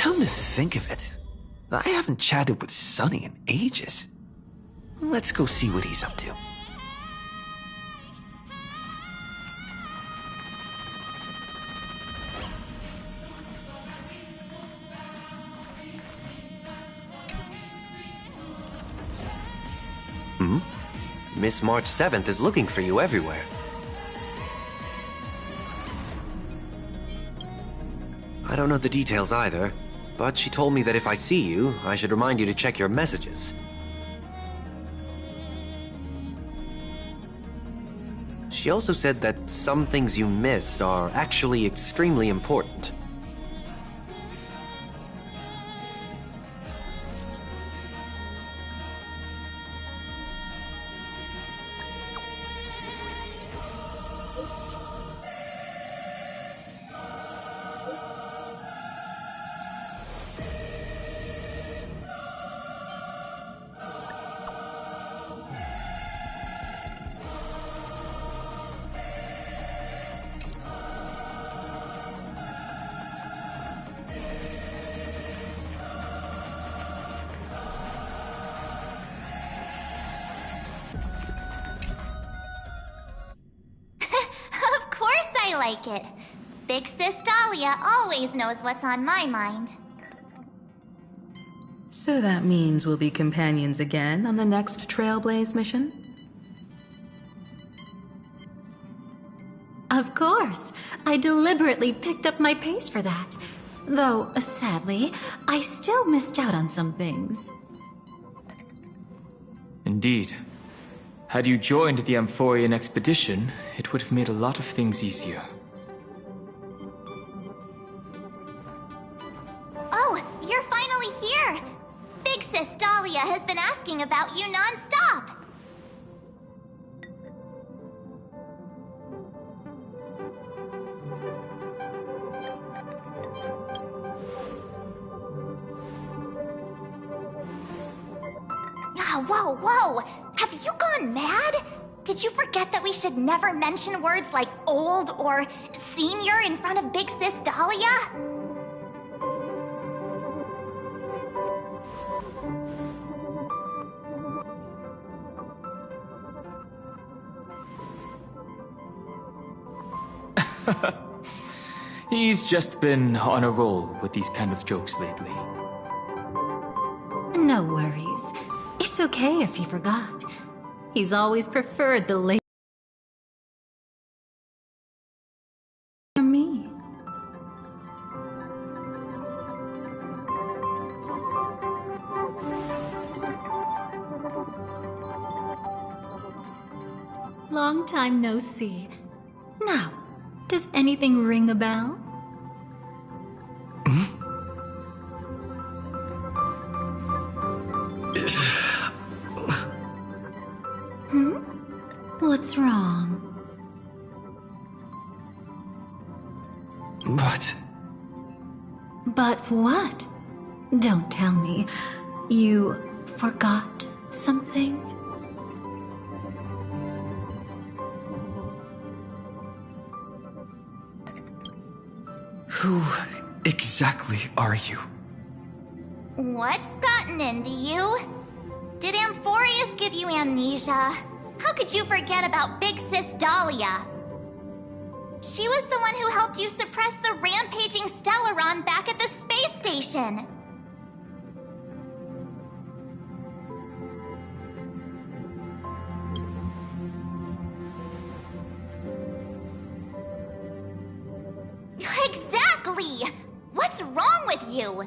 Come to think of it, I haven't chatted with Sonny in ages. Let's go see what he's up to. Miss March 7th is looking for you everywhere. I don't know the details either, but she told me that if I see you, I should remind you to check your messages. She also said that some things you missed are actually extremely important. Like it. Big Sis Dahlia always knows what's on my mind. So that means we'll be companions again on the next Trailblaze mission? Of course. I deliberately picked up my pace for that. Though, sadly, I still missed out on some things. Indeed. Had you joined the Amphorian expedition, it would have made a lot of things easier. Oh, you're finally here! Big Sis Dahlia has been asking about you non-stop! Whoa, whoa! Have you gone mad? Did you forget that we should never mention words like old or senior in front of Big Sis Dahlia? He's just been on a roll with these kind of jokes lately. No worries. It's okay if he forgot. He's always preferred the late me. Long time no see. Now, does anything ring a bell? What's wrong? But what? Don't tell me. You forgot something? Who exactly are you? What's gotten into you? Did Amphorius give you amnesia? How could you forget about Big Sis Dahlia? She was the one who helped you suppress the rampaging Stellaron back at the space station. Exactly! What's wrong with you?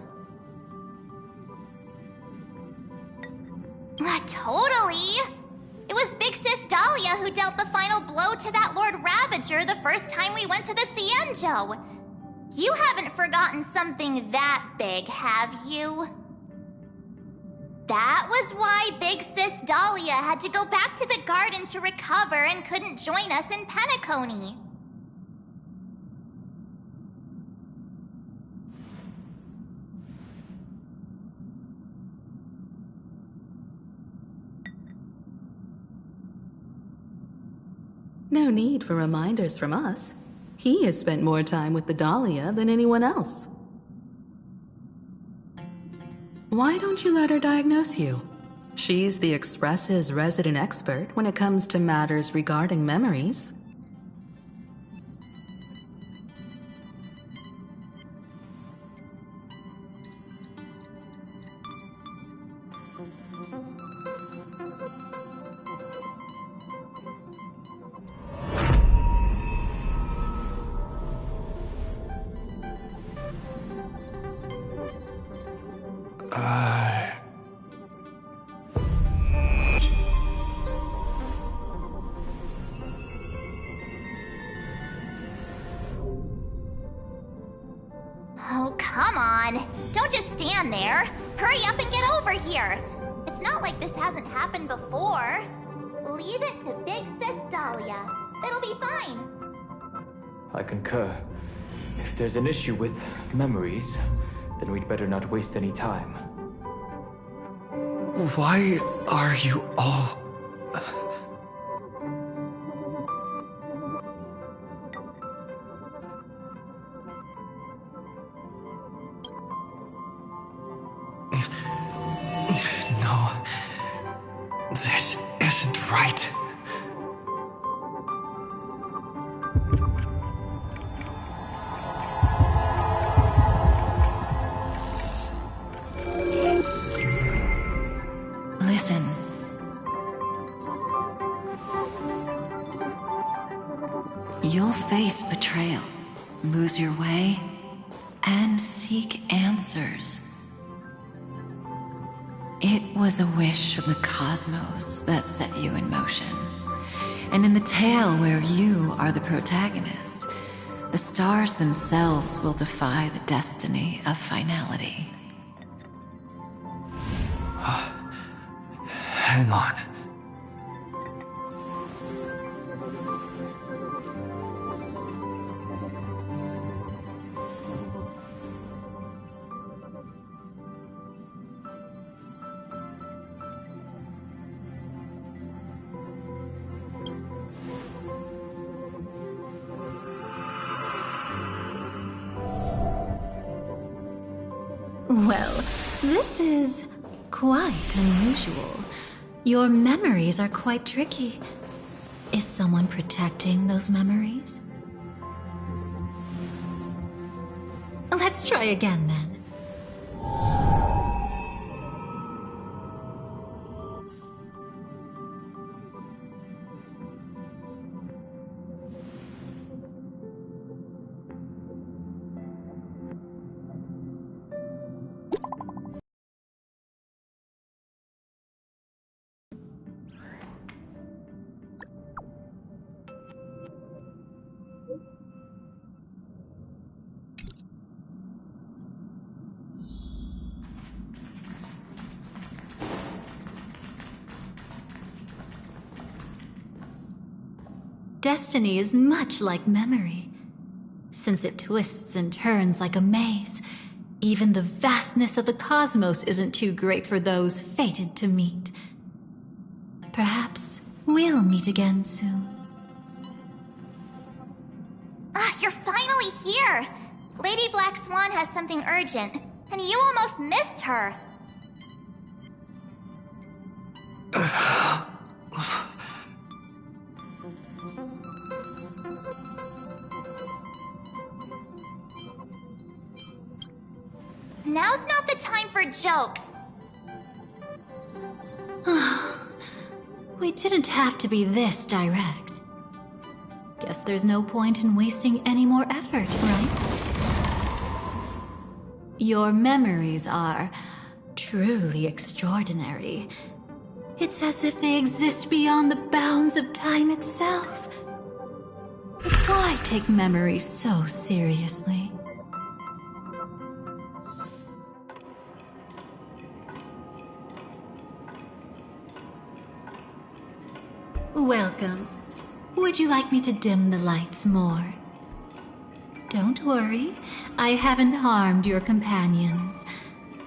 Totally! It was Big Sis Dahlia who dealt the final blow to that Lord Ravager the first time we went to the Cienjo. You haven't forgotten something that big, have you? That was why Big Sis Dahlia had to go back to the garden to recover and couldn't join us in Penacony. No need for reminders from us. He has spent more time with the Dahlia than anyone else. Why don't you let her diagnose you? She's the Express's resident expert when it comes to matters regarding memories. Oh, come on. Don't just stand there. Hurry up and get over here. It's not like this hasn't happened before. Leave it to Big Sis Dahlia. It'll be fine. I concur. If there's an issue with memories, then we'd better not waste any time. Why are you all... No, this isn't right. Listen. You'll face betrayal, lose your way, and seek answers. It was a wish of the cosmos that set you in motion. And in the tale where you are the protagonist, the stars themselves will defy the destiny of finality. Hang on. Well, this is quite unusual. Your memories are quite tricky. Is someone protecting those memories? Let's try again then. Destiny is much like memory. Since it twists and turns like a maze, even the vastness of the cosmos isn't too great for those fated to meet. Perhaps we'll meet again soon. Ah, you're finally here! Lady Black Swan has something urgent, and you almost missed her. Now's not the time for jokes. We didn't have to be this direct. Guess there's no point in wasting any more effort, right? Your memories are truly extraordinary. It's as if they exist beyond the bounds of time itself. But why take memories so seriously? Welcome. Would you like me to dim the lights more? Don't worry, I haven't harmed your companions.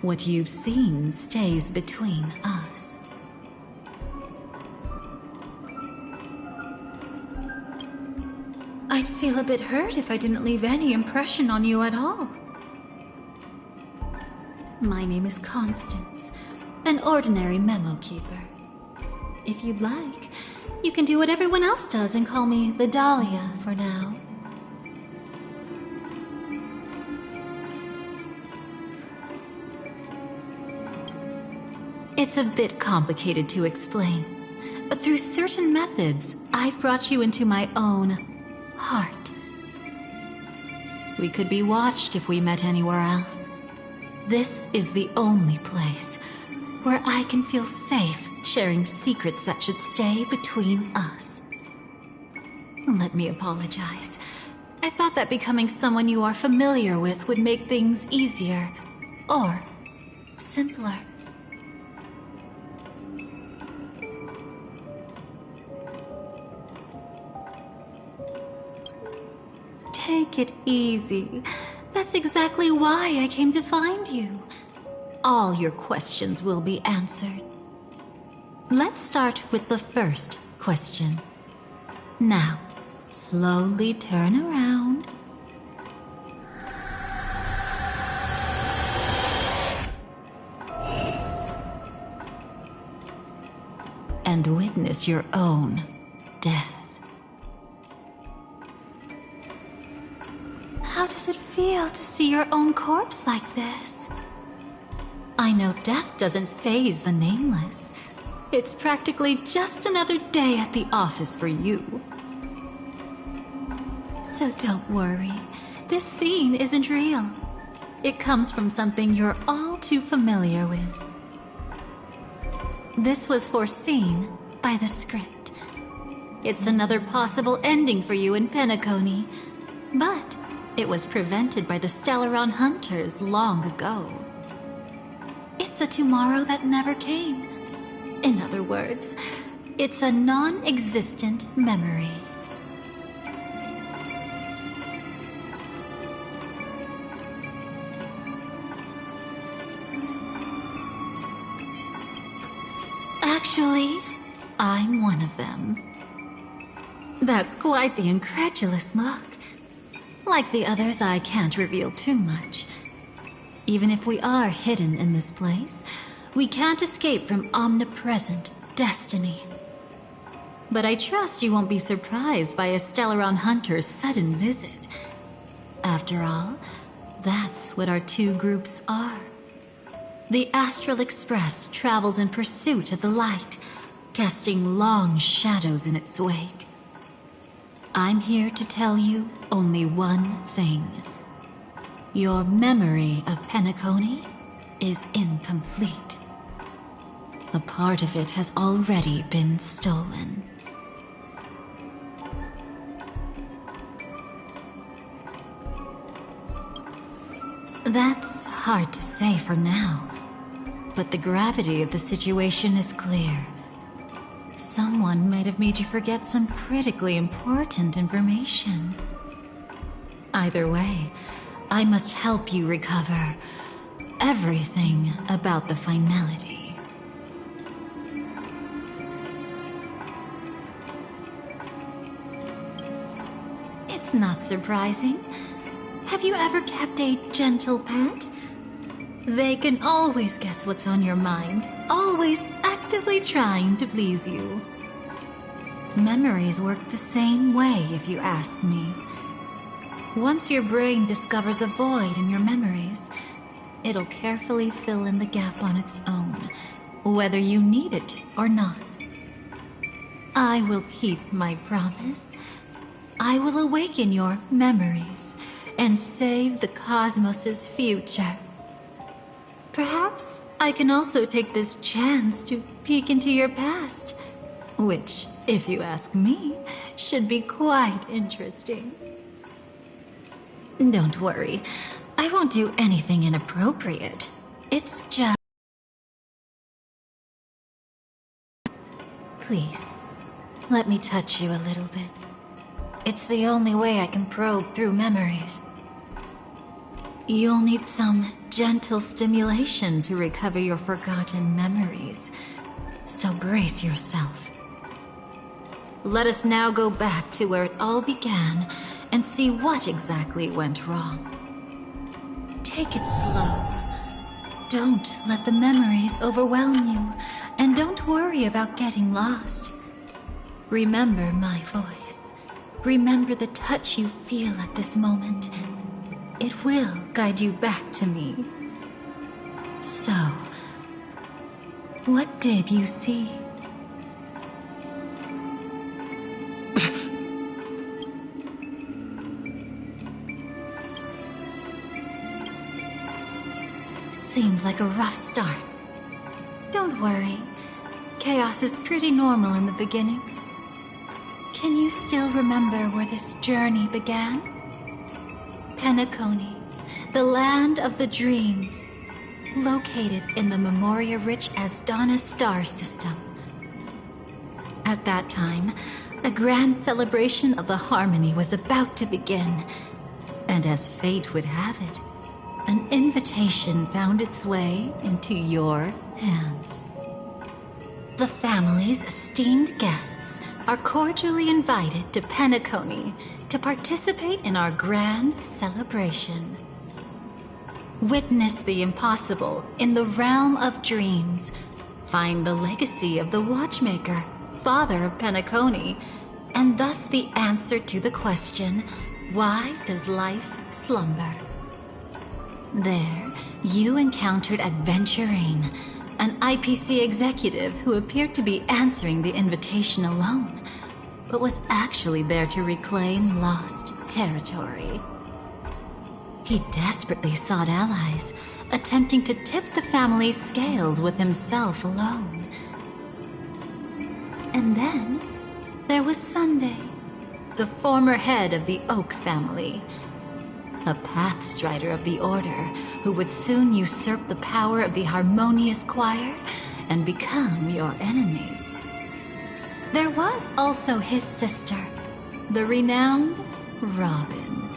What you've seen stays between us. I'd feel a bit hurt if I didn't leave any impression on you at all. My name is Constance, an ordinary memo keeper. If you'd like, you can do what everyone else does and call me the Dahlia for now. It's a bit complicated to explain, but through certain methods, I've brought you into my own heart. We could be watched if we met anywhere else. This is the only place where I can feel safe sharing secrets that should stay between us. Let me apologize. I thought that becoming someone you are familiar with would make things easier, or simpler. Take it easy. That's exactly why I came to find you. All your questions will be answered. Let's start with the first question. Now, slowly turn around. And witness your own death. How does it feel to see your own corpse like this? I know death doesn't faze the nameless. It's practically just another day at the office for you. So don't worry, this scene isn't real. It comes from something you're all too familiar with. This was foreseen by the script. It's another possible ending for you in Penacony, but it was prevented by the Stellaron Hunters long ago. It's a tomorrow that never came. In other words, it's a non-existent memory. Actually, I'm one of them. That's quite the incredulous look. Like the others, I can't reveal too much. Even if we are hidden in this place, we can't escape from omnipresent destiny. But I trust you won't be surprised by a Stellaron Hunter's sudden visit. After all, that's what our two groups are. The Astral Express travels in pursuit of the light, casting long shadows in its wake. I'm here to tell you only one thing. Your memory of Penacony is incomplete. A part of it has already been stolen. That's hard to say for now, but the gravity of the situation is clear. Someone might have made you forget some critically important information. Either way, I must help you recover everything about the finality. It's not surprising. Have you ever kept a gentle pet? They can always guess what's on your mind, always actively trying to please you. Memories work the same way, if you ask me. Once your brain discovers a void in your memories, it'll carefully fill in the gap on its own, whether you need it or not. I will keep my promise. I will awaken your memories and save the cosmos's future. Perhaps I can also take this chance to peek into your past, which, if you ask me, should be quite interesting. Don't worry, I won't do anything inappropriate. It's just... Please, let me touch you a little bit. It's the only way I can probe through memories. You'll need some gentle stimulation to recover your forgotten memories, so brace yourself. Let us now go back to where it all began and see what exactly went wrong. Take it slow. Don't let the memories overwhelm you, and don't worry about getting lost. Remember my voice. Remember the touch you feel at this moment. It will guide you back to me. So, what did you see? Seems like a rough start. Don't worry. Chaos is pretty normal in the beginning. Can you still remember where this journey began? Penacony, the land of the dreams, located in the Memoria-rich Asdana star system. At that time, a grand celebration of the harmony was about to begin, and as fate would have it, an invitation found its way into your hands. The family's esteemed guests are cordially invited to Penacony to participate in our grand celebration. Witness the impossible in the realm of dreams. Find the legacy of the Watchmaker, father of Penacony, and thus the answer to the question, why does life slumber? There, you encountered Adventurine, an IPC executive who appeared to be answering the invitation alone, but was actually there to reclaim lost territory. He desperately sought allies, attempting to tip the family's scales with himself alone. And then, there was Sunday, the former head of the Oak family, a pathstrider of the Order who would soon usurp the power of the Harmonious Choir and become your enemy. There was also his sister, the renowned Robin.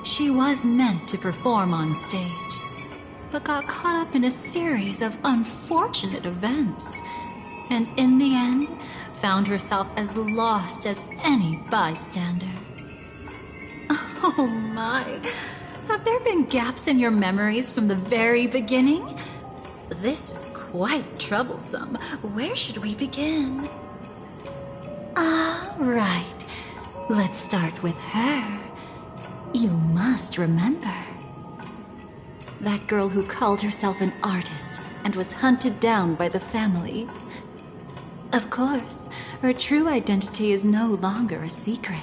She was meant to perform on stage, but got caught up in a series of unfortunate events, and in the end, found herself as lost as any bystander. Oh my, have there been gaps in your memories from the very beginning? This is quite troublesome. Where should we begin? Right. Let's start with her. You must remember. That girl who called herself an artist and was hunted down by the family. Of course, her true identity is no longer a secret.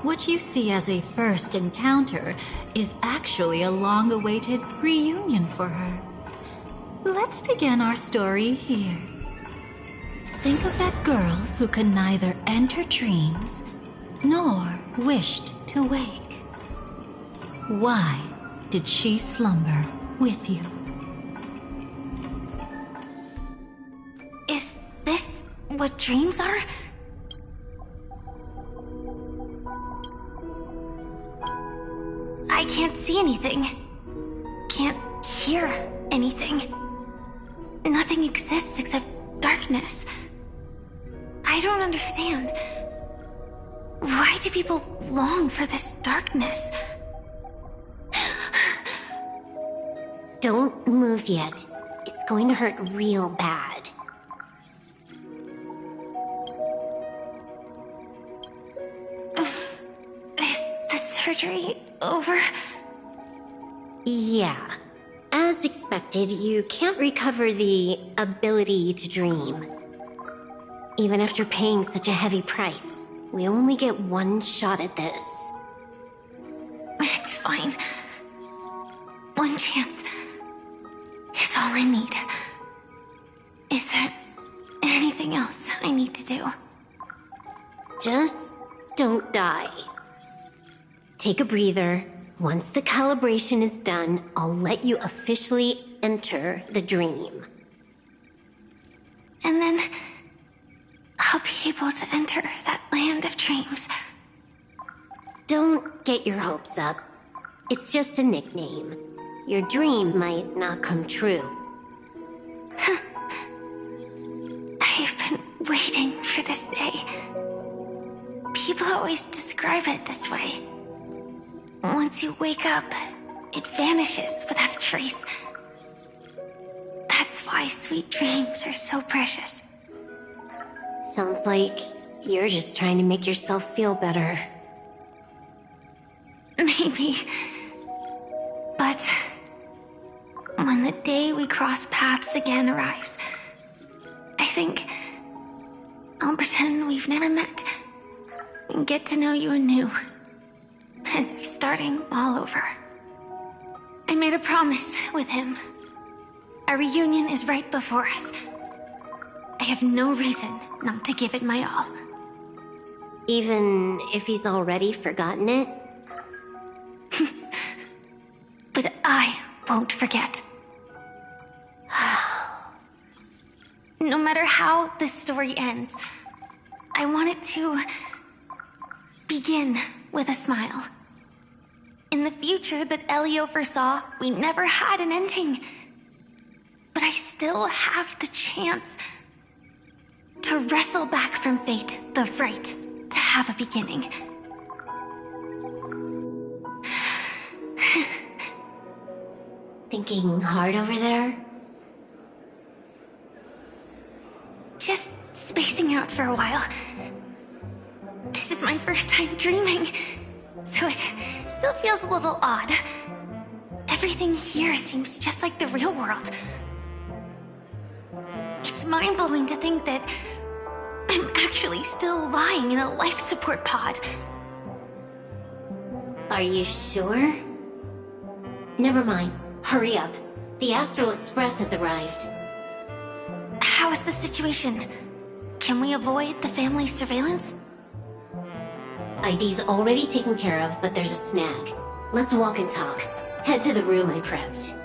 What you see as a first encounter is actually a long-awaited reunion for her. Let's begin our story here. Think of that girl who could neither enter dreams nor wished to wake. Why did she slumber with you? Is this what dreams are? I can't see anything. Can't hear anything. Nothing exists except darkness. I don't understand. Why do people long for this darkness? Don't move yet. It's going to hurt real bad. Is the surgery over? Yeah. As expected, you can't recover the ability to dream. Even after paying such a heavy price, we only get one shot at this. It's fine. One chance is all I need. Is there anything else I need to do? Just don't die. Take a breather. Once the calibration is done, I'll let you officially enter the dream. And then I'll be able to enter that land of dreams. Don't get your hopes up. It's just a nickname. Your dream might not come true. I've been waiting for this day. People always describe it this way. Once you wake up, it vanishes without a trace. That's why sweet dreams are so precious. Sounds like you're just trying to make yourself feel better. Maybe. But when the day we cross paths again arrives, I think I'll pretend we've never met and get to know you anew, as if starting all over. I made a promise with him. Our reunion is right before us. I have no reason not to give it my all. Even if he's already forgotten it? But I won't forget. No matter how this story ends, I want it to begin with a smile. In the future that Elio foresaw, we never had an ending. But I still have the chance to wrestle back from fate the right to have a beginning. Thinking hard over there? Just spacing out for a while. This is my first time dreaming, so it still feels a little odd. Everything here seems just like the real world. It's mind-blowing to think that I'm actually still lying in a life support pod. Are you sure? Never mind. Hurry up. The Astral Express has arrived. How is the situation? Can we avoid the family surveillance? ID's already taken care of, but there's a snag. Let's walk and talk. Head to the room I prepped.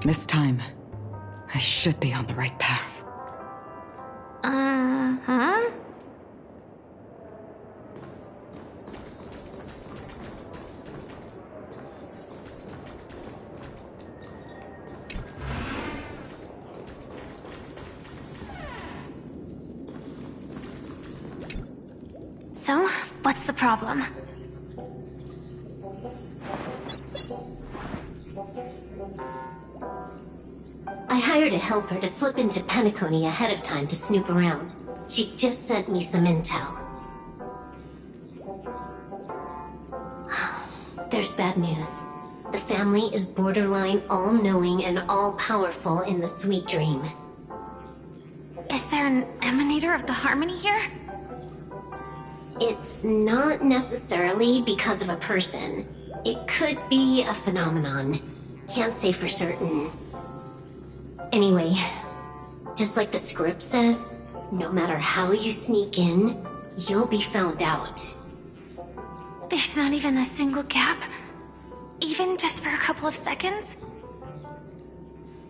This time, I should be on the right path. Uh-huh? So, what's the problem? I hired a helper to slip into Penacony ahead of time to snoop around. She just sent me some intel. There's bad news. The family is borderline all-knowing and all-powerful in the sweet dream. Is there an emanator of the harmony here? It's not necessarily because of a person. It could be a phenomenon. Can't say for certain. Anyway, just like the script says, no matter how you sneak in, you'll be found out. There's not even a single gap? Even just for a couple of seconds?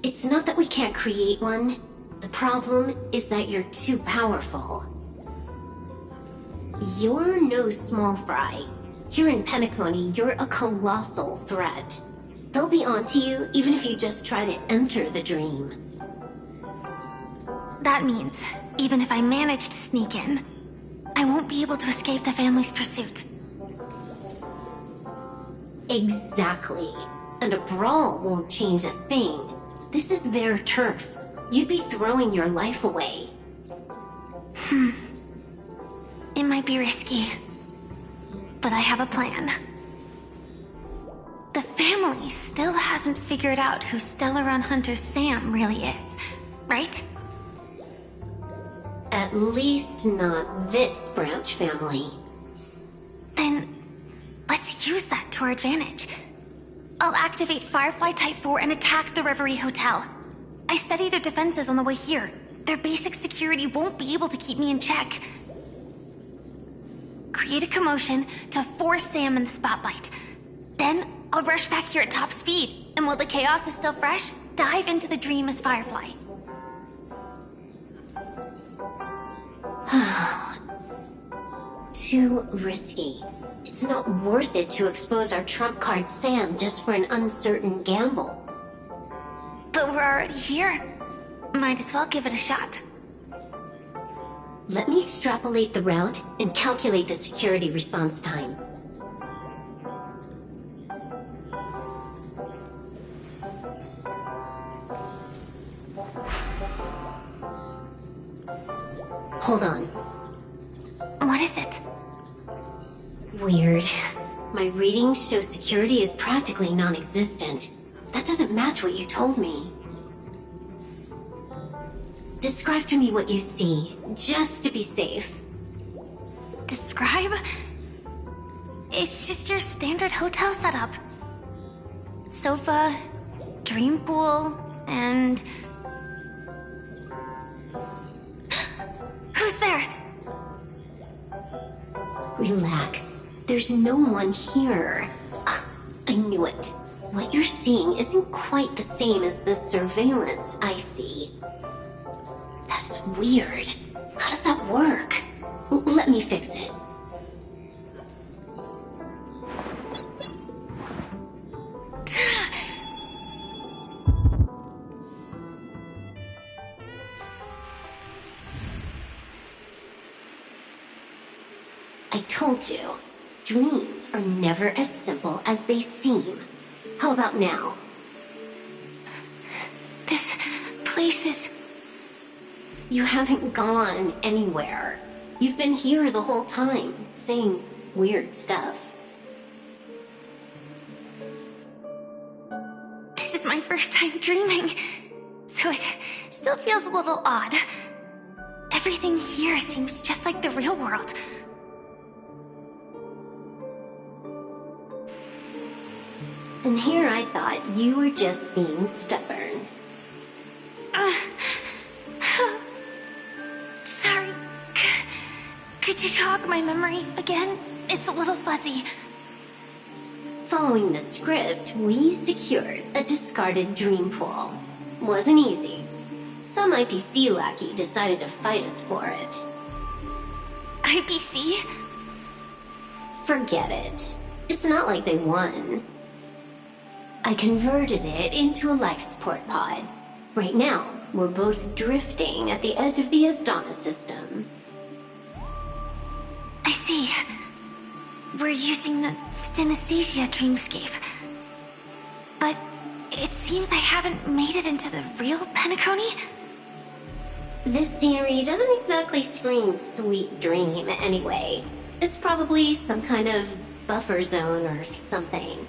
It's not that we can't create one. The problem is that you're too powerful. You're no small fry. Here in Penacony, you're a colossal threat. They'll be onto you even if you just try to enter the dream. That means, even if I manage to sneak in, I won't be able to escape the family's pursuit. Exactly. And a brawl won't change a thing. This is their turf. You'd be throwing your life away. It might be risky, but I have a plan. The family still hasn't figured out who Stellaron Hunter Sam really is, right? At least not this branch family. Then, Let's use that to our advantage. I'll activate Firefly Type 4 and attack the Reverie Hotel. I studied their defenses on the way here. Their basic security won't be able to keep me in check. Create a commotion to force Sam in the spotlight. Then I'll rush back here at top speed, and while the chaos is still fresh, dive into the dream as Firefly. Too risky. It's not worth it to expose our trump card Sam just for an uncertain gamble. But we're already here. Might as well give it a shot. Let me extrapolate the route and calculate the security response time. Hold on. What is it? Weird. My readings show security is practically non-existent. That doesn't match what you told me. Describe to me what you see, just to be safe. Describe? It's just your standard hotel setup. Sofa, dream pool, and... Who's there? Relax. There's no one here. Ah, I knew it. What you're seeing isn't quite the same as the surveillance I see. That is weird. How does that work? Let me fix it. I told you, dreams are never as simple as they seem. How about now? This place is... You haven't gone anywhere. You've been here the whole time, saying weird stuff. This is my first time dreaming, so it still feels a little odd. Everything here seems just like the real world. And here I thought you were just being stubborn. Sorry. Could you jog my memory again? It's a little fuzzy. Following the script, we secured a discarded dream pool. Wasn't easy. Some IPC lackey decided to fight us for it. IPC? Forget it. It's not like they won. I converted it into a life support pod. Right now, we're both drifting at the edge of the Astana system. I see. We're using the Synesthesia dreamscape. But it seems I haven't made it into the real Penacony? This scenery doesn't exactly scream sweet dream anyway. It's probably some kind of buffer zone or something.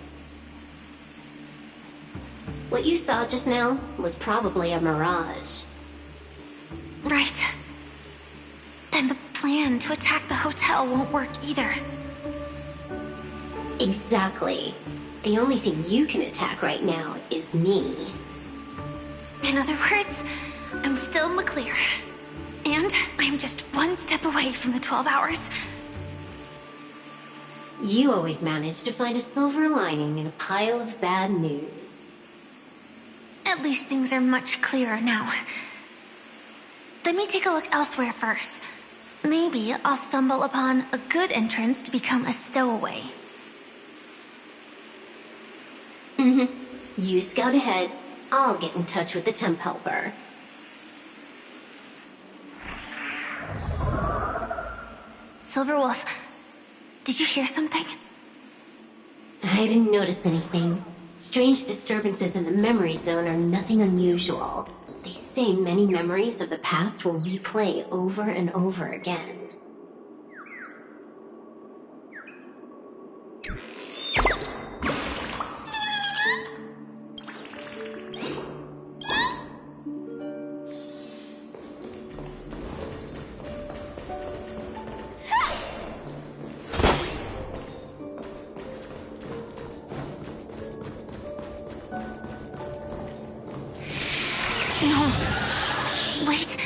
What you saw just now was probably a mirage. Right. Then the plan to attack the hotel won't work either. Exactly. The only thing you can attack right now is me. In other words, I'm still in the clear. And I'm just one step away from the 12 hours. You always manage to find a silver lining in a pile of bad news. At least things are much clearer now. Let me take a look elsewhere first. Maybe I'll stumble upon a good entrance to become a stowaway. You scout ahead. I'll get in touch with the temp helper. Silverwolf, did you hear something? I didn't notice anything. Strange disturbances in the memory zone are nothing unusual. They say many memories of the past will replay over and over again. No. Wait.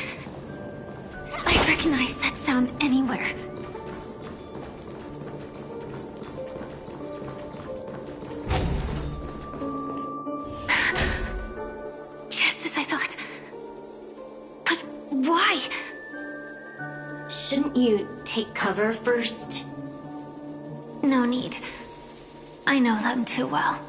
I recognize that sound anywhere. Just as I thought. But why? Shouldn't you take cover first? No need. I know them too well.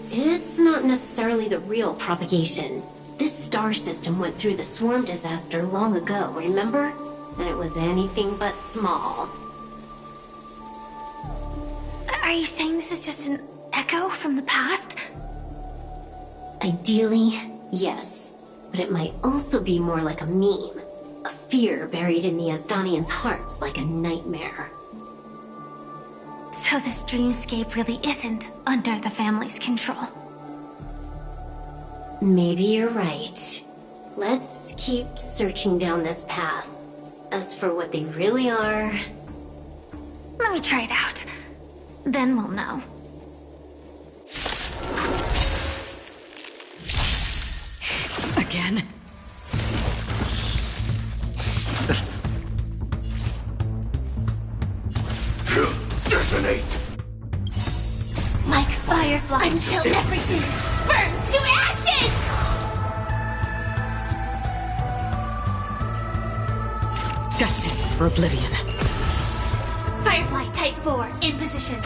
It's not necessarily the real propagation. This star system went through the swarm disaster long ago, remember? And it was anything but small. Are you saying this is just an echo from the past? Ideally, yes. But it might also be more like a meme. A fear buried in the Asdanians' hearts like a nightmare. So this dreamscape really isn't under the family's control. Maybe you're right. Let's keep searching down this path. As for what they really are... Let me try it out. Then we'll know. Again? Detonate! Like firefly until everything burns to ashes! Destined for oblivion. Firefly Type 4 in position.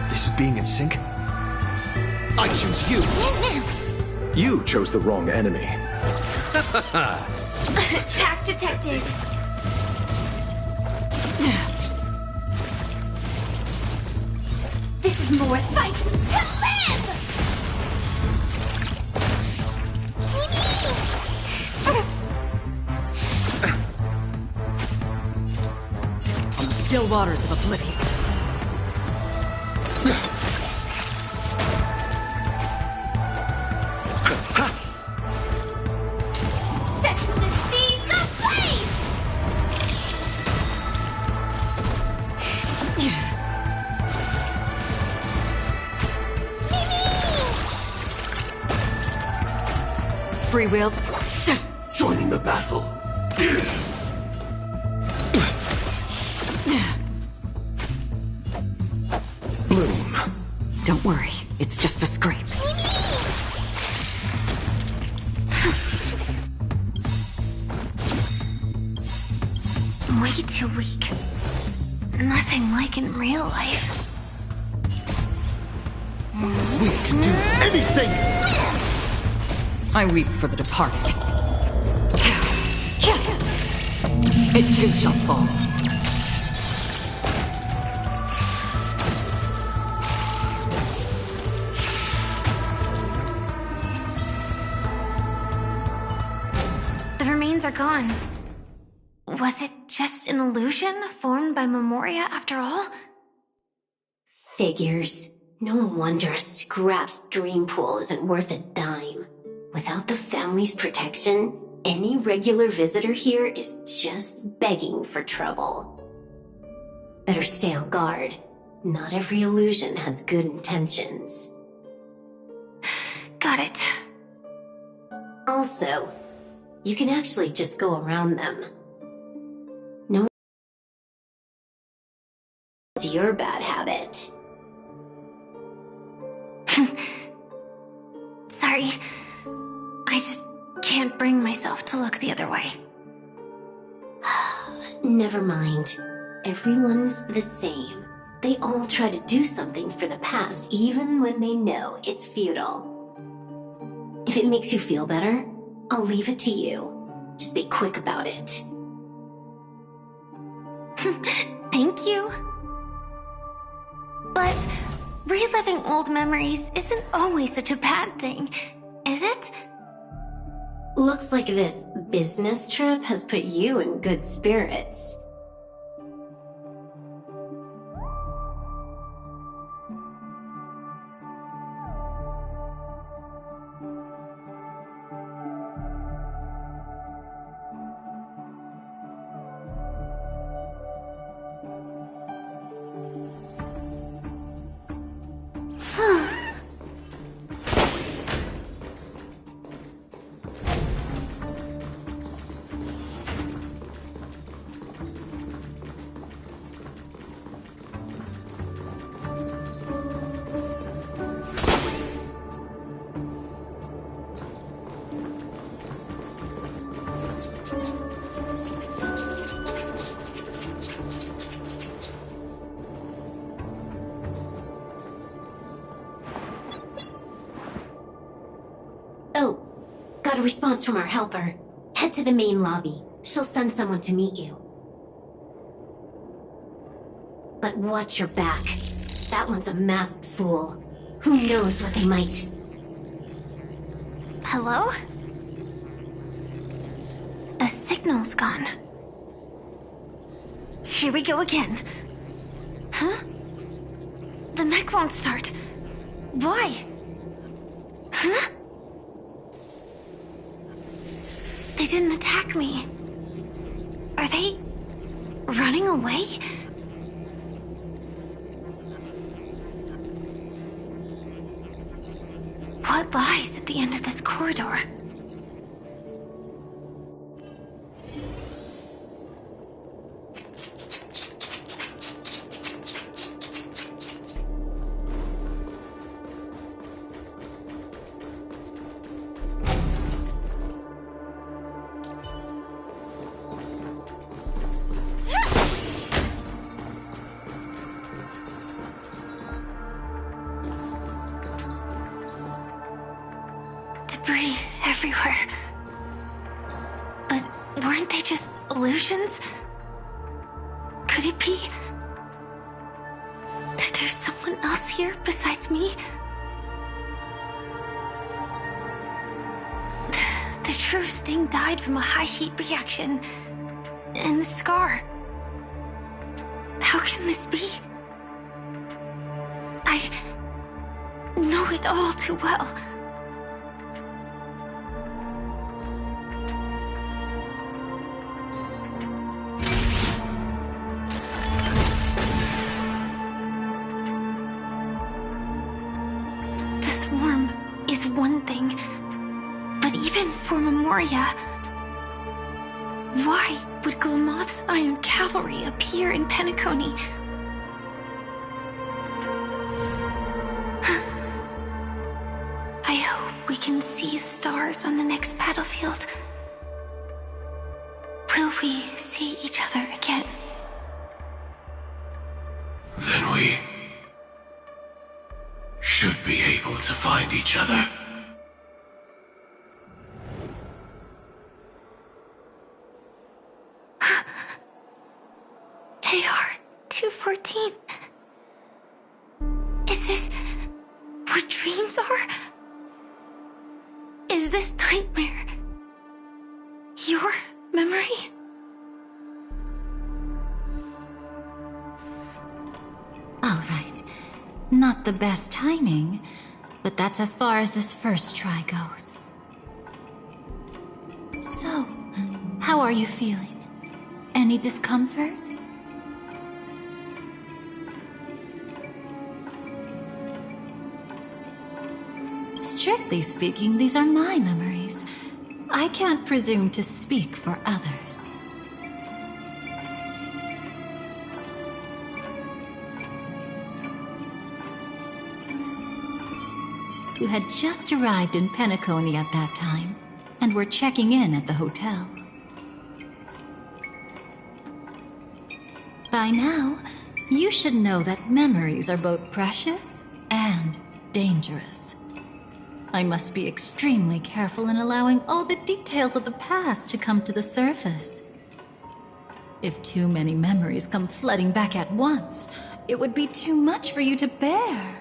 This is being in sync? I choose you! You chose the wrong enemy. Attack detected. This is more fight to live! On the still waters of oblivion. Set the seas ablaze! Free will. Joining the battle. Bloom. Don't worry, it's just a scrape. Way too weak. Nothing like in real life. We can do anything! I weep for the departed. It too shall fall. The remains are gone. Was it just an illusion formed by Memoria after all? Figures. No wonder a scrapped dream pool isn't worth a dime. Without the family's protection, any regular visitor here is just begging for trouble. Better stay on guard. Not every illusion has good intentions. Got it. Also, you can actually just go around them. No, it's your bad habit. Sorry. I just can't bring myself to look the other way. Never mind. Everyone's the same. They all try to do something for the past, even when they know it's futile. If it makes you feel better, I'll leave it to you. Just be quick about it. Thank you. But reliving old memories isn't always such a bad thing, is it? Looks like this business trip has put you in good spirits. got a response from our helper. Head to the main lobby. She'll send someone to meet you. But watch your back. That one's a masked fool. Who knows what they might... Hello? The signal's gone. Here we go again. Huh? The mech won't start. Why? Huh? They didn't attack me. Are they running away? What lies at the end of this corridor? Debris everywhere. But weren't they just illusions? Could it be that there's someone else here besides me? The true Sting died from a high heat reaction. And the scar. How can this be? I know it all too well. Is one thing, but even for Memoria, why would Glamoth's Iron Cavalry appear in Penacony? I hope we can see the stars on the next battlefield. Will we see each other again? Then we should be able to find each other. AR-214. Is this what dreams are? Is this nightmare your memory? All right. Not the best timing, but that's as far as this first try goes. So, how are you feeling? Any discomfort? Strictly speaking, these are my memories. I can't presume to speak for others. You had just arrived in Penacony at that time, and were checking in at the hotel. By now, you should know that memories are both precious and dangerous. I must be extremely careful in allowing all the details of the past to come to the surface. If too many memories come flooding back at once, it would be too much for you to bear.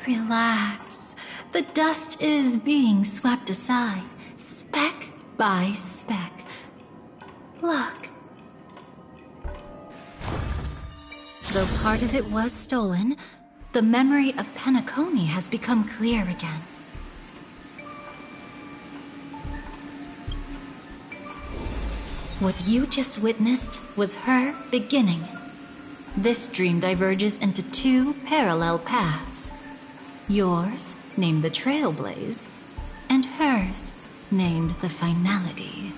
Relax. The dust is being swept aside, speck by speck. Look. Though part of it was stolen, the memory of Penacony has become clear again. What you just witnessed was her beginning. This dream diverges into two parallel paths. Yours, named the Trailblaze, and hers, named the Finality.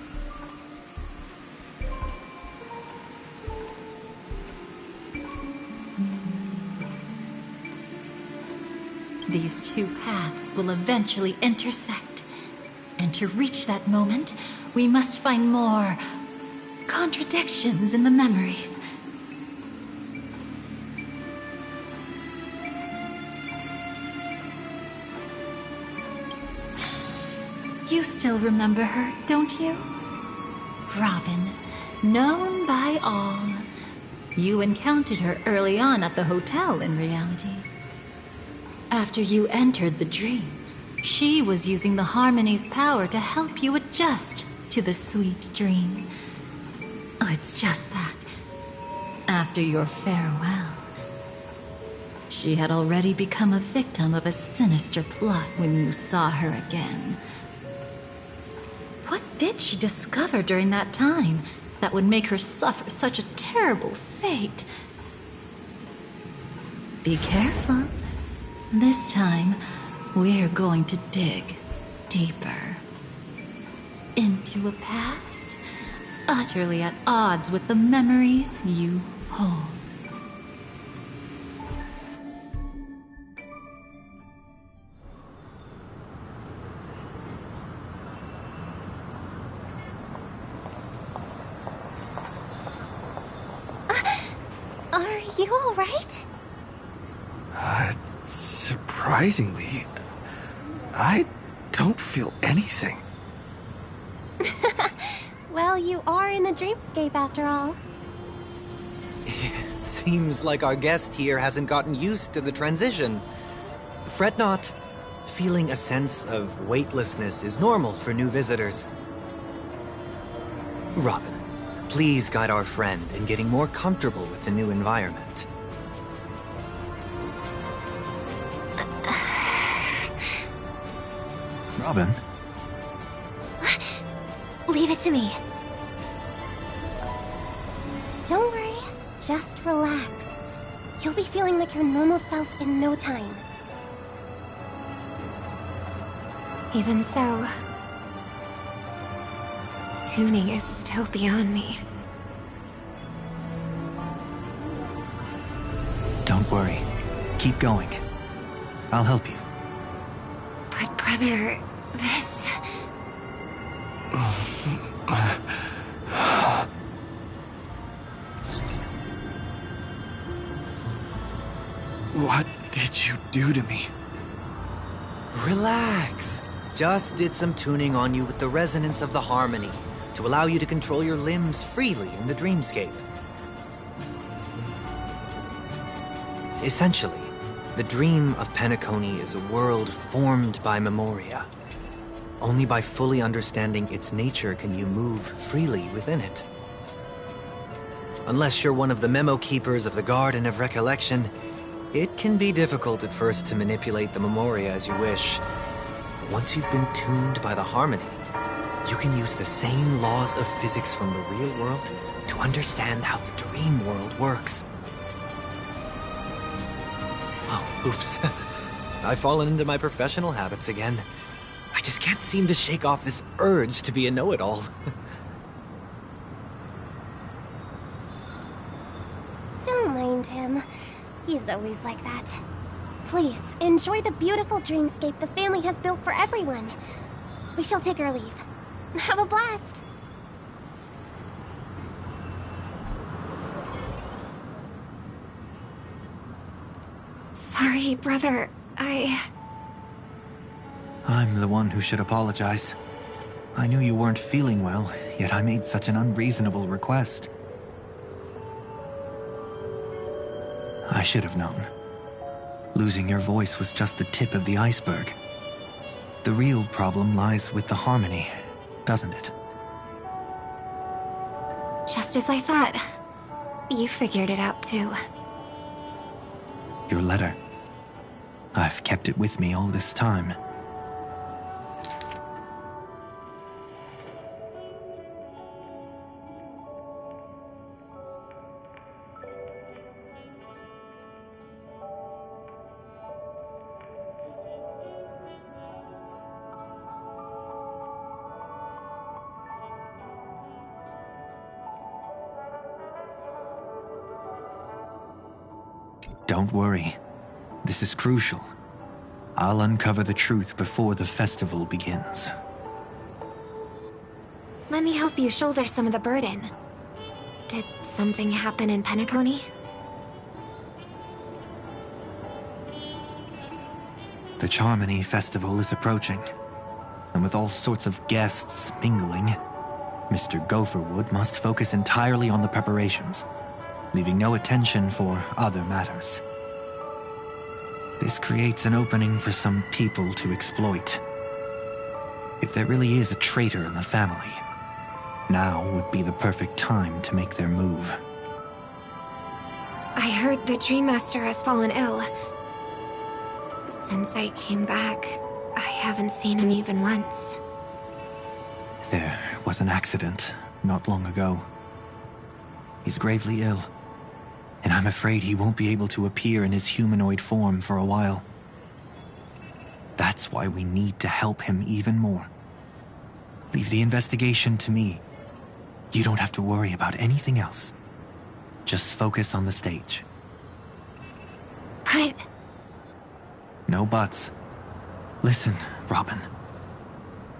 These two paths will eventually intersect, and to reach that moment, we must find more contradictions in the memories. still remember her, don't you? Robin, known by all. You encountered her early on at the hotel, in reality. After you entered the dream, she was using the Harmony's power to help you adjust to the sweet dream. Oh, it's just that. After your farewell, she had already become a victim of a sinister plot when you saw her again. What did she discover during that time that would make her suffer such a terrible fate? Be careful. This time, we're going to dig deeper into a past utterly at odds with the memories you hold. Are you all right? Surprisingly, I don't feel anything. Well, you are in the dreamscape after all. Seems like our guest here hasn't gotten used to the transition. Fret not. Feeling a sense of weightlessness is normal for new visitors. Robin, please guide our friend in getting more comfortable with the new environment. Robin? Leave it to me. Don't worry, just relax. You'll be feeling like your normal self in no time. Even so, tuning is still beyond me. Don't worry. Keep going. I'll help you. But brother, this... What did you do to me? Relax. Just did some tuning on you with the resonance of the harmony to allow you to control your limbs freely in the dreamscape. Essentially, the dream of Penacony is a world formed by memoria. Only by fully understanding its nature can you move freely within it. Unless you're one of the memo keepers of the Garden of Recollection, it can be difficult at first to manipulate the memoria as you wish. But once you've been tuned by the harmony, you can use the same laws of physics from the real world to understand how the dream world works. Oh, oops. I've fallen into my professional habits again. I just can't seem to shake off this urge to be a know-it-all. Don't mind him. He's always like that. Please, enjoy the beautiful dreamscape the family has built for everyone. We shall take our leave. Have a blast! Sorry, brother. I'm the one who should apologize. I knew you weren't feeling well, yet I made such an unreasonable request. I should have known. Losing your voice was just the tip of the iceberg. The real problem lies with the harmony, doesn't it? Just as I thought. You figured it out too. Your letter. I've kept it with me all this time. Don't worry. This is crucial. I'll uncover the truth before the festival begins. Let me help you shoulder some of the burden. Did something happen in Penacony? The Charmony Festival is approaching. And with all sorts of guests mingling, Mr. Gopherwood must focus entirely on the preparations, leaving no attention for other matters. This creates an opening for some people to exploit. If there really is a traitor in the family, now would be the perfect time to make their move. I heard the Dream Master has fallen ill. Since I came back, I haven't seen him even once. There was an accident not long ago. He's gravely ill, and I'm afraid he won't be able to appear in his humanoid form for a while. That's why we need to help him even more. Leave the investigation to me. You don't have to worry about anything else. Just focus on the stage. But... No buts. Listen, Robin.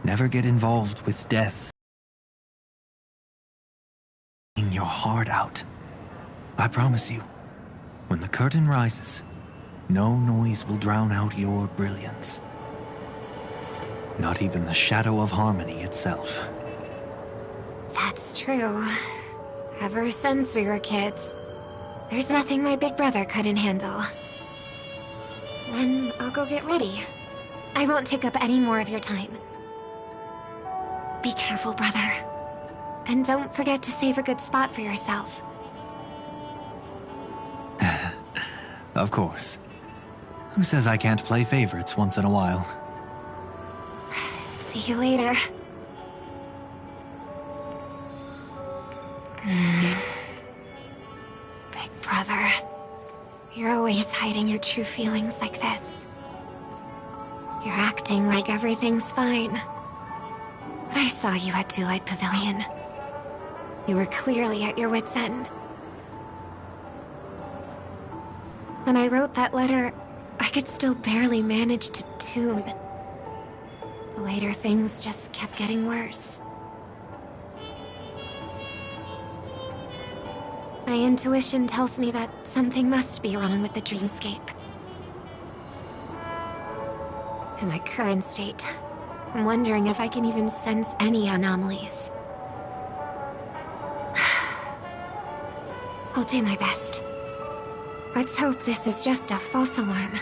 Never get involved with death. In your heart out. I promise you, when the curtain rises, no noise will drown out your brilliance. Not even the shadow of harmony itself. That's true. Ever since we were kids, there's nothing my big brother couldn't handle. Then I'll go get ready. I won't take up any more of your time. Be careful, brother. And don't forget to save a good spot for yourself. Of course. Who says I can't play favorites once in a while? See you later. Big brother, you're always hiding your true feelings like this. You're acting like everything's fine. I saw you at Daylight Pavilion. You were clearly at your wit's end. When I wrote that letter, I could still barely manage to tune. Later, things just kept getting worse. My intuition tells me that something must be wrong with the dreamscape. In my current state, I'm wondering if I can even sense any anomalies. I'll do my best. Let's hope this is just a false alarm.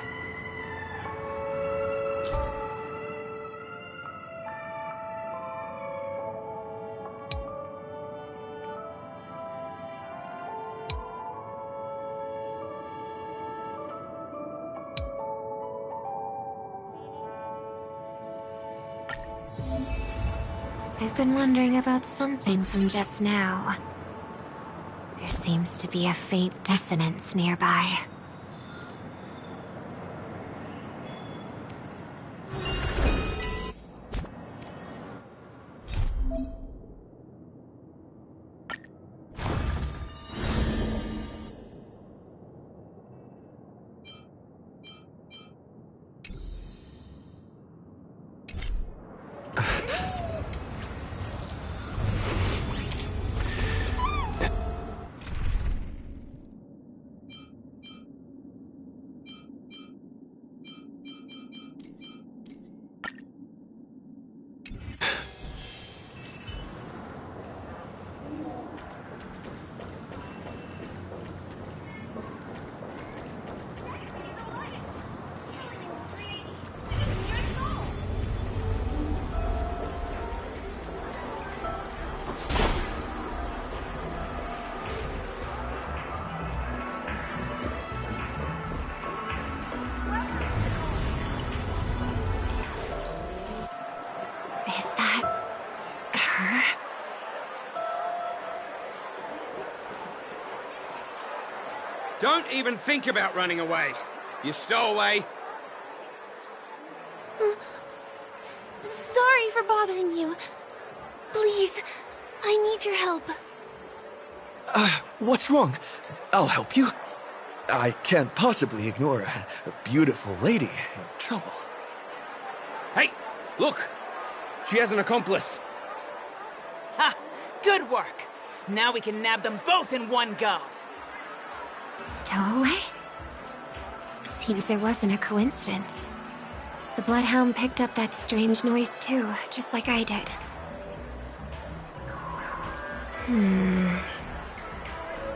I've been wondering about something from just now. There seems to be a faint dissonance nearby. Don't even think about running away. You stowaway. Sorry for bothering you. Please, I need your help. What's wrong? I'll help you. I can't possibly ignore a beautiful lady in trouble. Hey, look! She has an accomplice. Ha! Good work! Now we can nab them both in one go! Stowaway? Seems it wasn't a coincidence. The Bloodhound picked up that strange noise too, just like I did.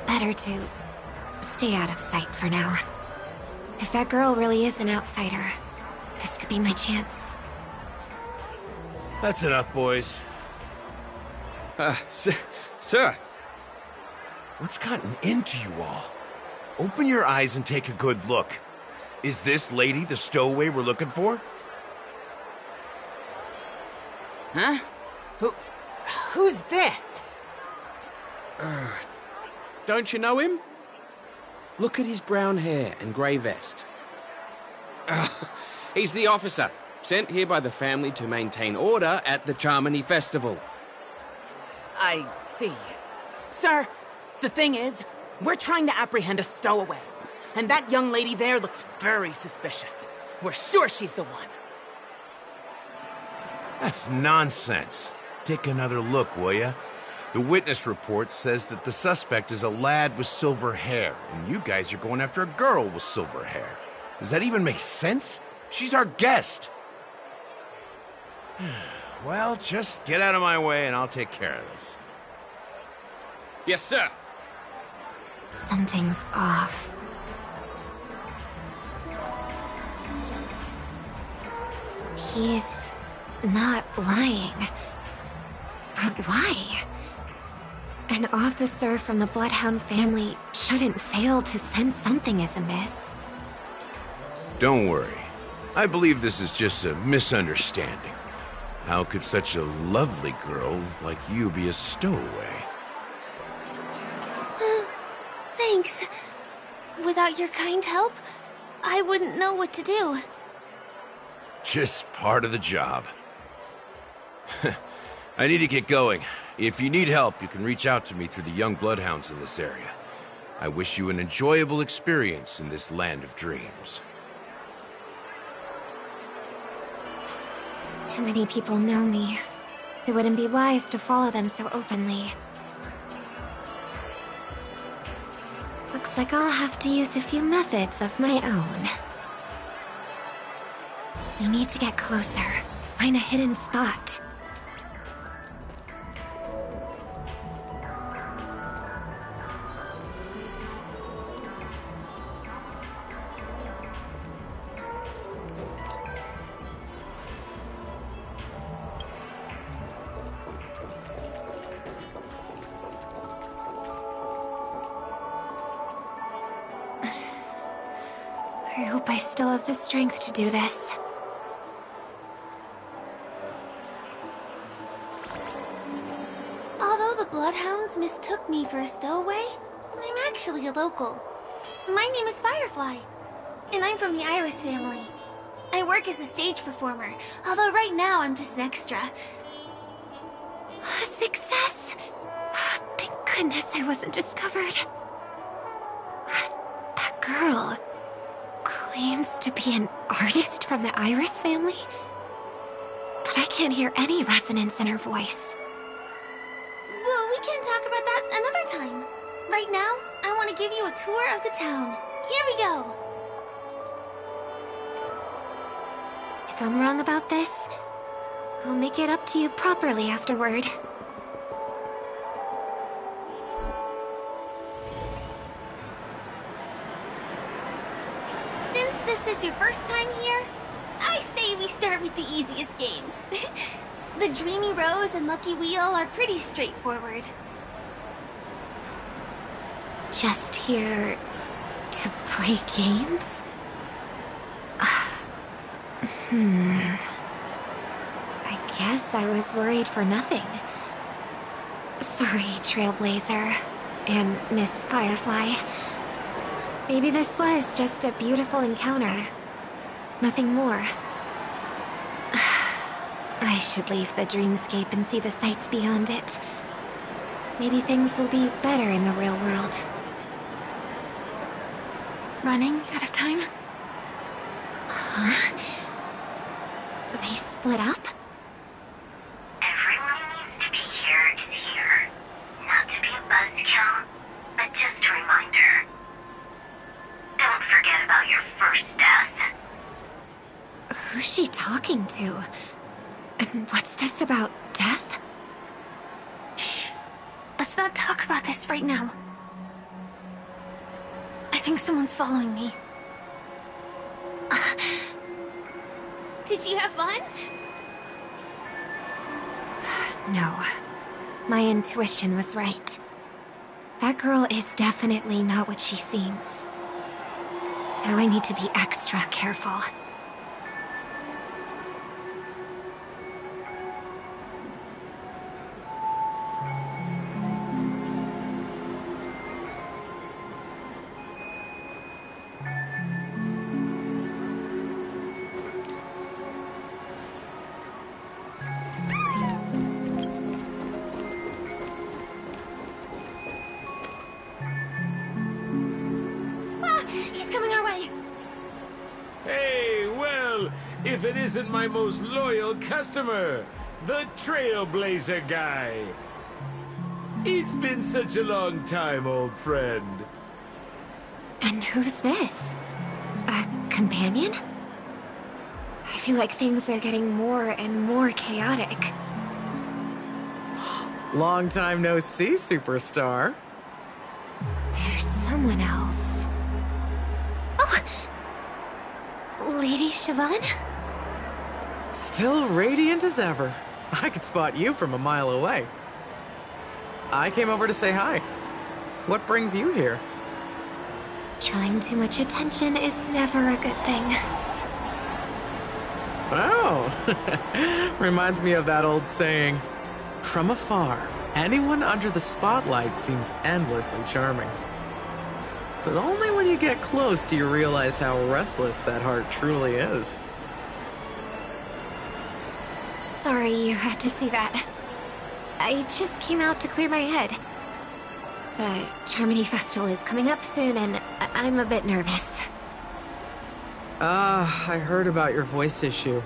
Better to stay out of sight for now. If that girl really is an outsider, this could be my chance. That's enough, boys. Sir. What's gotten into you all? Open your eyes and take a good look. Is this lady the stowaway we're looking for? Huh? Who's this? Don't you know him? Look at his brown hair and grey vest. He's the officer, sent here by the family to maintain order at the Charmony Festival. I see. Sir, the thing is, we're trying to apprehend a stowaway. And that young lady there looks very suspicious. We're sure she's the one. That's nonsense. Take another look, will ya? The witness report says that the suspect is a lad with silver hair, and you guys are going after a girl with silver hair. Does that even make sense? She's our guest. Well, just get out of my way and I'll take care of this. Yes, sir. Something's off. He's not lying. But why? An officer from the Bloodhound family shouldn't fail to sense something is amiss. Don't worry. I believe this is just a misunderstanding. How could such a lovely girl like you be a stowaway? Thanks. Without your kind help, I wouldn't know what to do. Just part of the job. I need to get going. If you need help, you can reach out to me through the young bloodhounds in this area. I wish you an enjoyable experience in this land of dreams. Too many people know me. It wouldn't be wise to follow them so openly. Looks like I'll have to use a few methods of my own. We need to get closer. Find a hidden spot. I hope I still have the strength to do this. Although the Bloodhounds mistook me for a stowaway, I'm actually a local. My name is Firefly, and I'm from the Iris family. I work as a stage performer, although right now I'm just an extra. Success! Thank goodness I wasn't discovered. That girl claims to be an artist from the Iris family, but I can't hear any resonance in her voice. Well, we can talk about that another time. Right now, I want to give you a tour of the town. Here we go. If I'm wrong about this, I'll make it up to you properly afterward. Since this is your first time here, I say we start with the easiest games. The Dreamy Rose and Lucky Wheel are pretty straightforward. Just here to play games? I guess I was worried for nothing. Sorry, Trailblazer and Miss Firefly. Maybe this was just a beautiful encounter. Nothing more. I should leave the dreamscape and see the sights beyond it. Maybe things will be better in the real world. Running out of time? Huh? They split up? Everyone who needs to be here is here. Not to be a buzzkill, but just a reminder. Don't forget about your first death. Who's she talking to? And what's this about death? Shh. Let's not talk about this right now. I think someone's following me. Did you have fun? No. My intuition was right. That girl is definitely not what she seems. Now I need to be extra careful. If it isn't my most loyal customer, the Trailblazer guy. It's been such a long time, old friend. And who's this? A companion? I feel like things are getting more and more chaotic. Long time no see, superstar. There's someone else. Oh! Lady Siobhan? Still radiant as ever. I could spot you from a mile away. I came over to say hi. What brings you here? Drawing too much attention is never a good thing. Oh, reminds me of that old saying, from afar, anyone under the spotlight seems endlessly charming. But only when you get close do you realize how restless that heart truly is. Sorry you had to see that. I just came out to clear my head. The Charmony Festival is coming up soon, and I'm a bit nervous. I heard about your voice issue.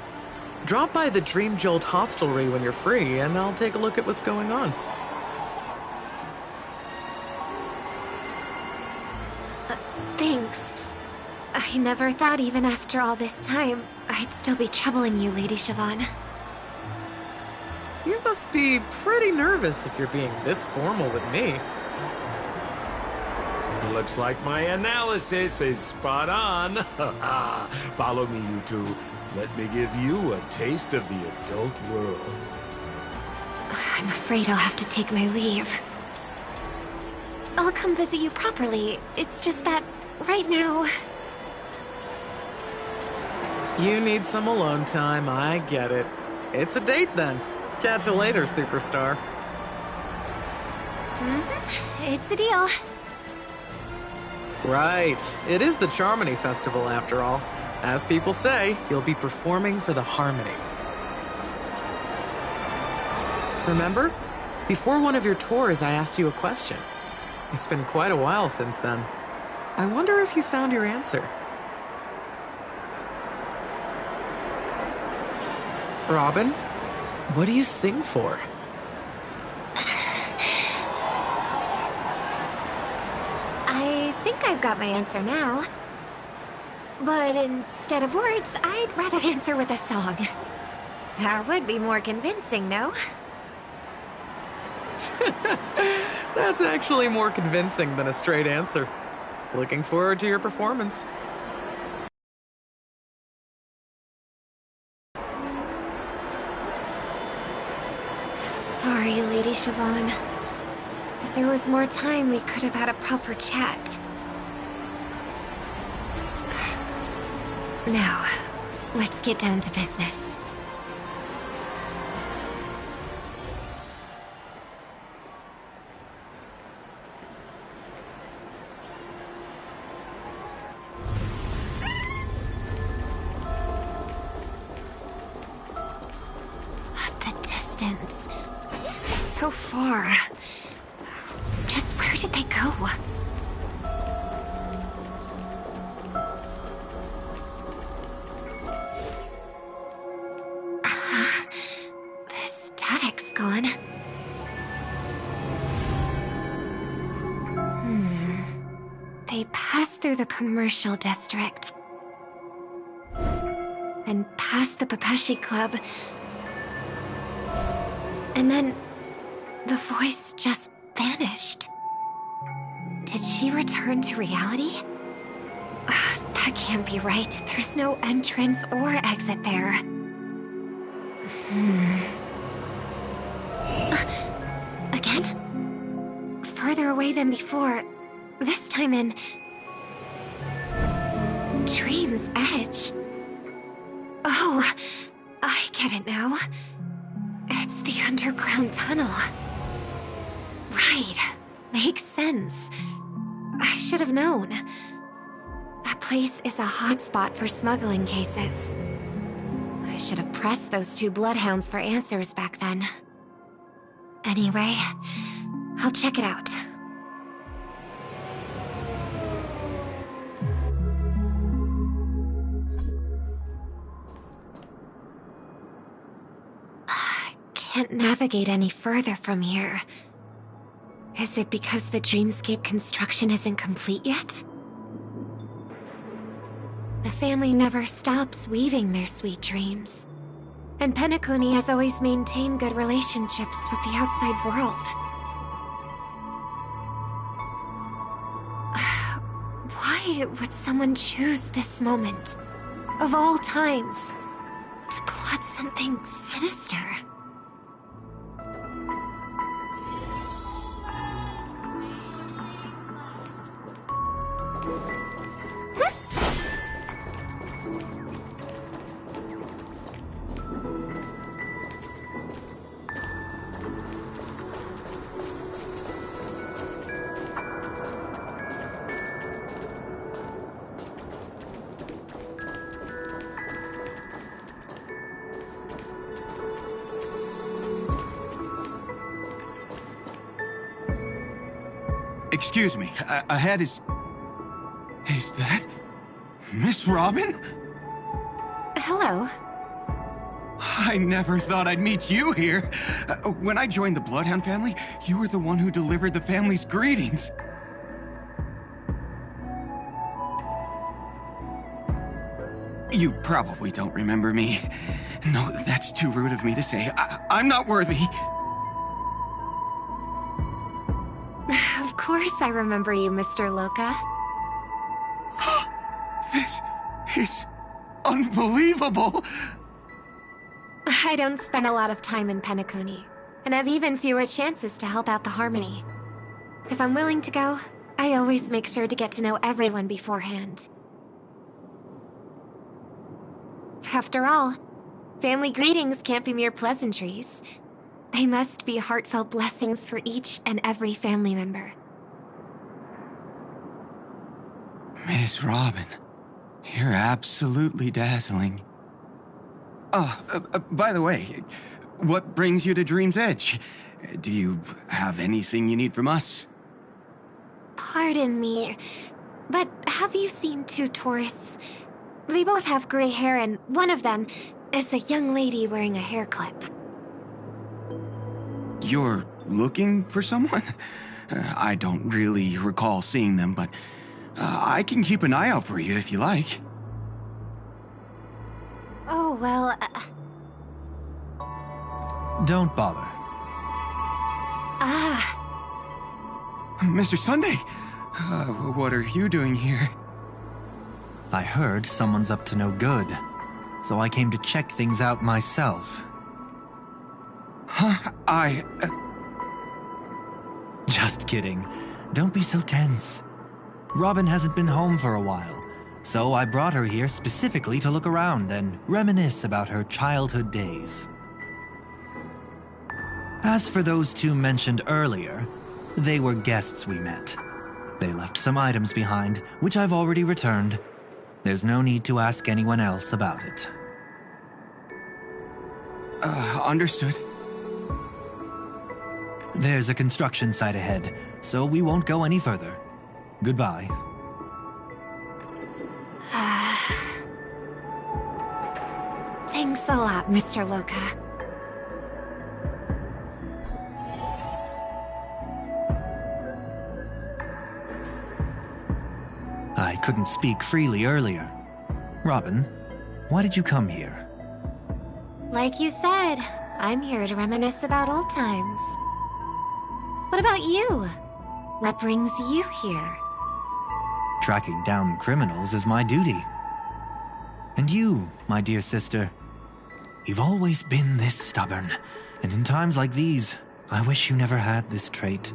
Drop by the Dream Jolt hostelry when you're free, and I'll take a look at what's going on. Thanks. I never thought even after all this time, I'd still be troubling you, Lady Siobhan. You must be pretty nervous if you're being this formal with me. Looks like my analysis is spot on. Follow me, you two. Let me give you a taste of the adult world. I'm afraid I'll have to take my leave. I'll come visit you properly. It's just that, right now... You need some alone time, I get it. It's a date then. Catch you later, superstar. It's a deal. Right. It is the Charmony Festival, after all. As people say, you'll be performing for the Harmony. Remember? Before one of your tours, I asked you a question. It's been quite a while since then. I wonder if you found your answer. Robin, what do you sing for? I think I've got my answer now. But instead of words, I'd rather answer with a song. That would be more convincing, no? That's actually more convincing than a straight answer. Looking forward to your performance. Sorry, Lady Siobhan. If there was more time, we could have had a proper chat. Now, let's get down to business. The distance. It's so far. Just where did they go? The static's gone. They passed through the commercial district. and past the Papeshi Club. And then the voice just vanished. Did she return to reality? That can't be right. There's no entrance or exit there. Again? Further away than before. This time in... Dream's Edge. Oh, I get it now. It's the underground tunnel. Right. Makes sense. I should have known. That place is a hotspot for smuggling cases. I should have pressed those two bloodhounds for answers back then. Anyway, I'll check it out. I can't navigate any further from here. Is it because the dreamscape construction isn't complete yet? The family never stops weaving their sweet dreams. And Penacony has always maintained good relationships with the outside world. Why would someone choose this moment, of all times, to plot something sinister? Excuse me, ahead is... Is that... Miss Robin? Hello. I never thought I'd meet you here. When I joined the Bloodhound family, you were the one who delivered the family's greetings. You probably don't remember me. No, that's too rude of me to say. I'm not worthy. Of course I remember you, Mr. Loka. This is unbelievable. I don't spend a lot of time in Penacony, and have even fewer chances to help out the Harmony. If I'm willing to go, I always make sure to get to know everyone beforehand. After all, family greetings can't be mere pleasantries. They must be heartfelt blessings for each and every family member. Miss Robin, you're absolutely dazzling. Oh, by the way, what brings you to Dream's Edge? Do you have anything you need from us? Pardon me, but have you seen two tourists? They both have gray hair, and one of them is a young lady wearing a hair clip. You're looking for someone? I don't really recall seeing them, but I can keep an eye out for you if you like. Oh, well... Don't bother. Mr. Sunday, what are you doing here? I heard someone's up to no good, so I came to check things out myself. Huh? Just kidding. Don't be so tense. Robin hasn't been home for a while, so I brought her here specifically to look around and reminisce about her childhood days. As for those two mentioned earlier, they were guests we met. They left some items behind, which I've already returned. There's no need to ask anyone else about it. Understood. There's a construction site ahead, so we won't go any further. Goodbye. Thanks a lot, Mr. Loka. I couldn't speak freely earlier. Robin, Why did you come here? Like you said, I'm here to reminisce about old times. What about you? What brings you here? Tracking down criminals is my duty. And you, my dear sister, you've always been this stubborn, and in times like these, I wish you never had this trait.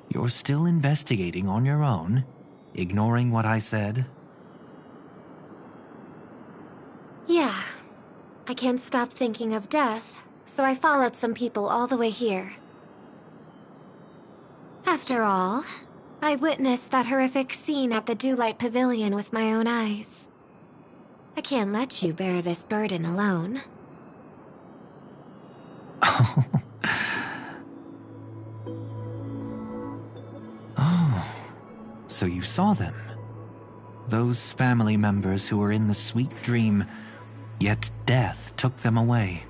You're still investigating on your own, ignoring what I said? Yeah. I can't stop thinking of death, so I followed some people all the way here. After all, I witnessed that horrific scene at the Dewlight Pavilion with my own eyes. I can't let you bear this burden alone. Oh, so you saw them. Those family members who were in the sweet dream, yet death took them away.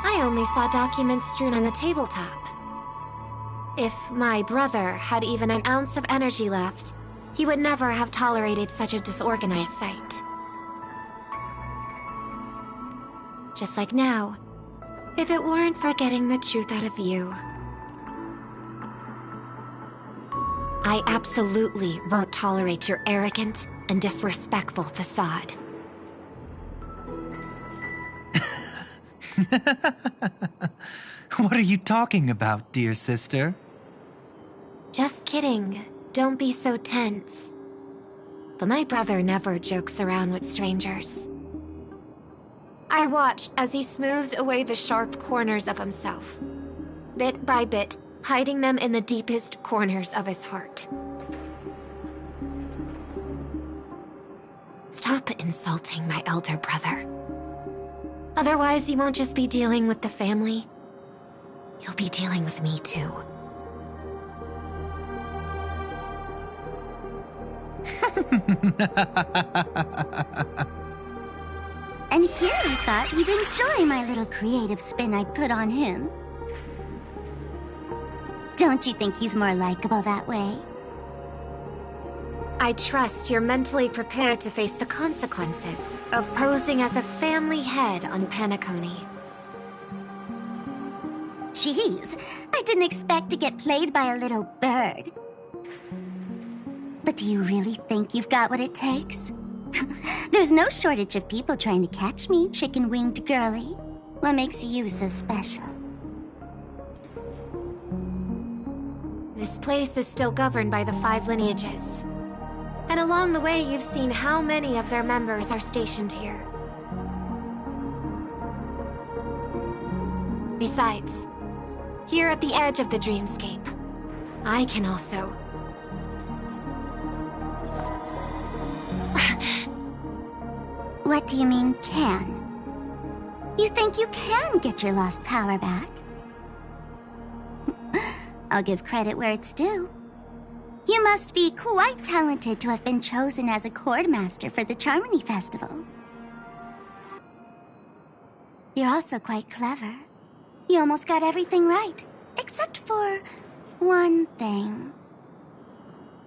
I only saw documents strewn on the tabletop. If my brother had even an ounce of energy left, he would never have tolerated such a disorganized sight. Just like now, if it weren't for getting the truth out of you. I absolutely won't tolerate your arrogant and disrespectful facade. What are you talking about, dear sister? Just kidding. Don't be so tense. But my brother never jokes around with strangers. I watched as he smoothed away the sharp corners of himself, bit by bit, hiding them in the deepest corners of his heart. Stop insulting my elder brother. Otherwise, you won't just be dealing with the family. You'll be dealing with me, too. And here I thought you'd enjoy my little creative spin I put on him. Don't you think he's more likable that way? I trust you're mentally prepared to face the consequences of posing as a family head on Penacony. Jeez, I didn't expect to get played by a little bird. But do you really think you've got what it takes? There's no shortage of people trying to catch me, chicken-winged girly. What makes you so special? This place is still governed by the 5 lineages. And along the way, you've seen how many of their members are stationed here. Besides, here at the edge of the dreamscape, I can also... What do you mean, can? You think you can get your lost power back? I'll give credit where it's due. You must be quite talented to have been chosen as a chord master for the Charmony Festival. You're also quite clever. You almost got everything right, except for one thing.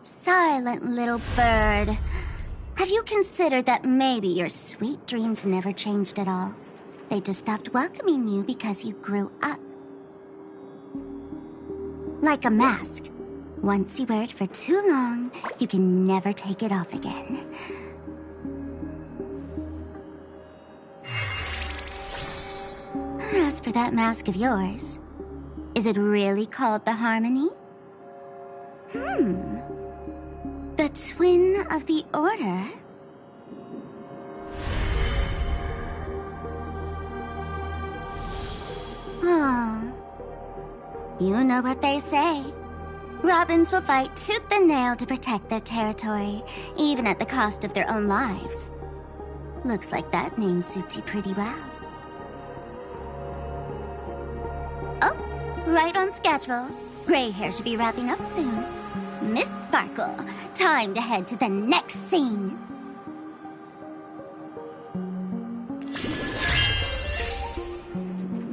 Silent little bird. Have you considered that maybe your sweet dreams never changed at all? They just stopped welcoming you because you grew up. Like a mask. Once you wear it for too long, you can never take it off again. As for that mask of yours, is it really called the Harmony? The twin of the Order? Oh. You know what they say. Robins will fight tooth and nail to protect their territory, even at the cost of their own lives. Looks like that name suits you pretty well. Oh, right on schedule. Gray hair should be wrapping up soon. Miss Sparkle, time to head to the next scene.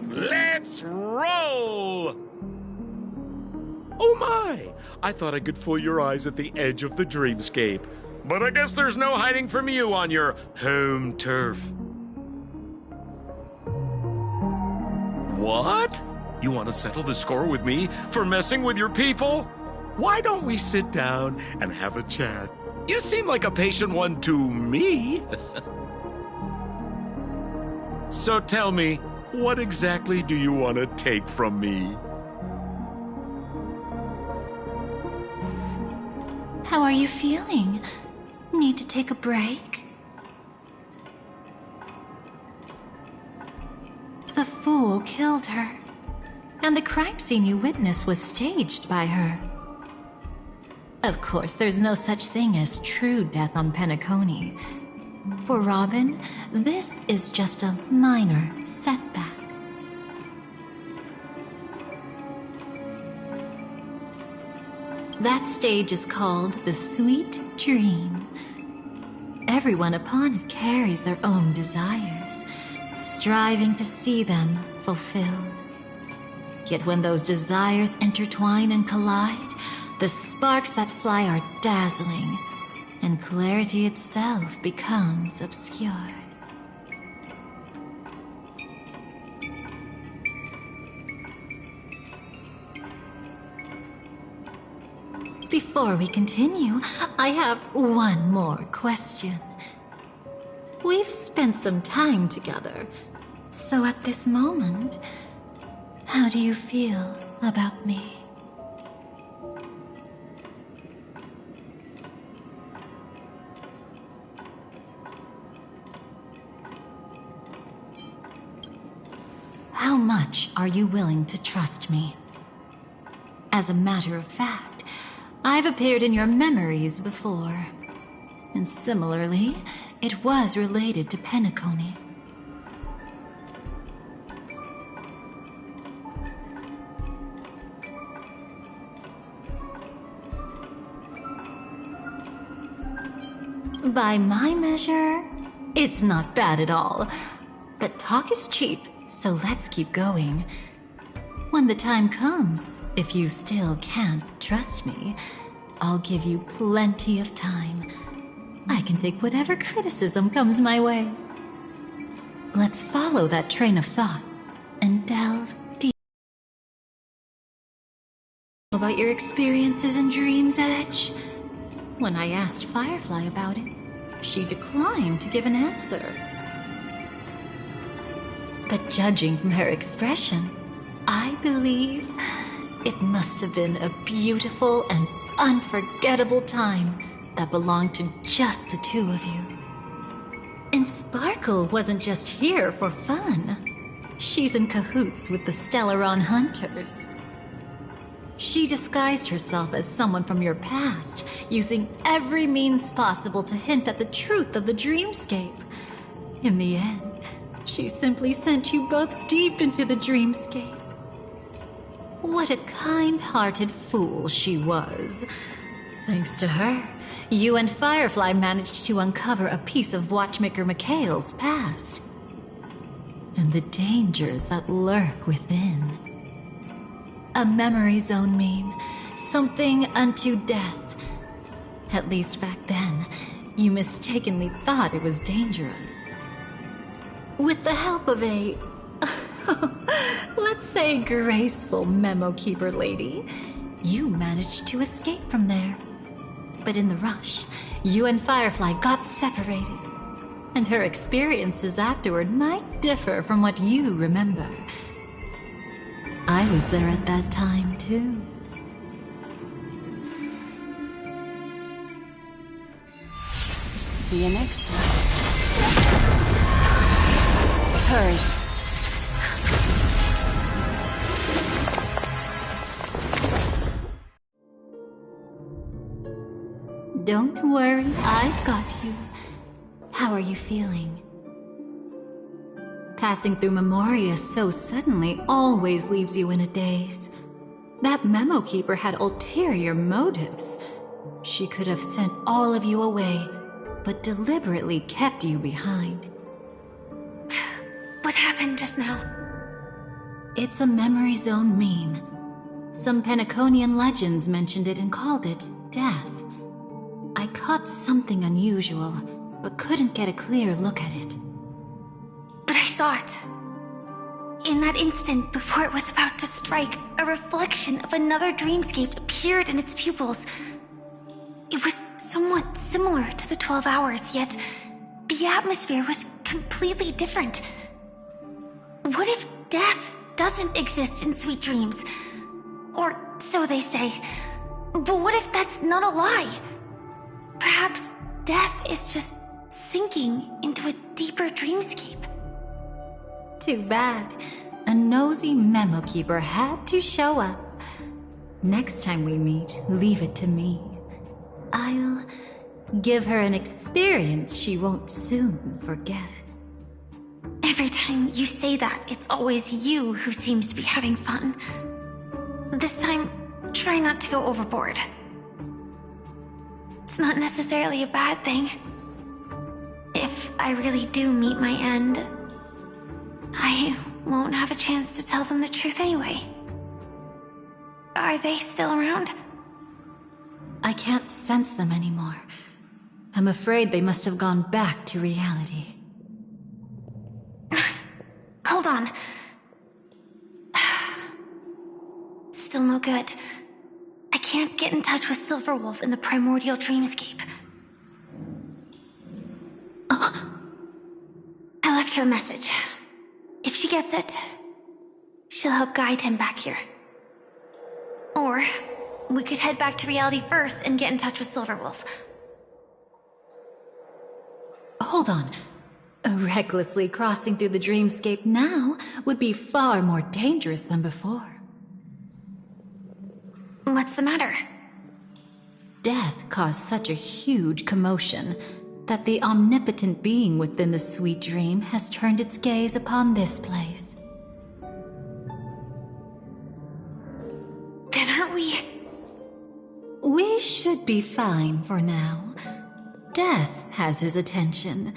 Let's roll! Oh my! I thought I could fool your eyes at the edge of the dreamscape. But I guess there's no hiding from you on your home turf. What? You want to settle the score with me for messing with your people? Why don't we sit down and have a chat? You seem like a patient one to me. So tell me, what exactly do you want to take from me? How are you feeling? Need to take a break? The fool killed her, and the crime scene you witnessed was staged by her. Of course, there's no such thing as true death on Penacony. For Robin, this is just a minor setback. That stage is called the Sweet Dream. Everyone upon it carries their own desires, striving to see them fulfilled. Yet when those desires intertwine and collide, the sparks that fly are dazzling, and clarity itself becomes obscured. Before we continue, I have one more question. We've spent some time together, so at this moment, how do you feel about me? How much are you willing to trust me? As a matter of fact, I've appeared in your memories before. And similarly, it was related to Penacony. By my measure, it's not bad at all. But talk is cheap, so let's keep going. When the time comes, if you still can't trust me, I'll give you plenty of time. I can take whatever criticism comes my way. Let's follow that train of thought and delve deep. About your experiences in Dream's Edge? When I asked Firefly about it, she declined to give an answer. But judging from her expression, I believe it must have been a beautiful and unforgettable time that belonged to just the two of you. And Sparkle wasn't just here for fun. She's in cahoots with the Stellaron Hunters. She disguised herself as someone from your past, using every means possible to hint at the truth of the dreamscape. In the end, she simply sent you both deep into the dreamscape. What a kind-hearted fool she was. Thanks to her, you and Firefly managed to uncover a piece of Watchmaker Mikhail's past. And the dangers that lurk within. A memory zone meme, something unto death. At least back then, you mistakenly thought it was dangerous. With the help of a, let's say, graceful memo keeper lady, you managed to escape from there. But in the rush, you and Firefly got separated. And her experiences afterward might differ from what you remember. I was there at that time, too. See you next time. Hurry. Don't worry, I've got you. How are you feeling? Passing through Memoria so suddenly always leaves you in a daze. That memo keeper had ulterior motives. She could have sent all of you away, but deliberately kept you behind. What happened just now? It's a memory zone meme. Some Penaconian legends mentioned it and called it death. I caught something unusual, but couldn't get a clear look at it. But I saw it. In that instant, before it was about to strike, a reflection of another dreamscape appeared in its pupils. It was somewhat similar to the 12 hours, yet the atmosphere was completely different. What if death doesn't exist in sweet dreams? Or so they say. But what if that's not a lie? Perhaps death is just sinking into a deeper dreamscape. Too bad. A nosy memo keeper had to show up. Next time we meet, leave it to me. I'll give her an experience she won't soon forget. Every time you say that, it's always you who seems to be having fun. This time, try not to go overboard. It's not necessarily a bad thing. If I really do meet my end, I won't have a chance to tell them the truth anyway. Are they still around? I can't sense them anymore. I'm afraid they must have gone back to reality. Hold on. Still no good. I can't get in touch with Silverwolf in the primordial dreamscape. I left her a message. If she gets it, she'll help guide him back here. Or we could head back to reality first and get in touch with Silverwolf. Hold on. Recklessly crossing through the dreamscape now would be far more dangerous than before. What's the matter? Death caused such a huge commotion that the omnipotent being within the sweet dream has turned its gaze upon this place. Then aren't we... We should be fine for now. Death has his attention.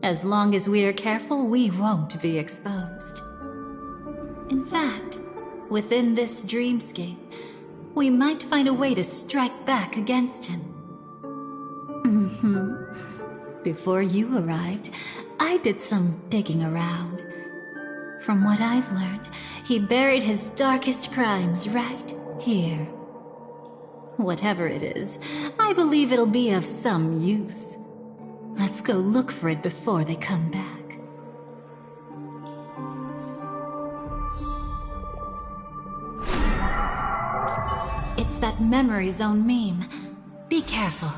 As long as we are careful, we won't be exposed. In fact, within this dreamscape, we might find a way to strike back against him. Before you arrived, I did some digging around. From what I've learned, he buried his darkest crimes right here. Whatever it is, I believe it'll be of some use. Let's go look for it before they come back. It's that memory zone meme. Be careful.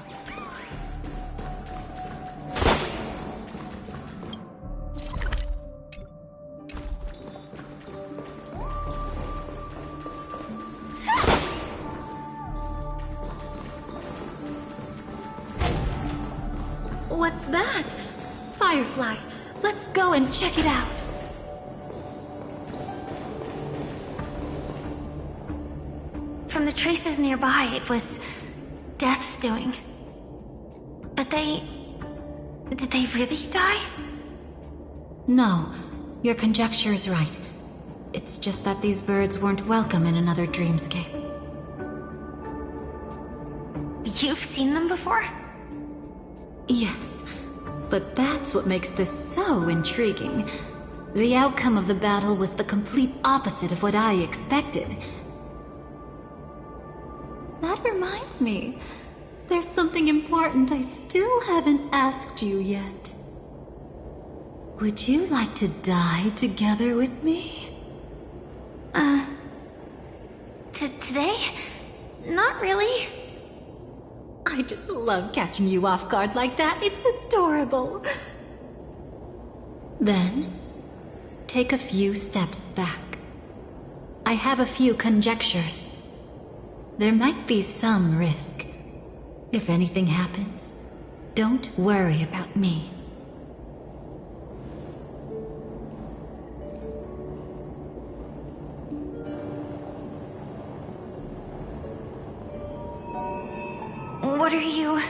What's that? Firefly. Let's go and check it out. From the traces nearby, it was Death's doing. But did they really die? No, your conjecture is right. It's just that these birds weren't welcome in another dreamscape. You've seen them before? Yes, but that's what makes this so intriguing. The outcome of the battle was the complete opposite of what I expected. That reminds me, there's something important I still haven't asked you yet. Would you like to die together with me? Today? Not really. I just love catching you off guard like that. It's adorable. Then, take a few steps back. I have a few conjectures. There might be some risk. If anything happens, don't worry about me. What are you...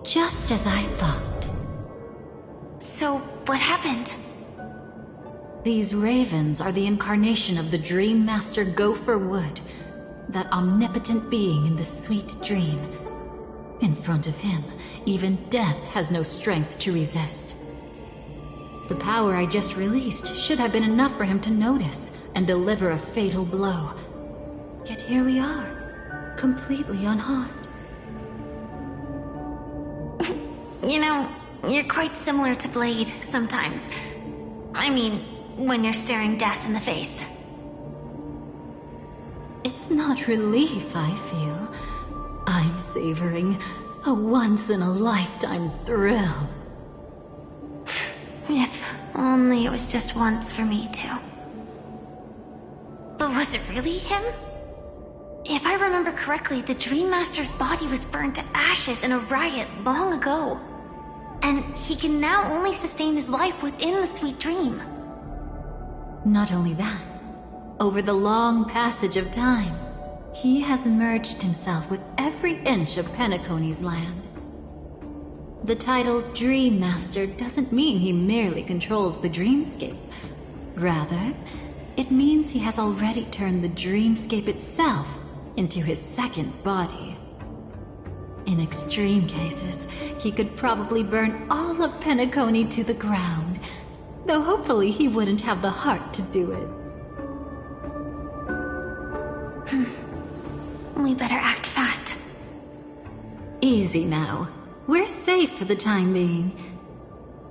Just as I thought. So, what happened? These ravens are the incarnation of the Dream Master Gopher Wood, that omnipotent being in the sweet dream. In front of him, even death has no strength to resist. The power I just released should have been enough for him to notice and deliver a fatal blow. Yet here we are, completely unharmed. You know, you're quite similar to Blade sometimes. I mean, when you're staring death in the face. It's not relief I feel. I'm savoring a once-in-a-lifetime thrill. If only it was just once for me too. But was it really him? If I remember correctly, the Dream Master's body was burned to ashes in a riot long ago. And he can now only sustain his life within the sweet dream. Not only that, over the long passage of time, he has merged himself with every inch of Penacony's land. The title Dream Master doesn't mean he merely controls the dreamscape. Rather, it means he has already turned the dreamscape itself into his second body. In extreme cases, he could probably burn all of Penacony to the ground, though hopefully he wouldn't have the heart to do it. We better act fast. Easy now. We're safe for the time being.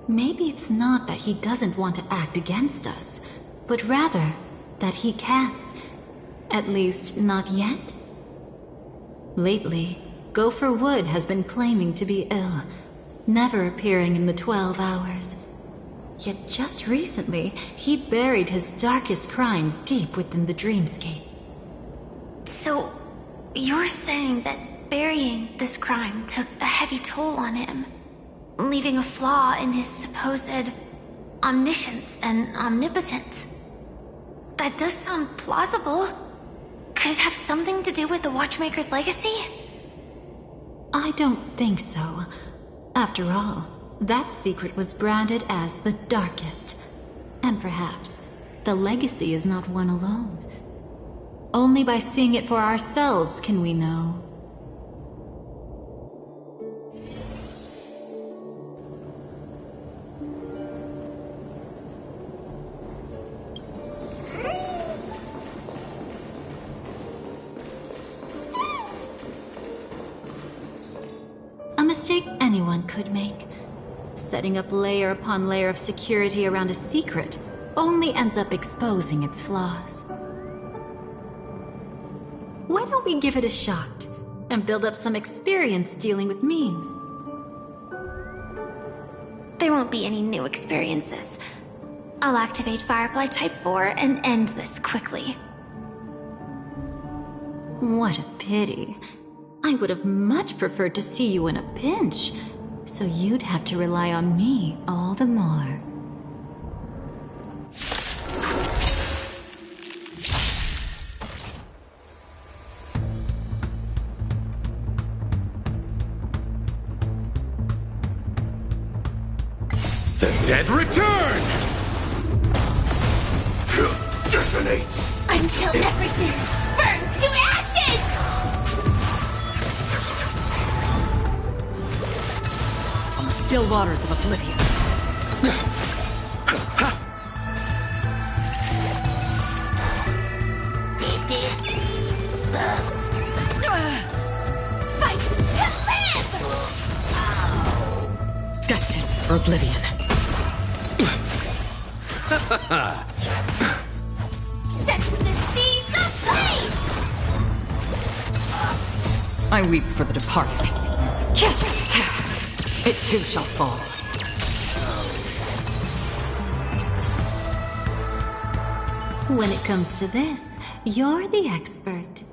Maybe it's not that he doesn't want to act against us, but rather that he can't. At least, not yet. Lately, Gopher Wood has been claiming to be ill, never appearing in the 12 hours. Yet just recently, he buried his darkest crime deep within the dreamscape. So, you're saying that burying this crime took a heavy toll on him, leaving a flaw in his supposed omniscience and omnipotence? That does sound plausible. Could it have something to do with the Watchmaker's legacy? I don't think so. After all, that secret was branded as the darkest. And perhaps the legacy is not one alone. Only by seeing it for ourselves can we know. A mistake anyone could make. Setting up layer upon layer of security around a secret only ends up exposing its flaws. Why don't we give it a shot and build up some experience dealing with memes? There won't be any new experiences. I'll activate Firefly Type 4 and end this quickly. What a pity. I would have much preferred to see you in a pinch, so you'd have to rely on me all the more. The dead return! Detonates! Until everything burns to ashes! On the still waters of oblivion. Fight to live! Destined for oblivion. Set the seas ablaze! I weep for the departed. It too shall fall. When it comes to this, you're the expert.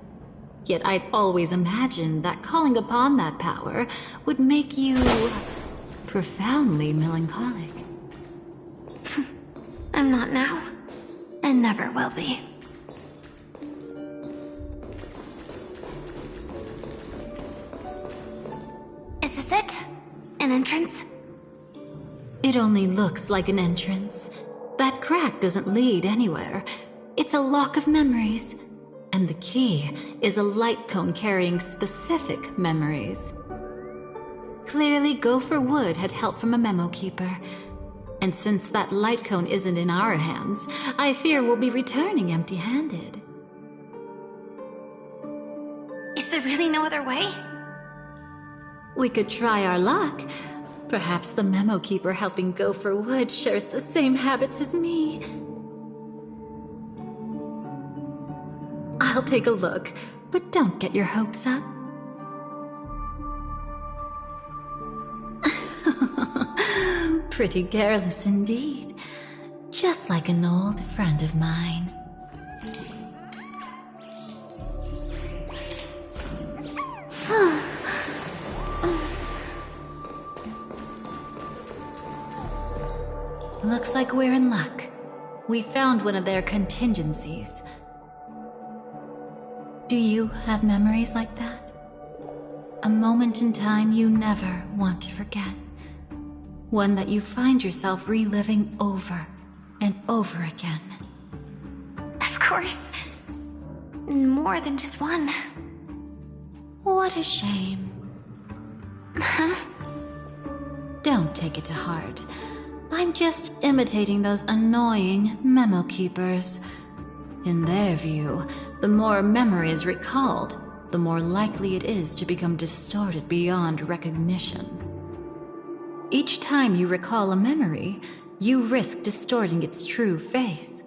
Yet I'd always imagined that calling upon that power would make you profoundly melancholic. I'm not now, and never will be. Is this it? An entrance? It only looks like an entrance. That crack doesn't lead anywhere. It's a lock of memories. And the key is a light cone carrying specific memories. Clearly, Gopher Wood had help from a memo keeper. And since that light cone isn't in our hands, I fear we'll be returning empty-handed. Is there really no other way? We could try our luck. Perhaps the memo keeper helping Gopher Wood shares the same habits as me. I'll take a look, but don't get your hopes up. Pretty careless indeed. Just like an old friend of mine. Looks like we're in luck. We found one of their contingencies. Do you have memories like that? A moment in time you never want to forget. One that you find yourself reliving over and over again. Of course. More than just one. What a shame. Huh? Don't take it to heart. I'm just imitating those annoying memo keepers. In their view, the more memory is recalled, the more likely it is to become distorted beyond recognition. Each time you recall a memory, you risk distorting its true face.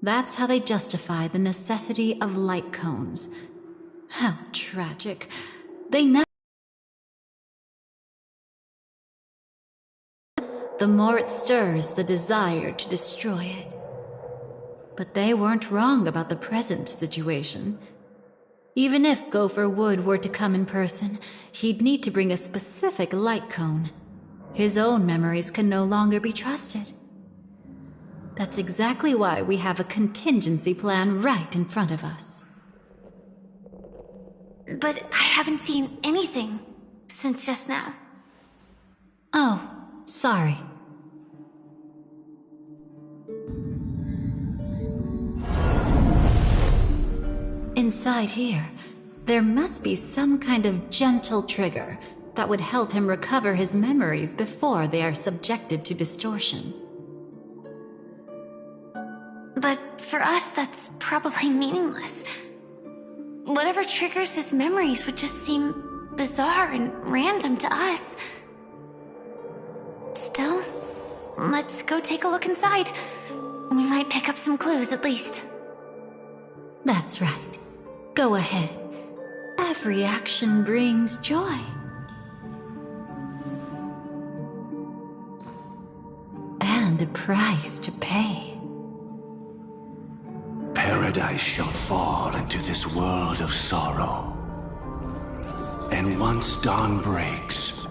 That's how they justify the necessity of light cones. How tragic. They never... The more it stirs the desire to destroy it. But they weren't wrong about the present situation. Even if Gopher Wood were to come in person, he'd need to bring a specific light cone. His own memories can no longer be trusted. That's exactly why we have a contingency plan right in front of us. But I haven't seen anything since just now. Oh, sorry. Inside here, there must be some kind of gentle trigger that would help him recover his memories before they are subjected to distortion. But for us, that's probably meaningless. Whatever triggers his memories would just seem bizarre and random to us. Still, let's go take a look inside. We might pick up some clues at least. That's right. Go ahead. Every action brings joy. And a price to pay. Paradise shall fall into this world of sorrow. And once dawn breaks,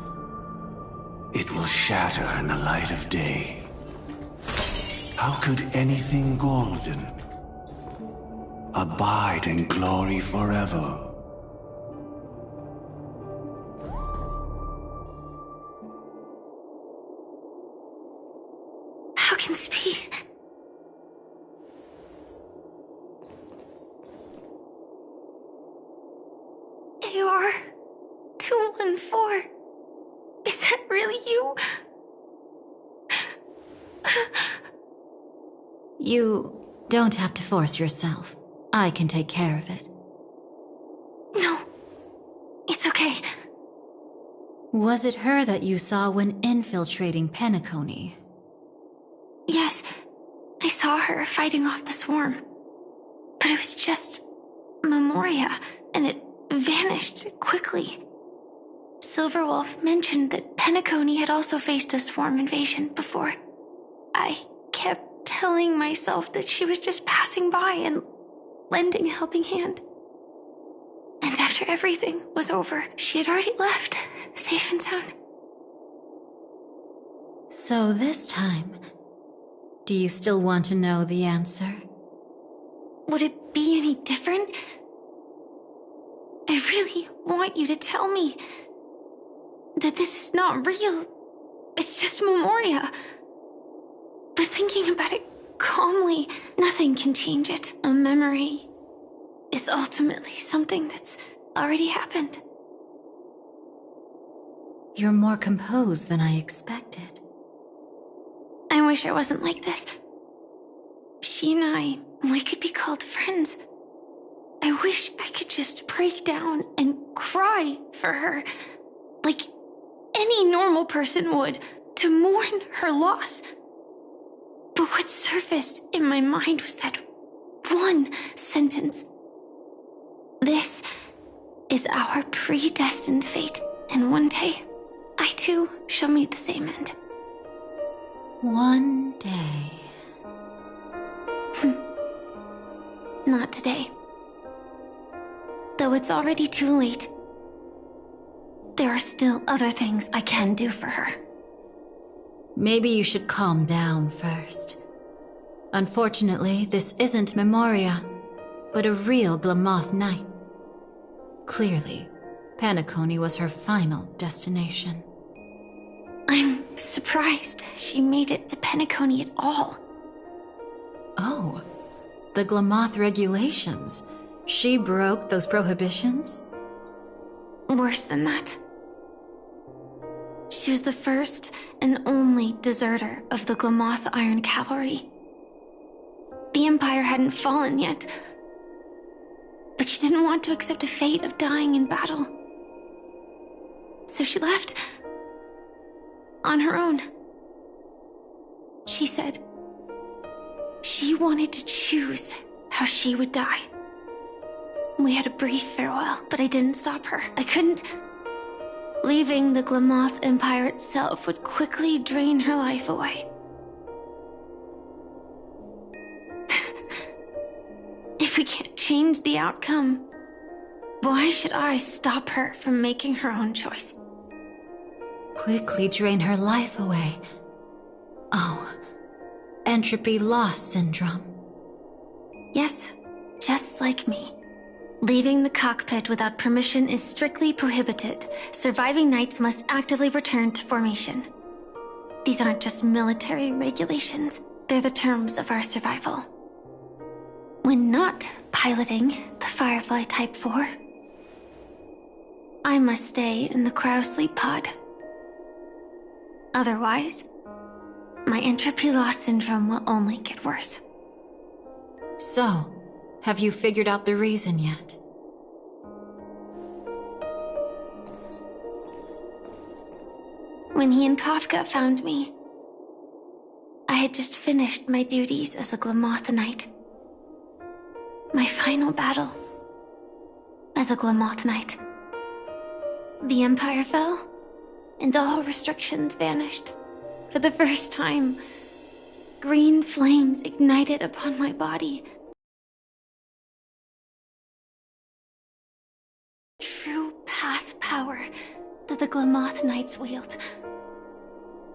it will shatter in the light of day. How could anything golden abide in glory forever? How can this be? AR 214. Is that really you? You don't have to force yourself. I can take care of it. No, it's okay. Was it her that you saw when infiltrating Penacony? Yes, I saw her fighting off the swarm. But it was just Memoria, and it vanished quickly. Silverwolf mentioned that Penacony had also faced a swarm invasion before. I kept telling myself that she was just passing by and lending a helping hand. And after everything was over, she had already left, safe and sound. So this time, do you still want to know the answer? Would it be any different? I really want you to tell me that this is not real. It's just Memoria. But thinking about it calmly, nothing can change it. A memory is ultimately something that's already happened. You're more composed than I expected. I wish I wasn't like this. She and I, we could be called friends. I wish I could just break down and cry for her, like any normal person would, to mourn her loss. But what surfaced in my mind was that one sentence. This is our predestined fate, and one day, I too shall meet the same end. One day. Not today. Though it's already too late, there are still other things I can do for her. Maybe you should calm down first. Unfortunately, this isn't Memoria, but a real Glamoth night. Clearly, Penacony was her final destination. I'm surprised she made it to Penacony at all. Oh, the Glamoth regulations. She broke those prohibitions? Worse than that. She was the first and only deserter of the Glamoth Iron Cavalry. The Empire hadn't fallen yet, but she didn't want to accept a fate of dying in battle. So she left on her own. She said she wanted to choose how she would die. We had a brief farewell, but I didn't stop her. I couldn't. Leaving the Glamoth Empire itself would quickly drain her life away. If we can't change the outcome, why should I stop her from making her own choice? Quickly drain her life away. Oh, entropy loss syndrome. Yes, just like me. Leaving the cockpit without permission is strictly prohibited. Surviving knights must actively return to formation. These aren't just military regulations, they're the terms of our survival. When not piloting the Firefly Type 4, I must stay in the cryosleep pod. Otherwise, my entropy loss syndrome will only get worse. So, have you figured out the reason yet? When he and Kafka found me, I had just finished my duties as a Glamoth Knight. My final battle as a Glamoth Knight. The Empire fell, and all restrictions vanished. For the first time, green flames ignited upon my body. True path power that the Glamoth Knights wield.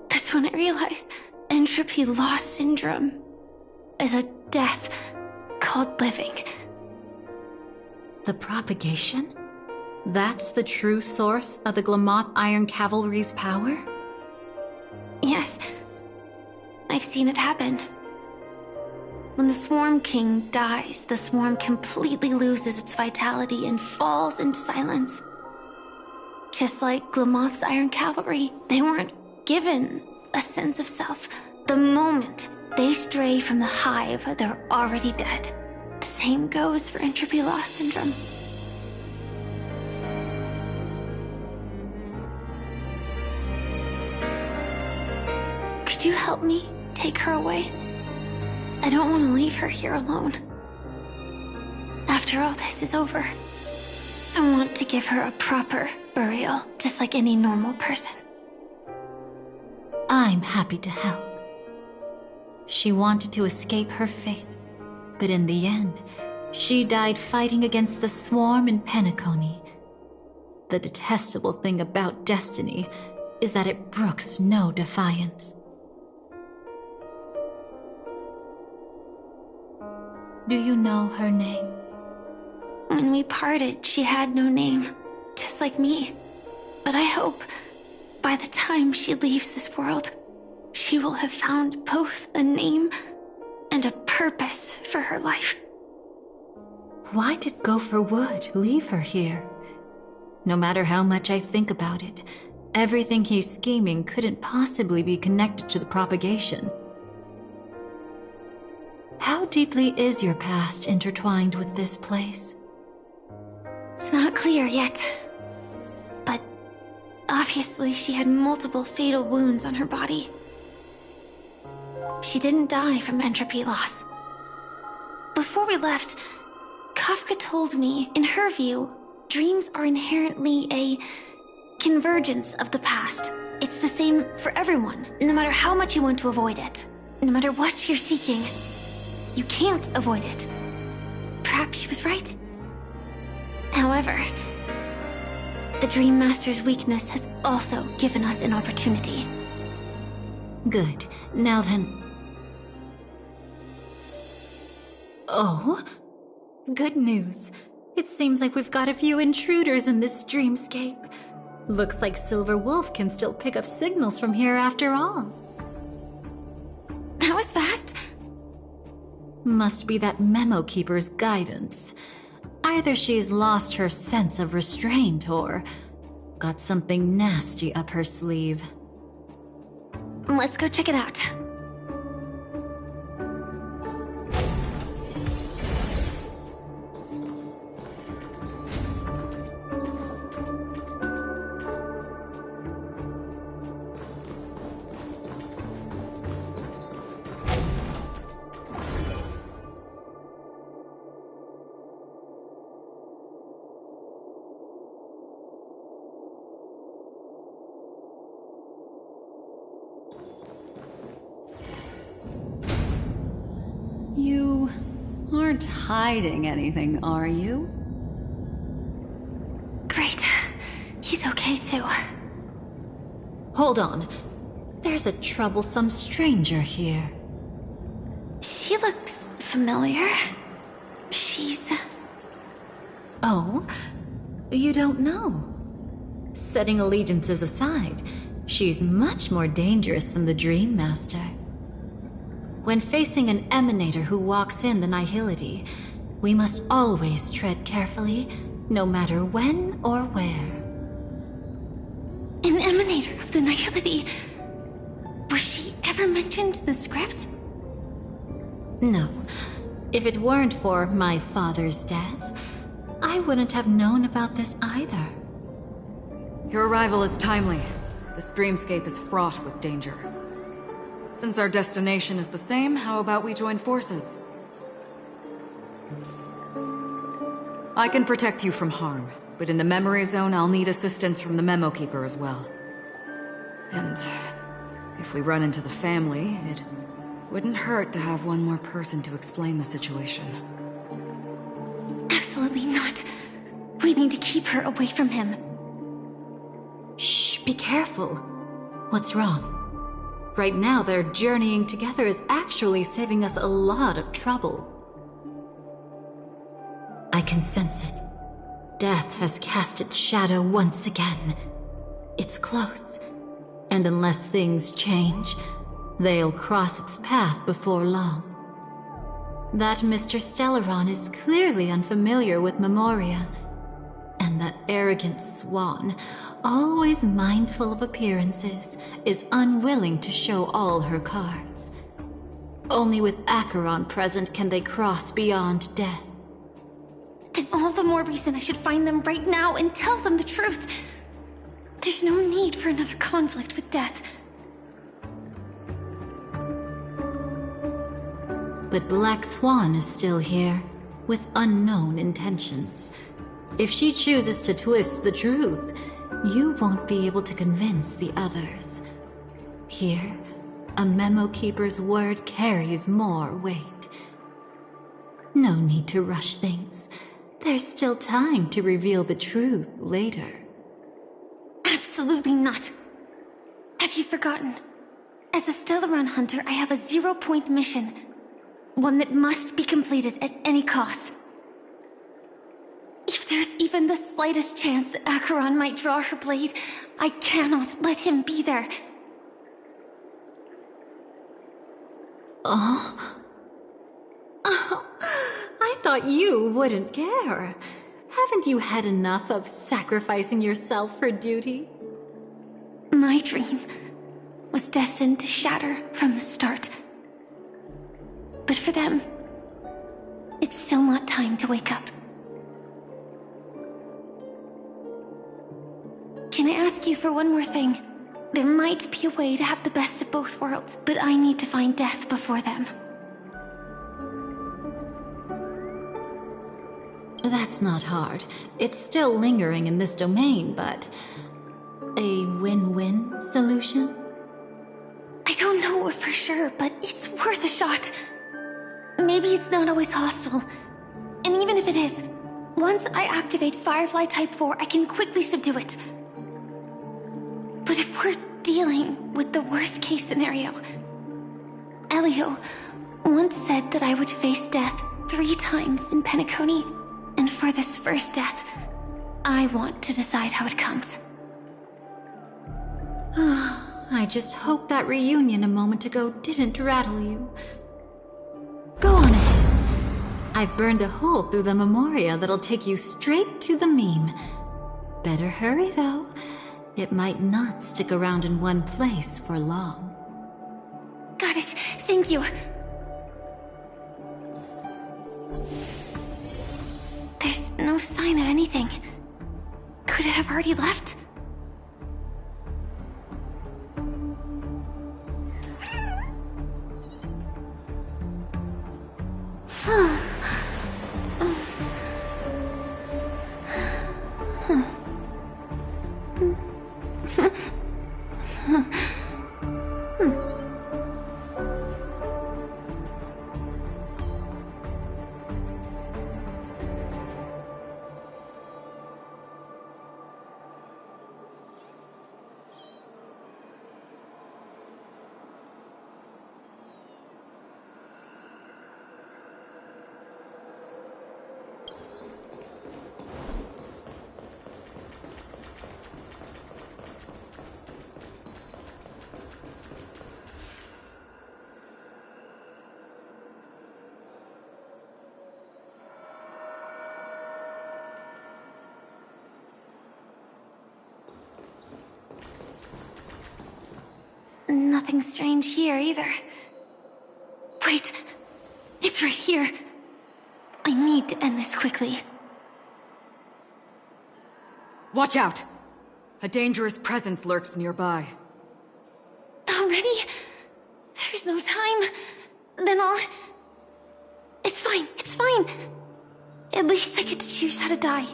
That's when I realized entropy loss syndrome is a death called living. The propagation? That's the true source of the Glamoth Iron Cavalry's power? Yes, I've seen it happen. When the Swarm King dies, the Swarm completely loses its vitality and falls into silence. Just like Glamoth's Iron Cavalry, they weren't given a sense of self. The moment they stray from the hive, they're already dead. The same goes for entropy loss syndrome. Could you help me take her away? I don't want to leave her here alone. After all this is over, I want to give her a proper burial, just like any normal person. I'm happy to help. She wanted to escape her fate, but in the end, she died fighting against the Swarm in Penacony. The detestable thing about destiny is that it brooks no defiance. Do you know her name? When we parted, she had no name, just like me. But I hope, by the time she leaves this world, she will have found both a name and a purpose for her life. Why did Gopher Wood leave her here? No matter how much I think about it, everything he's scheming couldn't possibly be connected to the propagation. How deeply is your past intertwined with this place? It's not clear yet, but obviously she had multiple fatal wounds on her body. She didn't die from entropy loss. Before we left, Kafka told me, in her view, dreams are inherently a convergence of the past. It's the same for everyone, no matter how much you want to avoid it. No matter what you're seeking, you can't avoid it. Perhaps she was right. However, the Dream Master's weakness has also given us an opportunity. Good. Now then... Oh? Good news. It seems like we've got a few intruders in this dreamscape. Looks like Silver Wolf can still pick up signals from here after all. That was fast. Must be that Memo Keeper's guidance. Either she's lost her sense of restraint or got something nasty up her sleeve. Let's go check it out. You aren't hiding anything, are you? Great. He's okay too. Hold on. There's a troublesome stranger here. She looks familiar. She's... Oh? You don't know? Setting allegiances aside, she's much more dangerous than the Dream Master. When facing an emanator who walks in the nihility, we must always tread carefully, no matter when or where. An emanator of the nihility? Was she ever mentioned in the script? No. If it weren't for my father's death, I wouldn't have known about this either. Your arrival is timely. This dreamscape is fraught with danger. Since our destination is the same, how about we join forces? I can protect you from harm, but in the memory zone I'll need assistance from the Memo Keeper as well. And if we run into the family, it wouldn't hurt to have one more person to explain the situation. Absolutely not. We need to keep her away from him. Shh, be careful. What's wrong? Right now, their journeying together is actually saving us a lot of trouble. I can sense it. Death has cast its shadow once again. It's close. And unless things change, they'll cross its path before long. That Mr. Stellaron is clearly unfamiliar with Memoria. And that arrogant swan, always mindful of appearances, is unwilling to show all her cards. Only with Acheron present can they cross beyond death. Then all the more reason I should find them right now and tell them the truth. There's no need for another conflict with death. But Black Swan is still here, with unknown intentions. If she chooses to twist the truth, you won't be able to convince the others. Here, a Memo Keeper's word carries more weight. No need to rush things. There's still time to reveal the truth later. Absolutely not. Have you forgotten? As a Stellaron hunter, I have a 0-point mission. One that must be completed at any cost. If there's even the slightest chance that Acheron might draw her blade, I cannot let him be there. Oh. Oh, I thought you wouldn't care. Haven't you had enough of sacrificing yourself for duty? My dream was destined to shatter from the start. But for them, it's still not time to wake up. Can I ask you for one more thing? There might be a way to have the best of both worlds, but I need to find death before them. That's not hard. It's still lingering in this domain, but... a win-win solution? I don't know for sure, but it's worth a shot. Maybe it's not always hostile. And even if it is, once I activate Firefly Type 4, I can quickly subdue it. But if we're dealing with the worst case scenario, Elio once said that I would face death 3 times in Penacony, and for this first death, I want to decide how it comes. I just hope that reunion a moment ago didn't rattle you. Go on ahead. I've burned a hole through the Memoria that'll take you straight to the meme. Better hurry, though. It might not stick around in one place for long. Got it. Thank you. There's no sign of anything. Could it have already left? Nothing strange here either. Wait! It's right here! I need to end this quickly. Watch out! A dangerous presence lurks nearby. Already? There's no time. Then I'll... It's fine, it's fine. At least I get to choose how to die.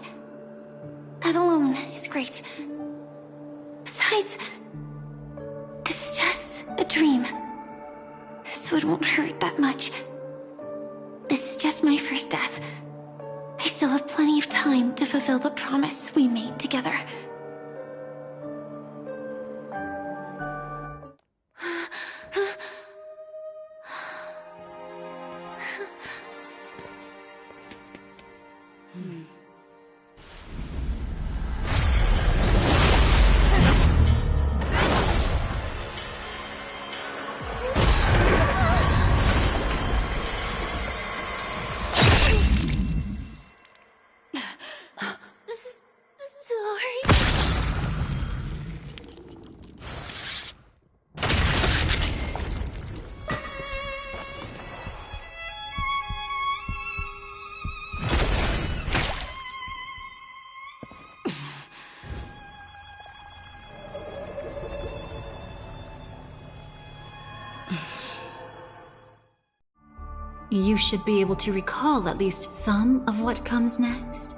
That alone is great. Besides, this is just a dream, so it won't hurt that much. This is just my first death. I still have plenty of time to fulfill the promise we made together. You should be able to recall at least some of what comes next.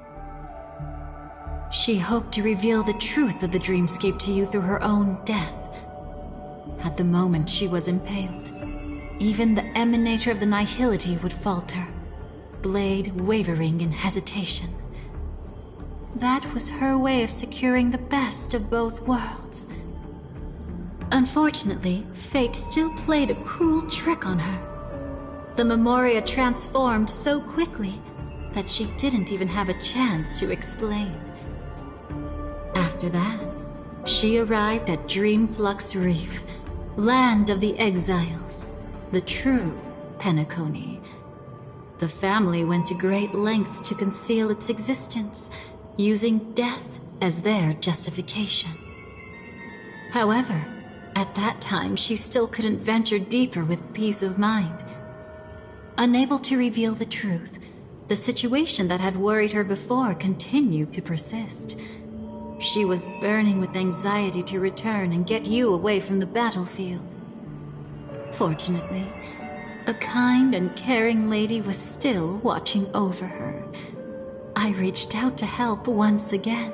She hoped to reveal the truth of the dreamscape to you through her own death. At the moment she was impaled, even the emanator of the nihility would falter, blade wavering in hesitation. That was her way of securing the best of both worlds. Unfortunately, fate still played a cruel trick on her. The Memoria transformed so quickly that she didn't even have a chance to explain. After that, she arrived at Dreamflux Reef, land of the exiles, the true Penacony. The family went to great lengths to conceal its existence, using death as their justification. However, at that time she still couldn't venture deeper with peace of mind. Unable to reveal the truth, the situation that had worried her before continued to persist. She was burning with anxiety to return and get you away from the battlefield. Fortunately, a kind and caring lady was still watching over her. I reached out to help once again.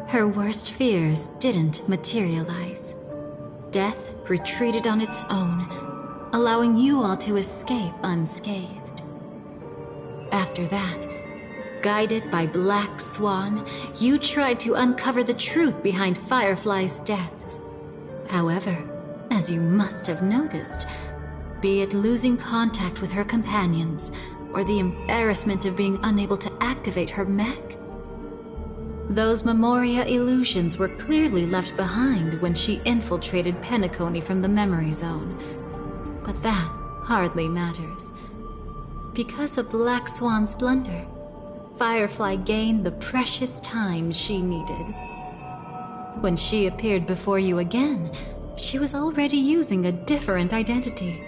Her worst fears didn't materialize. Death retreated on its own, allowing you all to escape unscathed. After that, guided by Black Swan, you tried to uncover the truth behind Firefly's death. However, as you must have noticed, be it losing contact with her companions, or the embarrassment of being unable to activate her mech, those Memoria illusions were clearly left behind when she infiltrated Penacony from the memory zone. But that hardly matters. Because of Black Swan's blunder, Firefly gained the precious time she needed. When she appeared before you again, she was already using a different identity.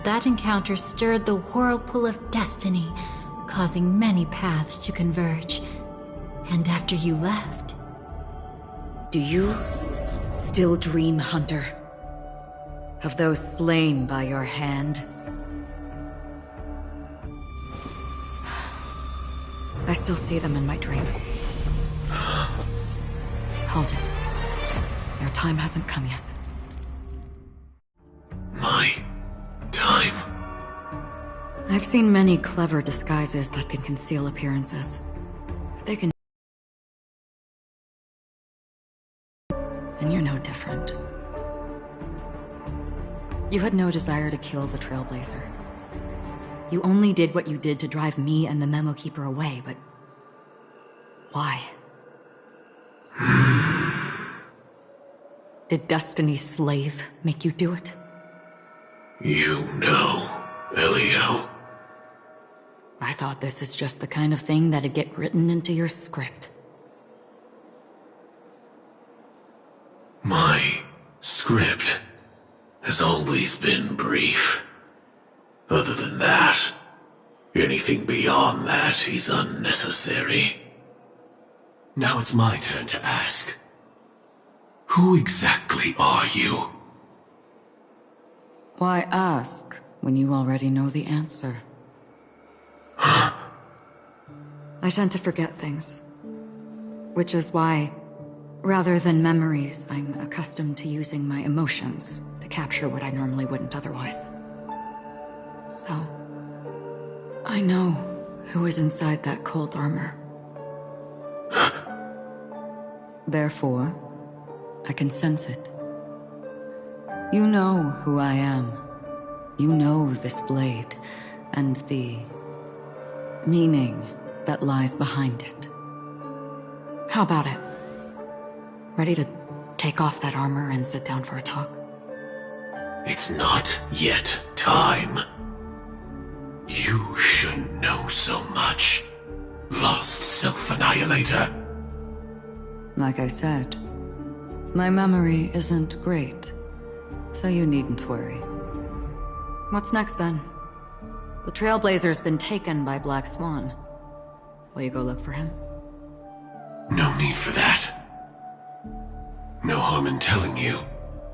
That encounter stirred the whirlpool of destiny, causing many paths to converge. And after you left... Do you still dream, Hunter? Of those slain by your hand? I still see them in my dreams. Hold it. Your time hasn't come yet. My time? I've seen many clever disguises that can conceal appearances. But they can... And you're no different. You had no desire to kill the Trailblazer. You only did what you did to drive me and the Memo Keeper away, but... why? Did Destiny's slave make you do it? You know, Elio. I thought this is just the kind of thing that'd get written into your script. My script has always been brief. Other than that, anything beyond that is unnecessary. Now it's my turn to ask. Who exactly are you? Why ask when you already know the answer? I tend to forget things. Which is why, rather than memories, I'm accustomed to using my emotions to capture what I normally wouldn't otherwise. So, I know who is inside that cold armor. Therefore, I can sense it. You know who I am. You know this blade, and the meaning that lies behind it. How about it? Ready to take off that armor and sit down for a talk? It's not yet time. You shouldn't know so much, lost self-annihilator. Like I said, my memory isn't great, so you needn't worry. What's next then? The Trailblazer's been taken by Black Swan. Will you go look for him? No need for that. No harm in telling you.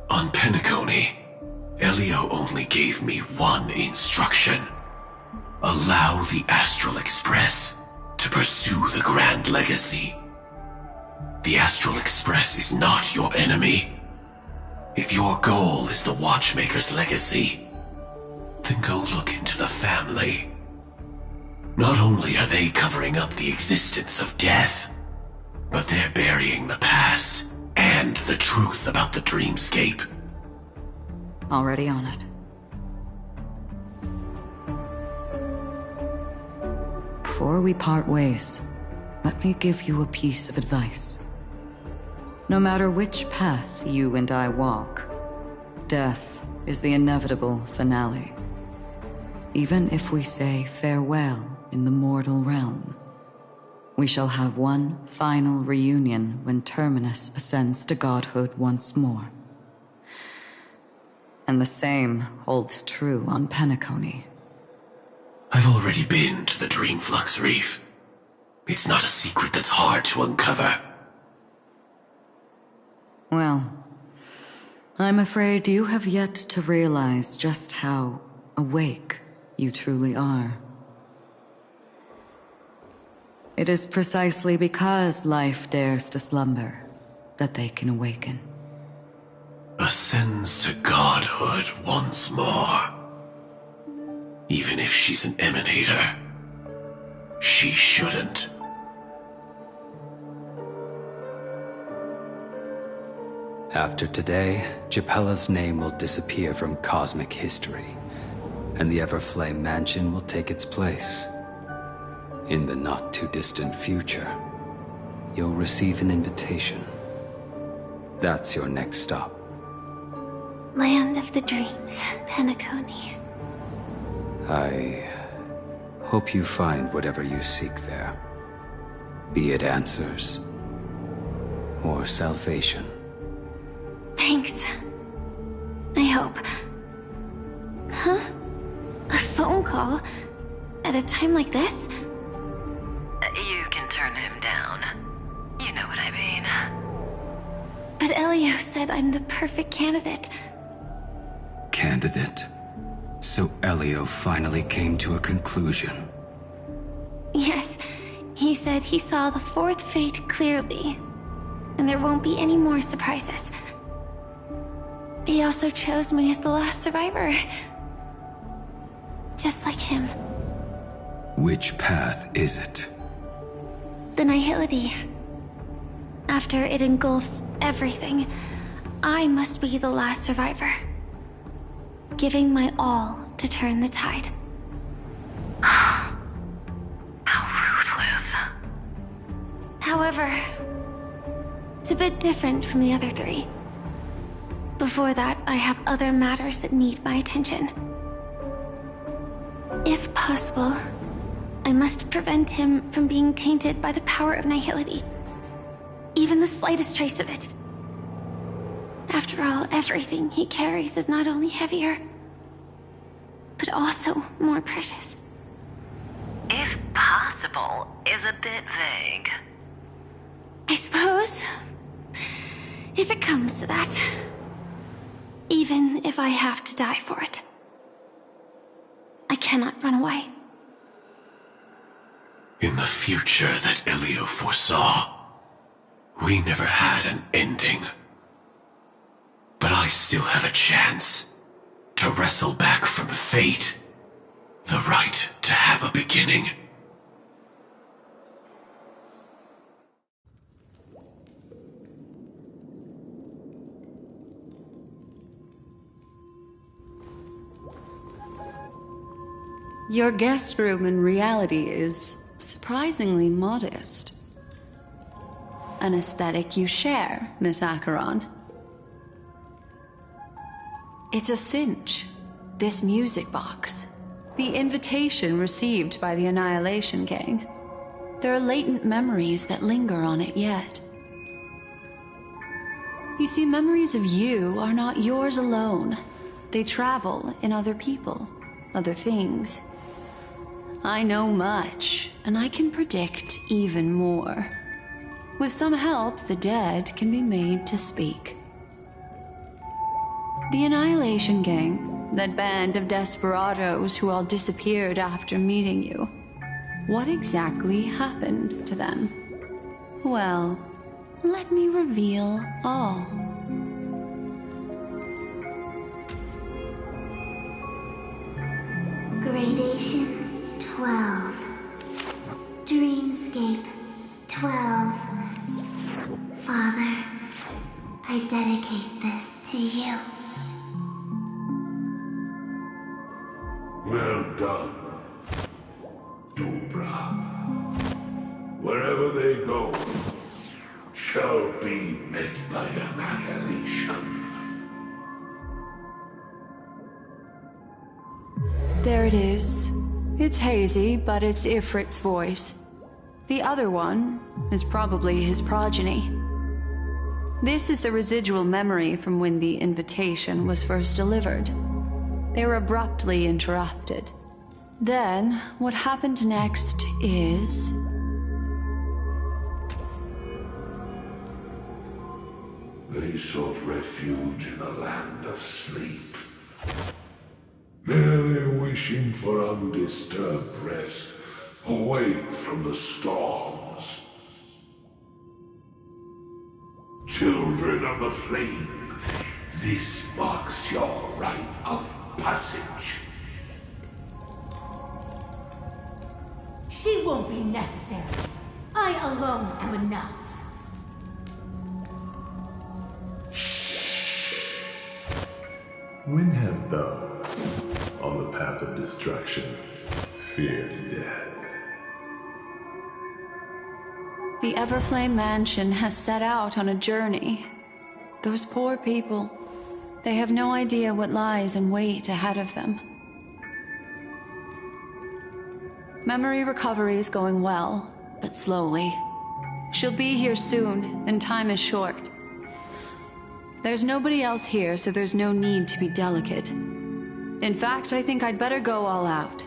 On Penacony, Elio only gave me one instruction. Allow the Astral Express to pursue the Grand Legacy. The Astral Express is not your enemy. If your goal is the Watchmaker's legacy, then go look into the family. Not only are they covering up the existence of death, but they're burying the past and the truth about the dreamscape. Already on it. Before we part ways, let me give you a piece of advice. No matter which path you and I walk, death is the inevitable finale. Even if we say farewell in the mortal realm, we shall have one final reunion when Terminus ascends to godhood once more. And the same holds true on Penacony. I've already been to the Dreamflux Reef. It's not a secret that's hard to uncover. Well, I'm afraid you have yet to realize just how awake you truly are. It is precisely because life dares to slumber that they can awaken. Ascends to godhood once more. Even if she's an emanator, she shouldn't. After today, Japella's name will disappear from cosmic history, and the Everflame Mansion will take its place. In the not-too-distant future, you'll receive an invitation. That's your next stop. Land of the Dreams, Penacony. I hope you find whatever you seek there. Be it answers or salvation. Thanks. I hope. Huh? A phone call? At a time like this? You can turn him down. You know what I mean. But Elio said I'm the perfect candidate. Candidate? So Elio finally came to a conclusion. Yes, he said he saw the fourth fate clearly, and there won't be any more surprises. He also chose me as the last survivor. Just like him. Which path is it? The Nihility. After it engulfs everything, I must be the last survivor. Giving my all to turn the tide. How ruthless. However, it's a bit different from the other three. Before that, I have other matters that need my attention. If possible, I must prevent him from being tainted by the power of Nihility. Even the slightest trace of it. After all, everything he carries is not only heavier, but also more precious. If possible is a bit vague. I suppose, if it comes to that. Even if I have to die for it. I cannot run away. In the future that Elio foresaw, we never had an ending. But I still have a chance to wrestle back from fate the right to have a beginning. Your guest room in reality is surprisingly modest. An aesthetic you share, Miss Acheron. It's a cinch. This music box. The invitation received by the Annihilation Gang. There are latent memories that linger on it yet. You see, memories of you are not yours alone. They travel in other people, other things. I know much, and I can predict even more. With some help, the dead can be made to speak. The Annihilation Gang, that band of desperados who all disappeared after meeting you. What exactly happened to them? Well, let me reveal all. Gradation 12. Dreamscape 12. Father, I dedicate this to you. Well done, Dubra. Wherever they go, shall be met by annihilation. There it is. It's hazy, but it's Ifrit's voice. The other one is probably his progeny. This is the residual memory from when the invitation was first delivered. They were abruptly interrupted. Then, what happened next is... They sought refuge in a land of sleep, merely wishing for undisturbed rest, away from the storms. Children of the Flame, this marks your rite of passage. She won't be necessary. I alone am enough. When have those on the path of destruction feared death? The Everflame Mansion has set out on a journey. Those poor people, they have no idea what lies in wait ahead of them. Memory recovery is going well, but slowly. She'll be here soon, and time is short. There's nobody else here, so there's no need to be delicate. In fact, I think I'd better go all out.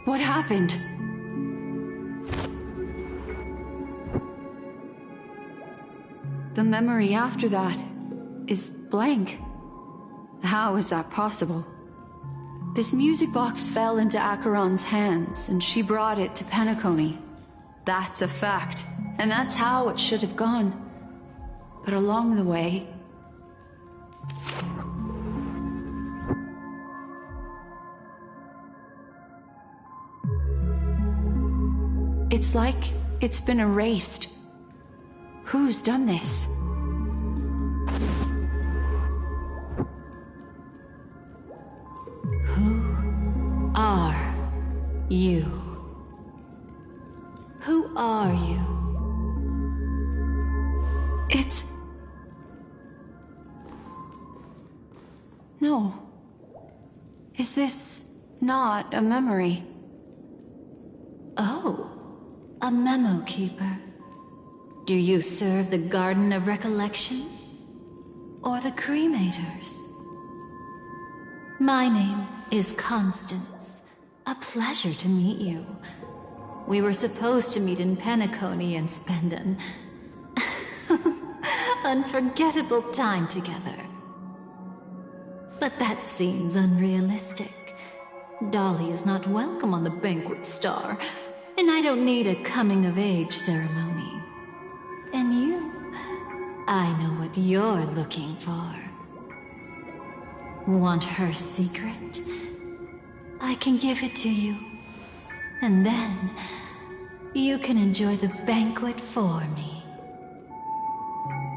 What happened? The memory after that is blank. How is that possible? This music box fell into Acheron's hands, and she brought it to Penacony. That's a fact, and that's how it should have gone. But along the way... it's like it's been erased. Who's done this? Who are you? Who are you? It's... No. Is this not a memory? Oh, a memo keeper. Do you serve the Garden of Recollection? Or the Cremators? My name is Constance. A pleasure to meet you. We were supposed to meet in Penacony and spend an unforgettable time together. But that seems unrealistic. Dolly is not welcome on the Banquet Star, and I don't need a coming-of-age ceremony. And you, I know what you're looking for. Want her secret? I can give it to you. And then, you can enjoy the banquet for me.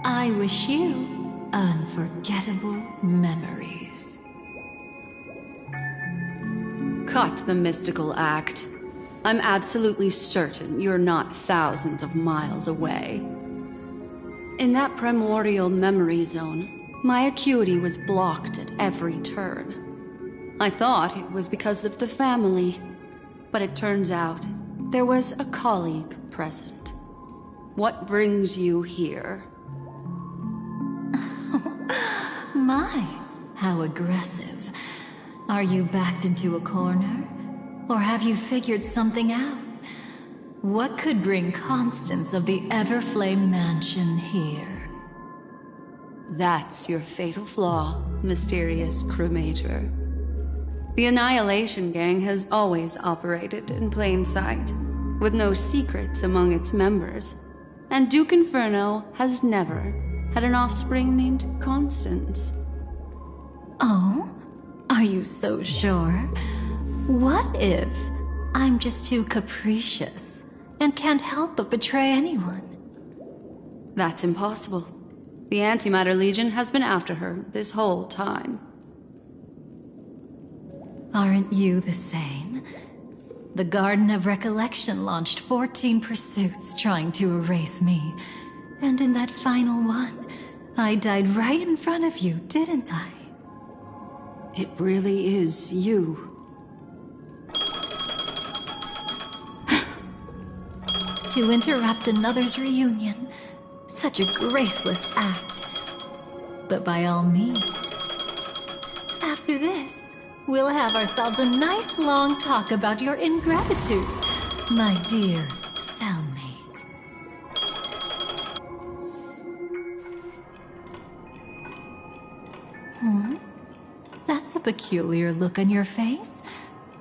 I wish you unforgettable memories. Cut the mystical act. I'm absolutely certain you're not thousands of miles away. In that primordial memory zone, my acuity was blocked at every turn. I thought it was because of the family, but it turns out there was a colleague present. What brings you here? My, how aggressive. Are you backed into a corner? Or have you figured something out? What could bring Constance of the Everflame Mansion here? That's your fatal flaw, mysterious cremator. The Annihilation Gang has always operated in plain sight, with no secrets among its members. And Duke Inferno has never had an offspring named Constance. Oh? Are you so sure? What if I'm just too capricious and can't help but betray anyone? That's impossible. The Antimatter Legion has been after her this whole time. Aren't you the same? The Garden of Recollection launched 14 pursuits trying to erase me, And in that final one, I died right in front of you, didn't I? It really is you. To interrupt another's reunion, such a graceless act. But by all means. After this, we'll have ourselves a nice long talk about your ingratitude, my dear cellmate. That's a peculiar look on your face.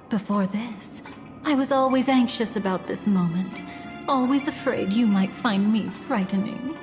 Before this, I was always anxious about this moment, always afraid you might find me frightening.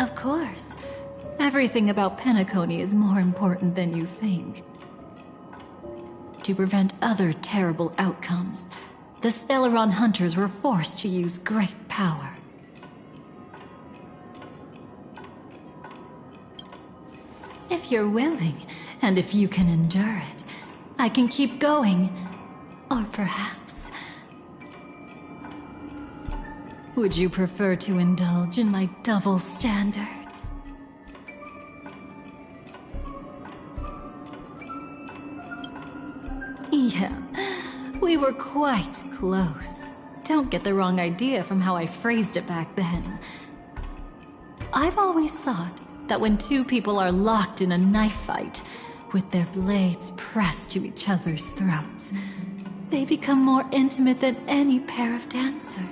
Of course. Everything about Penacony is more important than you think. To prevent other terrible outcomes, the Stellaron hunters were forced to use great power. If you're willing, and if you can endure it, I can keep going. Or perhaps... would you prefer to indulge in my double standards? Yeah, we were quite close. Don't get the wrong idea from how I phrased it back then. I've always thought that when two people are locked in a knife fight, with their blades pressed to each other's throats, they become more intimate than any pair of dancers.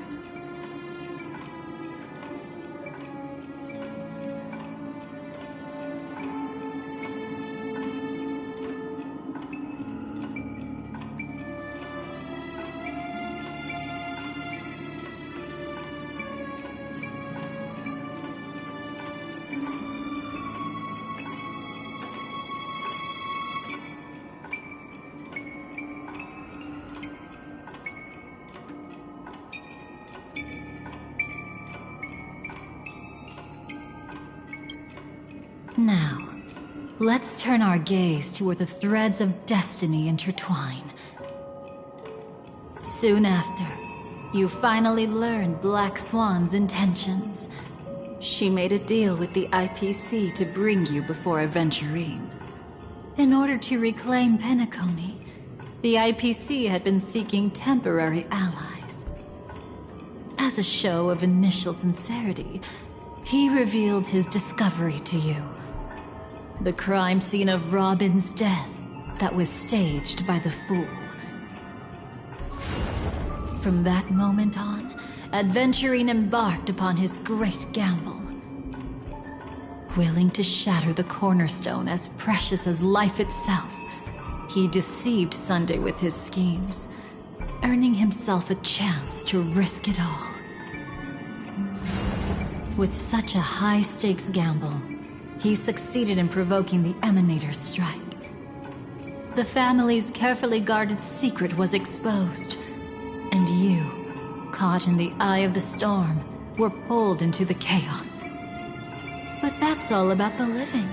Now, let's turn our gaze to where the threads of destiny intertwine. Soon after, you finally learn Black Swan's intentions. She made a deal with the IPC to bring you before Aventurine. In order to reclaim Penacony, the IPC had been seeking temporary allies. As a show of initial sincerity, he revealed his discovery to you. The crime scene of Robin's death that was staged by the Fool. From that moment on, Aventurine embarked upon his great gamble. Willing to shatter the cornerstone as precious as life itself, he deceived Sunday with his schemes, earning himself a chance to risk it all. With such a high-stakes gamble, he succeeded in provoking the Emanator's strike. The family's carefully guarded secret was exposed, and you, caught in the eye of the storm, were pulled into the chaos. But that's all about the living.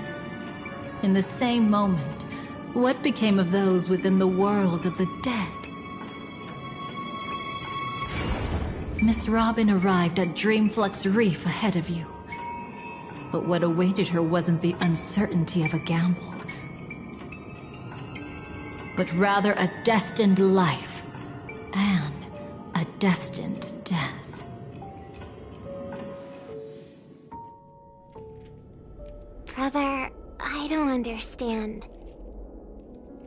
In the same moment, what became of those within the world of the dead? Miss Robin arrived at Dreamflux Reef ahead of you. But what awaited her wasn't the uncertainty of a gamble, but rather a destined life and a destined death. Brother, I don't understand.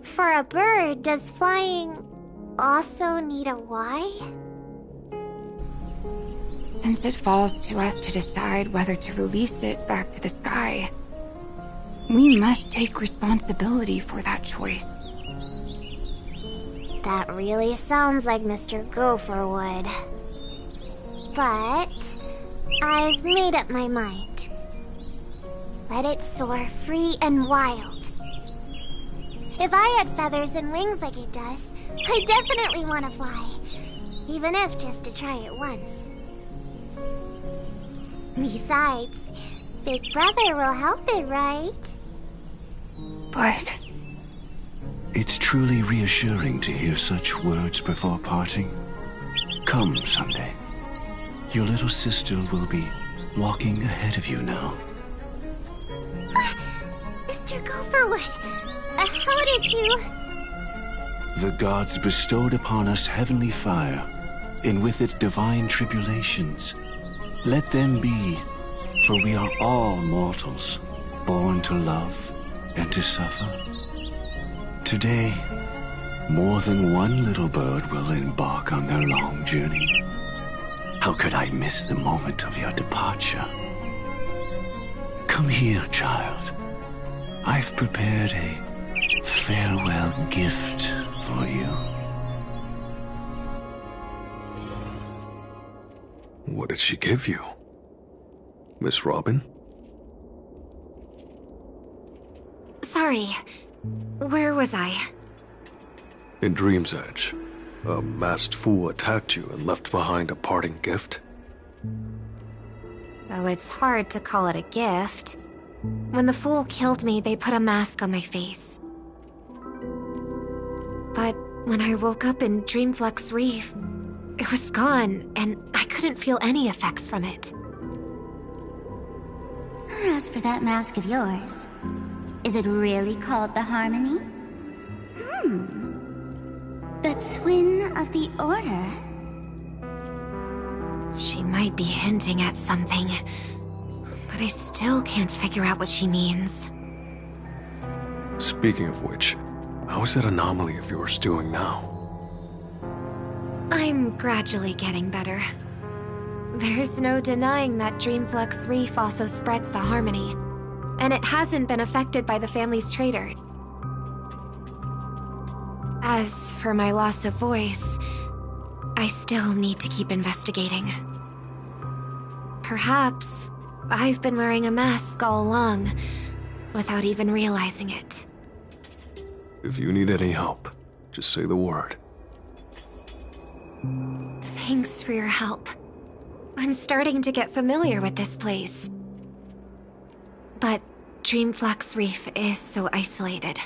For a bird, does flying also need a why? Since it falls to us to decide whether to release it back to the sky, we must take responsibility for that choice. That really sounds like Mr. Gopher would. But I've made up my mind. Let it soar free and wild. If I had feathers and wings like it does, I definitely want to fly. Even if just to try it once. Besides, Big Brother will help it, right? But... It's truly reassuring to hear such words before parting. Come, Sunday. Your little sister will be walking ahead of you now. Mr. Gopherwood, how did you... The gods bestowed upon us heavenly fire, and with it divine tribulations. Let them be, for we are all mortals, born to love and to suffer. Today, more than one little bird will embark on their long journey. How could I miss the moment of your departure? Come here, child. I've prepared a farewell gift for you. What did she give you? Miss Robin? sorry. Where was I? In Dream's Edge, a masked fool attacked you and left behind a parting gift. Though it's hard to call it a gift. When the fool killed me, they put a mask on my face. But when I woke up in Dreamflux Reef, it was gone, and I couldn't feel any effects from it. As for that mask of yours, is it really called the Harmony? The twin of the Order? She might be hinting at something, but I still can't figure out what she means. Speaking of which, how is that anomaly of yours doing now? I'm gradually getting better. There's no denying that Dreamflux Reef also spreads the Harmony, and it hasn't been affected by the family's traitor. As for my loss of voice, I still need to keep investigating. Perhaps I've been wearing a mask all along, without even realizing it. If you need any help, just say the word. Thanks for your help. I'm starting to get familiar with this place. But Dreamflux Reef is so isolated.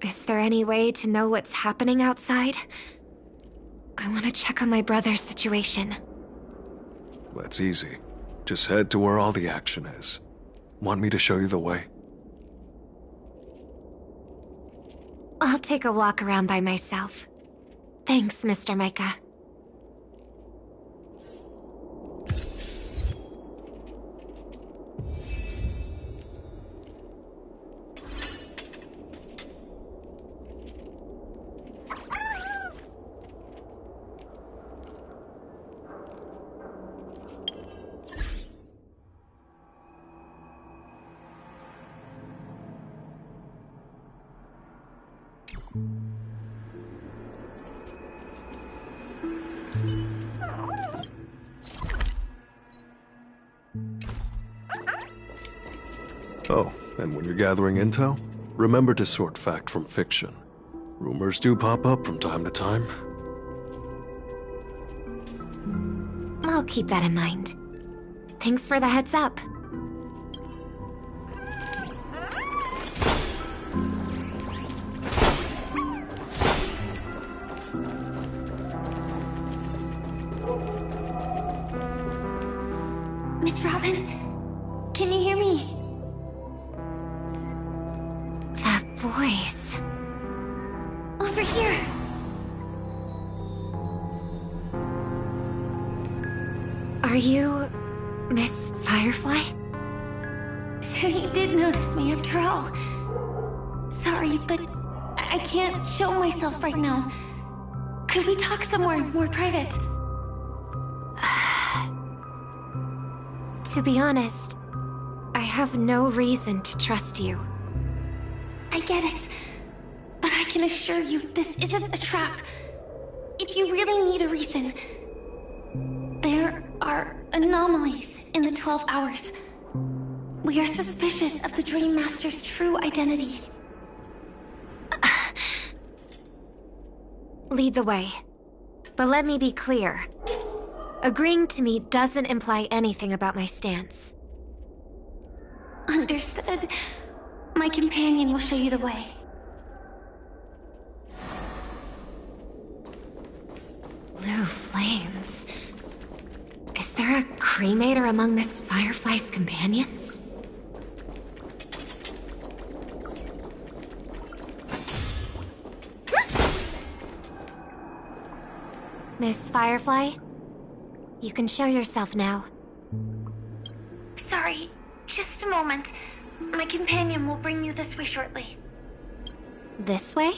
Is there any way to know what's happening outside? I want to check on my brother's situation. That's easy. Just head to where all the action is. Want me to show you the way? I'll take a walk around by myself. Thanks, Mr. Micah. Oh, and when you're gathering intel, remember to sort fact from fiction. Rumors do pop up from time to time. I'll keep that in mind. Thanks for the heads up. Miss Robin, can you hear me? That voice. Over here. Are you Miss Firefly? So you did notice me after all. Sorry, but I can't show myself right now. Could we talk somewhere more private? To be honest, I have no reason to trust you. I get it, but I can assure you this isn't a trap. If you really need a reason, there are anomalies in the 12 hours. We are suspicious of the Dream Master's true identity. Lead the way. But let me be clear. Agreeing to me doesn't imply anything about my stance. Understood. My companion will show you the way. Blue flames. Is there a cremator among Miss Firefly's companions? Miss Firefly? You can show yourself now. Sorry, just a moment. My companion will bring you this way shortly. This way?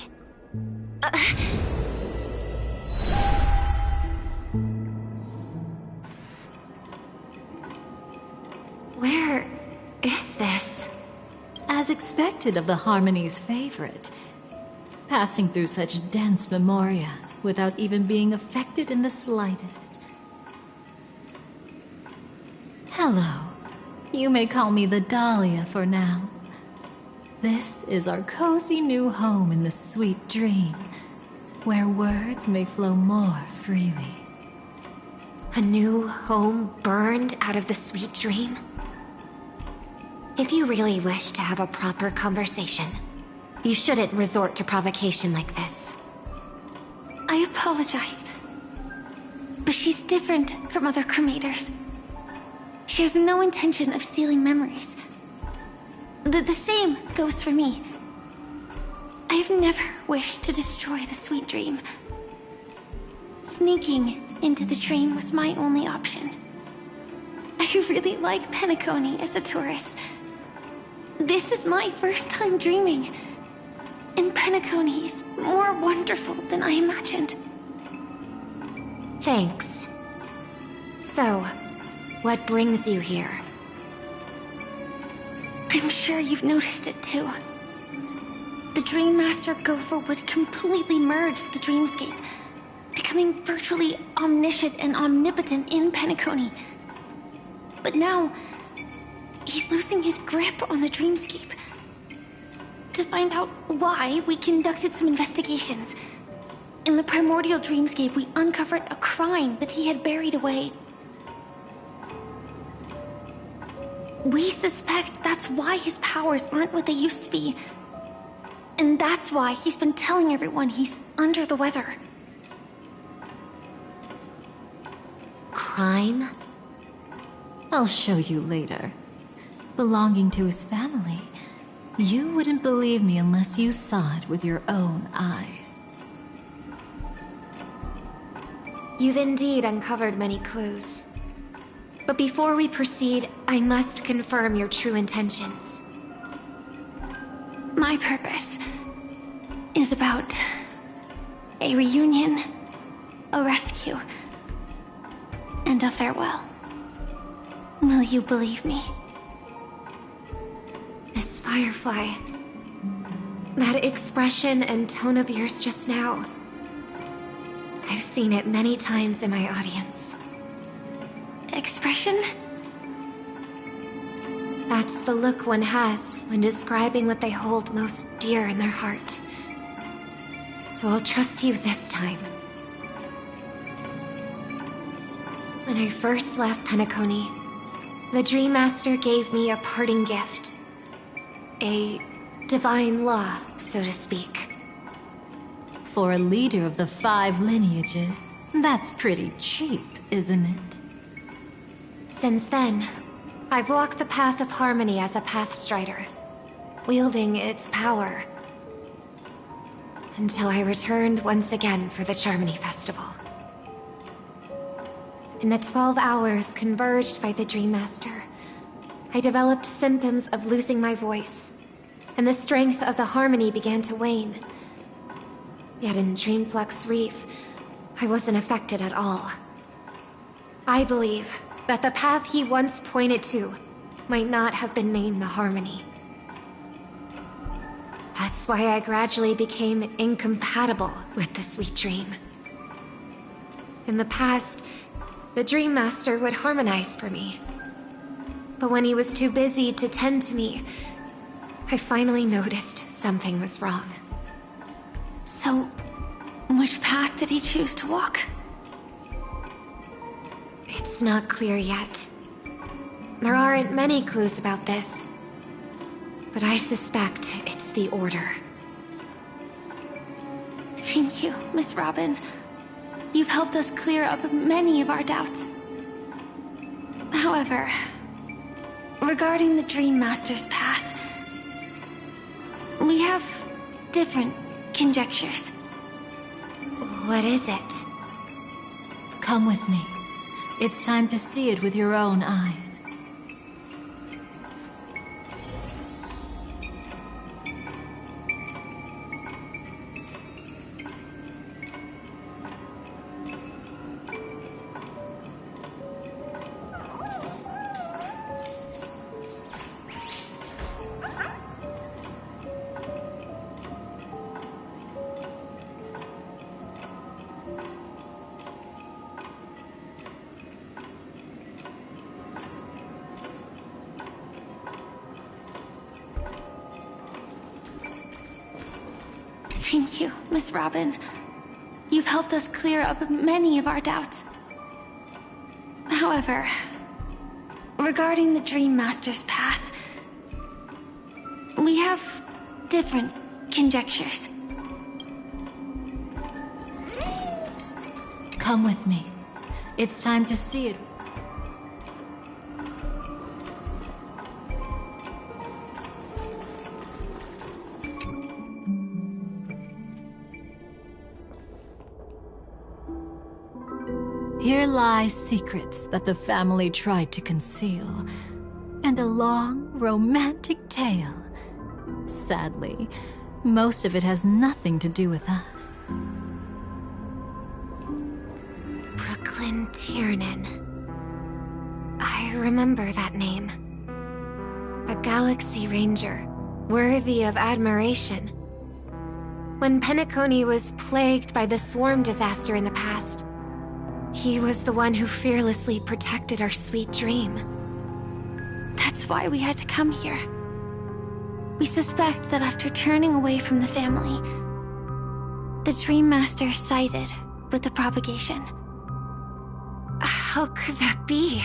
Where is this? As expected of the Harmony's favorite. Passing through such dense memoria without even being affected in the slightest. Hello. You may call me the Dahlia for now. This is our cozy new home in the sweet dream, where words may flow more freely. A new home burned out of the sweet dream? If you really wish to have a proper conversation, you shouldn't resort to provocation like this. I apologize. But she's different from other cremators. She has no intention of stealing memories. The same goes for me. I have never wished to destroy the sweet dream. Sneaking into the dream was my only option. I really like Penacony as a tourist. This is my first time dreaming, and Penacony is more wonderful than I imagined. Thanks. So, what brings you here? I'm sure you've noticed it too. The Dream Master Gopher would completely merge with the dreamscape, becoming virtually omniscient and omnipotent in Penacony. But now, he's losing his grip on the dreamscape. To find out why, we conducted some investigations. In the primordial dreamscape, we uncovered a crime that he had buried away. We suspect that's why his powers aren't what they used to be. And that's why he's been telling everyone he's under the weather. Crime? I'll show you later. Belonging to his family. You wouldn't believe me unless you saw it with your own eyes. You've indeed uncovered many clues. But before we proceed, I must confirm your true intentions. My purpose is about a reunion, a rescue, and a farewell. Will you believe me? Miss Firefly, that expression and tone of yours just now, I've seen it many times in my audience. Expression? That's the look one has when describing what they hold most dear in their heart. So I'll trust you this time. When I first left Penacony, the Dream Master gave me a parting gift. A divine law, so to speak. For a leader of the 5 lineages, that's pretty cheap, isn't it? Since then, I've walked the path of harmony as a Pathstrider, wielding its power. Until I returned once again for the Charmony Festival. In the 12 hours converged by the Dream Master, I developed symptoms of losing my voice, and the strength of the harmony began to wane. Yet in Dreamflux Reef, I wasn't affected at all. I believe that the path he once pointed to might not have been named the Harmony. That's why I gradually became incompatible with the sweet dream. In the past, the Dream Master would harmonize for me. But when he was too busy to tend to me, I finally noticed something was wrong. So, which path did he choose to walk? It's not clear yet. There aren't many clues about this, but I suspect it's the Order. Thank you, Miss Robin. You've helped us clear up many of our doubts. However, regarding the Dream Master's path, we have different conjectures. What is it? Come with me. It's time to see it with your own eyes. Thank you, Miss Robin. You've helped us clear up many of our doubts. However, regarding the Dream Master's path, we have different conjectures. Come with me. It's time to see it. Here lie secrets that the family tried to conceal, and a long, romantic tale. Sadly, most of it has nothing to do with us. Brooklyn Tiernan. I remember that name. A Galaxy Ranger, worthy of admiration. When Penacony was plagued by the swarm disaster in the past, he was the one who fearlessly protected our sweet dream. That's why we had to come here. We suspect that after turning away from the family, the Dream Master sided with the propagation. How could that be?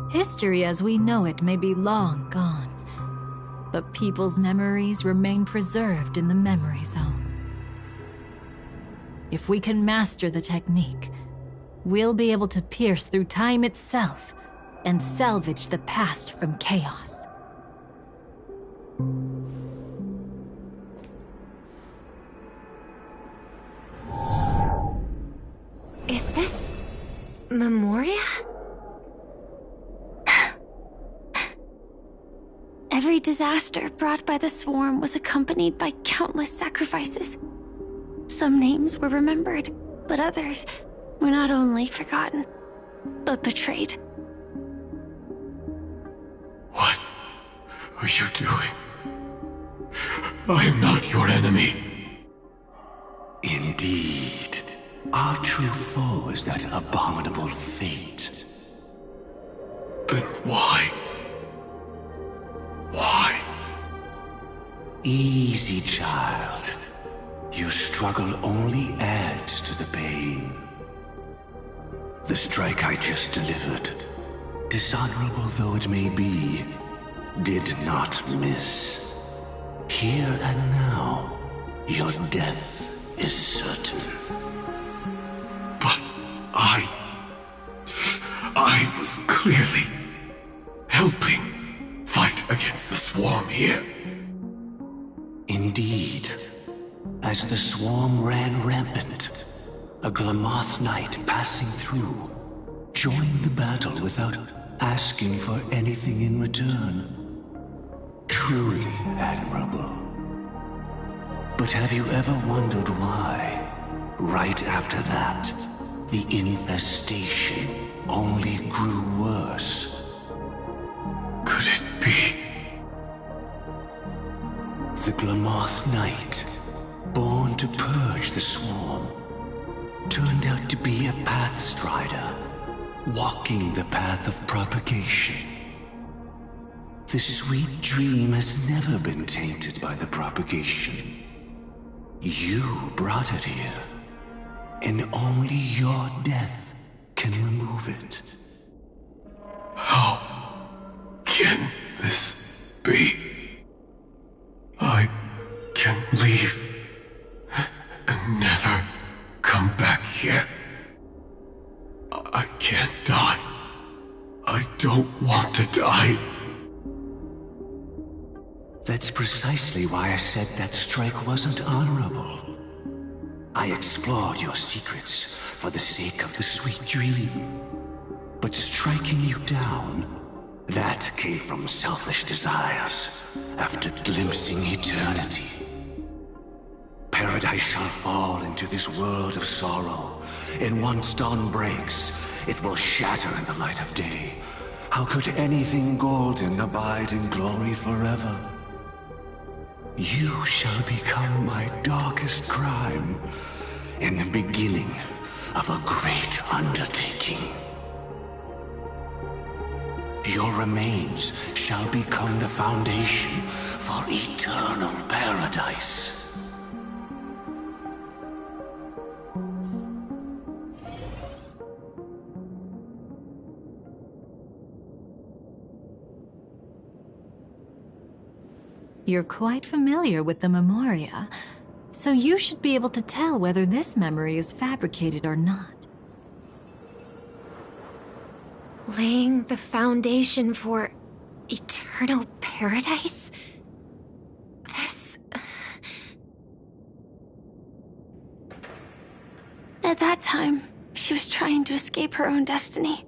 History as we know it may be long gone, but people's memories remain preserved in the memory zone. If we can master the technique, we'll be able to pierce through time itself and salvage the past from chaos. Is this Memoria? Every disaster brought by the swarm was accompanied by countless sacrifices. Some names were remembered, but others were not only forgotten, but betrayed. What are you doing? I am not your enemy. Indeed. Our true foe is that abominable fate. Then why? Why? Easy, child. Your struggle only adds to the pain. The strike I just delivered, dishonorable though it may be, did not miss. Here and now, your death is certain. But I was clearly helping fight against the swarm here. Indeed. As the swarm ran rampant, a Glamoth knight passing through joined the battle without asking for anything in return. Truly admirable. But have you ever wondered why, right after that, the infestation only grew worse? Could it be? The Glamoth knight, born to purge the swarm, turned out to be a pathstrider, walking the path of propagation. The sweet dream has never been tainted by the propagation. You brought it here, and only your death can remove it. How can this be? I can leave and never come back here. I can't die. I don't want to die. That's precisely why I said that strike wasn't honorable. I explored your secrets for the sake of the sweet dream. But striking you down, that came from selfish desires after glimpsing eternity. Paradise shall fall into this world of sorrow, and once dawn breaks, it will shatter in the light of day. How could anything golden abide in glory forever? You shall become my darkest crime, and the beginning of a great undertaking. Your remains shall become the foundation for eternal paradise. You're quite familiar with the Memoria, so you should be able to tell whether this memory is fabricated or not. Laying the foundation for eternal paradise? This... At that time, she was trying to escape her own destiny.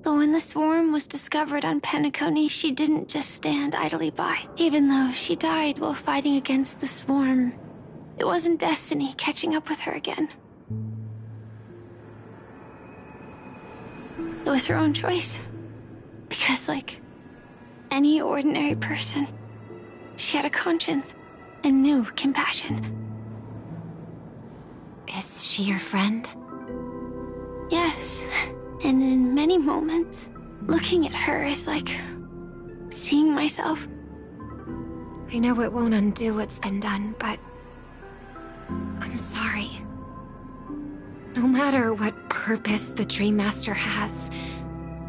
But when the swarm was discovered on Penacony, she didn't just stand idly by. Even though she died while fighting against the swarm, it wasn't destiny catching up with her again. It was her own choice. Because, like any ordinary person, she had a conscience and knew compassion. Is she your friend? Yes. And in many moments, looking at her is like seeing myself. I know it won't undo what's been done, but I'm sorry. No matter what purpose the Dream Master has,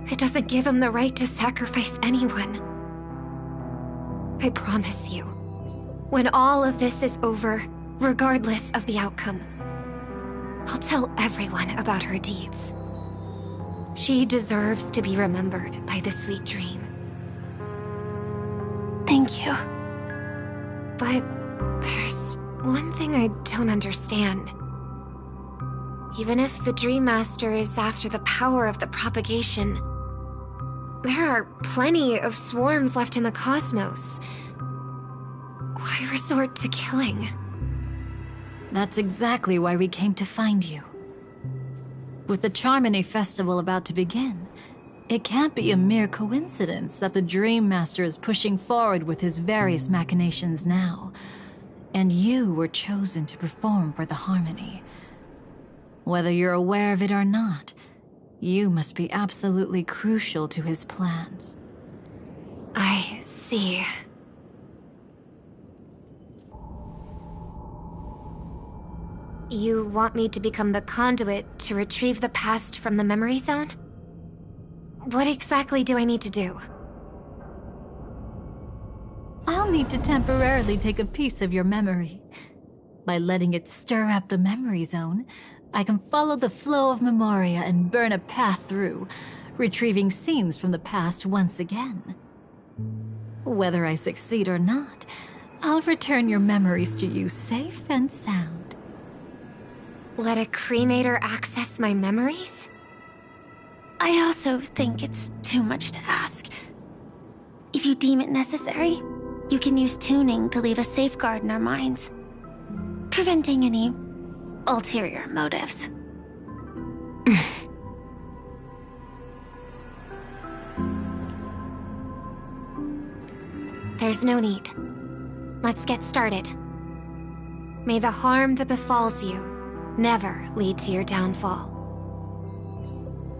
it doesn't give him the right to sacrifice anyone. I promise you, when all of this is over, regardless of the outcome, I'll tell everyone about her deeds. She deserves to be remembered by the sweet dream. Thank you. But there's one thing I don't understand. Even if the Dream Master is after the power of the propagation, there are plenty of swarms left in the cosmos. Why resort to killing? That's exactly why we came to find you. With the Charmony Festival about to begin, it can't be a mere coincidence that the Dream Master is pushing forward with his various machinations now, and you were chosen to perform for the Harmony. Whether you're aware of it or not, you must be absolutely crucial to his plans. I see. You want me to become the conduit to retrieve the past from the memory zone? What exactly do I need to do? I'll need to temporarily take a piece of your memory. By letting it stir up the memory zone, I can follow the flow of Memoria and burn a path through, retrieving scenes from the past once again. Whether I succeed or not, I'll return your memories to you safe and sound. Let a cremator access my memories? I also think it's too much to ask. If you deem it necessary, you can use tuning to leave a safeguard in our minds, preventing any ulterior motives. There's no need. Let's get started. May the harm that befalls you never lead to your downfall.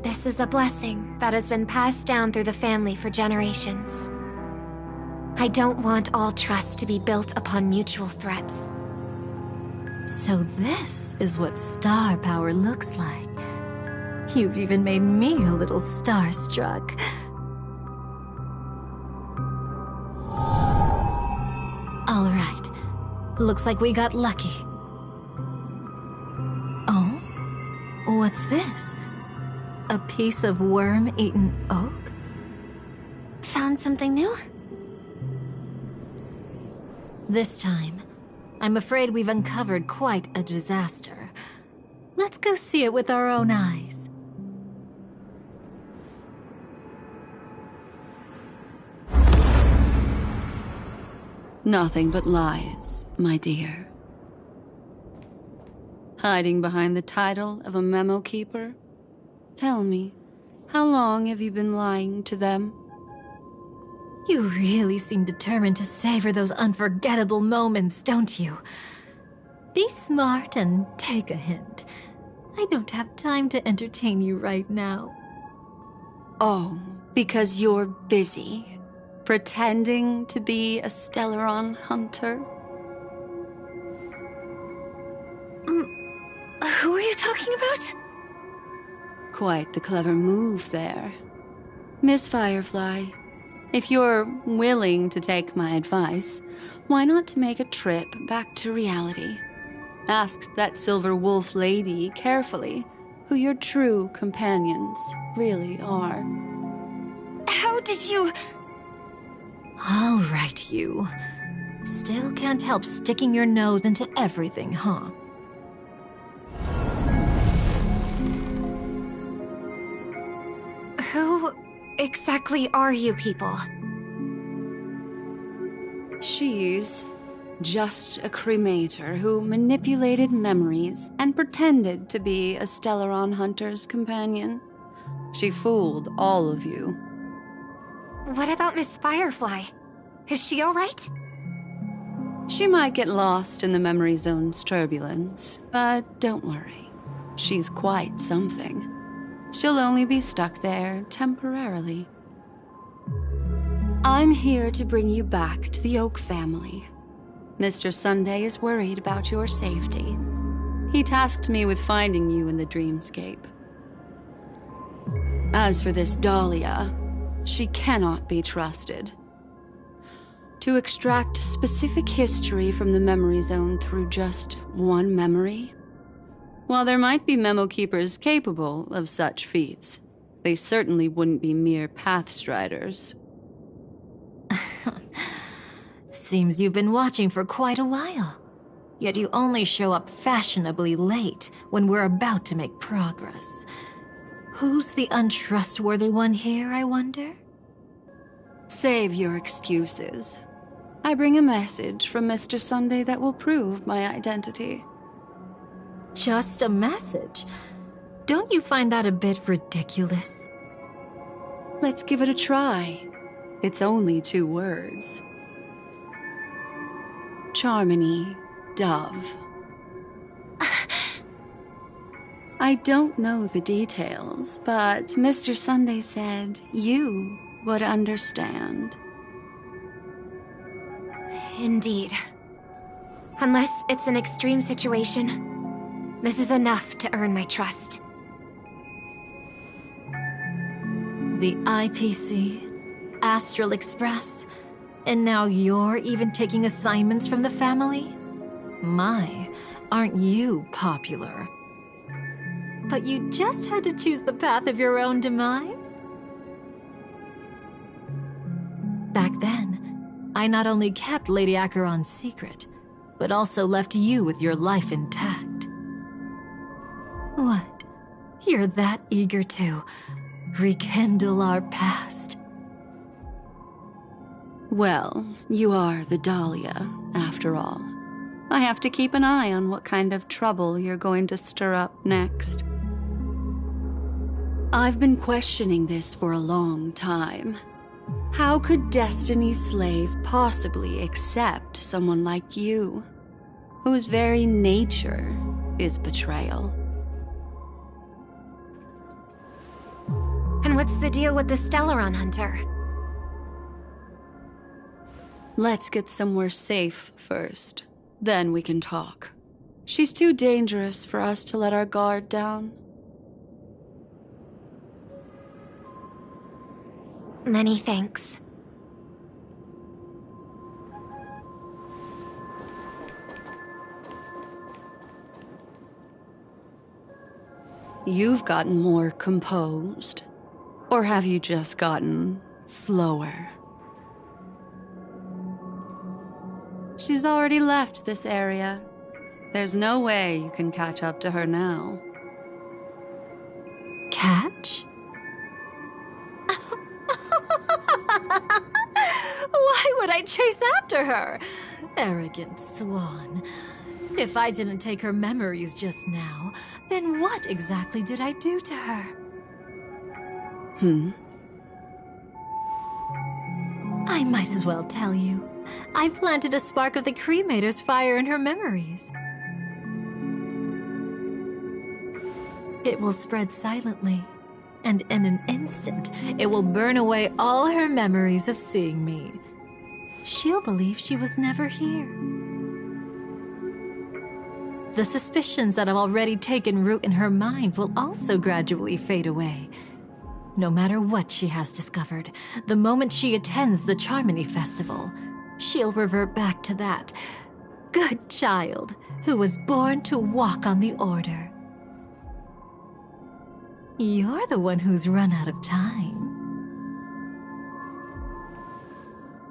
This is a blessing that has been passed down through the family for generations. I don't want all trust to be built upon mutual threats. So this is what star power looks like. You've even made me a little starstruck. All right. Looks like we got lucky. Oh? What's this? A piece of worm-eaten oak? Found something new? This time, I'm afraid we've uncovered quite a disaster. Let's go see it with our own eyes. Nothing but lies, my dear. Hiding behind the title of a memo keeper? Tell me, how long have you been lying to them? You really seem determined to savor those unforgettable moments, don't you? Be smart and take a hint. I don't have time to entertain you right now. Oh, because you're busy, pretending to be a Stellaron hunter? Who are you talking about? Quite the clever move there. Miss Firefly, If you're willing to take my advice, why not make a trip back to reality? Ask that silver wolf lady carefully who your true companions really are. How did you... All right, you. Still can't help sticking your nose into everything, huh? Who exactly are you people? She's just a cremator who manipulated memories and pretended to be a Stellaron hunter's companion. She fooled all of you. What about Miss Firefly? Is she alright? She might get lost in the memory zone's turbulence, but don't worry. She's quite something. She'll only be stuck there temporarily. I'm here to bring you back to the Oak family. Mr. Sunday is worried about your safety. He tasked me with finding you in the dreamscape. As for this Dahlia, she cannot be trusted. To extract specific history from the memory zone through just one memory? While there might be memo keepers capable of such feats, they certainly wouldn't be mere pathstriders. Seems you've been watching for quite a while. Yet you only show up fashionably late when we're about to make progress. Who's the untrustworthy one here, I wonder? Save your excuses. I bring a message from Mr. Sunday that will prove my identity. Just a message? Don't you find that a bit ridiculous? Let's give it a try. It's only 2 words. Charmony, Dove. I don't know the details, but Mr. Sunday said you would understand. Indeed. Unless it's an extreme situation, this is enough to earn my trust. The IPC, Astral Express, and now you're even taking assignments from the family? My, aren't you popular? But you just had to choose the path of your own demise? Back then, I not only kept Lady Acheron's secret, but also left you with your life intact. What? You're that eager to rekindle our past? Well, you are the Dahlia, after all. I have to keep an eye on what kind of trouble you're going to stir up next. I've been questioning this for a long time. How could Destiny's slave possibly accept someone like you, whose very nature is betrayal? And what's the deal with the Stellaron hunter? Let's get somewhere safe first. Then we can talk. She's too dangerous for us to let our guard down. Many thanks. You've gotten more composed. Or have you just gotten slower? She's already left this area. There's no way you can catch up to her now. Catch? Why would I chase after her? Arrogant swan. If I didn't take her memories just now, then what exactly did I do to her? I might as well tell you. I planted a spark of the cremator's fire in her memories. It will spread silently, and in an instant, it will burn away all her memories of seeing me. She'll believe she was never here. The suspicions that have already taken root in her mind will also gradually fade away. No matter what she has discovered, the moment she attends the Charmony Festival, she'll revert back to that good child who was born to walk on the Order. You're the one who's run out of time.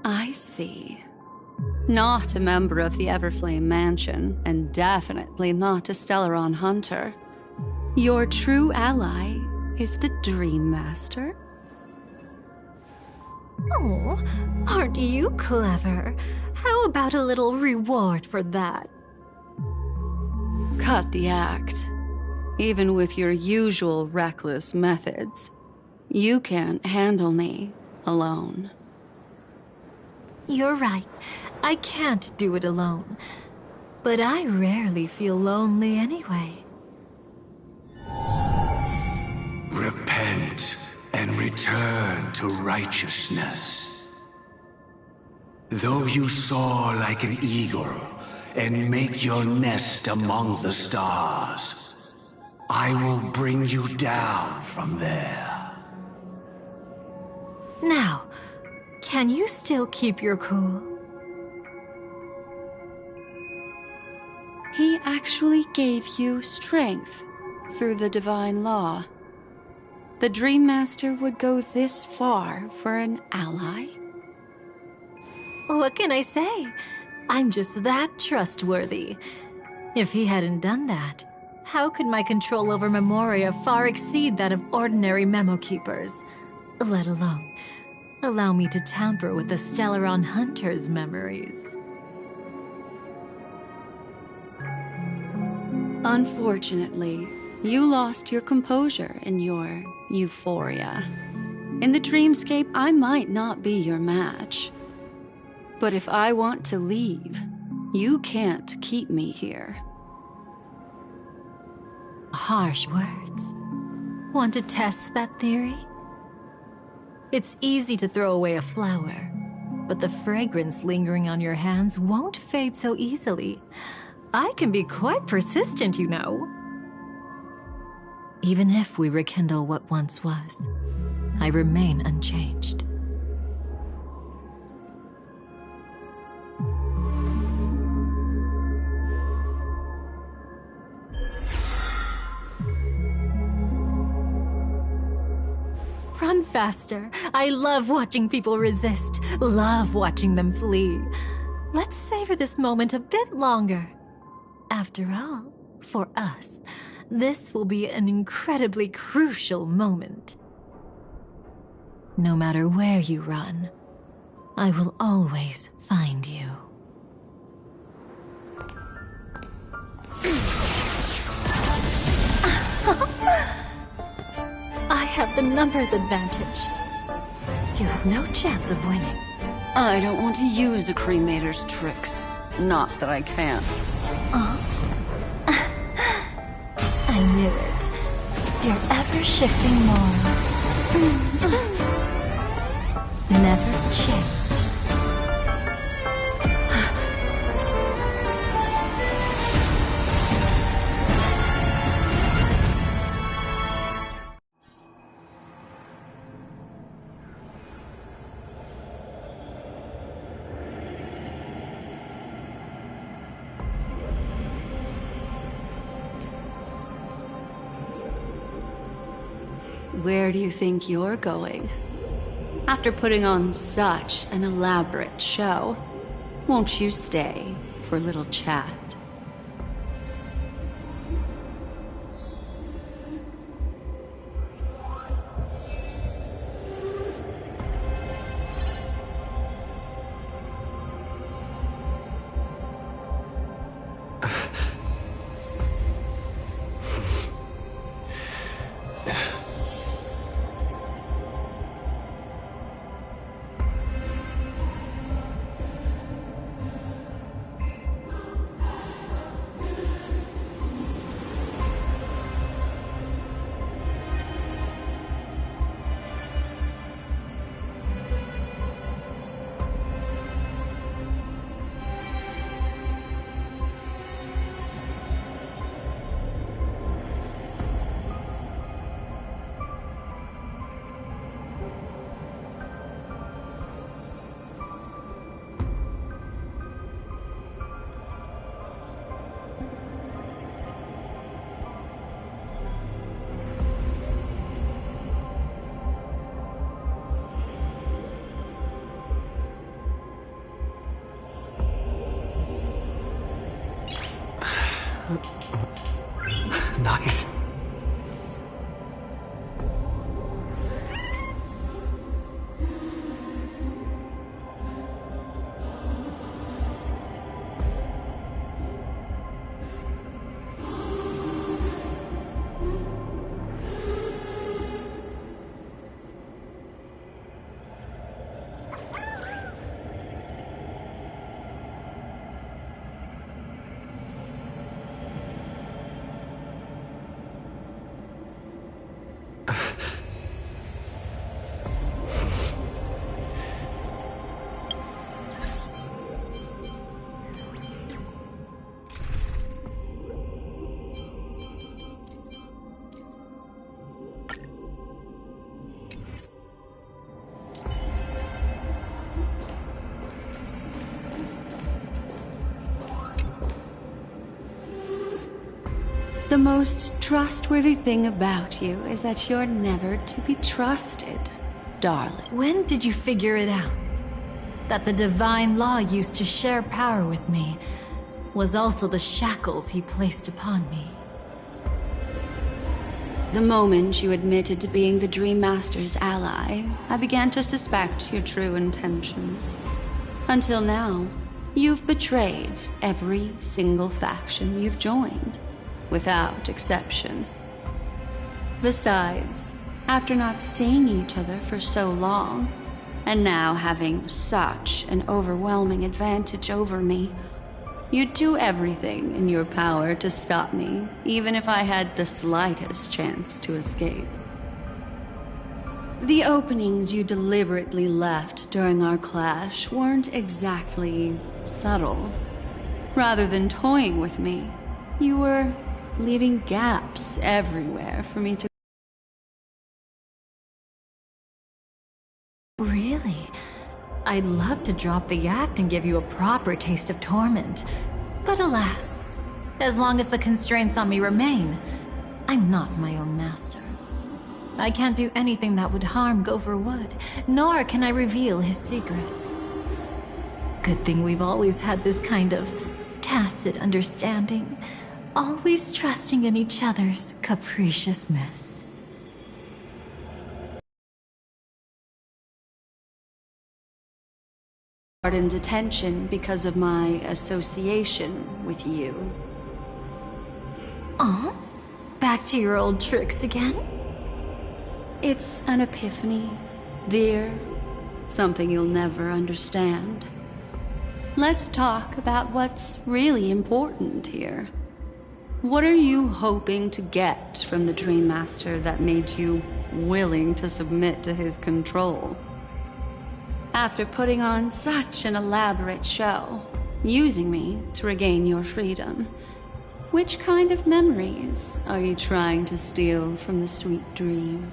I see. Not a member of the Everflame Mansion, and definitely not a Stellaron hunter. Your true ally is the Dream Master? Oh, aren't you clever? How about a little reward for that? Cut the act. Even with your usual reckless methods, you can't handle me alone. You're right. I can't do it alone. But I rarely feel lonely anyway. Repent and return to righteousness. Though you soar like an eagle and make your nest among the stars, I will bring you down from there. Now, can you still keep your cool? He actually gave you strength through the divine law. The Dream Master would go this far for an ally? What can I say? I'm just that trustworthy. If he hadn't done that, how could my control over Memoria far exceed that of ordinary memo keepers? Let alone allow me to tamper with the Stellaron Hunter's memories. Unfortunately, you lost your composure in your euphoria. In the dreamscape, I might not be your match. But if I want to leave, you can't keep me here. Harsh words. Want to test that theory? It's easy to throw away a flower, but the fragrance lingering on your hands won't fade so easily. I can be quite persistent, you know. Even if we rekindle what once was, I remain unchanged. Run faster. I love watching people resist, love watching them flee. Let's savor this moment a bit longer. After all, for us, this will be an incredibly crucial moment. No matter where you run, I will always find you. I have the numbers advantage. You have no chance of winning. I don't want to use a cremator's tricks. Not that I can't. I knew it. Your ever-shifting morals. Never changed. Where do you think you're going? After putting on such an elaborate show, won't you stay for a little chat? Nice. The most trustworthy thing about you is that you're never to be trusted, darling. When did you figure it out? That the divine law used to share power with me was also the shackles he placed upon me. The moment you admitted to being the Dream Master's ally, I began to suspect your true intentions. Until now, you've betrayed every single faction you've joined, without exception. Besides, after not seeing each other for so long, and now having such an overwhelming advantage over me, you'd do everything in your power to stop me, even if I had the slightest chance to escape. The openings you deliberately left during our clash weren't exactly subtle. Rather than toying with me, you were leaving gaps everywhere for me to... Really? I'd love to drop the act and give you a proper taste of torment. But alas, as long as the constraints on me remain, I'm not my own master. I can't do anything that would harm Gopher Wood, nor can I reveal his secrets. Good thing we've always had this kind of tacit understanding, always trusting in each other's capriciousness. In detention because of my association with you. Aw, back to your old tricks again? It's an epiphany, dear. Something you'll never understand. Let's talk about what's really important here. What are you hoping to get from the Dream Master that made you willing to submit to his control? After putting on such an elaborate show, using me to regain your freedom, which kind of memories are you trying to steal from the sweet dream?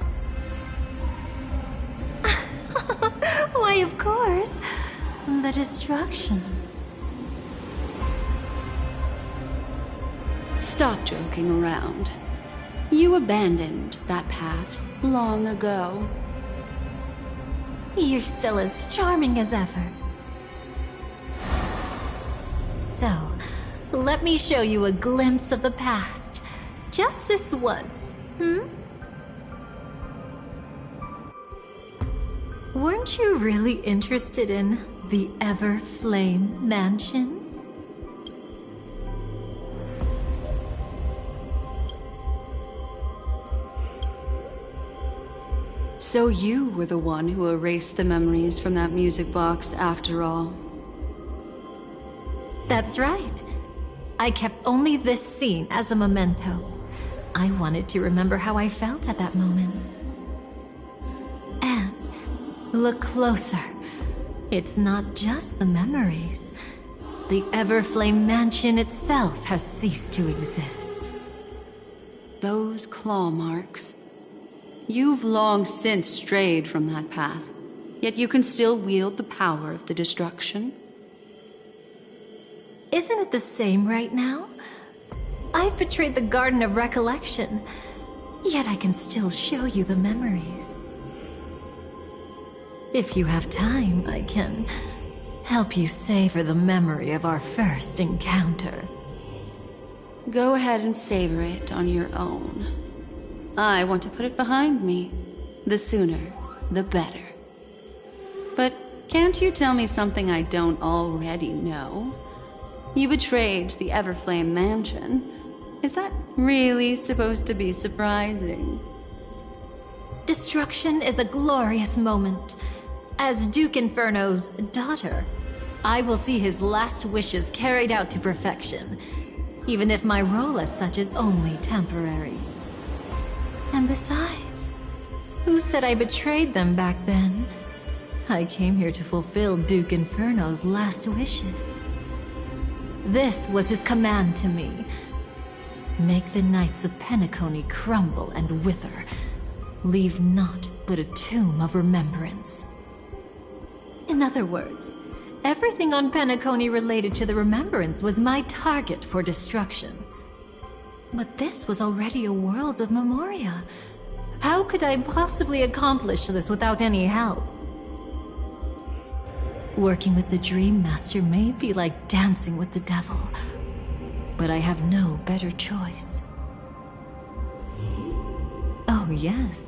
Why, of course, the destructions. Stop joking around. You abandoned that path long ago. You're still as charming as ever. So, let me show you a glimpse of the past. Just this once, Weren't you really interested in the Everflame Mansion? So you were the one who erased the memories from that music box after all. That's right. I kept only this scene as a memento. I wanted to remember how I felt at that moment. And look closer. It's not just the memories. The Everflame Mansion itself has ceased to exist. Those claw marks. You've long since strayed from that path, yet you can still wield the power of the destruction. Isn't it the same right now? I've betrayed the Garden of Recollection, yet I can still show you the memories. If you have time, I can help you savor the memory of our first encounter. Go ahead and savor it on your own. I want to put it behind me. The sooner, the better. But can't you tell me something I don't already know? You betrayed the Everflame Mansion. Is that really supposed to be surprising? Destruction is a glorious moment. As Duke Inferno's daughter, I will see his last wishes carried out to perfection, even if my role as such is only temporary. And besides, who said I betrayed them back then? I came here to fulfill Duke Inferno's last wishes. This was his command to me. Make the Knights of Penacony crumble and wither. Leave naught but a tomb of remembrance. In other words, everything on Penacony related to the Remembrance was my target for destruction. But this was already a world of Memoria. How could I possibly accomplish this without any help? Working with the Dream Master may be like dancing with the devil, but I have no better choice. Oh yes,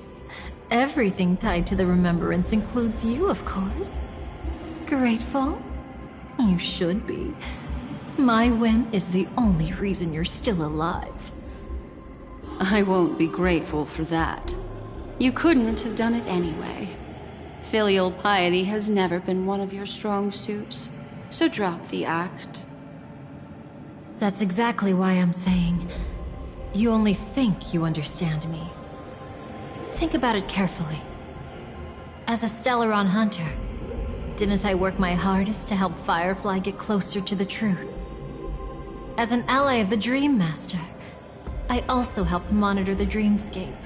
everything tied to the Remembrance includes you, of course. Grateful? You should be. My whim is the only reason you're still alive. I won't be grateful for that. You couldn't have done it anyway. Filial piety has never been one of your strong suits, so drop the act. That's exactly why I'm saying, you only think you understand me. Think about it carefully. As a Stellaron hunter, didn't I work my hardest to help Firefly get closer to the truth? As an ally of the Dream Master, I also helped monitor the dreamscape.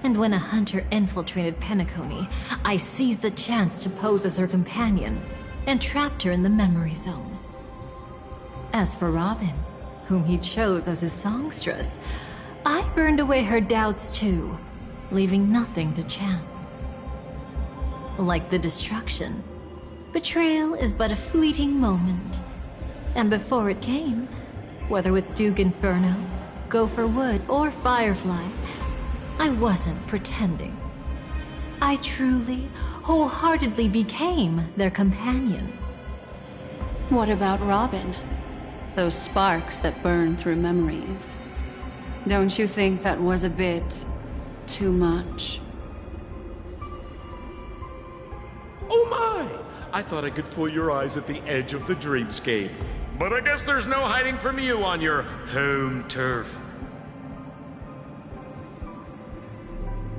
And when a hunter infiltrated Penacony, I seized the chance to pose as her companion and trapped her in the memory zone. As for Robin, whom he chose as his songstress, I burned away her doubts too, leaving nothing to chance. Like the destruction, betrayal is but a fleeting moment. And before it came, whether with Duke Inferno, Gopher Wood, or Firefly, I wasn't pretending. I truly, wholeheartedly became their companion. What about Robin? Those sparks that burn through memories. Don't you think that was a bit too much? Oh my! I thought I could fool your eyes at the edge of the dreamscape. But I guess there's no hiding from you on your home turf.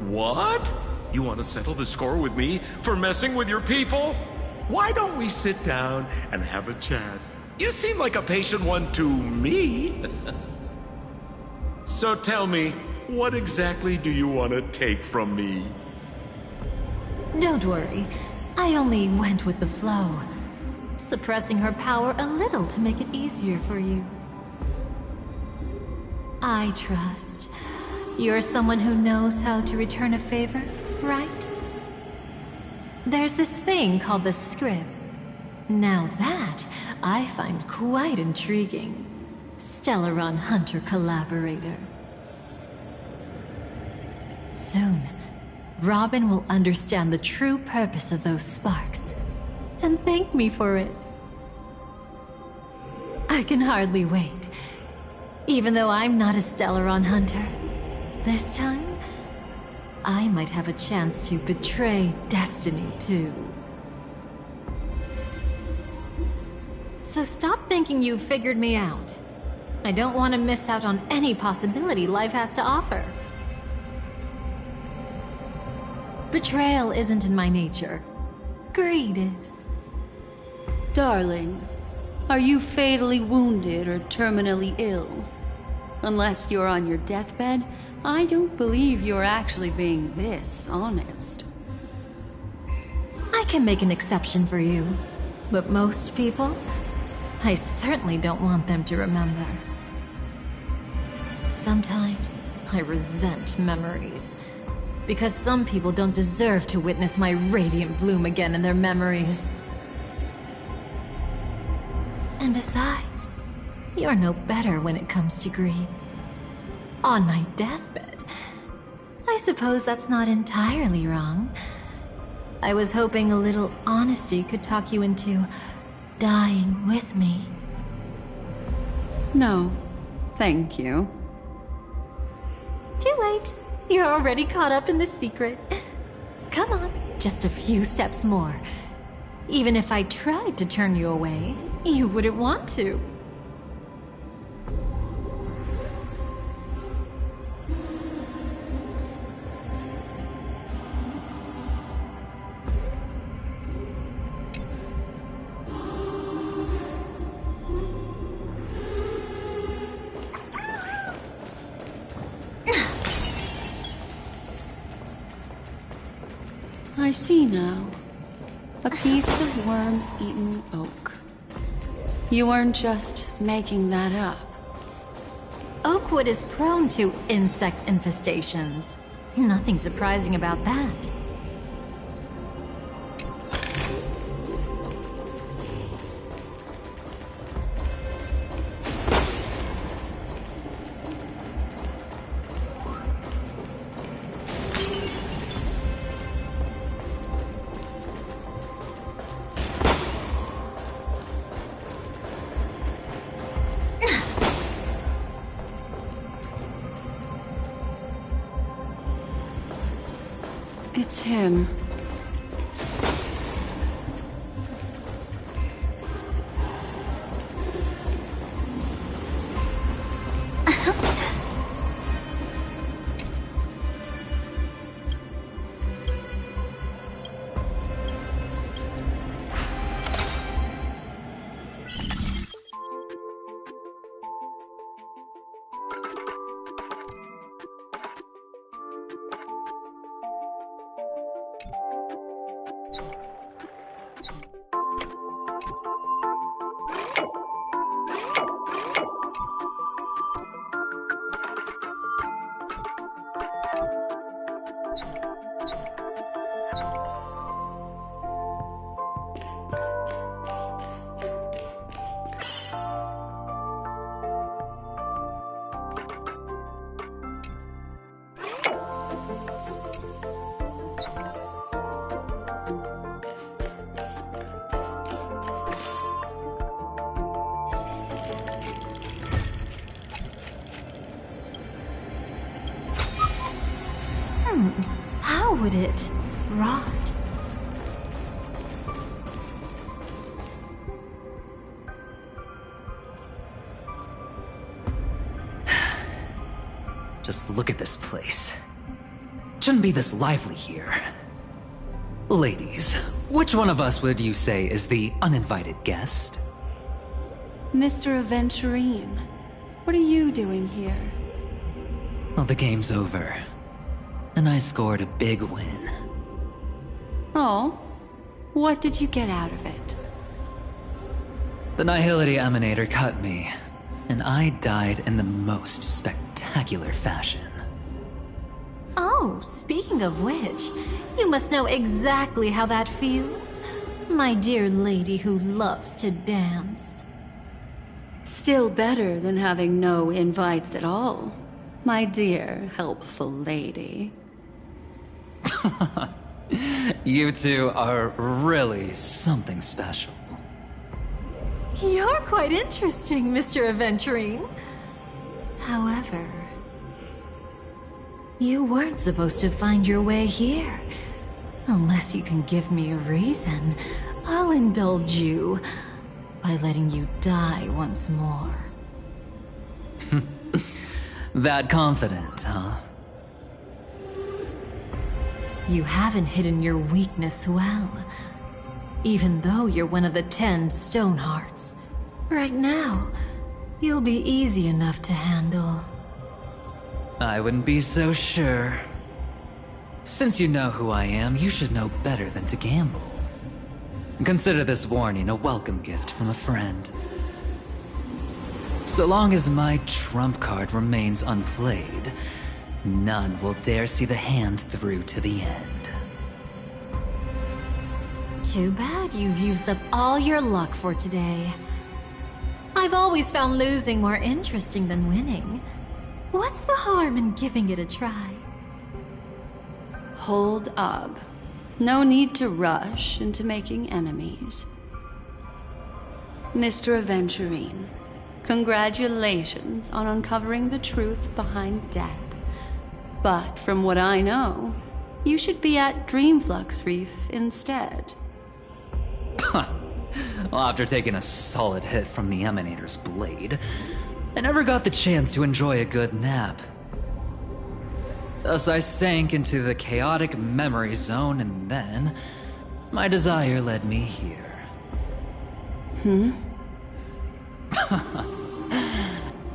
What? You want to settle the score with me for messing with your people? Why don't we sit down and have a chat? You seem like a patient one to me. So tell me, what exactly do you want to take from me? Don't worry, I only went with the flow, suppressing her power a little to make it easier for you. I trust. You're someone who knows how to return a favor, right? There's this thing called the script. Now that, I find quite intriguing. Stellaron Hunter collaborator. Soon, Robin will understand the true purpose of those sparks, and thank me for it. I can hardly wait. Even though I'm not a Stellaron hunter, this time, I might have a chance to betray destiny too. So stop thinking you've figured me out. I don't want to miss out on any possibility life has to offer. Betrayal isn't in my nature. Greed is. Darling, are you fatally wounded or terminally ill? Unless you're on your deathbed, I don't believe you're actually being this honest. I can make an exception for you, but most people, I certainly don't want them to remember. Sometimes I resent memories, because some people don't deserve to witness my radiant bloom again in their memories. And besides, You're no better when it comes to greed. On my deathbed, I suppose that's not entirely wrong. I was hoping a little honesty could talk you into dying with me. No, thank you. Too late. You're already caught up in the secret. Come on, just a few steps more. Even if I tried to turn you away, you wouldn't want to. I see now. A piece of worm-eaten oak. You weren't just making that up. Oakwood is prone to insect infestations. Nothing surprising about that. It's him. How would it rot? Just look at this place. Shouldn't be this lively here. Ladies, which one of us would you say is the uninvited guest? Mr. Aventurine, what are you doing here? Well, the game's over. And I scored a big win. Oh? What did you get out of it? The Nihility Emanator cut me, and I died in the most spectacular fashion. Oh, speaking of which, you must know exactly how that feels. My dear lady who loves to dance. Still better than having no invites at all, my dear helpful lady. You two are really something special. You're quite interesting, Mr. Aventurine. However, you weren't supposed to find your way here. Unless you can give me a reason, I'll indulge you by letting you die once more. That confident, huh? You haven't hidden your weakness well, even though you're one of the 10 Stonehearts. Right now, you'll be easy enough to handle. I wouldn't be so sure. Since you know who I am, you should know better than to gamble. Consider this warning a welcome gift from a friend. So long as my trump card remains unplayed, none will dare see the hand through to the end. Too bad you've used up all your luck for today. I've always found losing more interesting than winning. What's the harm in giving it a try? Hold up. No need to rush into making enemies. Mr. Aventurine, congratulations on uncovering the truth behind death. But from what I know, you should be at Dreamflux Reef instead. Well, after taking a solid hit from the Emanator's blade, I never got the chance to enjoy a good nap. Thus I sank into the chaotic memory zone, and then my desire led me here.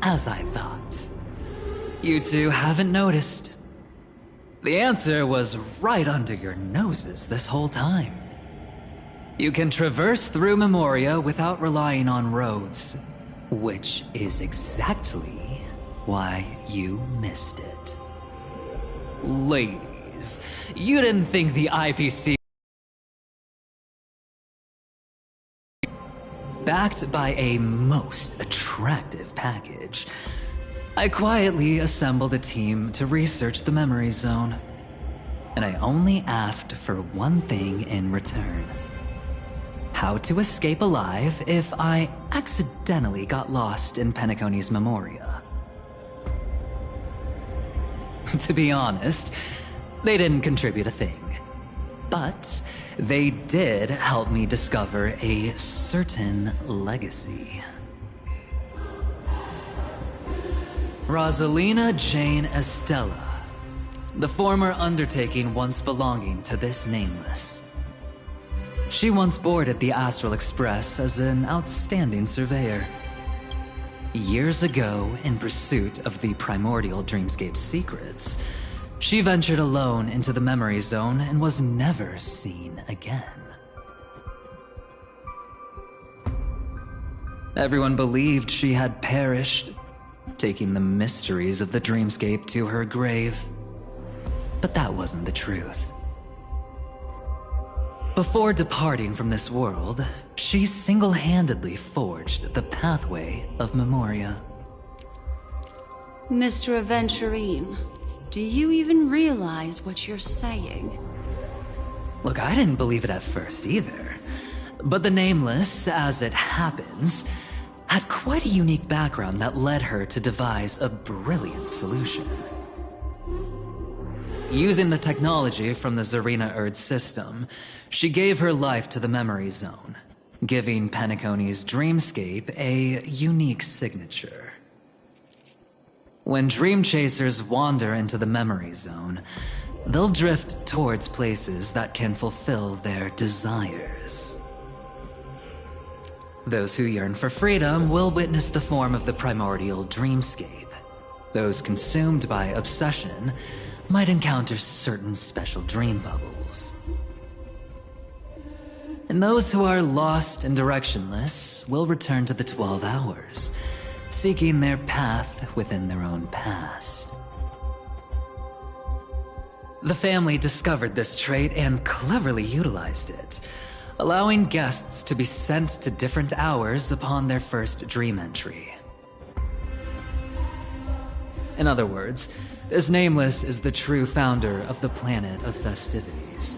As I thought. You two haven't noticed. The answer was right under your noses this whole time. You can traverse through Memoria without relying on roads, which is exactly why you missed it. Ladies, you didn't think the IPC... Backed by a most attractive package, I quietly assembled a team to research the memory zone. And I only asked for one thing in return. How to escape alive if I accidentally got lost in Penacony's Memoria. To be honest, they didn't contribute a thing. But they did help me discover a certain legacy. Rosalina Jane Estella, the former undertaking once belonging to this Nameless. She once boarded the Astral Express as an outstanding surveyor. Years ago, in pursuit of the primordial dreamscape secrets, she ventured alone into the memory zone and was never seen again. Everyone believed she had perished, taking the mysteries of the dreamscape to her grave. But that wasn't the truth. Before departing from this world, she single-handedly forged the pathway of Memoria. Mr. Aventurine, do you even realize what you're saying? Look, I didn't believe it at first either. But the Nameless, as it happens, had quite a unique background that led her to devise a brilliant solution. Using the technology from the Zarina Erd system, she gave her life to the memory zone, giving Penacony's dreamscape a unique signature. When dream chasers wander into the memory zone, they'll drift towards places that can fulfill their desires. Those who yearn for freedom will witness the form of the primordial dreamscape. Those consumed by obsession might encounter certain special dream bubbles. And those who are lost and directionless will return to the 12 hours, seeking their path within their own past. The family discovered this trait and cleverly utilized it, allowing guests to be sent to different hours upon their first dream entry. In other words, this Nameless is the true founder of the planet of festivities.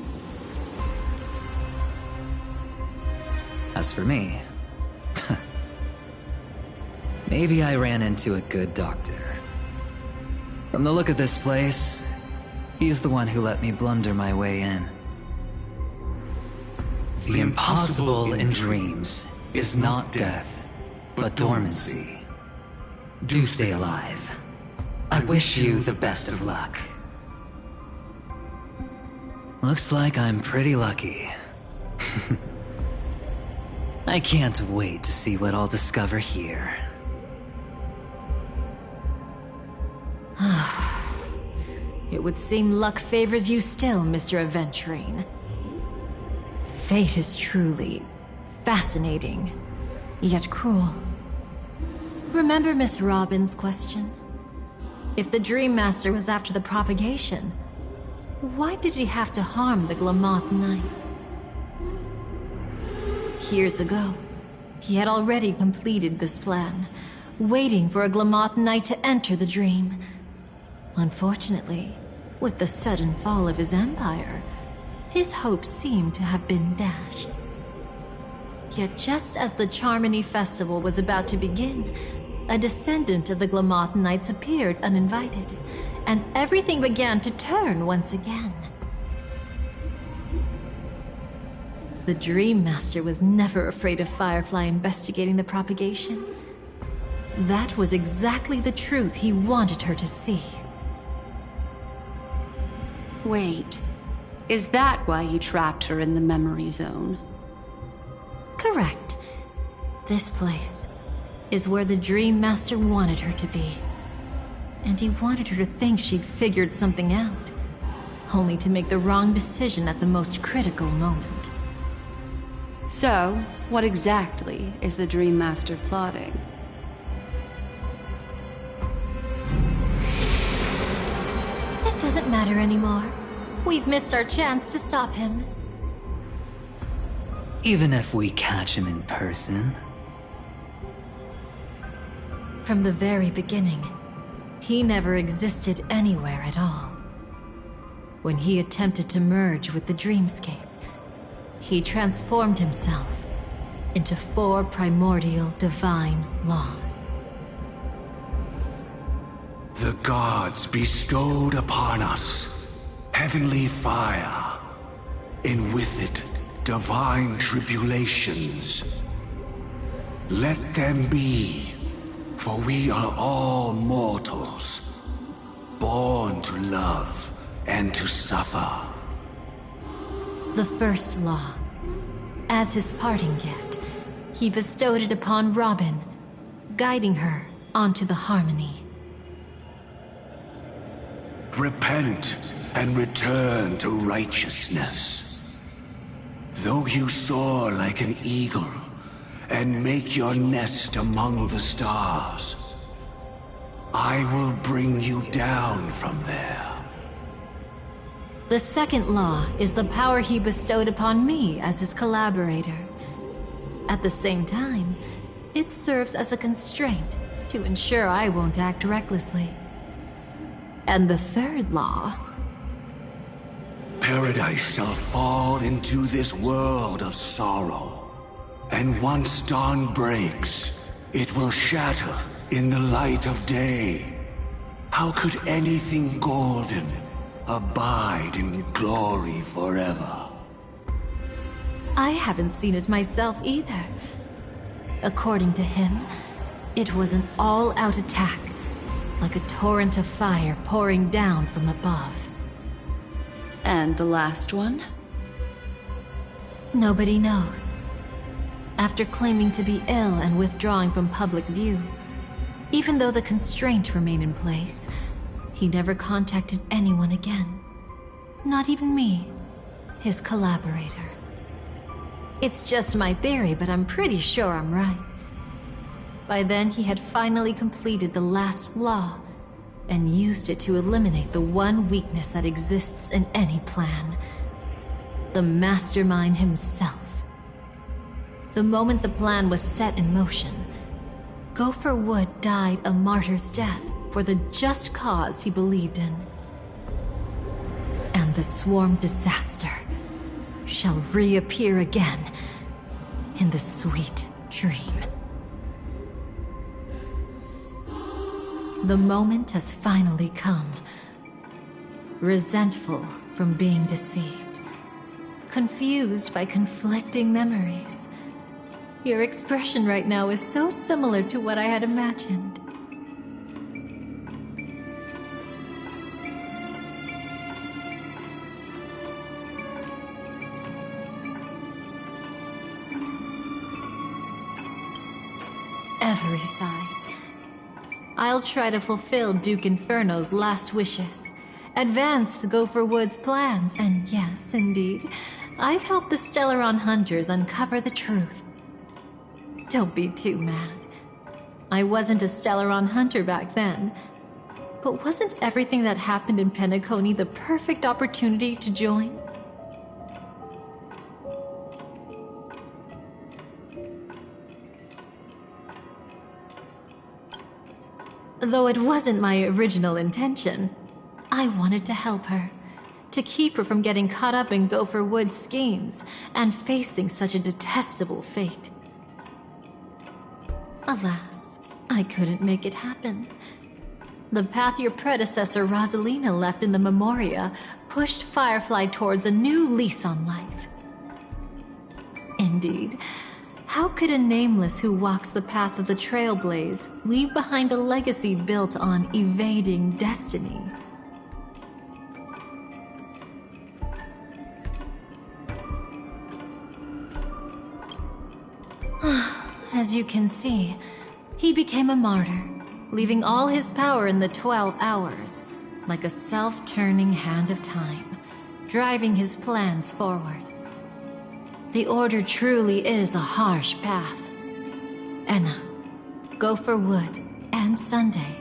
As for me, maybe I ran into a good doctor. From the look of this place, he's the one who let me blunder my way in. The impossible in dreams is not death, but dormancy. Do stay alive. I wish you the best of luck. Looks like I'm pretty lucky. I can't wait to see what I'll discover here. It would seem luck favors you still, Mr. Aventurine. Fate is truly fascinating, yet cruel. Remember Miss Robin's question? If the Dream Master was after the propagation, why did he have to harm the Glamoth Knight? Years ago, He had already completed this plan, waiting for a Glamoth Knight to enter the dream. Unfortunately, with the sudden fall of his empire, his hopes seemed to have been dashed. Yet just as the Charmony Festival was about to begin, a descendant of the Glamoth Knights appeared uninvited, and everything began to turn once again. The Dream Master was never afraid of Firefly investigating the propagation. That was exactly the truth he wanted her to see. Wait, is that why you trapped her in the memory zone? Correct. This place is where the Dream Master wanted her to be. And he wanted her to think she'd figured something out, only to make the wrong decision at the most critical moment. So, what exactly is the Dream Master plotting? It doesn't matter anymore. We've missed our chance to stop him. Even if we catch him in person? From the very beginning, he never existed anywhere at all. When he attempted to merge with the dreamscape, he transformed himself into 4 primordial divine laws. The gods bestowed upon us heavenly fire, and with it divine tribulations. Let them be, for we are all mortals, born to love and to suffer. The first law. As his parting gift, he bestowed it upon Robin, guiding her onto the harmony. Repent and return to righteousness. Though you soar like an eagle and make your nest among the stars, I will bring you down from there. The second law is the power he bestowed upon me as his collaborator. At the same time, it serves as a constraint to ensure I won't act recklessly. And the third law... Paradise shall fall into this world of sorrow, and once dawn breaks, it will shatter in the light of day. How could anything golden abide in glory forever? I haven't seen it myself either. According to him, it was an all-out attack, like a torrent of fire pouring down from above. And the last one? Nobody knows. After claiming to be ill and withdrawing from public view, even though the constraint remained in place, he never contacted anyone again. Not even me, his collaborator. It's just my theory, but I'm pretty sure I'm right. By then, he had finally completed the last law, and used it to eliminate the one weakness that exists in any plan. The mastermind himself. The moment the plan was set in motion, Gopher Wood died a martyr's death for the just cause he believed in. And the swarm disaster shall reappear again in the sweet dream. The moment has finally come. Resentful from being deceived. Confused by conflicting memories. Your expression right now is so similar to what I had imagined. Every sigh. I'll try to fulfill Duke Inferno's last wishes. Advance Gopher Wood's plans, and yes, indeed, I've helped the Stellaron Hunters uncover the truth. Don't be too mad. I wasn't a Stellaron Hunter back then, but wasn't everything that happened in Penacony the perfect opportunity to join? Though it wasn't my original intention, I wanted to help her. To keep her from getting caught up in Gopher Wood's schemes and facing such a detestable fate. Alas, I couldn't make it happen. The path your predecessor Rosalina left in the Memoria pushed Firefly towards a new lease on life. Indeed, how could a nameless who walks the path of the Trailblaze leave behind a legacy built on evading destiny? As you can see, he became a martyr, leaving all his power in the 12 hours, like a self-turning hand of time, driving his plans forward. The Order truly is a harsh path. Enna, Gopher Wood, and Sunday,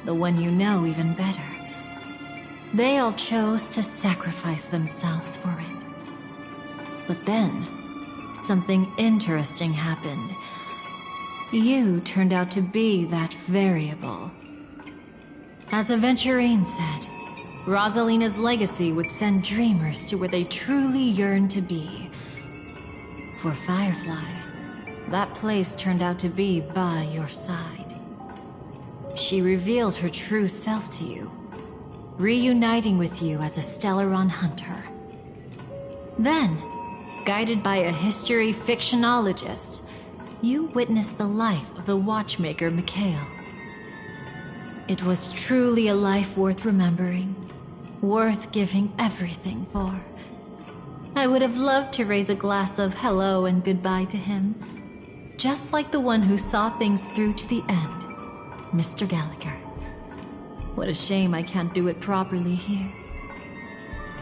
the one you know even better. They all chose to sacrifice themselves for it. But then, something interesting happened. You turned out to be that variable. As Aventurine said, Rosalina's legacy would send dreamers to where they truly yearn to be. For Firefly, that place turned out to be by your side. She revealed her true self to you, reuniting with you as a Stellaron hunter. Then, guided by a history fictionologist, you witnessed the life of the watchmaker Mikhail. It was truly a life worth remembering, worth giving everything for. I would have loved to raise a glass of hello and goodbye to him, just like the one who saw things through to the end, Mr. Gallagher. What a shame I can't do it properly here.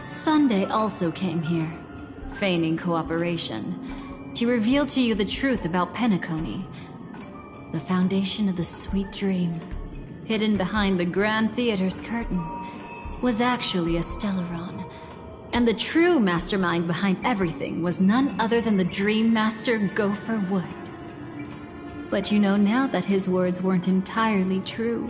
Sunday also came here, feigning cooperation, to reveal to you the truth about Penacony, the foundation of the sweet dream, hidden behind the Grand Theater's curtain, was actually a Stellaron, and the true mastermind behind everything was none other than the Dream Master Gopher Wood. But you know now that his words weren't entirely true.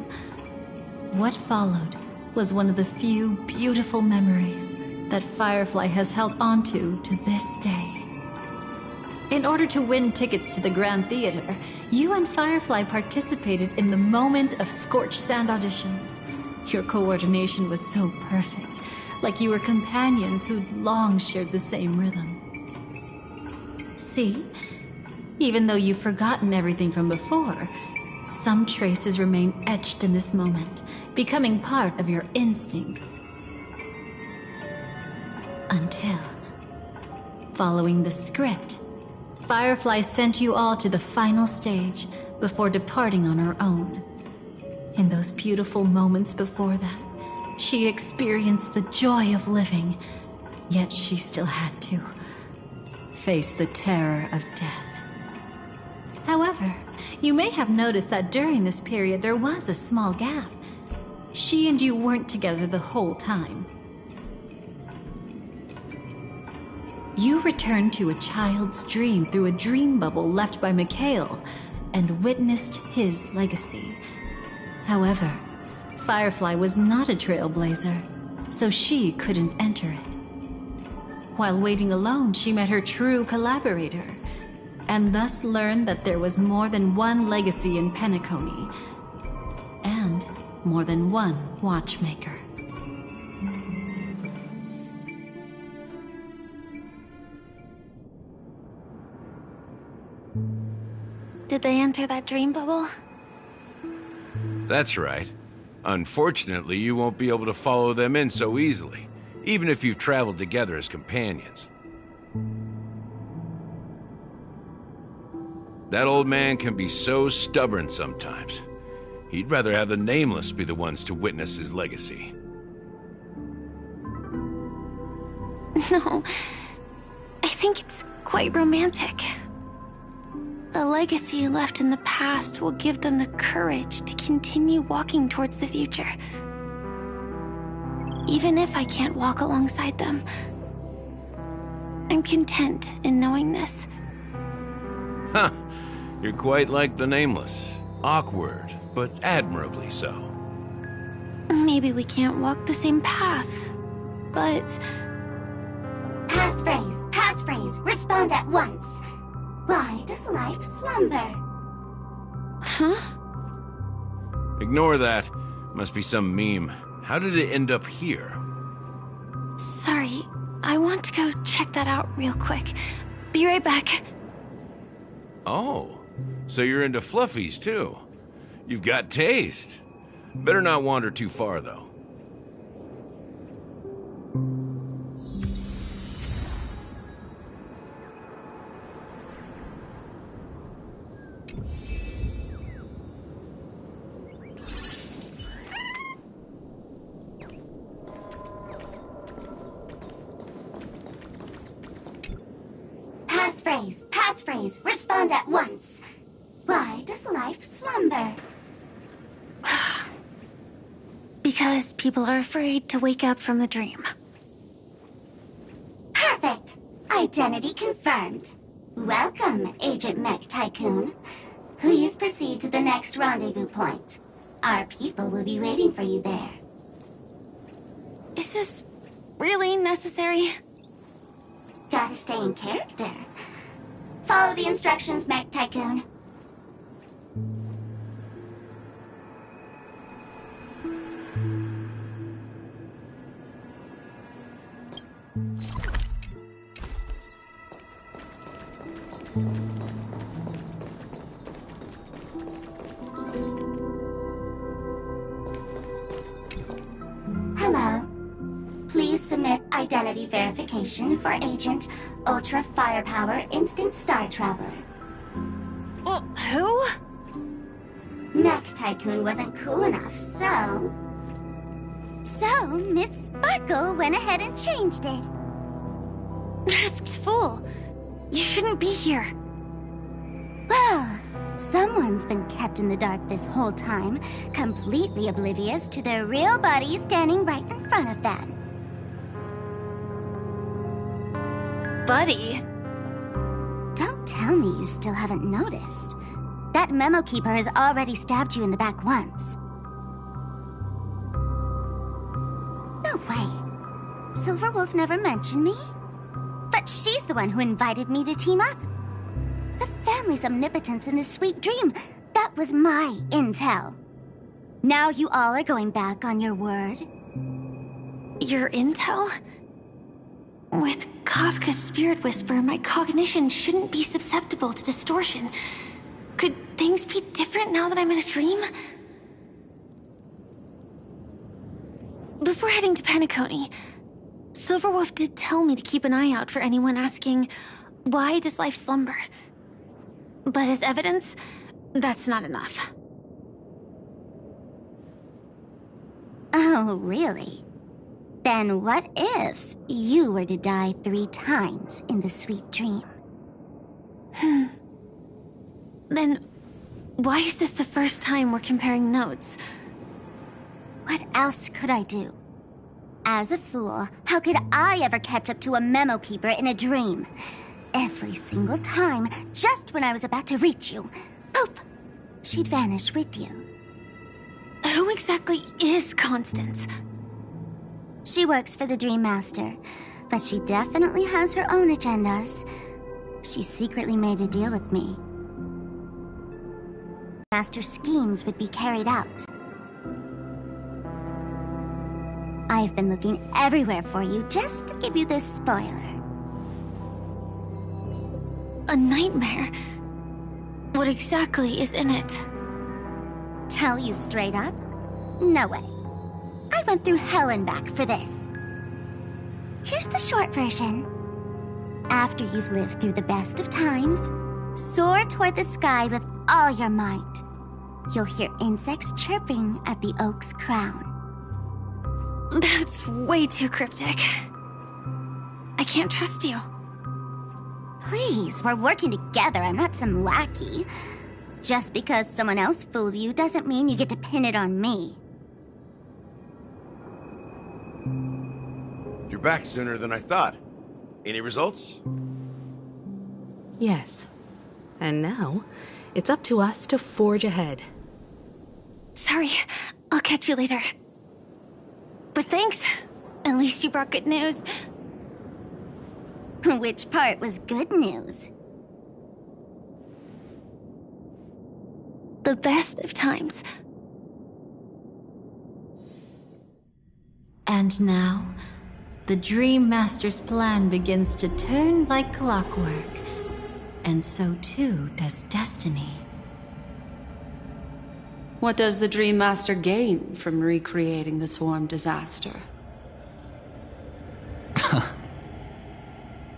What followed was one of the few beautiful memories that Firefly has held onto to this day. In order to win tickets to the Grand Theater, you and Firefly participated in the moment of scorched sand auditions. Your coordination was so perfect, like you were companions who'd long shared the same rhythm. See? Even though you've forgotten everything from before, some traces remain etched in this moment, becoming part of your instincts. Until, following the script, Firefly sent you all to the final stage before departing on her own. In those beautiful moments before that, she experienced the joy of living, yet she still had to face the terror of death. However, you may have noticed that during this period there was a small gap. She and you weren't together the whole time. You returned to a child's dream through a dream bubble left by Mikhail and witnessed his legacy. However, Firefly was not a trailblazer, so she couldn't enter it. While waiting alone, she met her true collaborator, and thus learned that there was more than one legacy in Penacony, and more than one watchmaker. Did they enter that dream bubble? That's right. Unfortunately, you won't be able to follow them in so easily, even if you've traveled together as companions. That old man can be so stubborn sometimes. He'd rather have the Nameless be the ones to witness his legacy. No, I think it's quite romantic. A legacy left in the past will give them the courage to continue walking towards the future. Even if I can't walk alongside them, I'm content in knowing this. Huh. You're quite like the Nameless. Awkward, but admirably so. Maybe we can't walk the same path, but... Passphrase, respond at once. Why does life slumber? Huh? Ignore that. Must be some meme. How did it end up here? Sorry, I want to go check that out real quick. Be right back. Oh, so you're into fluffies too. You've got taste. Better not wander too far though. Passphrase, respond at once. Why does life slumber? Because people are afraid to wake up from the dream. Perfect! Identity confirmed. Welcome, Agent Mech Tycoon. Please proceed to the next rendezvous point. Our people will be waiting for you there. Is this really necessary? Gotta stay in character. Follow the instructions, Mech Tycoon. Hello. Please submit identity verification for Agent Ultra Firepower Instant Star Traveler. Who? Mech Tycoon wasn't cool enough, so... So, Miss Sparkle went ahead and changed it. Masked fool. You shouldn't be here. Well, someone's been kept in the dark this whole time, completely oblivious to their real body standing right in front of them. Buddy? Don't tell me you still haven't noticed. That memo keeper has already stabbed you in the back once. No way. Silverwolf never mentioned me? But she's the one who invited me to team up. The family's omnipotence in this sweet dream, that was my intel. Now you all are going back on your word? Your intel? With Kafka's spirit whisper, my cognition shouldn't be susceptible to distortion. Could things be different now that I'm in a dream? Before heading to Penacony, Silverwolf did tell me to keep an eye out for anyone asking, why does life slumber? But as evidence, that's not enough. Oh, really? Then what if you were to die 3 times in the sweet dream? Then why is this the first time we're comparing notes? What else could I do? As a fool, how could I ever catch up to a memo keeper in a dream? Every single time, just when I was about to reach you, poof, she'd vanish with you. Who exactly is Constance? She works for the Dream Master, but she definitely has her own agendas. She secretly made a deal with me. Master schemes would be carried out. I've been looking everywhere for you just to give you this spoiler. A nightmare? What exactly is in it? Tell you straight up? No way. I went through hell and back for this. Here's the short version. After you've lived through the best of times, soar toward the sky with all your might. You'll hear insects chirping at the oak's crown. That's way too cryptic. I can't trust you. Please, we're working together. I'm not some lackey. Just because someone else fooled you doesn't mean you get to pin it on me. You're back sooner than I thought. Any results? Yes. And now, It's up to us to forge ahead. Sorry, I'll catch you later. But thanks. At least you brought good news. Which part was good news? The best of times. And now, the Dream Master's plan begins to turn like clockwork. And so too does destiny. What does the Dream Master gain from recreating the swarm disaster?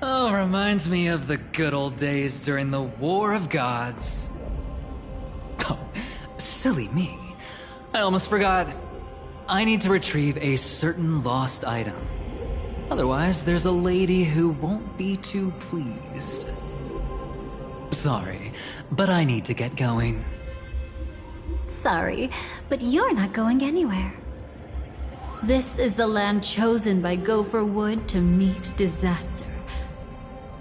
Oh, reminds me of the good old days during the War of Gods. Oh, silly me. I almost forgot. I need to retrieve a certain lost item. Otherwise, there's a lady who won't be too pleased. Sorry, but I need to get going. Sorry, but you're not going anywhere. This is the land chosen by Gopher Wood to meet disaster.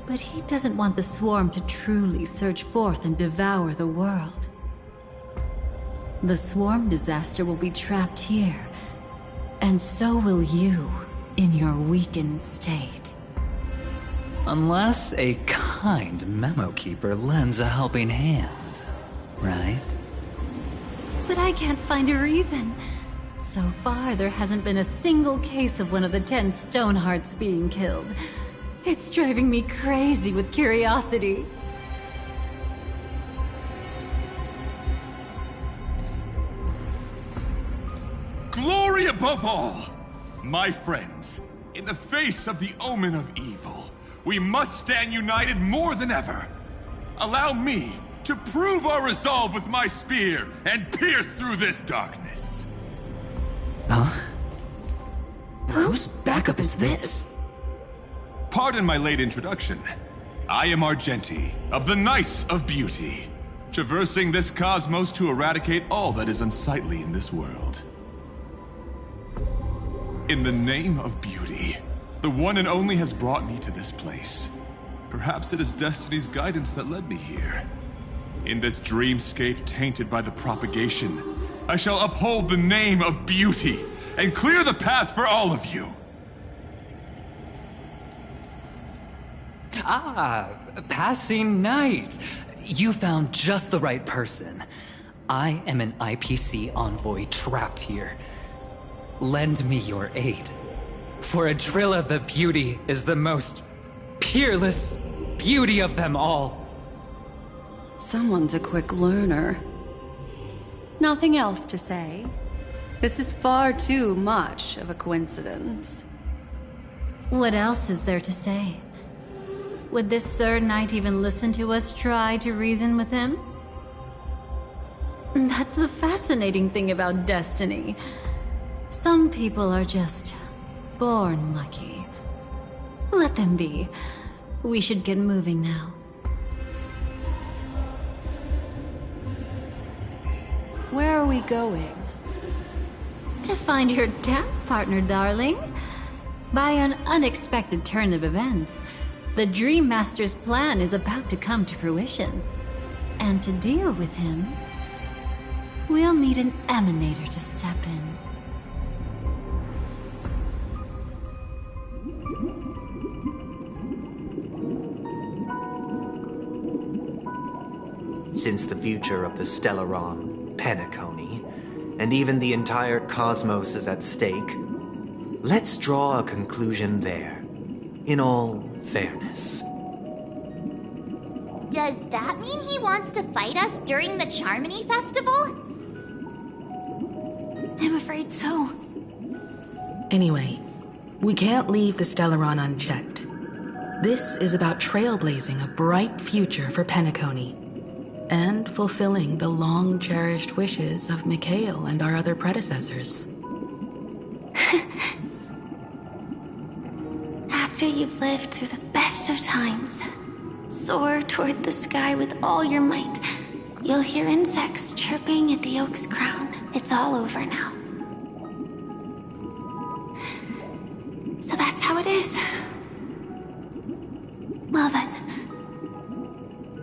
But he doesn't want the swarm to truly surge forth and devour the world. The swarm disaster will be trapped here, and so will you in your weakened state. Unless a kind memo keeper lends a helping hand, right? But I can't find a reason. So far, there hasn't been a single case of one of the 10 Stonehearts being killed. It's driving me crazy with curiosity. Glory above all! My friends, in the face of the omen of evil, we must stand united more than ever. Allow me to prove our resolve with my spear and pierce through this darkness. Huh? Whose backup is this? Pardon my late introduction. I am Argenti, of the Knights of Beauty, traversing this cosmos to eradicate all that is unsightly in this world. In the name of beauty, the one and only has brought me to this place. Perhaps it is destiny's guidance that led me here. In this dreamscape tainted by the propagation, I shall uphold the name of beauty and clear the path for all of you. Ah, passing knight. You found just the right person. I am an IPC envoy trapped here. Lend me your aid. For Adrilla the Beauty is the most peerless beauty of them all. Someone's a quick learner. Nothing else to say. This is far too much of a coincidence. What else is there to say? Would this Sir Knight even listen to us try to reason with him? That's the fascinating thing about destiny. Some people are just born lucky. Let them be. We should get moving now. Where are we going? To find your dance partner, darling. By an unexpected turn of events, the Dream Master's plan is about to come to fruition. And to deal with him, we'll need an emanator to step in. Since the future of the Stellaron, Penacony, and even the entire cosmos is at stake, let's draw a conclusion there, in all fairness. Does that mean he wants to fight us during the Charmony Festival? I'm afraid so. Anyway, we can't leave the Stellaron unchecked. This is about trailblazing a bright future for Penacony, and fulfilling the long-cherished wishes of Mikhail and our other predecessors. After you've lived through the best of times, soar toward the sky with all your might. You'll hear insects chirping at the oak's crown. It's all over now. So that's how it is. Well then,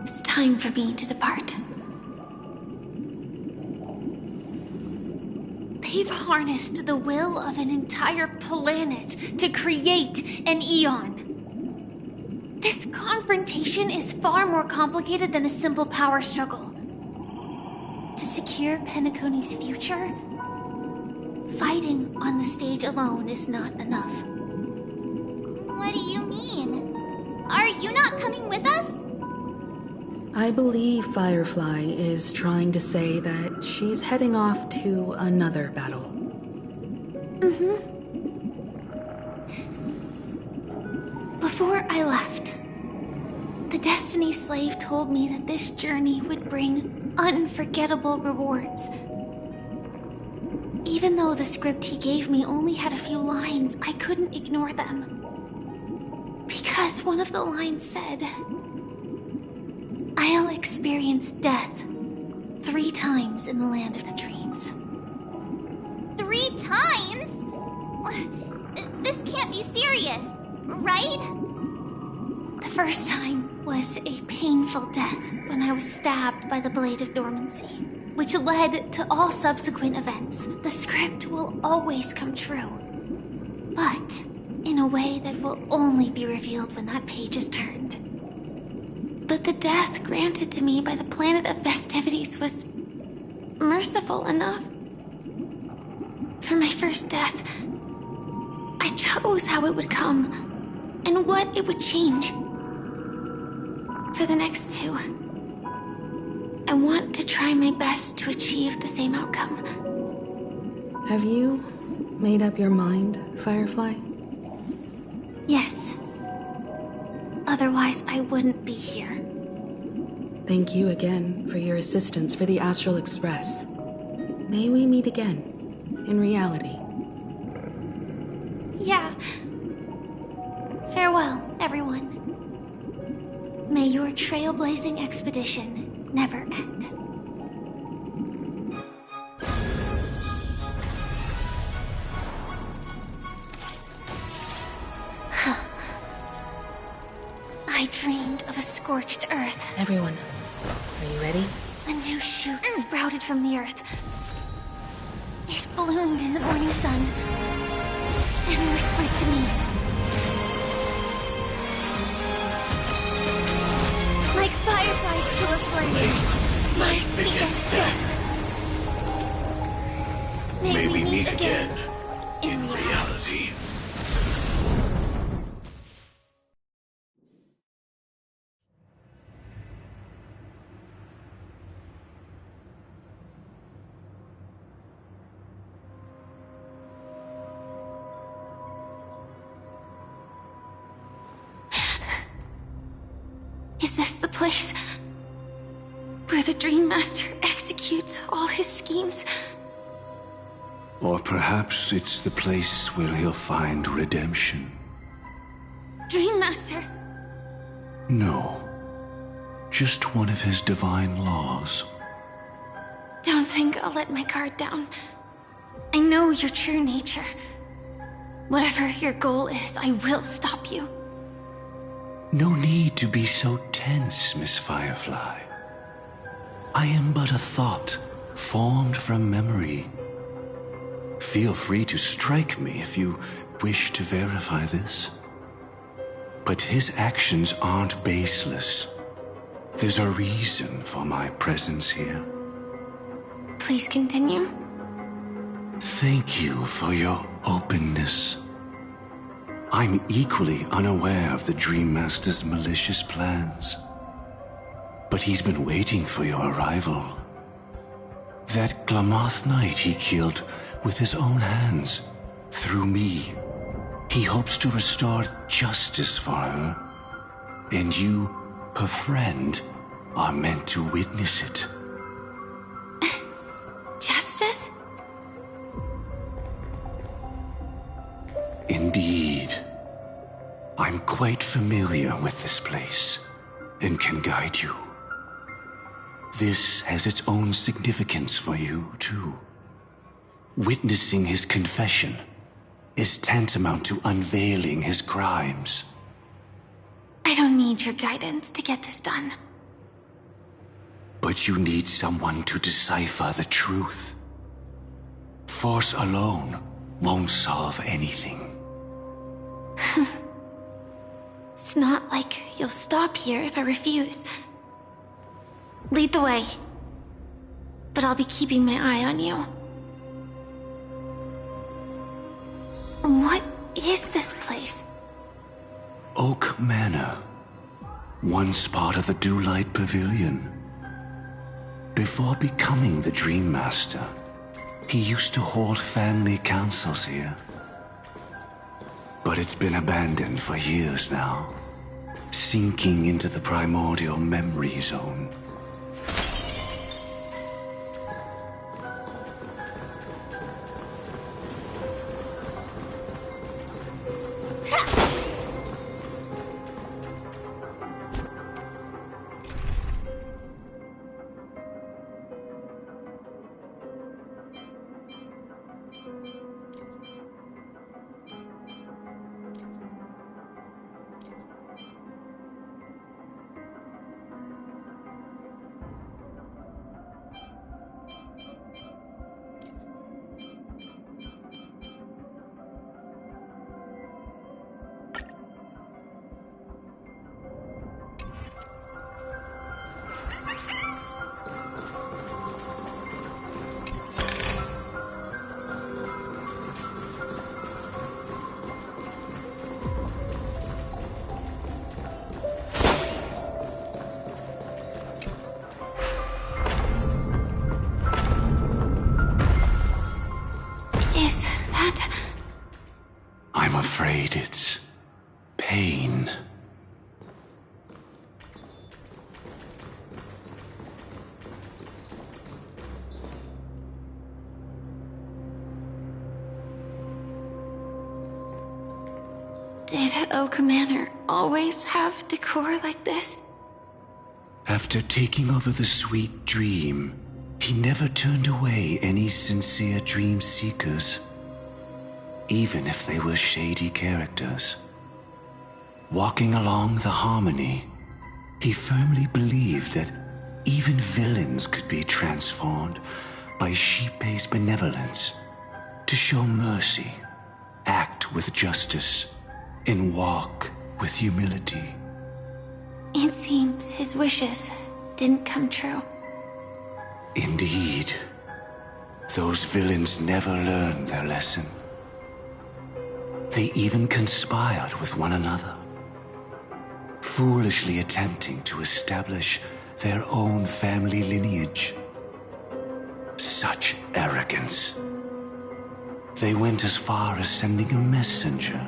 it's time for me to depart. We've harnessed the will of an entire planet to create an Eon. This confrontation is far more complicated than a simple power struggle. To secure Penacony's future, fighting on the stage alone is not enough. What do you mean? Are you not coming with us? I believe Firefly is trying to say that she's heading off to another battle. Before I left, the Destiny Slave told me that this journey would bring unforgettable rewards. Even though the script he gave me only had a few lines, I couldn't ignore them. Because one of the lines said, "I'll experience death 3 times in the land of the dreams." 3 times? This can't be serious, right? The first time was a painful death when I was stabbed by the Blade of Dormancy, which led to all subsequent events. The script will always come true, but in a way that will only be revealed when that page is turned. But the death granted to me by the planet of festivities was merciful enough. For my first death, I chose how it would come and what it would change. For the next 2, I want to try my best to achieve the same outcome. Have you made up your mind, Firefly? Yes. Otherwise, I wouldn't be here. Thank you again for your assistance for the Astral Express. May we meet again, in reality. Yeah. Farewell, everyone. May your trailblazing expedition never end. I dreamed of a scorched earth. Everyone, are you ready? A new shoot sprouted from the earth. It bloomed in the morning sun and whispered to me. Like fireflies to a flame, my biggest death. May we meet again in reality. Is this the place where the Dream Master executes all his schemes? Or perhaps it's the place where he'll find redemption. Dream Master? No. Just one of his divine laws. Don't think I'll let my guard down. I know your true nature. Whatever your goal is, I will stop you. No need to be so tense, Miss Firefly. I am but a thought, formed from memory. Feel free to strike me if you wish to verify this. But his actions aren't baseless. There's a reason for my presence here. Please continue. Thank you for your openness. I'm equally unaware of the Dream Master's malicious plans. But he's been waiting for your arrival. That Glamoth Knight he killed with his own hands, through me. He hopes to restore justice for her. And you, her friend, are meant to witness it. Justice? Indeed. I'm quite familiar with this place, and can guide you. This has its own significance for you, too. Witnessing his confession is tantamount to unveiling his crimes. I don't need your guidance to get this done. But you need someone to decipher the truth. Force alone won't solve anything. It's not like you'll stop here if I refuse. Lead the way. But I'll be keeping my eye on you. What is this place? Oak Manor. Once part of the Dewlight Pavilion. Before becoming the Dream Master, he used to hold family councils here. But it's been abandoned for years now, sinking into the primordial memory zone. I'm afraid it's pain. Did Oak Manor always have decor like this? After taking over the sweet dream, he never turned away any sincere dream seekers, even if they were shady characters. Walking along the harmony, he firmly believed that even villains could be transformed by Shipei's benevolence to show mercy, act with justice, and walk with humility. It seems his wishes didn't come true. Indeed, those villains never learned their lesson. They even conspired with one another, foolishly attempting to establish their own family lineage. Such arrogance. They went as far as sending a messenger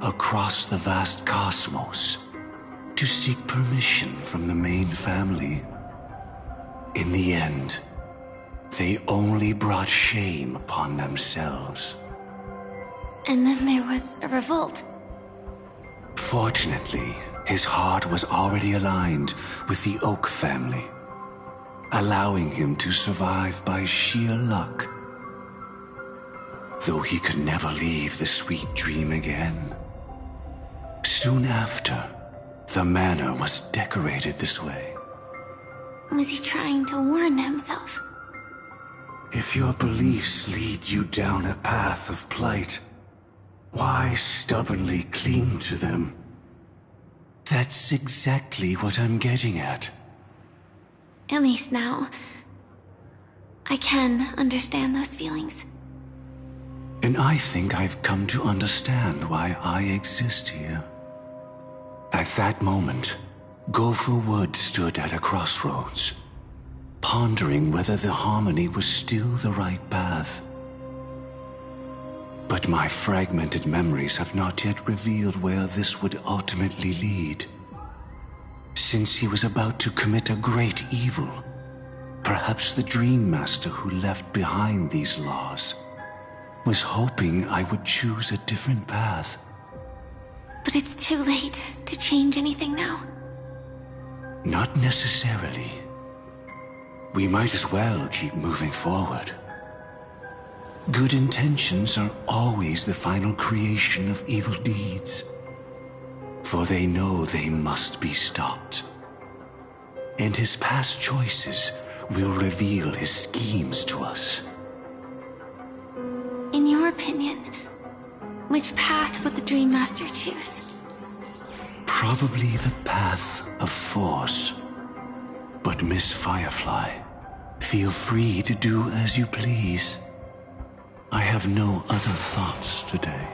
across the vast cosmos to seek permission from the main family. In the end, they only brought shame upon themselves. And then there was a revolt. Fortunately, his heart was already aligned with the Oak family, allowing him to survive by sheer luck. Though he could never leave the sweet dream again. Soon after, the manor was decorated this way. Was he trying to warn himself? If your beliefs lead you down a path of plight, why stubbornly cling to them? That's exactly what I'm getting at. At least now, I can understand those feelings. And I think I've come to understand why I exist here. At that moment, Gopher Wood stood at a crossroads, pondering whether the harmony was still the right path. But my fragmented memories have not yet revealed where this would ultimately lead. Since he was about to commit a great evil, perhaps the Dream Master who left behind these laws was hoping I would choose a different path. But it's too late to change anything now. Not necessarily. We might as well keep moving forward. Good intentions are always the final creation of evil deeds, for they know they must be stopped. And his past choices will reveal his schemes to us. opinion, which path would the Dream Master choose? Probably the path of force. But Miss Firefly, feel free to do as you please. I have no other thoughts today.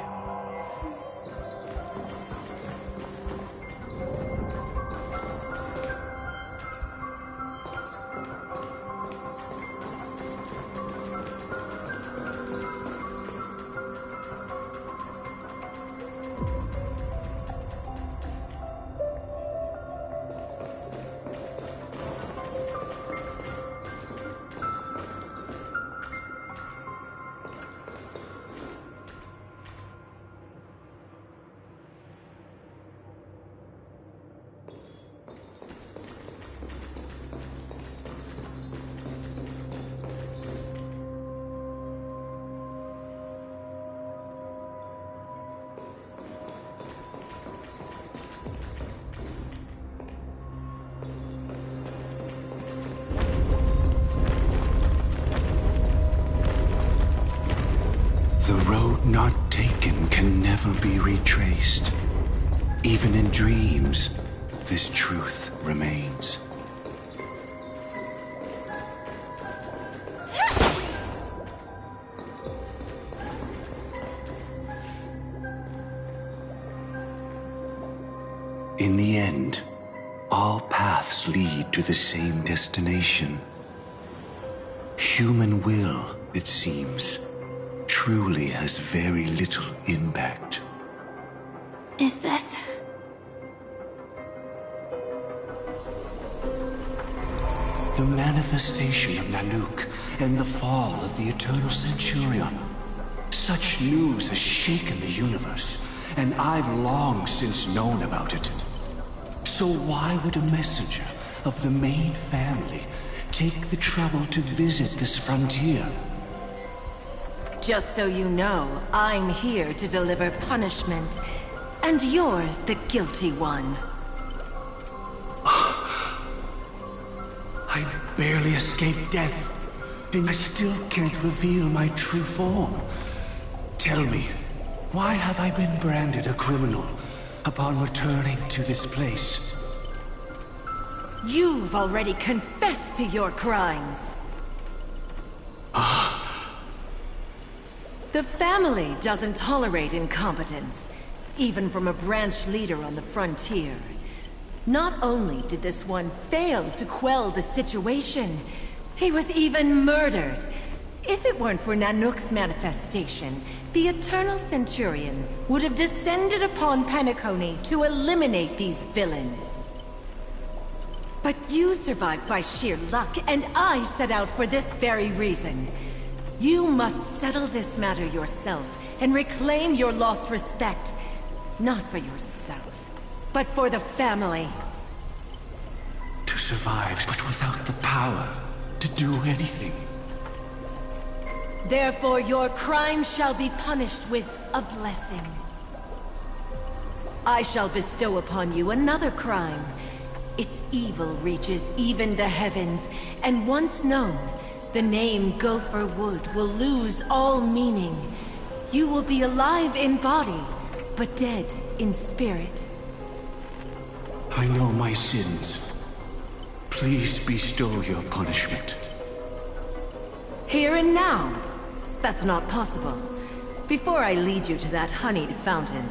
The road not taken can never be retraced. Even in dreams, this truth remains. In the end, all paths lead to the same destination. Human will, it seems, truly has very little impact. Is this? The manifestation of Nanook and the fall of the Eternal Centurion. Such news has shaken the universe, and I've long since known about it. So why would a messenger of the main family take the trouble to visit this frontier? Just so you know, I'm here to deliver punishment, and you're the guilty one. I barely escaped death, and I still can't reveal my true form. Tell me, why have I been branded a criminal upon returning to this place? You've already confessed to your crimes. The family doesn't tolerate incompetence, even from a branch leader on the frontier. Not only did this one fail to quell the situation, he was even murdered. If it weren't for Nanook's manifestation, the Eternal Centurion would have descended upon Penacony to eliminate these villains. But you survived by sheer luck, and I set out for this very reason. You must settle this matter yourself and reclaim your lost respect. Not for yourself, but for the family. To survive, but without the power to do anything. Therefore, your crime shall be punished with a blessing. I shall bestow upon you another crime. Its evil reaches even the heavens, and once known, the name Gopher Wood will lose all meaning. You will be alive in body, but dead in spirit. I know my sins. Please bestow your punishment. Here and now? That's not possible. Before I lead you to that honeyed fountain,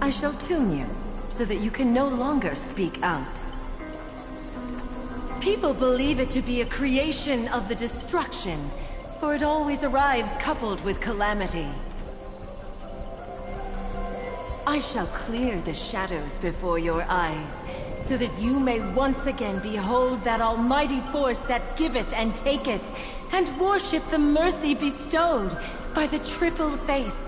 I shall tune you, so that you can no longer speak out. People believe it to be a creation of the destruction, for it always arrives coupled with calamity. I shall clear the shadows before your eyes, so that you may once again behold that almighty force that giveth and taketh, and worship the mercy bestowed by the triple face.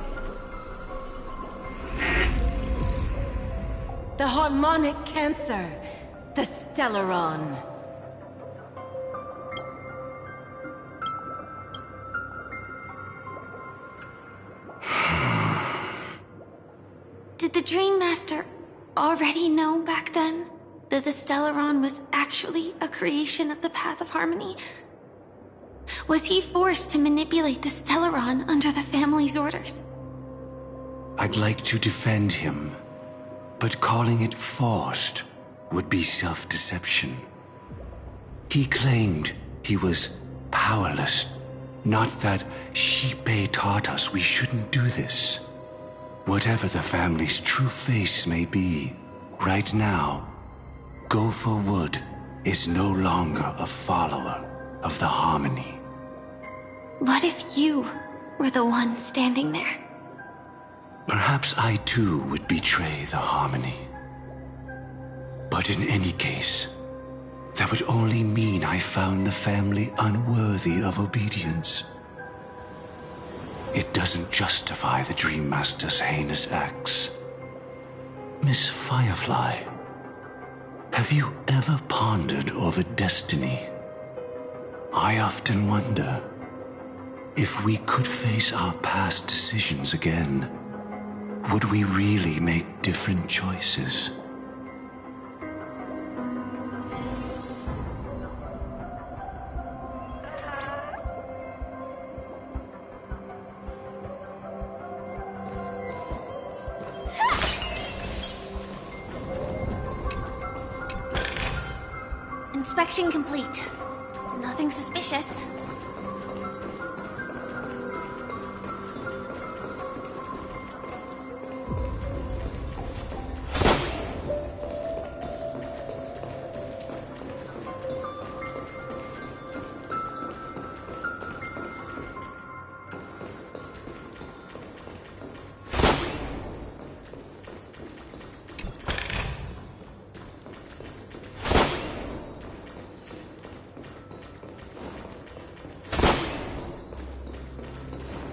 The harmonic cancer, the Stellaron. Did the Dream Master already know back then that the Stellaron was actually a creation of the Path of Harmony? Was he forced to manipulate the Stellaron under the family's orders? I'd like to defend him, but calling it forced would be self-deception. He claimed he was powerless, not that Xipe taught us we shouldn't do this. Whatever the family's true face may be, right now, Gopher Wood is no longer a follower of the Harmony. What if you were the one standing there? Perhaps I too would betray the Harmony. But in any case, that would only mean I found the family unworthy of obedience. It doesn't justify the Dream Master's heinous acts. Miss Firefly, have you ever pondered over destiny? I often wonder if we could face our past decisions again, would we really make different choices? Inspection complete. Nothing suspicious.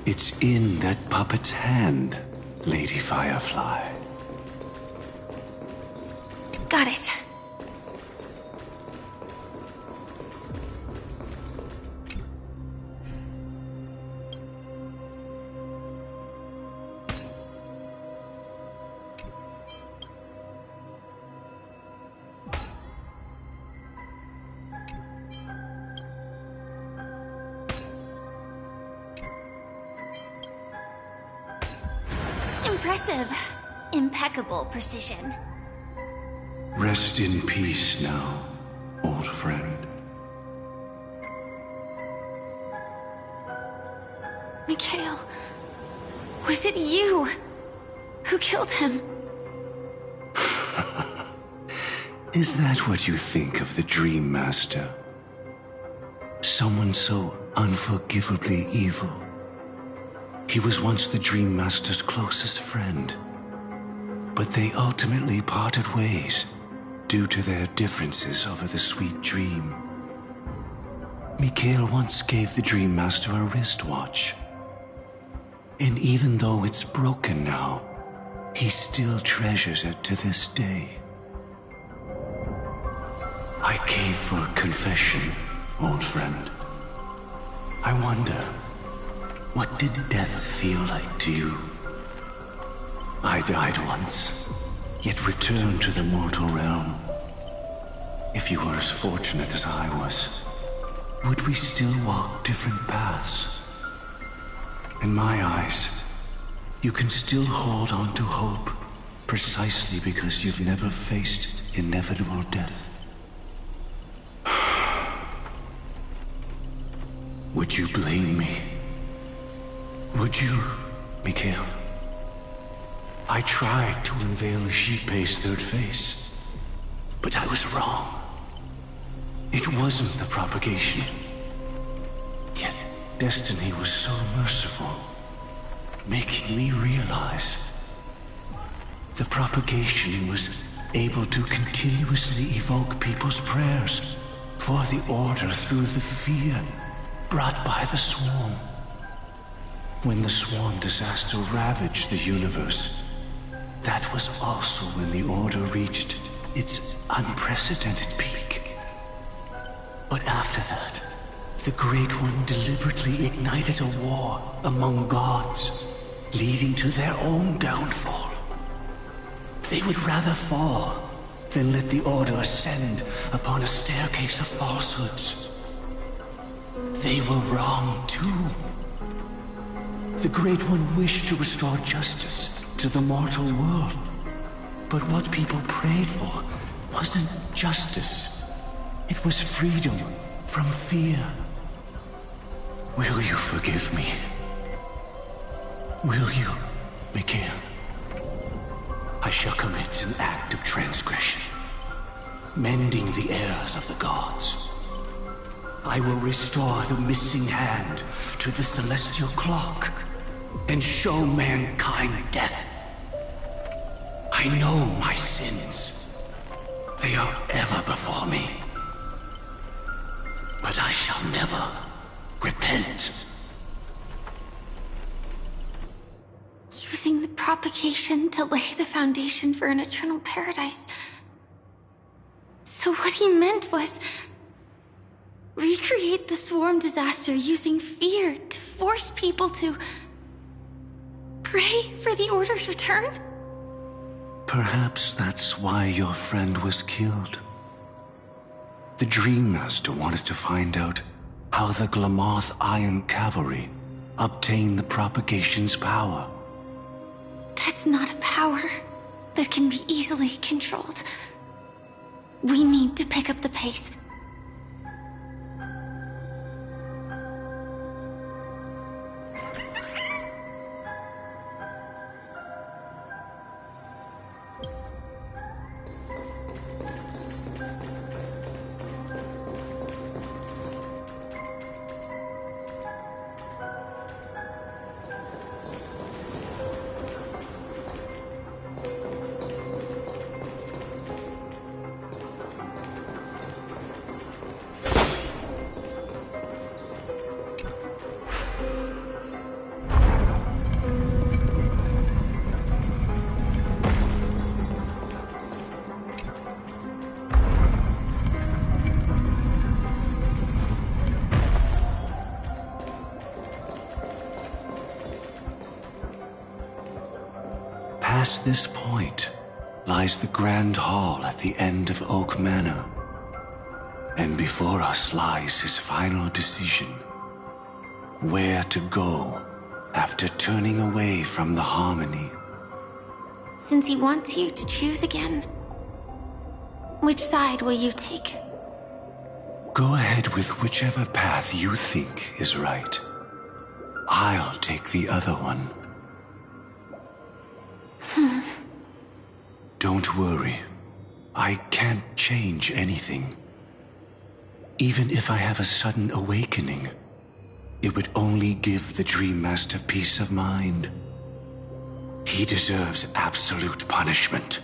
It's in that puppet's hand, Lady Firefly. Got it. Impressive. Impeccable precision. Rest in peace now, old friend. Mikhail, was it you who killed him? Is that what you think of the Dream Master? Someone so unforgivably evil? He was once the Dream Master's closest friend, but they ultimately parted ways due to their differences over the sweet dream. Mikhail once gave the Dream Master a wristwatch, and even though it's broken now, he still treasures it to this day. I came for a confession, old friend. I wonder, what did death feel like to you? I died once, yet returned to the mortal realm. If you were as fortunate as I was, would we still walk different paths? In my eyes, you can still hold on to hope precisely because you've never faced inevitable death. Would you blame me? Would you, Mikhail? I tried to unveil Xipe's third face, but I was wrong. It wasn't the propagation. Yet destiny was so merciful, making me realize the propagation was able to continuously evoke people's prayers for the order through the fear brought by the swarm. When the swarm disaster ravaged the universe, that was also when the Order reached its unprecedented peak. But after that, the Great One deliberately ignited a war among gods, leading to their own downfall. They would rather fall than let the Order ascend upon a staircase of falsehoods. They were wrong too. The Great One wished to restore justice to the mortal world. But what people prayed for wasn't justice. It was freedom from fear. Will you forgive me? Will you, Mikael? I shall commit an act of transgression, mending the errors of the gods. I will restore the missing hand to the celestial clock and show mankind death. I know my sins. They are ever before me. But I shall never repent. Using the propagation to lay the foundation for an eternal paradise. So what he meant was recreate the swarm disaster using fear to force people to pray for the Order's return? Perhaps that's why your friend was killed. The Dream Master wanted to find out how the Glamoth Iron Cavalry obtained the propagation's power. That's not a power that can be easily controlled. We need to pick up the pace. Past this point lies the Grand Hall at the end of Oak Manor. And before us lies his final decision. Where to go after turning away from the Harmony. Since he wants you to choose again, which side will you take? Go ahead with whichever path you think is right. I'll take the other one. Don't worry. I can't change anything. Even if I have a sudden awakening, it would only give the Dream Master peace of mind. He deserves absolute punishment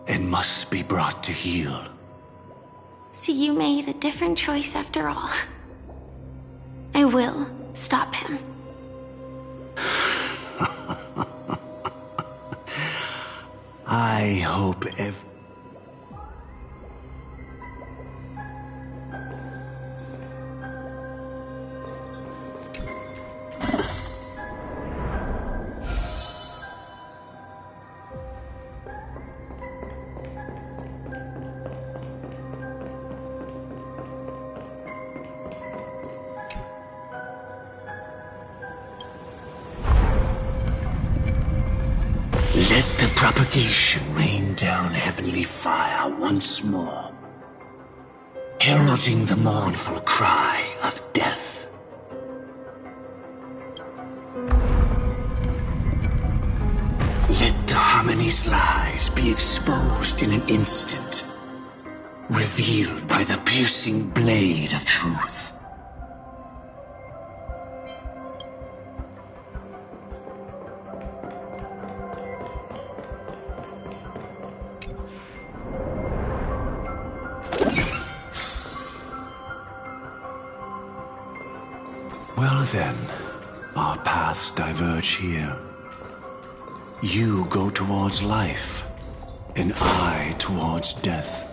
and must be brought to heel. So you made a different choice after all. I will stop him. I hope Let the propagation rain down heavenly fire once more, heralding the mournful cry of death. Let the Harmony's lies be exposed in an instant, revealed by the piercing blade of truth. Well then, our paths diverge here. You go towards life, and I towards death.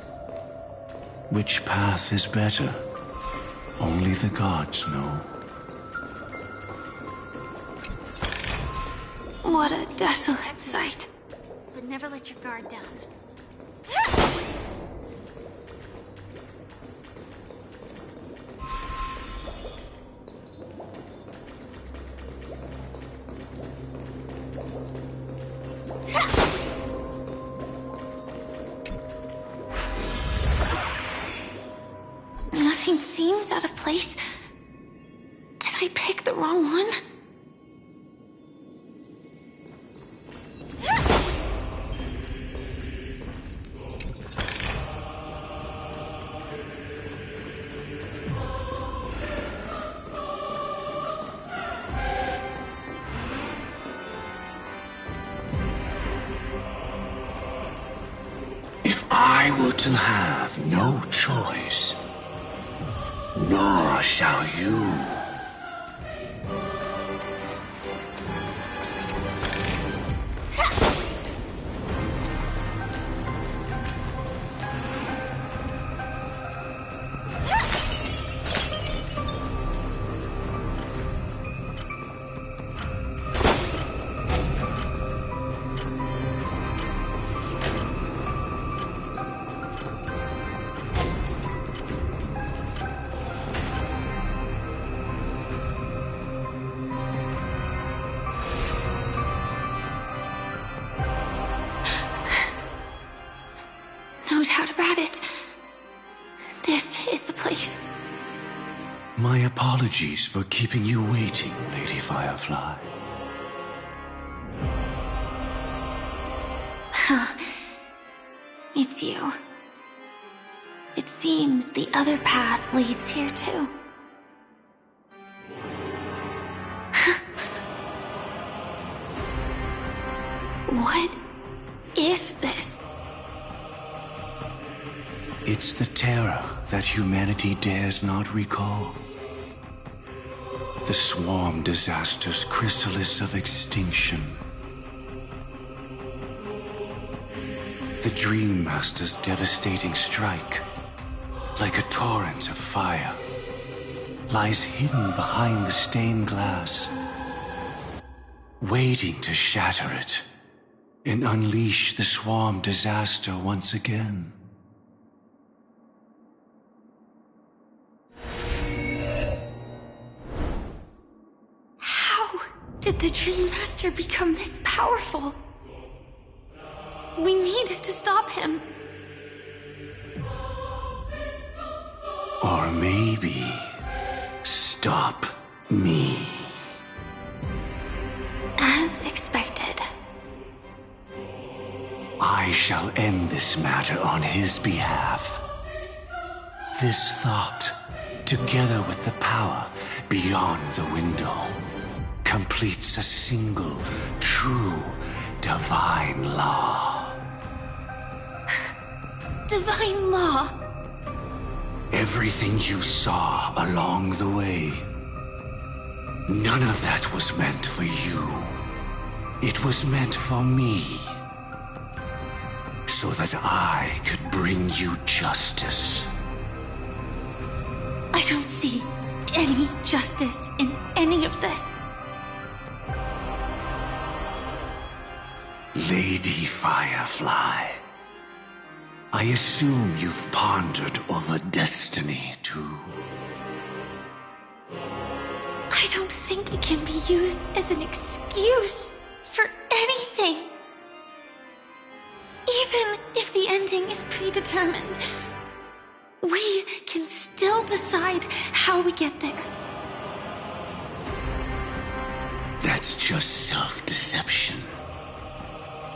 Which path is better? Only the gods know. What a desolate sight. But never let your guard down. seems out of place. Did I pick the wrong one? If I were to have no choice, nor shall you. No doubt about it. This is the place. My apologies for keeping you waiting, Lady Firefly. It's you. It seems the other path leads here too. What is this? It's the terror that humanity dares not recall. The swarm disaster's chrysalis of extinction. The Dream Master's devastating strike, like a torrent of fire, lies hidden behind the stained glass, waiting to shatter it and unleash the swarm disaster once again. How did the Dream Master become this powerful? We need to stop him. Or maybe stop me. As expected. I shall end this matter on his behalf. This thought, together with the power beyond the window, completes a single, true, divine law. Divine law? Everything you saw along the way, none of that was meant for you. It was meant for me. So that I could bring you justice. I don't see any justice in any of this. Lady Firefly, I assume you've pondered over destiny, too. I don't think it can be used as an excuse for anything. Even if the ending is predetermined, we can still decide how we get there. That's just self-deception.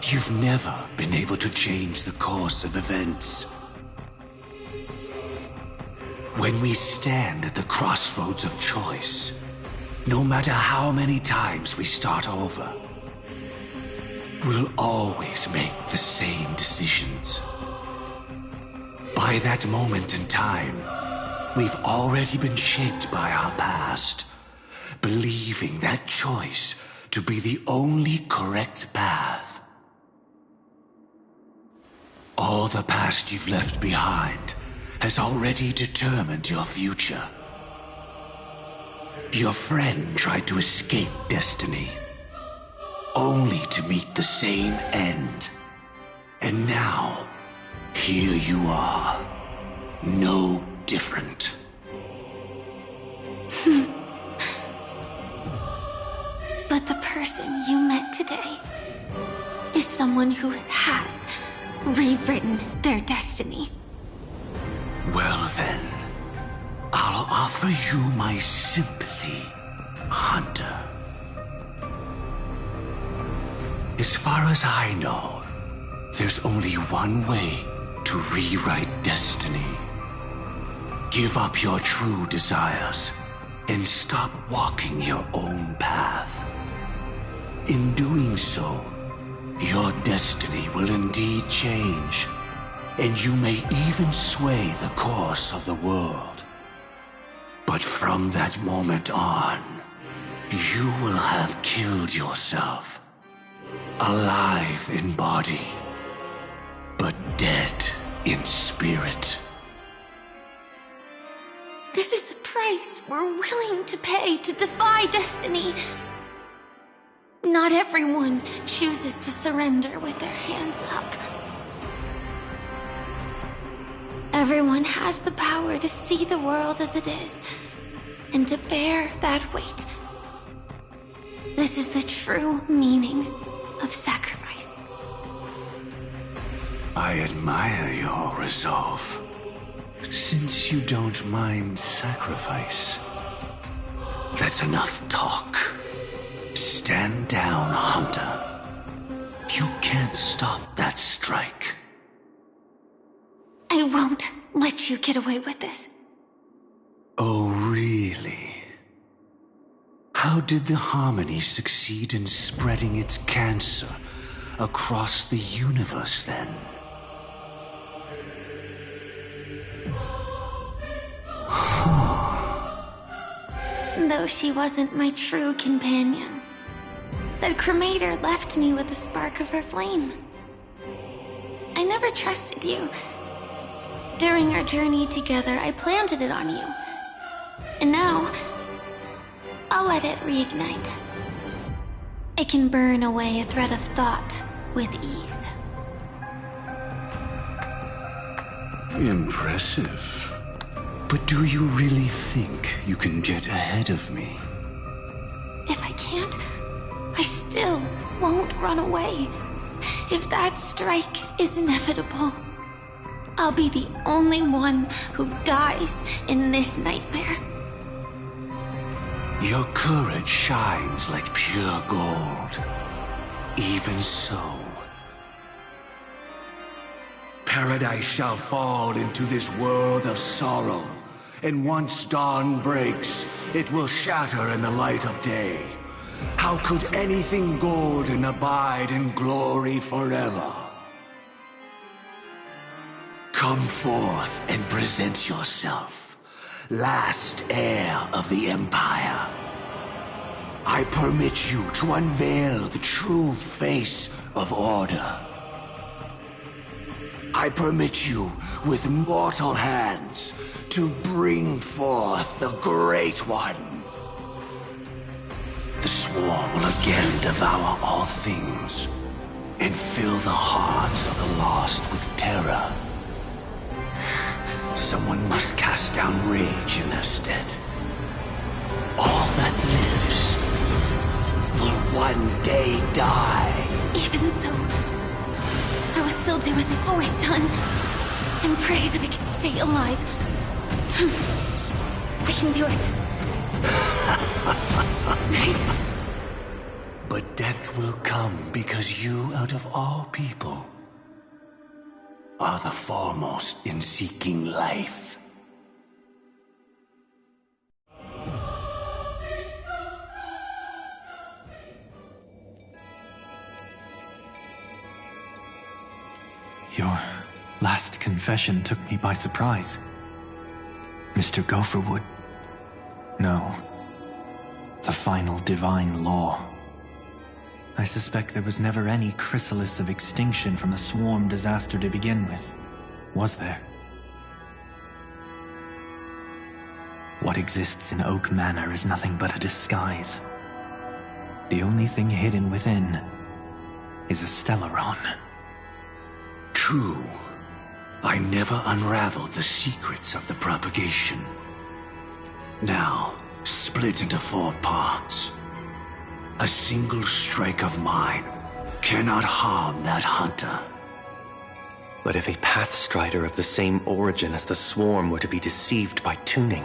You've never been able to change the course of events. When we stand at the crossroads of choice, no matter how many times we start over, we'll always make the same decisions. By that moment in time, we've already been shaped by our past, believing that choice to be the only correct path. All the past you've left behind has already determined your future. Your friend tried to escape destiny, only to meet the same end. And now, here you are, no different. But the person you met today is someone who has rewritten their destiny. Well then, I'll offer you my sympathy, Hunter. As far as I know, there's only one way to rewrite destiny. Give up your true desires and stop walking your own path. In doing so, your destiny will indeed change, and you may even sway the course of the world. But from that moment on, you will have killed yourself. Alive in body, but dead in spirit. This is the price we're willing to pay to defy destiny. Not everyone chooses to surrender with their hands up. Everyone has the power to see the world as it is, and to bear that weight. This is the true meaning of sacrifice. I admire your resolve. Since you don't mind sacrifice, that's enough talk. Stand down, Hunter. You can't stop that strike. I won't let you get away with this. Oh, really? How did the Harmony succeed in spreading its cancer across the universe, then? Though she wasn't my true companion, that cremator left me with a spark of her flame. I never trusted you. During our journey together, I planted it on you. And now, I'll let it reignite. It can burn away a thread of thought with ease. Impressive. But do you really think you can get ahead of me? If I can't, I still won't run away. If that strike is inevitable, I'll be the only one who dies in this nightmare. Your courage shines like pure gold. Even so, paradise shall fall into this world of sorrow, and once dawn breaks, it will shatter in the light of day. How could anything golden abide in glory forever? Come forth and present yourself, last heir of the Empire. I permit you to unveil the true face of order. I permit you, with mortal hands, to bring forth the Great One. The swarm will again devour all things, and fill the hearts of the lost with terror. Someone must cast down rage in their stead. All that lives will one day die. Even so, I will still do as I've always done, and pray that I can stay alive. I can do it. Right? But death will come because you, out of all people, are the foremost in seeking life. Your last confession took me by surprise. Mr. Gopherwood. No. The final divine law. I suspect there was never any chrysalis of extinction from the swarm disaster to begin with. Was there? What exists in Oak Manor is nothing but a disguise. The only thing hidden within is a Stellaron. True. I never unraveled the secrets of the propagation. Now, split into 4 parts. A single strike of mine cannot harm that hunter. But if a Pathstrider of the same origin as the Swarm were to be deceived by tuning,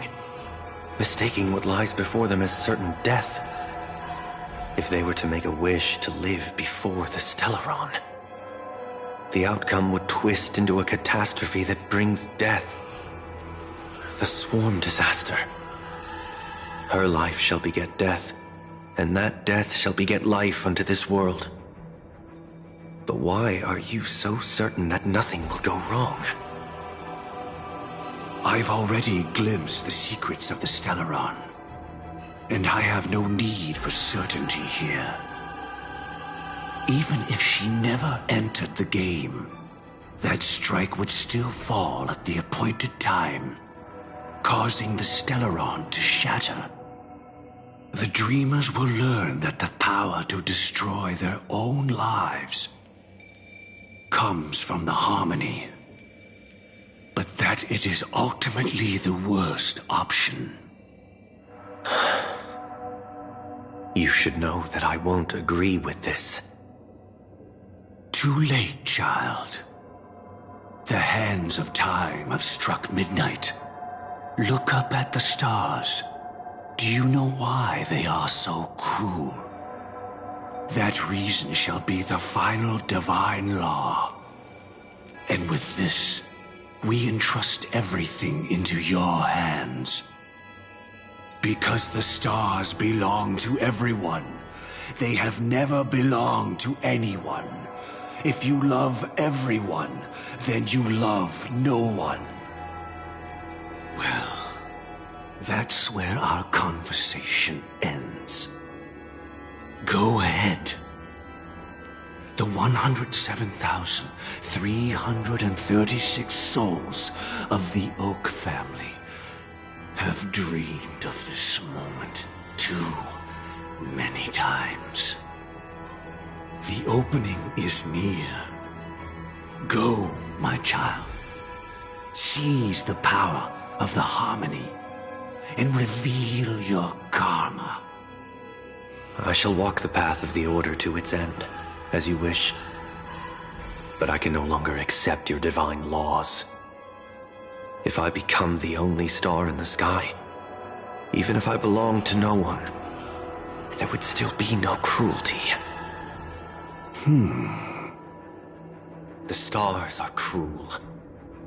mistaking what lies before them as certain death, if they were to make a wish to live before the Stellaron, the outcome would twist into a catastrophe that brings death. The Swarm disaster. Her life shall beget death, and that death shall beget life unto this world. But why are you so certain that nothing will go wrong? I've already glimpsed the secrets of the Stellaron, and I have no need for certainty here. Even if she never entered the game, that strike would still fall at the appointed time, causing the Stellaron to shatter. The Dreamers will learn that the power to destroy their own lives comes from the Harmony, but that it is ultimately the worst option. You should know that I won't agree with this. Too late, child. The hands of time have struck midnight. Look up at the stars. Do you know why they are so cruel? That reason shall be the final divine law. And with this, we entrust everything into your hands. Because the stars belong to everyone, they have never belonged to anyone. If you love everyone, then you love no one. Well, that's where our conversation ends. Go ahead. The 107,336 souls of the Oak family have dreamed of this moment too many times. The opening is near. Go, my child. Seize the power of the Harmony and reveal your karma. I shall walk the path of the Order to its end, as you wish. But I can no longer accept your divine laws. If I become the only star in the sky, even if I belong to no one, there would still be no cruelty. The stars are cruel,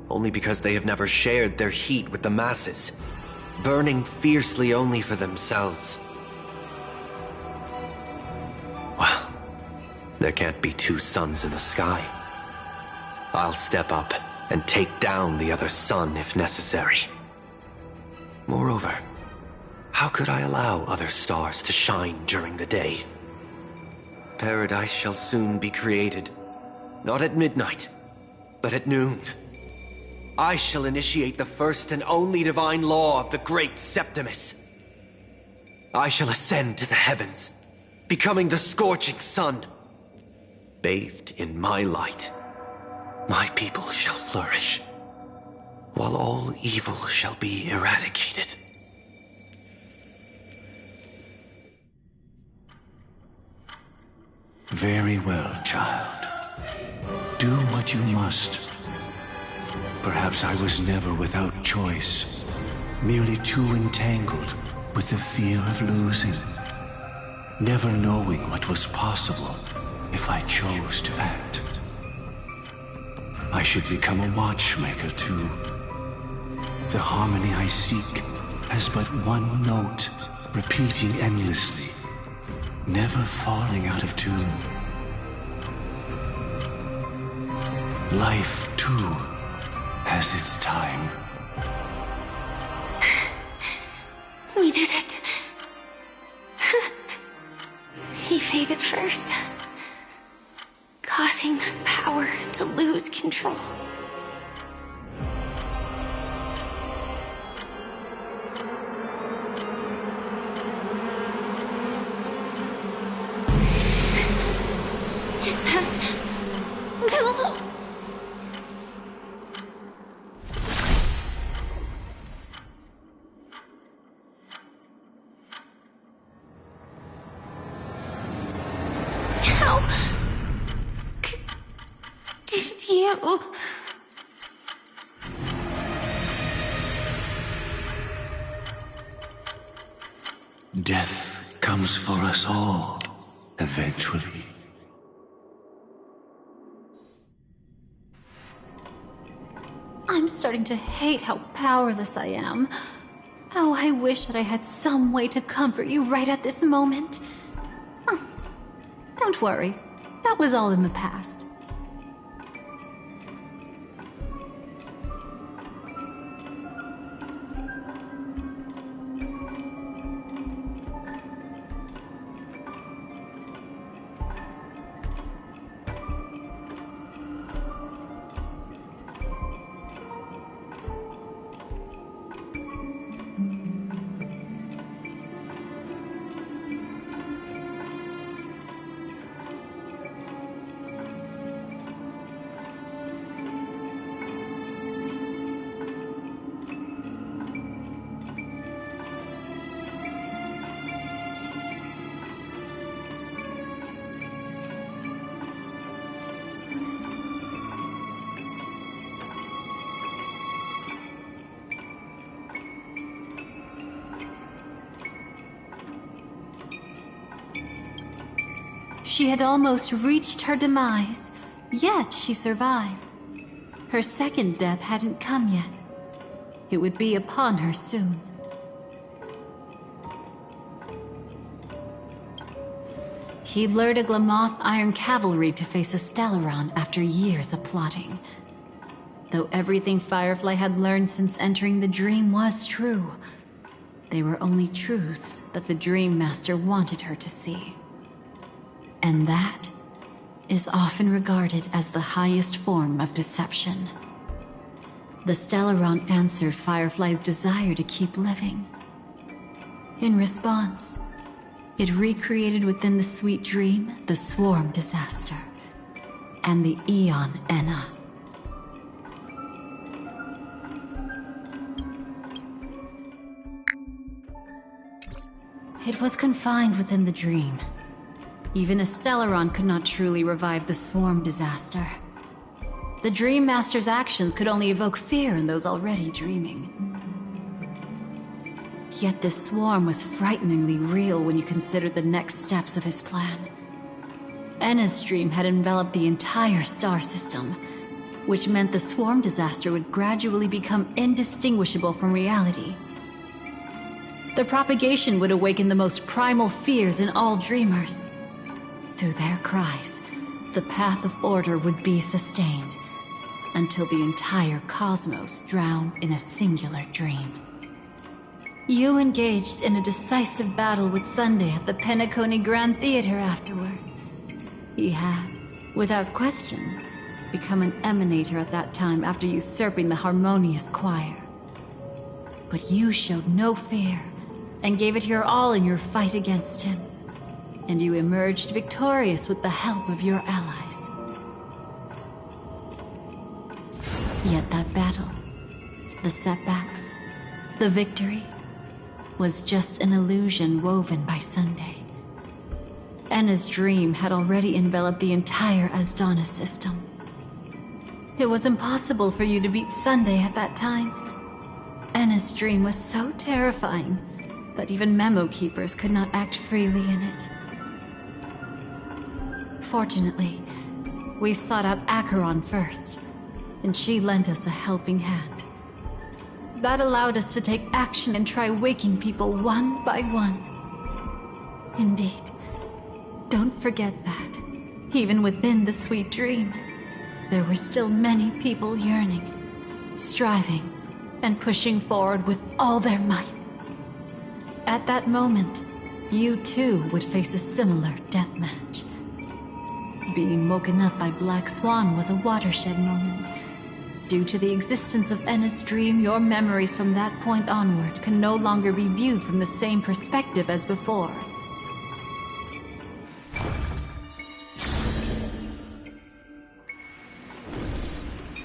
only because they have never shared their heat with the masses, burning fiercely only for themselves. Well, there can't be two suns in the sky. I'll step up and take down the other sun if necessary. Moreover, how could I allow other stars to shine during the day? Paradise shall soon be created, not at midnight, but at noon. I shall initiate the first and only divine law of the great Septimus. I shall ascend to the heavens, becoming the scorching sun. Bathed in my light, my people shall flourish, while all evil shall be eradicated. Very well, child. Do what you must. Perhaps I was never without choice, merely too entangled with the fear of losing, never knowing what was possible if I chose to act. I should become a watchmaker too. The harmony I seek has but one note, repeating endlessly, never falling out of tune. Life, too, has its time. We did it. He faded first, causing their power to lose control. Is that Zillow? How did you Death comes for us all, eventually. I'm starting to hate how powerless I am. How I wish that I had some way to comfort you right at this moment. Oh, don't worry. That was all in the past. She had almost reached her demise, yet she survived. Her second death hadn't come yet. It would be upon her soon. He lured a Glamoth Iron Cavalry to face a Stellaron after years of plotting. Though everything Firefly had learned since entering the dream was true, they were only truths that the Dream Master wanted her to see. And that is often regarded as the highest form of deception. The Stellaron answered Firefly's desire to keep living. In response, it recreated within the sweet dream the Swarm Disaster and the Eon Enna. It was confined within the dream. Even a Stellaron could not truly revive the Swarm Disaster. The Dream Master's actions could only evoke fear in those already dreaming. Yet this swarm was frighteningly real when you consider the next steps of his plan. Enna's dream had enveloped the entire star system, which meant the Swarm Disaster would gradually become indistinguishable from reality. The propagation would awaken the most primal fears in all dreamers. Through their cries, the path of order would be sustained, until the entire cosmos drowned in a singular dream. You engaged in a decisive battle with Sunday at the Penacony Grand Theater afterward. He had, without question, become an emanator at that time after usurping the Harmonious Choir. But you showed no fear, and gave it your all in your fight against him. And you emerged victorious with the help of your allies. Yet that battle, the setbacks, the victory, was just an illusion woven by Sunday. Enna's dream had already enveloped the entire Asdana system. It was impossible for you to beat Sunday at that time. Enna's dream was so terrifying that even Memo Keepers could not act freely in it. Fortunately, we sought out Acheron first, and she lent us a helping hand. That allowed us to take action and try waking people one by one. Indeed, don't forget that, even within the sweet dream, there were still many people yearning, striving, and pushing forward with all their might. At that moment, you too would face a similar deathmatch. Being woken up by Black Swan was a watershed moment. Due to the existence of Enna's dream, your memories from that point onward can no longer be viewed from the same perspective as before.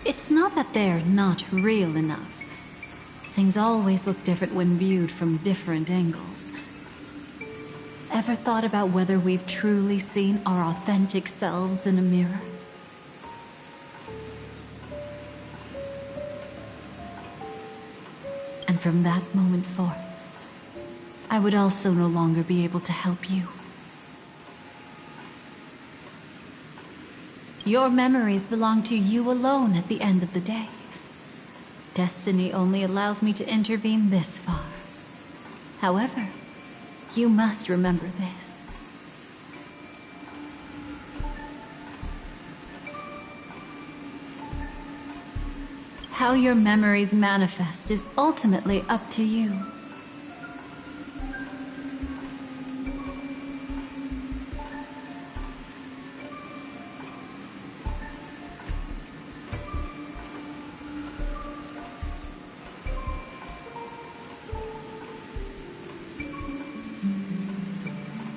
It's not that they're not real enough. Things always look different when viewed from different angles. Ever thought about whether we've truly seen our authentic selves in a mirror? And from that moment forth, I would also no longer be able to help you. Your memories belong to you alone at the end of the day. Destiny only allows me to intervene this far. However, you must remember this. How your memories manifest is ultimately up to you.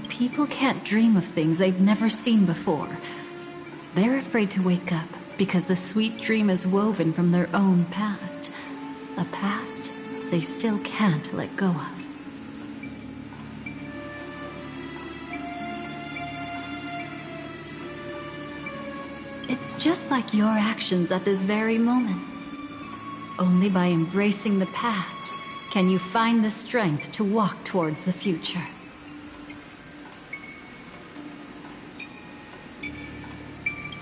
People can't dream of things they've never seen before. They're afraid to wake up because the sweet dream is woven from their own past. A past they still can't let go of. It's just like your actions at this very moment. Only by embracing the past can you find the strength to walk towards the future.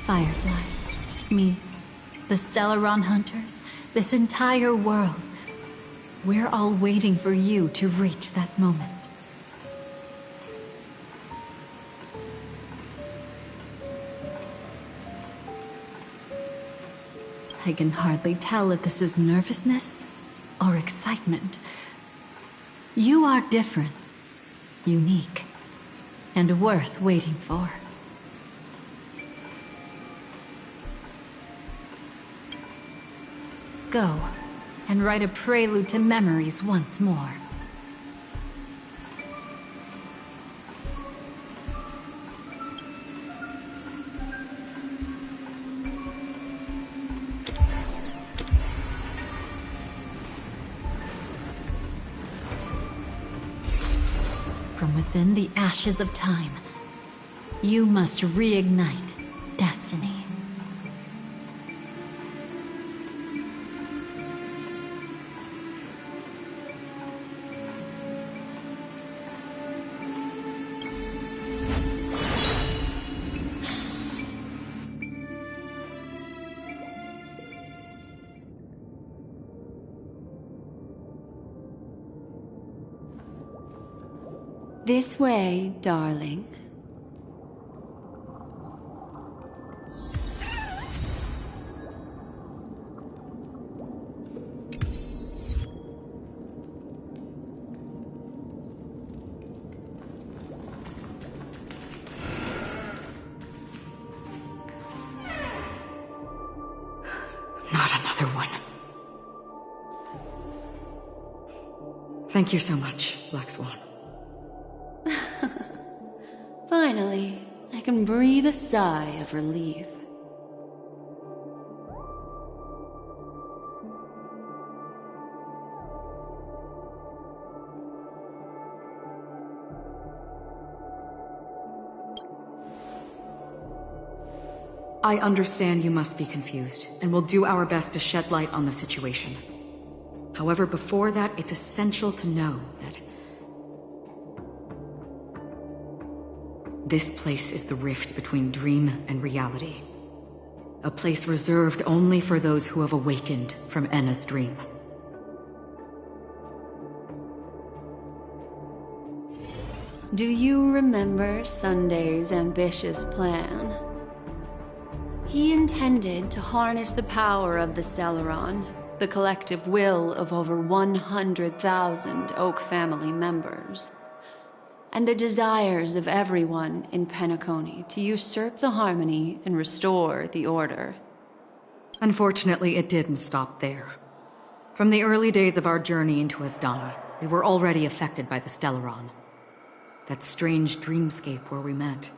Firefly, me, the Stellaron Hunters, this entire world. We're all waiting for you to reach that moment. I can hardly tell if this is nervousness or excitement. You are different, unique, and worth waiting for. Go and write a prelude to memories once more. From within the ashes of time, you must reignite destiny. This way, darling. Not another one. Thank you so much, Black Swan. Finally, I can breathe a sigh of relief. I understand you must be confused, and will do our best to shed light on the situation. However, before that, it's essential to know that this place is the rift between dream and reality. A place reserved only for those who have awakened from Enna's dream. Do you remember Sunday's ambitious plan? He intended to harness the power of the Stellaron, the collective will of over 100,000 Oak family members, and the desires of everyone in Penacony to usurp the harmony and restore the order. Unfortunately, it didn't stop there. From the early days of our journey into Asdana, we were already affected by the Stellaron. That strange dreamscape where we met.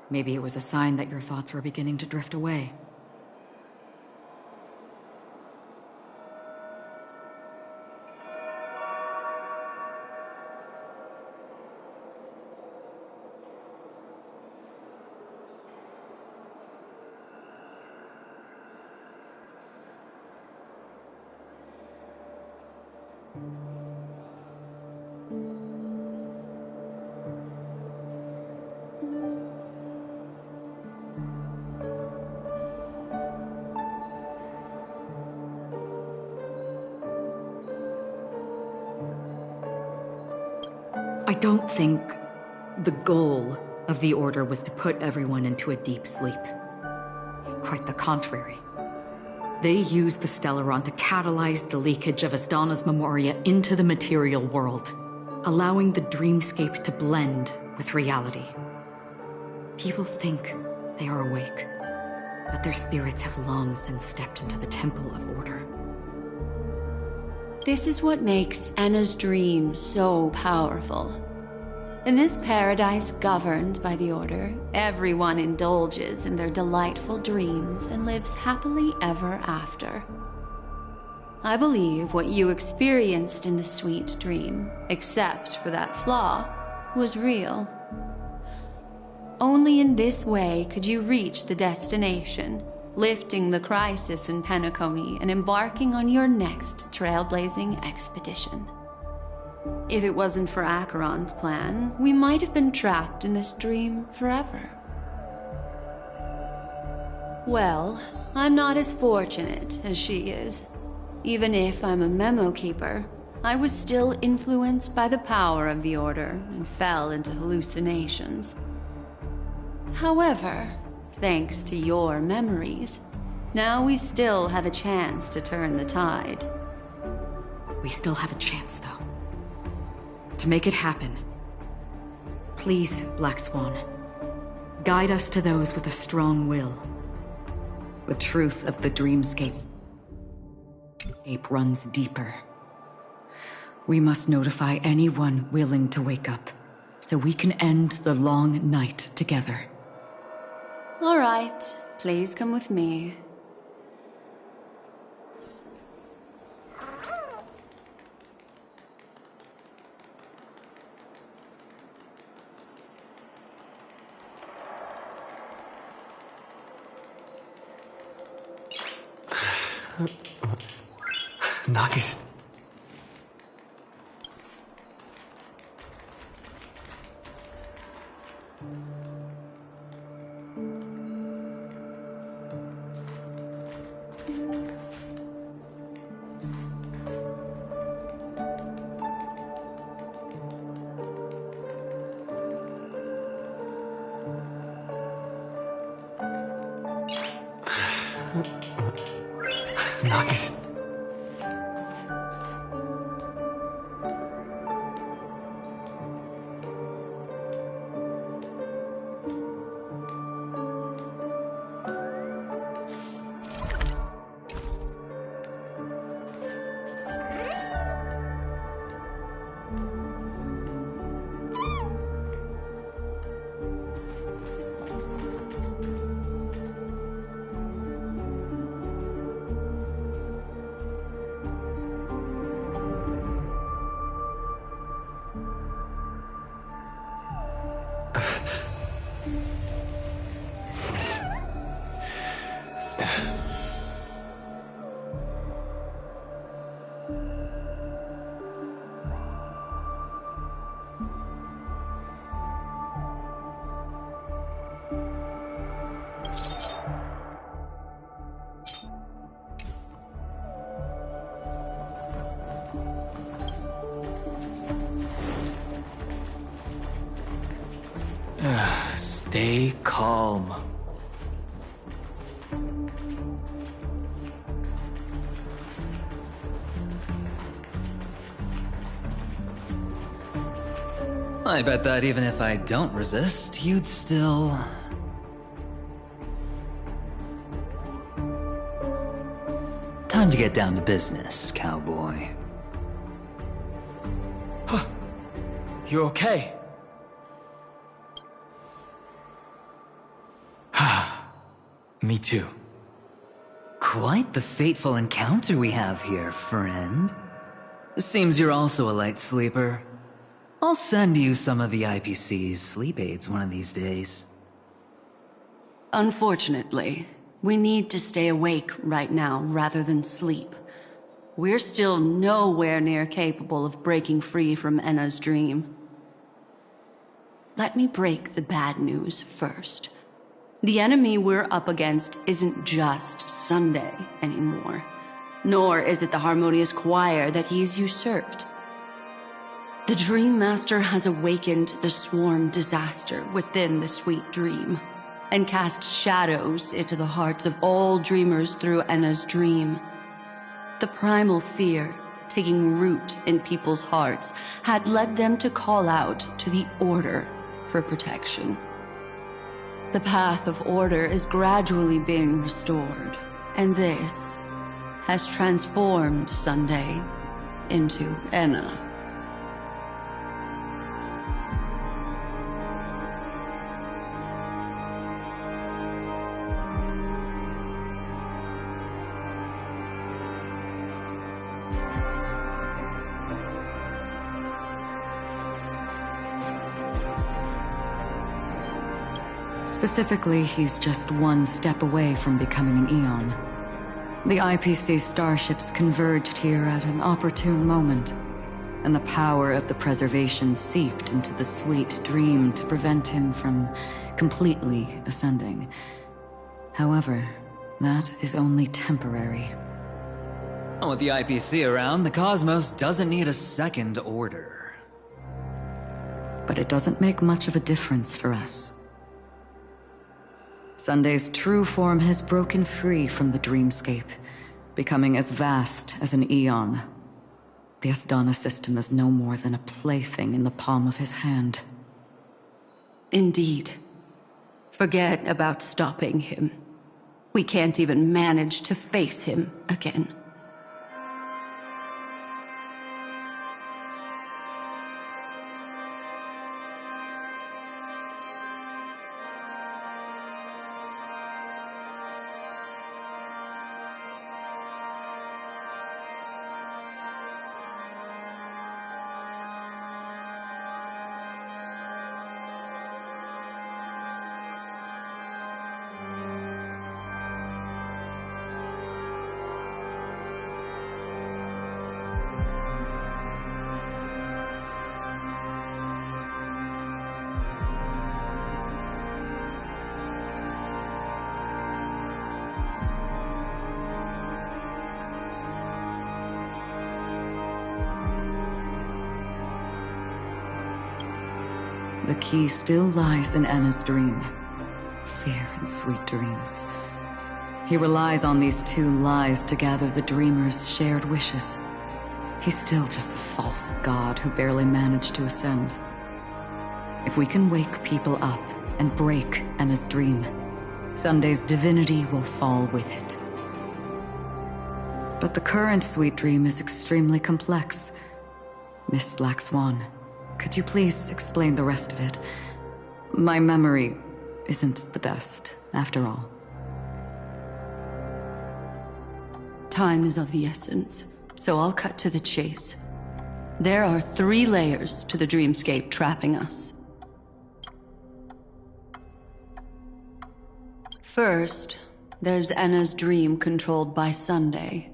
Maybe it was a sign that your thoughts were beginning to drift away. I don't think the goal of the Order was to put everyone into a deep sleep. Quite the contrary. They used the Stellaron to catalyze the leakage of Astana's memoria into the material world, allowing the dreamscape to blend with reality. People think they are awake, but their spirits have long since stepped into the Temple of Order. This is what makes Anna's dream so powerful. In this paradise governed by the Order, everyone indulges in their delightful dreams and lives happily ever after. I believe what you experienced in the sweet dream, except for that flaw, was real. Only in this way could you reach the destination, lifting the crisis in Penacony and embarking on your next trailblazing expedition. If it wasn't for Acheron's plan, we might have been trapped in this dream forever. Well, I'm not as fortunate as she is. Even if I'm a memo keeper, I was still influenced by the power of the Order and fell into hallucinations. However, thanks to your memories, now we still have a chance to turn the tide. We still have a chance, though. To make it happen, please, Black Swan, guide us to those with a strong will. The truth of the dreamscape runs deeper. We must notify anyone willing to wake up, so we can end the long night together. All right, please come with me. Nice. Nice. Stay calm. I bet that even if I don't resist, you'd still... Time to get down to business, cowboy. You're okay? Me too. Quite the fateful encounter we have here, friend. Seems you're also a light sleeper. I'll send you some of the IPC's sleep aids one of these days. Unfortunately, we need to stay awake right now rather than sleep. We're still nowhere near capable of breaking free from Enna's dream. Let me break the bad news first. The enemy we're up against isn't just Sunday anymore, nor is it the harmonious choir that he's usurped. The Dream Master has awakened the swarm disaster within the sweet dream, and cast shadows into the hearts of all dreamers through Enna's dream. The primal fear, taking root in people's hearts, had led them to call out to the Order for protection. The path of order is gradually being restored, and this has transformed Sunday into Enna. Specifically, he's just one step away from becoming an Eon. The IPC starships converged here at an opportune moment, and the power of the preservation seeped into the sweet dream to prevent him from completely ascending. However, that is only temporary. With the IPC around, the cosmos doesn't need a second order. But it doesn't make much of a difference for us. Sunday's true form has broken free from the dreamscape, becoming as vast as an eon. The Asdana system is no more than a plaything in the palm of his hand. Indeed. Forget about stopping him. We can't even manage to face him again. The key still lies in Enna's dream. Fear and sweet dreams. He relies on these two lies to gather the dreamers' shared wishes. He's still just a false god who barely managed to ascend. If we can wake people up and break Enna's dream, Sunday's divinity will fall with it. But the current sweet dream is extremely complex. Miss Black Swan, could you please explain the rest of it? My memory isn't the best, after all. Time is of the essence, so I'll cut to the chase. There are 3 layers to the dreamscape trapping us. First, there's Enna's dream controlled by Sunday.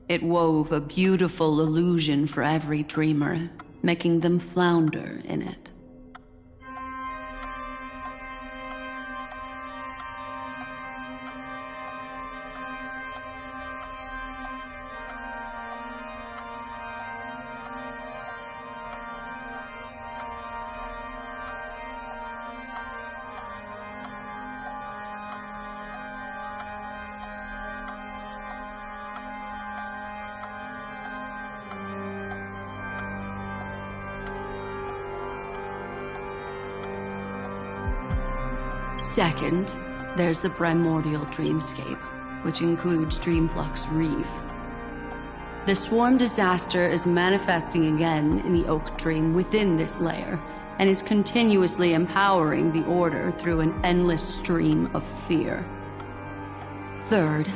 It wove a beautiful illusion for every dreamer, making them flounder in it. Second, there's the primordial dreamscape, which includes Dreamflux Reef. The swarm disaster is manifesting again in the Oak Dream within this layer, and is continuously empowering the Order through an endless stream of fear. Third,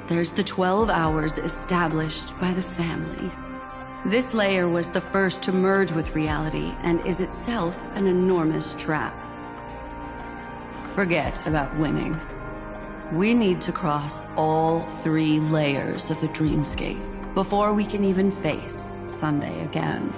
there's the 12 hours established by the family. This layer was the first to merge with reality, and is itself an enormous trap. Forget about winning. We need to cross all 3 layers of the dreamscape before we can even face Sunday again.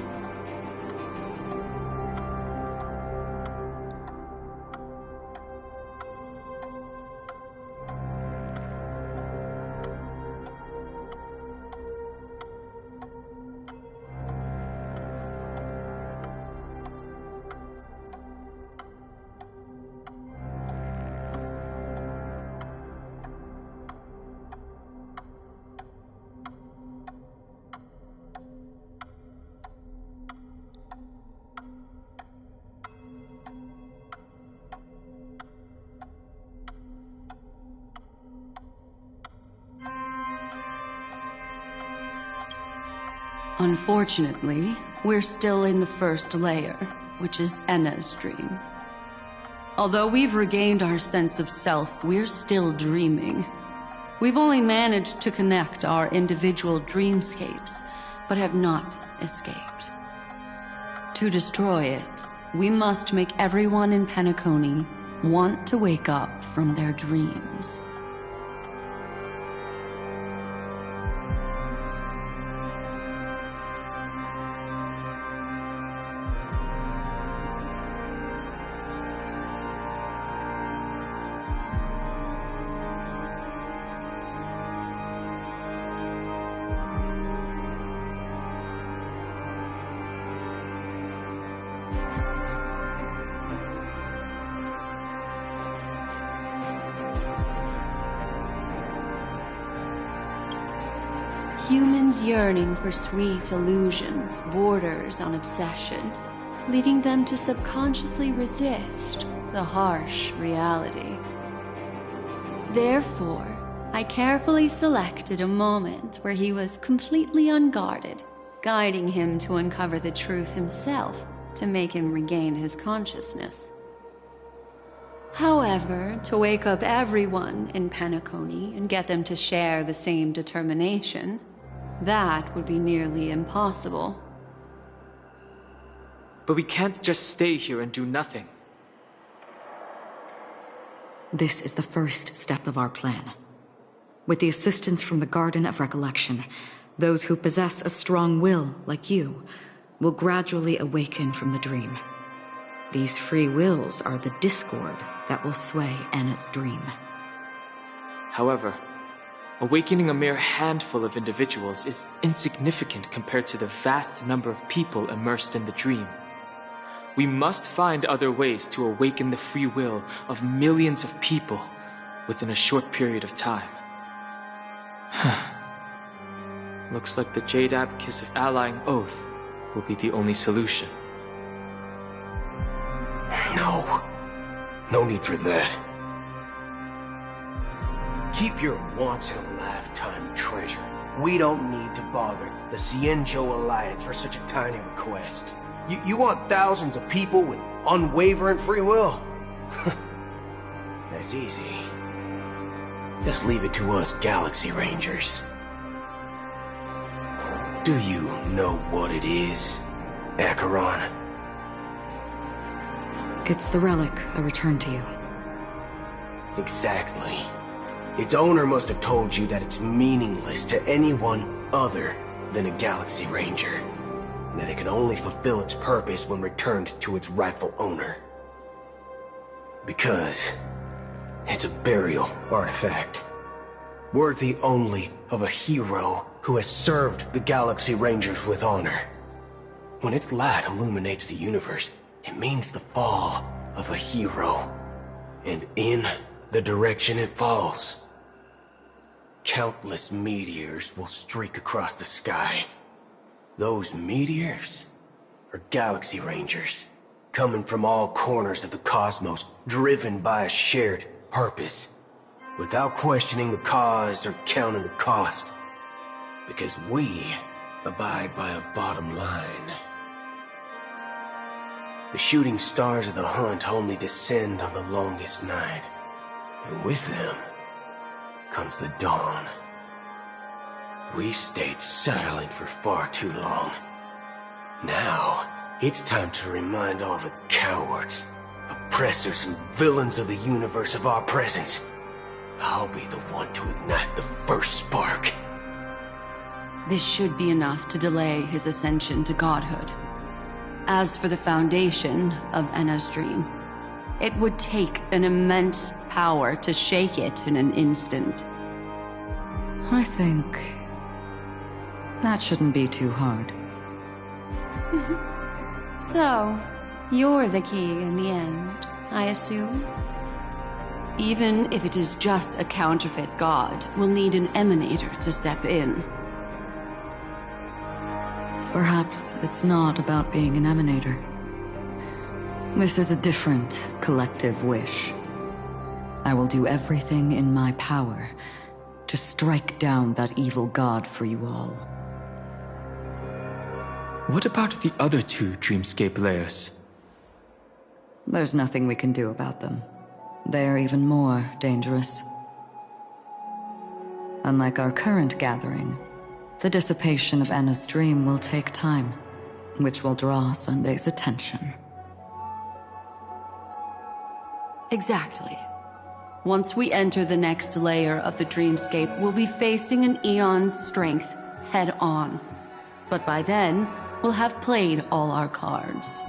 Unfortunately, we're still in the first layer, which is Enna's dream. Although we've regained our sense of self, we're still dreaming. We've only managed to connect our individual dreamscapes, but have not escaped. To destroy it, we must make everyone in Penacony want to wake up from their dreams. Humans yearning for sweet illusions borders on obsession, leading them to subconsciously resist the harsh reality. Therefore, I carefully selected a moment where he was completely unguarded, guiding him to uncover the truth himself to make him regain his consciousness. However, to wake up everyone in Penacony and get them to share the same determination, that would be nearly impossible. But we can't just stay here and do nothing. This is the first step of our plan. With the assistance from the Garden of Recollection, those who possess a strong will, like you, will gradually awaken from the dream. These free wills are the discord that will sway Anna's dream. However, awakening a mere handful of individuals is insignificant compared to the vast number of people immersed in the dream. We must find other ways to awaken the free will of millions of people within a short period of time. Looks like the Jade Abacus of Allying Oath will be the only solution. No need for that. Keep your once-in-a-lifetime treasure. We don't need to bother the Cienjo Alliance for such a tiny request. You want thousands of people with unwavering free will? That's easy. Just leave it to us Galaxy Rangers. Do you know what it is, Acheron? It's the relic I returned to you. Exactly. Its owner must have told you that it's meaningless to anyone other than a Galaxy Ranger, and that it can only fulfill its purpose when returned to its rightful owner. Because it's a burial artifact, worthy only of a hero who has served the Galaxy Rangers with honor. When its light illuminates the universe, it means the fall of a hero, and in the direction it falls, countless meteors will streak across the sky. Those meteors are Galaxy Rangers, coming from all corners of the cosmos, driven by a shared purpose, without questioning the cause or counting the cost, because we abide by a bottom line. The shooting stars of the hunt only descend on the longest night, and with them comes the dawn. We've stayed silent for far too long. Now, it's time to remind all the cowards, oppressors, and villains of the universe of our presence. I'll be the one to ignite the first spark. This should be enough to delay his ascension to godhood. As for the foundation of Enna's dream, it would take an immense power to shake it in an instant. I think that shouldn't be too hard. So, you're the key in the end, I assume? Even if it is just a counterfeit god, we'll need an emanator to step in. Perhaps it's not about being an emanator. This is a different collective wish. I will do everything in my power to strike down that evil god for you all. What about the other two dreamscape layers? There's nothing we can do about them. They're even more dangerous. Unlike our current gathering, the dissipation of Anna's dream will take time, which will draw Sunday's attention. Exactly. Once we enter the next layer of the dreamscape, we'll be facing an eon's strength head on. But by then, we'll have played all our cards.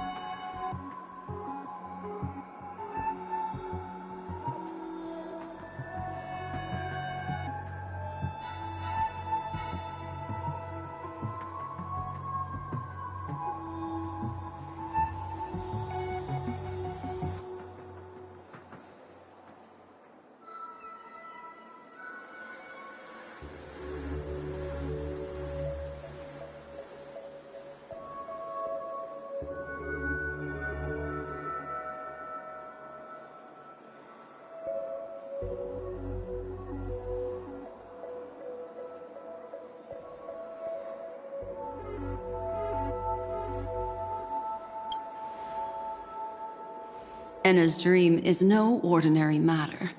Enna's dream is no ordinary matter.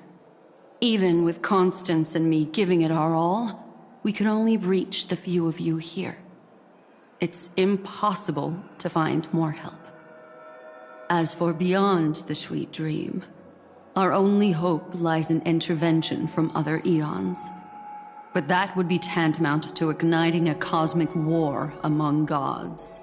Even with Constance and me giving it our all, we could only reach the few of you here. It's impossible to find more help. As for beyond the sweet dream, our only hope lies in intervention from other eons. But that would be tantamount to igniting a cosmic war among gods.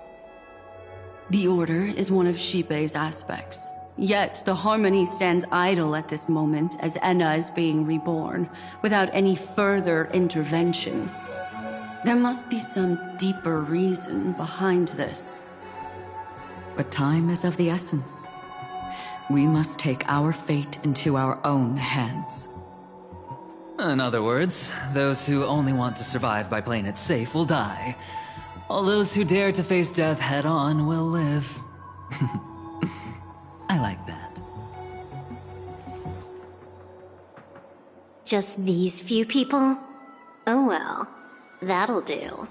The Order is one of Xipe's aspects. Yet the Harmony stands idle at this moment as Enna is being reborn, without any further intervention. There must be some deeper reason behind this. But time is of the essence. We must take our fate into our own hands. In other words, those who only want to survive by playing it safe will die. All those who dare to face death head-on will live. I like that. Just these few people? Oh well, that'll do.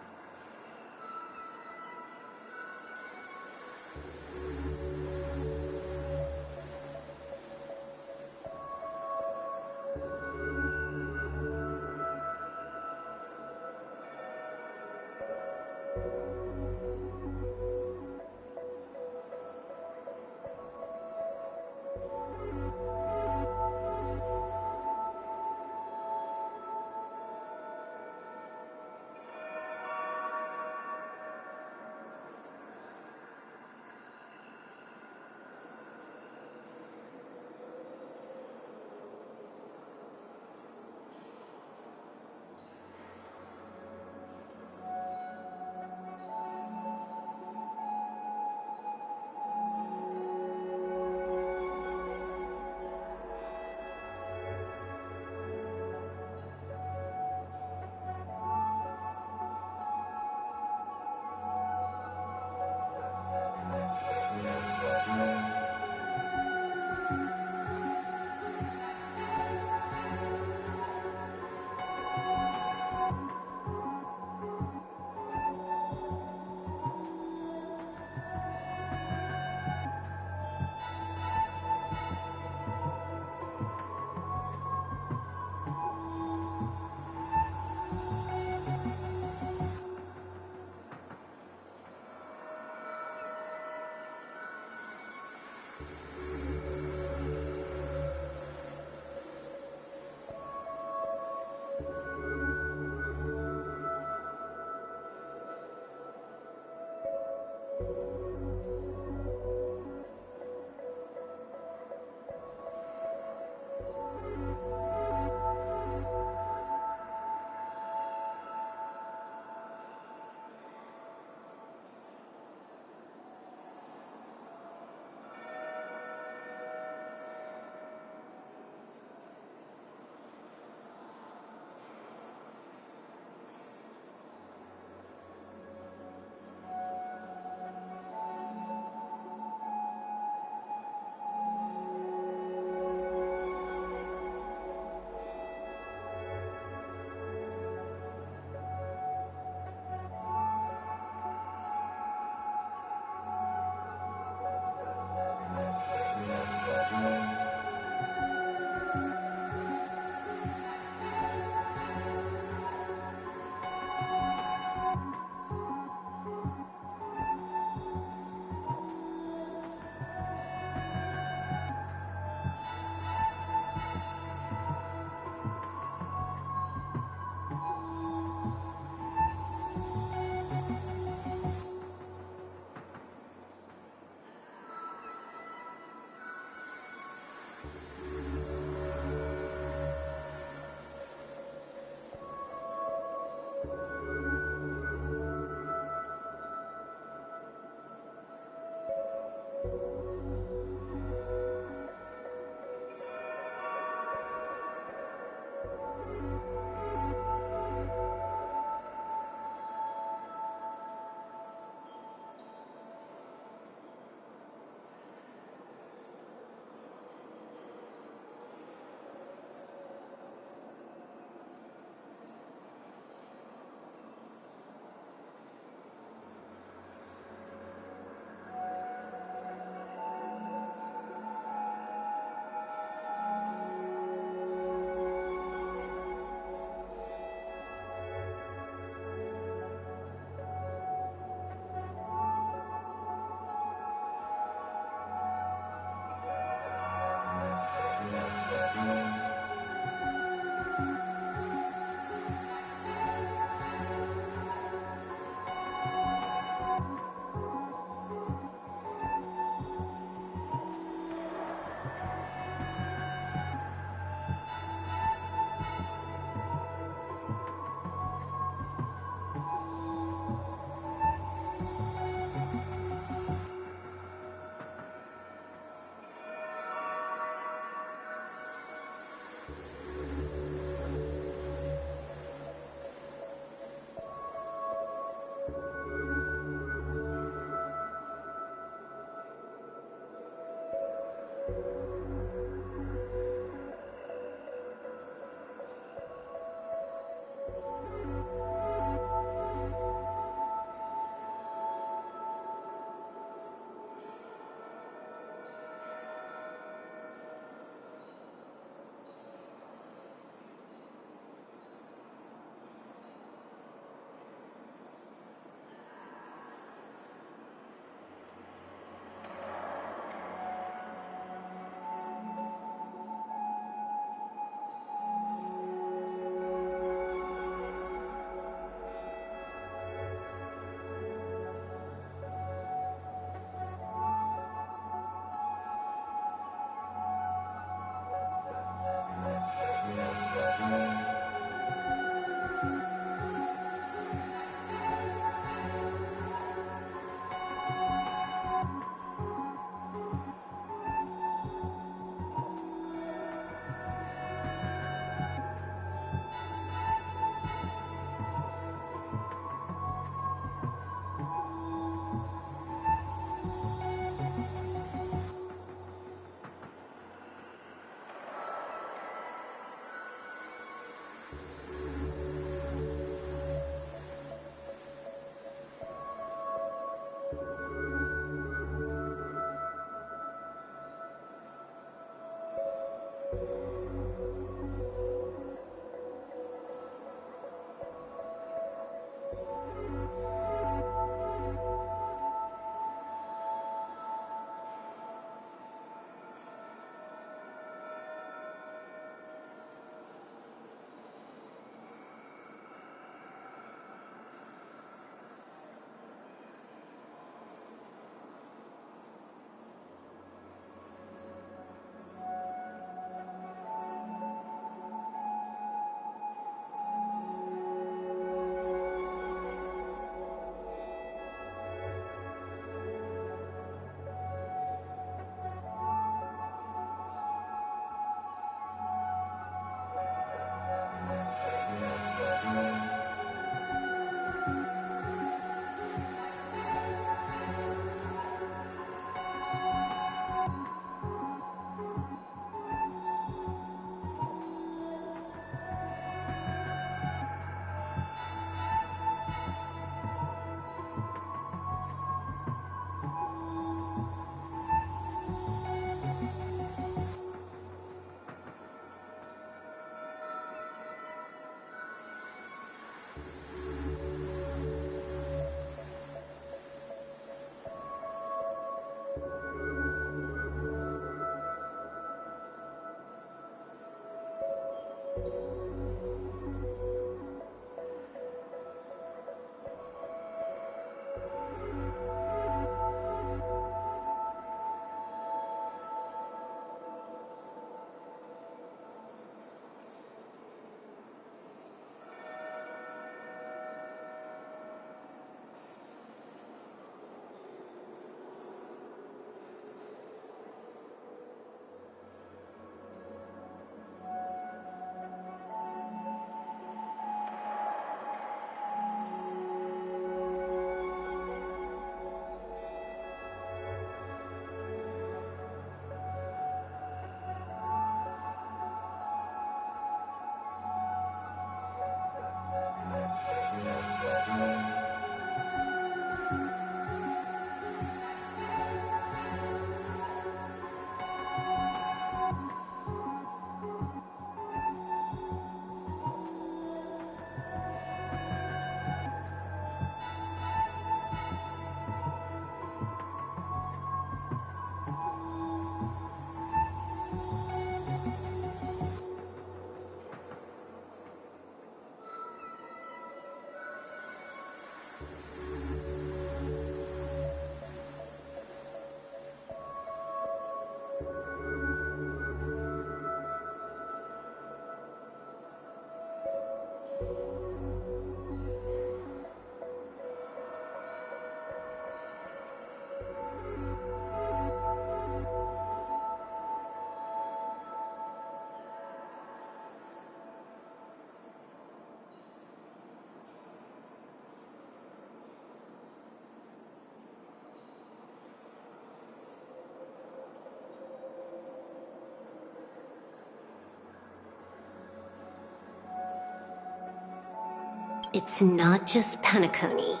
It's not just Penacony.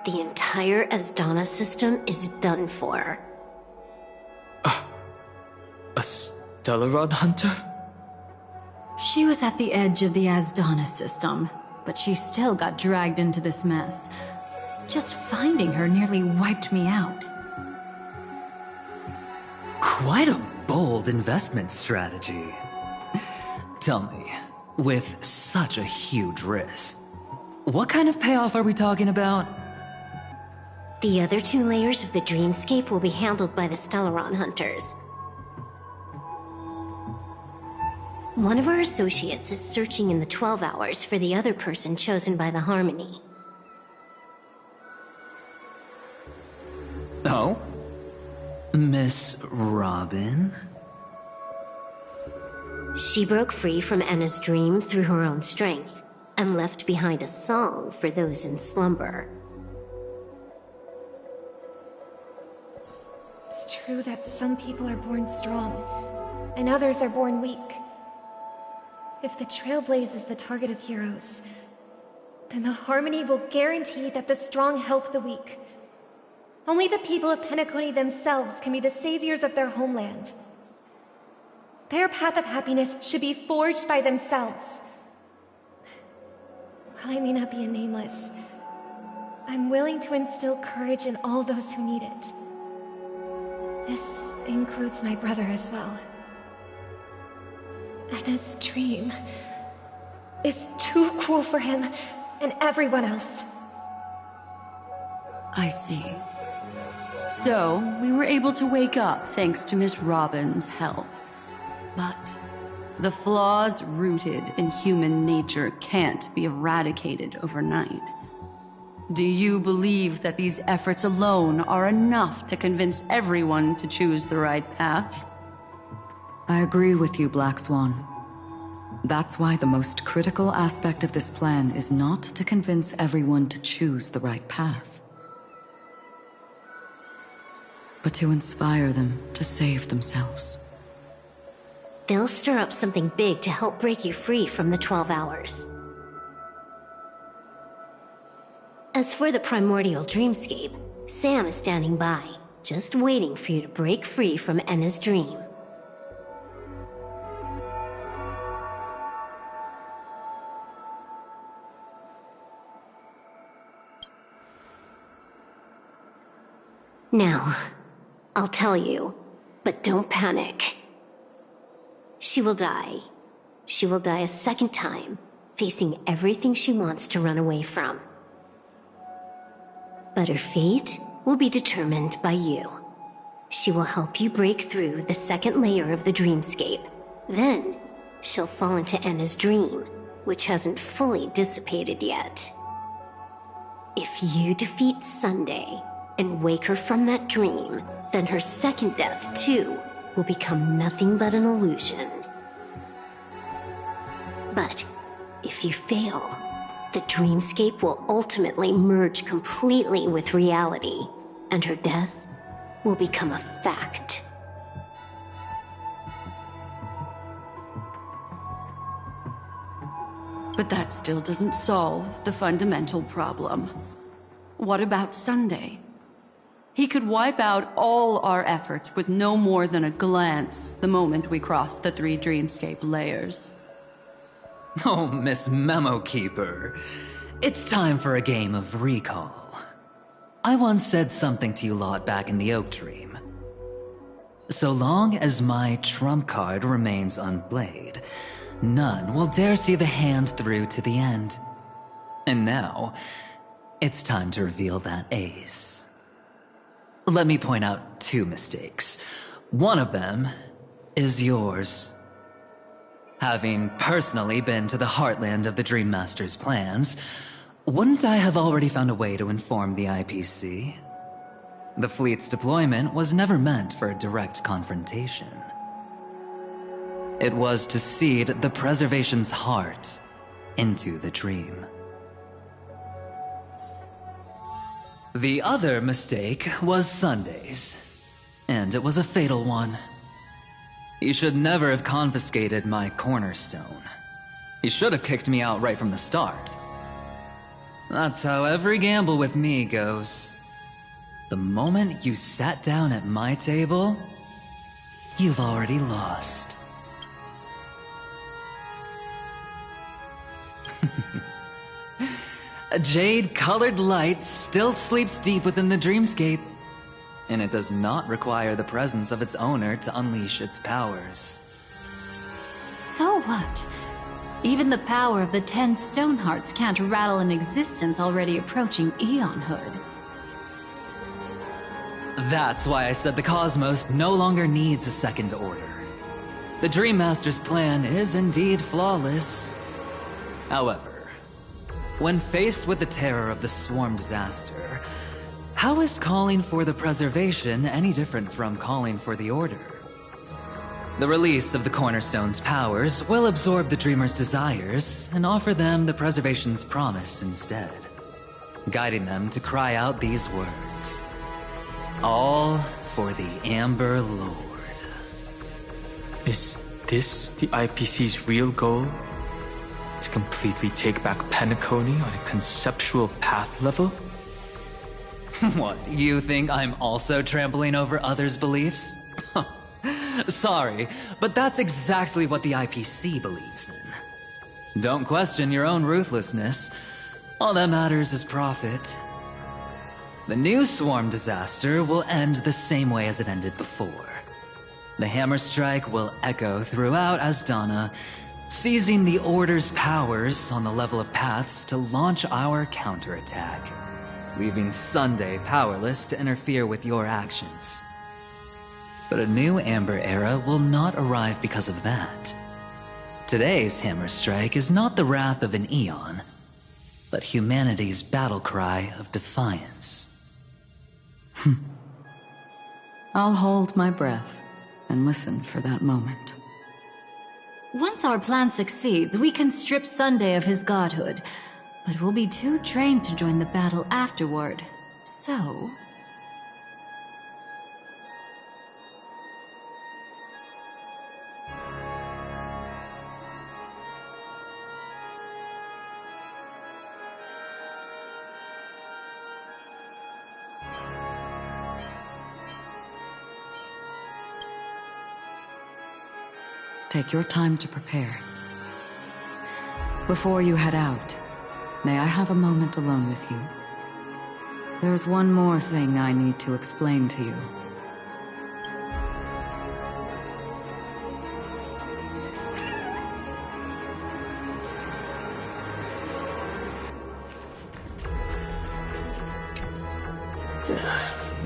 The entire Asdana system is done for. A Stellaron hunter? She was at the edge of the Asdana system, but she still got dragged into this mess. Just finding her nearly wiped me out. Quite a bold investment strategy. Tell me, with such a huge risk, what kind of payoff are we talking about? The other two layers of the dreamscape will be handled by the Stellaron hunters. One of our associates is searching in the 12 hours for the other person chosen by the Harmony. Oh? Miss Robin? She broke free from Enna's dream through her own strength, and left behind a song for those in slumber. It's true that some people are born strong, and others are born weak. If the Trailblaze is the target of heroes, then the Harmony will guarantee that the strong help the weak. Only the people of Penacony themselves can be the saviors of their homeland. Their path of happiness should be forged by themselves. While I may not be a nameless, I'm willing to instill courage in all those who need it. This includes my brother as well. Anna's dream is too cruel for him and everyone else. I see. So, we were able to wake up thanks to Miss Robin's help. But the flaws rooted in human nature can't be eradicated overnight. Do you believe that these efforts alone are enough to convince everyone to choose the right path? I agree with you, Black Swan. That's why the most critical aspect of this plan is not to convince everyone to choose the right path, but to inspire them to save themselves. They'll stir up something big to help break you free from the 12 hours. As for the primordial dreamscape, Sam is standing by, just waiting for you to break free from Enna's dream. Now, I'll tell you, but don't panic. She will die. She will die a second time, facing everything she wants to run away from. But her fate will be determined by you. She will help you break through the second layer of the dreamscape. Then, she'll fall into Enna's dream, which hasn't fully dissipated yet. If you defeat Sunday and wake her from that dream, then her second death, too, will become nothing but an illusion. But if you fail, the dreamscape will ultimately merge completely with reality, and her death will become a fact. But that still doesn't solve the fundamental problem. What about Sunday? He could wipe out all our efforts with no more than a glance the moment we cross the 3 dreamscape layers. Oh, Miss Memo Keeper. It's time for a game of recall. I once said something to you lot back in the Oak Dream. So long as my trump card remains unplayed, none will dare see the hand through to the end. And now, it's time to reveal that ace. Let me point out 2 mistakes. One of them is yours. Having personally been to the heartland of the Dream Master's plans, wouldn't I have already found a way to inform the IPC? The fleet's deployment was never meant for a direct confrontation. It was to seed the Preservation's heart into the dream. The other mistake was Sunday's, and it was a fatal one. He should never have confiscated my cornerstone. He should have kicked me out right from the start. That's how every gamble with me goes. The moment you sat down at my table, you've already lost. A jade-colored light still sleeps deep within the dreamscape, and it does not require the presence of its owner to unleash its powers. So what? Even the power of the 10 Stonehearts can't rattle an existence already approaching eonhood. That's why I said the cosmos no longer needs a second order. The Dream Master's plan is indeed flawless. However, when faced with the terror of the swarm disaster, how is calling for the preservation any different from calling for the order? The release of the Cornerstone's powers will absorb the Dreamer's desires and offer them the preservation's promise instead, guiding them to cry out these words: all for the Amber Lord. Is this the IPC's real goal? To completely take back Penacony on a conceptual path level? What, you think I'm also trampling over others' beliefs? Sorry, but that's exactly what the IPC believes in. Don't question your own ruthlessness. All that matters is profit. The new swarm disaster will end the same way as it ended before. The hammer strike will echo throughout Asdana, seizing the Order's powers on the level of paths to launch our counterattack, leaving Sunday powerless to interfere with your actions. But a new Amber Era will not arrive because of that. Today's hammer strike is not the wrath of an eon, but humanity's battle cry of defiance. I'll hold my breath and listen for that moment. Once our plan succeeds, we can strip Sunday of his godhood, but we'll be too drained to join the battle afterward. So... Take your time to prepare. Before you head out, may I have a moment alone with you? There's one more thing I need to explain to you.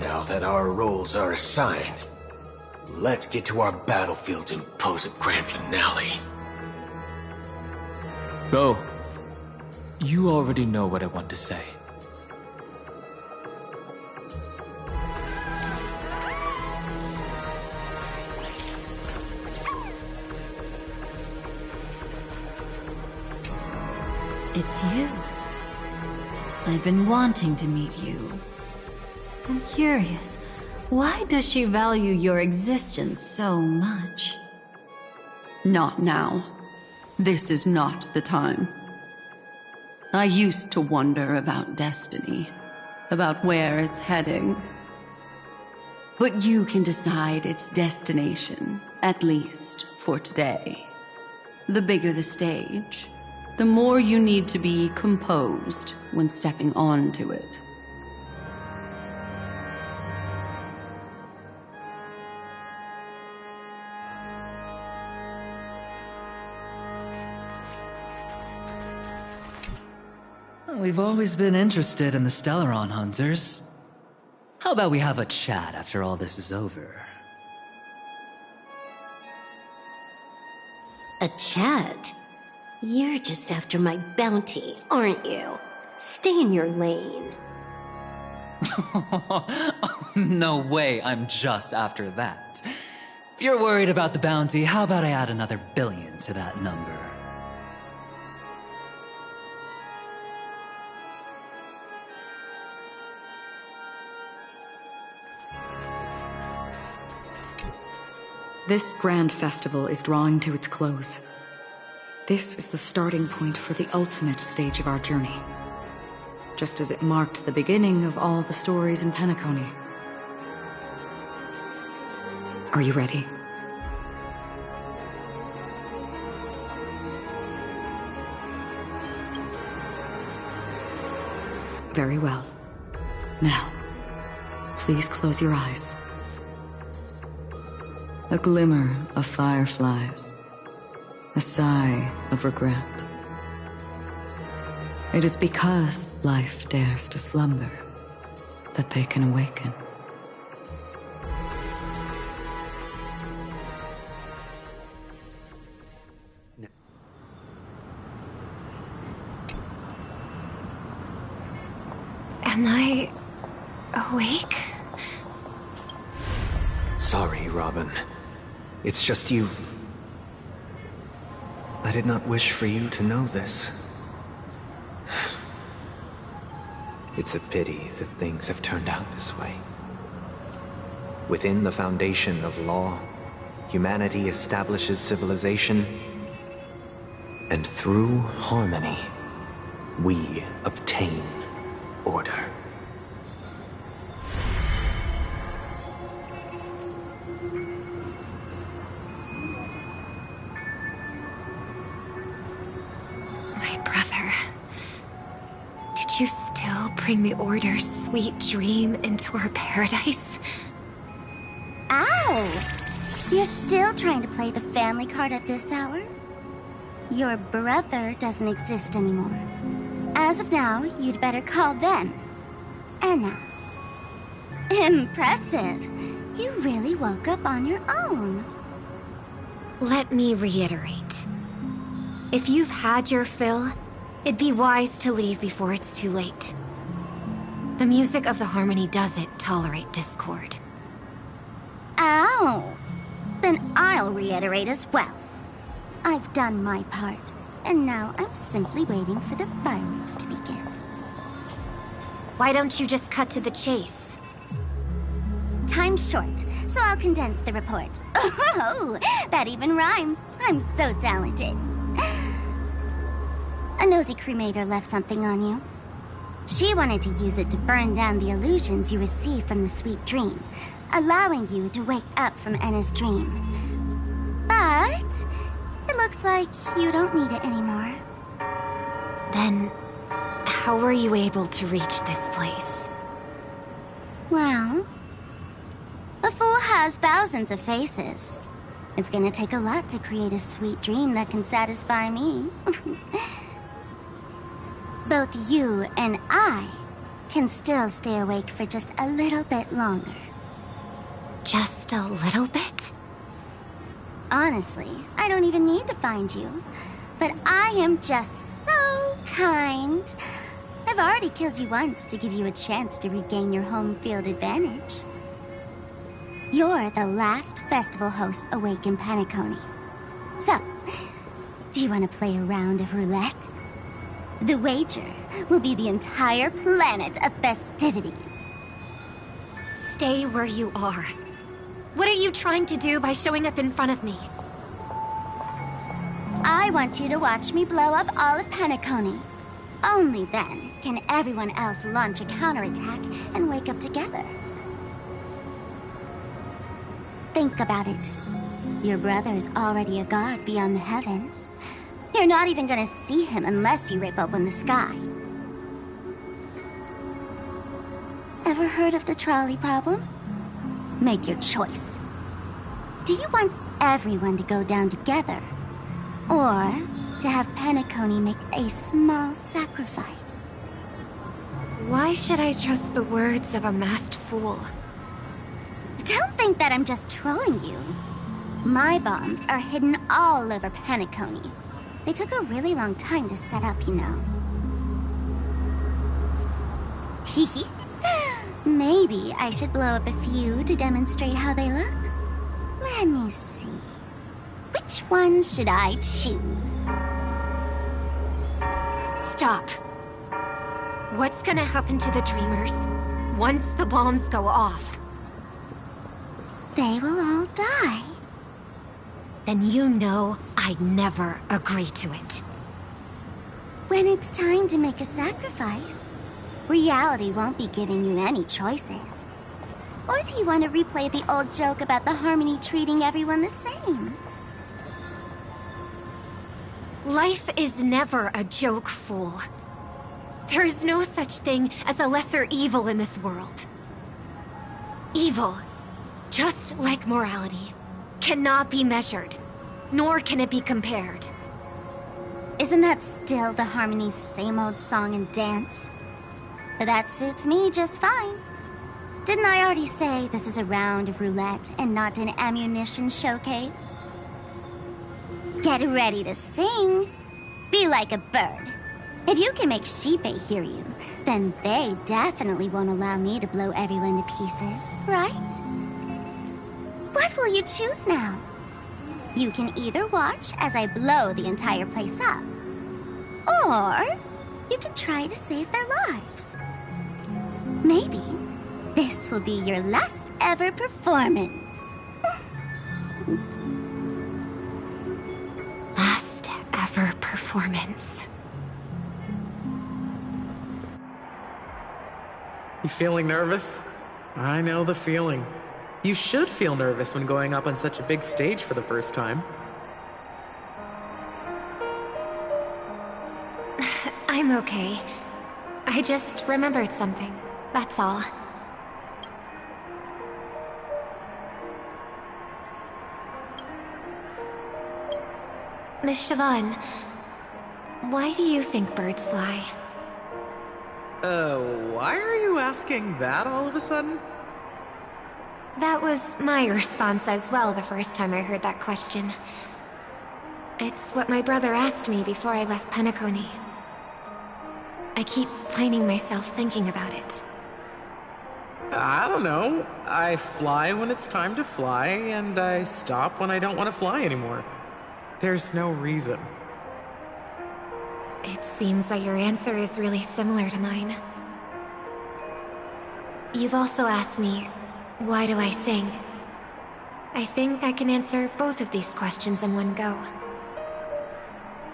Now that our roles are assigned, let's get to our battlefields and pose a grand finale. Go. You already know what I want to say. It's you. I've been wanting to meet you. I'm curious, why does she value your existence so much? Not now. This is not the time. I used to wonder about destiny, about where it's heading. But you can decide its destination, at least for today. The bigger the stage, the more you need to be composed when stepping onto it. We've always been interested in the Stellaron Hunters. How about we have a chat after all this is over? A chat? You're just after my bounty, aren't you? Stay in your lane. No way I'm just after that. If you're worried about the bounty, how about I add another billion to that number? This grand festival is drawing to its close. This is the starting point for the ultimate stage of our journey. Just as it marked the beginning of all the stories in Penacony. Are you ready? Very well. Now, please close your eyes. A glimmer of fireflies. A sigh of regret. It is because life dares to slumber that they can awaken. Am I awake? Sorry, Robin. It's just you. I did not wish for you to know this. It's a pity that things have turned out this way. Within the foundation of law, humanity establishes civilization, and through harmony, we obtain order. Would you still bring the Order's sweet dream into our paradise? Ow! You're still trying to play the family card at this hour? Your brother doesn't exist anymore. As of now, you'd better call them Anna. Impressive. You really woke up on your own. Let me reiterate. If you've had your fill, it'd be wise to leave before it's too late. The music of the Harmony doesn't tolerate discord. Ow! Then I'll reiterate as well. I've done my part, and now I'm simply waiting for the fireworks to begin. Why don't you just cut to the chase? Time's short, so I'll condense the report. Oh, that even rhymed. I'm so talented. A nosy cremator left something on you. She wanted to use it to burn down the illusions you received from the sweet dream, allowing you to wake up from Anna's dream. But it looks like you don't need it anymore. Then, how were you able to reach this place? Well, a fool has thousands of faces. It's gonna take a lot to create a sweet dream that can satisfy me. Both you and I can still stay awake for just a little bit longer. Just a little bit? Honestly, I don't even need to find you. But I am just so kind. I've already killed you once to give you a chance to regain your home field advantage. You're the last festival host awake in Penacony. So, do you want to play a round of roulette? The wager will be the entire planet of festivities. Stay where you are. What are you trying to do by showing up in front of me? I want you to watch me blow up all of Penacony. Only then can everyone else launch a counterattack and wake up together. Think about it. Your brother is already a god beyond the heavens. You're not even gonna see him unless you rip open the sky. Ever heard of the trolley problem? Make your choice. Do you want everyone to go down together? Or to have Penacony make a small sacrifice? Why should I trust the words of a masked fool? Don't think that I'm just trolling you. My bombs are hidden all over Penacony. They took a really long time to set up, you know. Maybe I should blow up a few to demonstrate how they look. Let me see. Which ones should I choose? Stop. What's gonna happen to the Dreamers once the bombs go off? They will all die. Then you know I'd never agree to it. When it's time to make a sacrifice, reality won't be giving you any choices. Or do you want to replay the old joke about the Harmony treating everyone the same? Life is never a joke, fool. There is no such thing as a lesser evil in this world. Evil, just like morality, cannot be measured, nor can it be compared. Isn't that still the Harmony's same old song and dance? But that suits me just fine. Didn't I already say this is a round of roulette and not an ammunition showcase? Get ready to sing. Be like a bird. If you can make Sheepei hear you, then they definitely won't allow me to blow everyone to pieces, right? What will you choose now? You can either watch as I blow the entire place up, or you can try to save their lives. Maybe this will be your last ever performance. Last ever performance. You feeling nervous? I know the feeling. You should feel nervous when going up on such a big stage for the first time. I'm okay. I I just remembered something. That's all. Miss Siobhan, why do you think birds fly? Why are you asking that all of a sudden? That was my response as well the first time I heard that question. It's what my brother asked me before I left Penacony. I keep finding myself thinking about it. I don't know. I fly when it's time to fly, and I stop when I don't want to fly anymore. There's no reason. It seems that your answer is really similar to mine. You've also asked me, why do I sing? I think I can answer both of these questions in one go.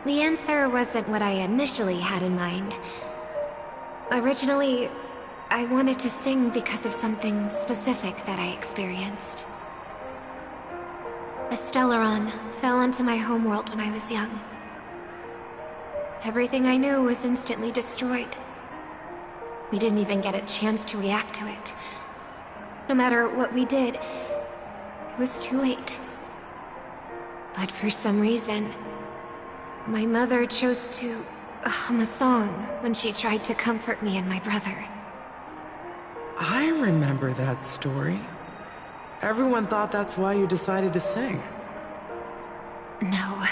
The answer wasn't what I initially had in mind. Originally, I wanted to sing because of something specific that I experienced. A Stellaron fell onto my homeworld when I was young. Everything I knew was instantly destroyed. We didn't even get a chance to react to it. No matter what we did, it was too late. But for some reason, my mother chose to hum a song when she tried to comfort me and my brother. I remember that story. Everyone thought that's why you decided to sing. No.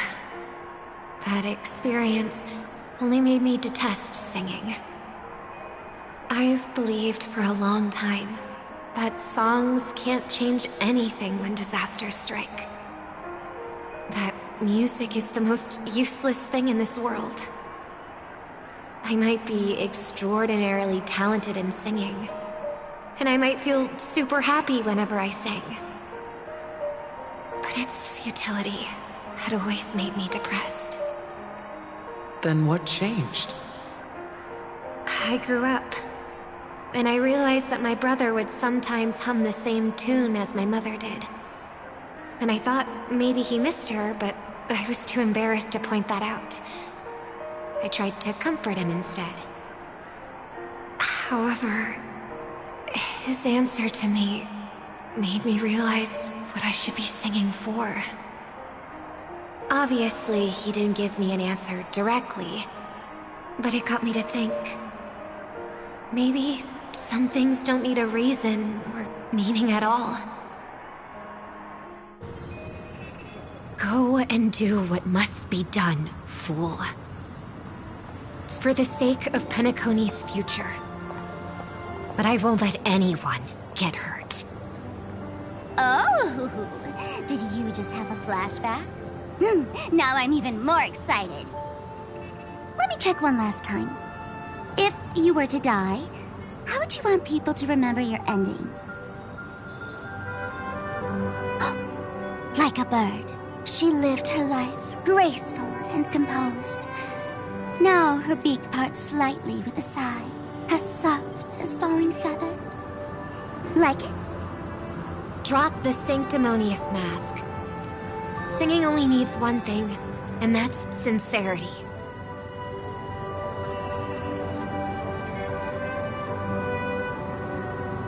That experience only made me detest singing. I've believed for a long time that songs can't change anything when disasters strike. That music is the most useless thing in this world. I might be extraordinarily talented in singing, and I might feel super happy whenever I sing. But its futility had always made me depressed. Then what changed? I grew up, and I realized that my brother would sometimes hum the same tune as my mother did. And I thought maybe he missed her, but I was too embarrassed to point that out. I tried to comfort him instead. However, his answer to me made me realize what I should be singing for. Obviously, he didn't give me an answer directly, but it got me to think. Maybe some things don't need a reason or meaning at all. Go and do what must be done, fool. It's for the sake of Penacony's future. But I won't let anyone get hurt. Oh, did you just have a flashback? Now I'm even more excited. Let me check one last time. If you were to die, how would you want people to remember your ending? Like a bird, she lived her life graceful and composed. Now her beak parts slightly with a sigh, as soft as falling feathers. Like it? Drop the sanctimonious mask. Singing only needs one thing, and that's sincerity.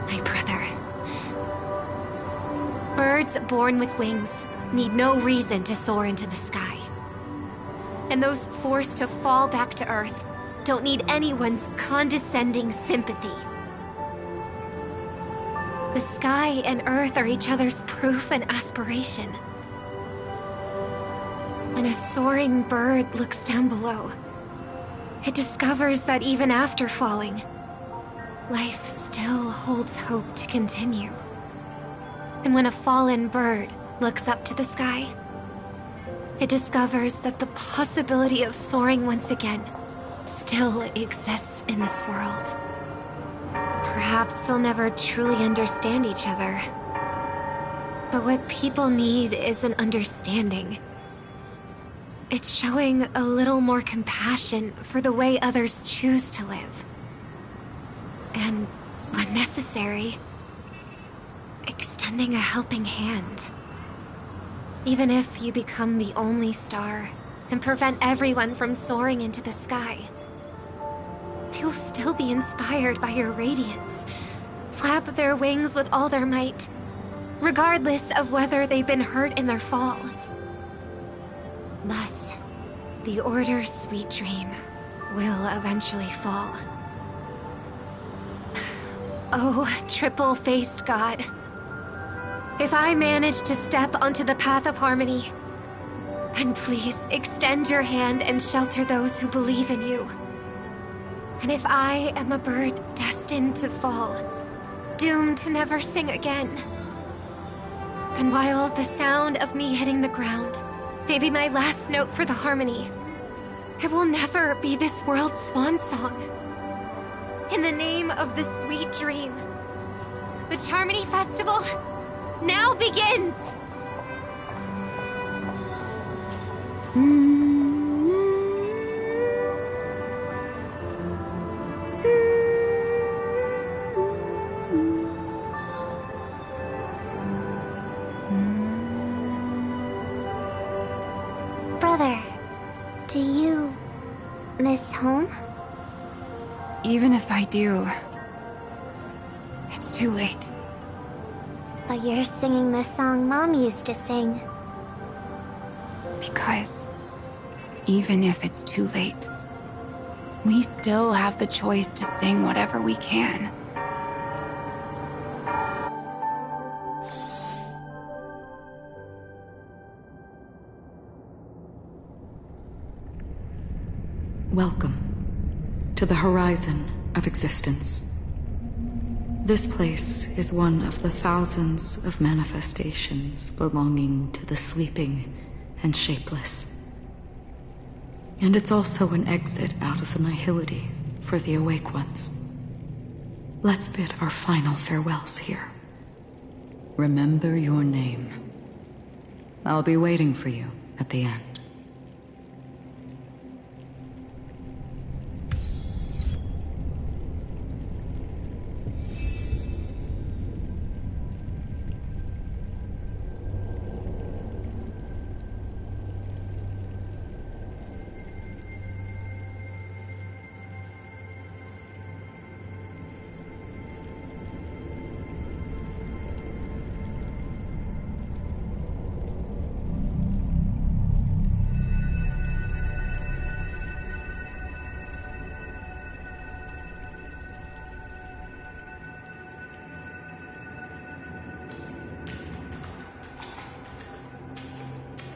My brother. Birds born with wings need no reason to soar into the sky. And those forced to fall back to Earth don't need anyone's condescending sympathy. The sky and Earth are each other's proof and aspiration. When a soaring bird looks down below, it discovers that even after falling, life still holds hope to continue. And when a fallen bird looks up to the sky, it discovers that the possibility of soaring once again still exists in this world. Perhaps they'll never truly understand each other. But what people need is an understanding. It's showing a little more compassion for the way others choose to live. And, when necessary, extending a helping hand. Even if you become the only star and prevent everyone from soaring into the sky, they'll still be inspired by your radiance. Flap their wings with all their might, regardless of whether they've been hurt in their fall. Thus, the Order's sweet dream will eventually fall. Oh, triple-faced god. If I manage to step onto the path of harmony, then please extend your hand and shelter those who believe in you. And if I am a bird destined to fall, doomed to never sing again, then while the sound of me hitting the ground may be my last note for the harmony, it will never be this world's swan song. In the name of the sweet dream, the Charmony Festival now begins! Brother, do you miss home? Even if I do, it's too late. But you're singing the song Mom used to sing. Because even if it's too late, we still have the choice to sing whatever we can. Welcome to the horizon of existence. This place is one of the thousands of manifestations belonging to the sleeping and shapeless. And it's also an exit out of the nihility for the awake ones. Let's bid our final farewells here. Remember your name. I'll be waiting for you at the end.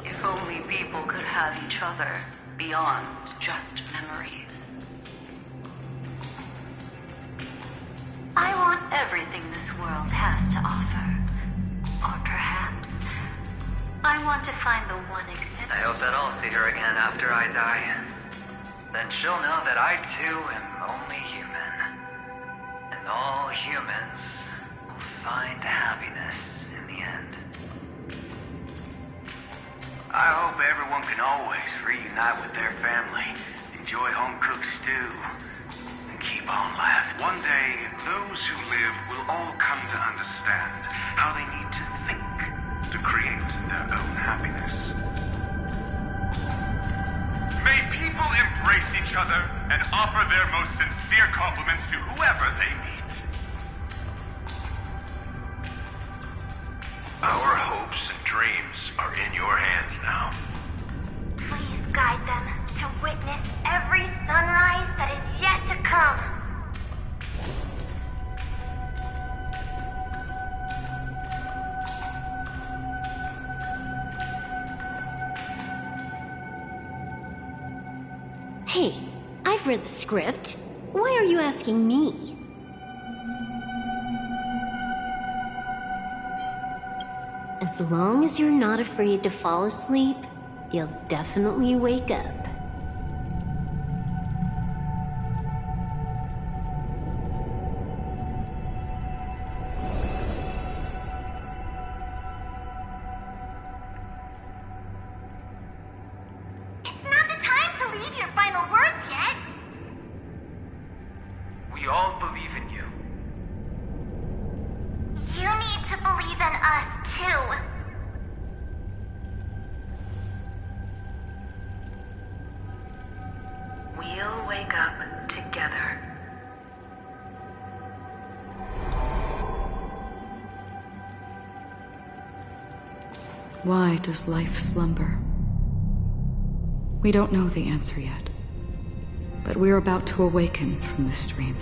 If only people could have each other beyond just memories. I want everything this world has to offer. Or perhaps, I want to find the one exhibit. I hope that I'll see her again after I die. Then she'll know that I too am only human. And all humans will find happiness in the end. I hope everyone can always reunite with their family, enjoy home-cooked stew, and keep on laughing. One day, those who live will all come to understand how they need to think to create their own happiness. May people embrace each other and offer their most sincere compliments to whoever they meet. Our hopes and dreams are in your hands now. Please guide them to witness every sunrise that is yet to come. Hey, I've read the script. Why are you asking me? As long as you're not afraid to fall asleep, you'll definitely wake up. It's not the time to leave your final words yet. We all believe in you. You need to believe in us, too. We'll wake up together. Why does life slumber? We don't know the answer yet, but we're about to awaken from this dream.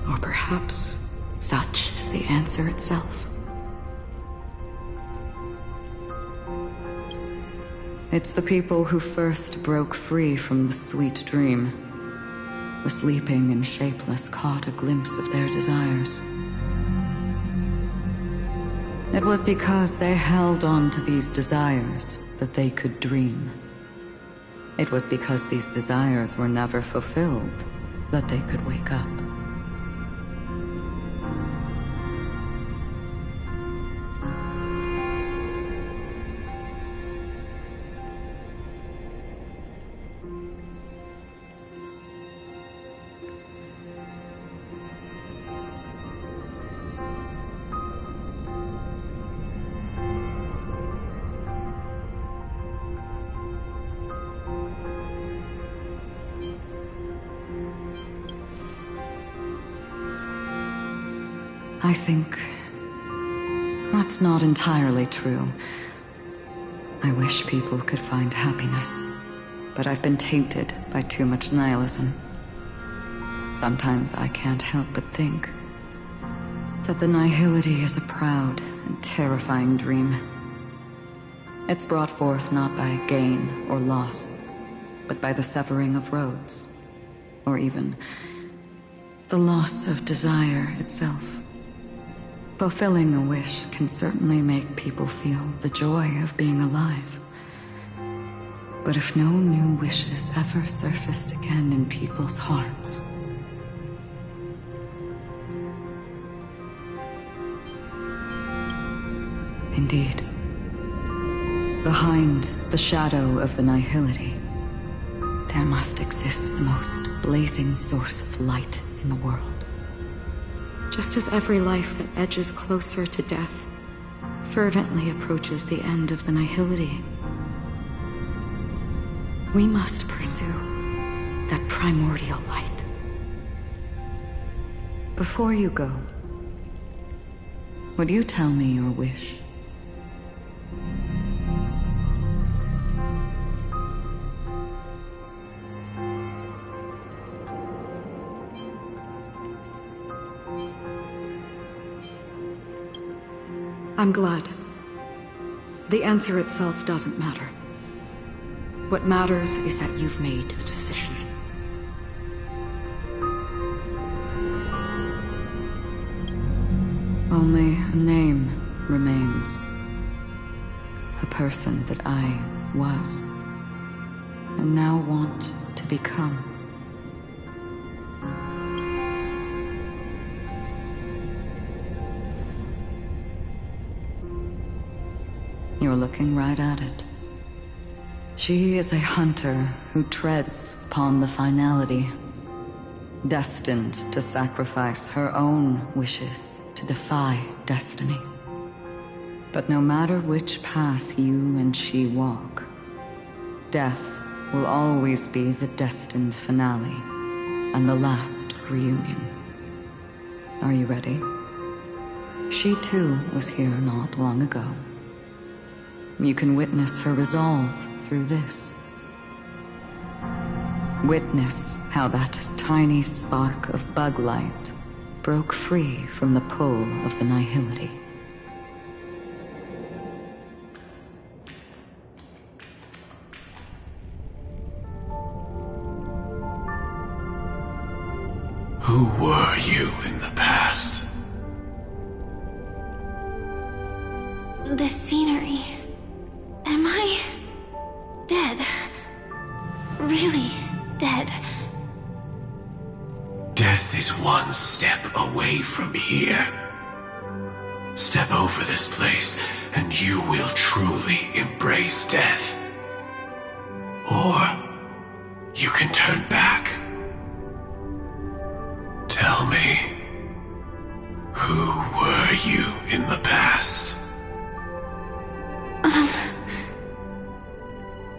Or perhaps such is the answer itself. It's the people who first broke free from the sweet dream. The sleeping and shapeless caught a glimpse of their desires. It was because they held on to these desires that they could dream. It was because these desires were never fulfilled that they could wake up. I think that's not entirely true. I wish people could find happiness, but I've been tainted by too much nihilism. Sometimes I can't help but think that the nihility is a proud and terrifying dream. It's brought forth not by gain or loss, but by the severing of roads, or even the loss of desire itself. Fulfilling a wish can certainly make people feel the joy of being alive. But if no new wishes ever surfaced again in people's hearts, indeed, behind the shadow of the nihility, there must exist the most blazing source of light in the world. Just as every life that edges closer to death fervently approaches the end of the nihility, we must pursue that primordial light. Before you go, would you tell me your wish? I'm glad. The answer itself doesn't matter. What matters is that you've made a decision. Only a name remains. A person that I was, and now want to become. You're looking right at it. She is a hunter who treads upon the finality, destined to sacrifice her own wishes to defy destiny. But no matter which path you and she walk, death will always be the destined finale and the last reunion. Are you ready? She too was here not long ago. You can witness her resolve through this. Witness how that tiny spark of bug light broke free from the pull of the nihility. Who were you in the past? This scenery. Am I dead? Really dead? Death is one step away from here. Step over this place, and you will truly embrace death. Or you can turn back. Tell me, who were you in the past?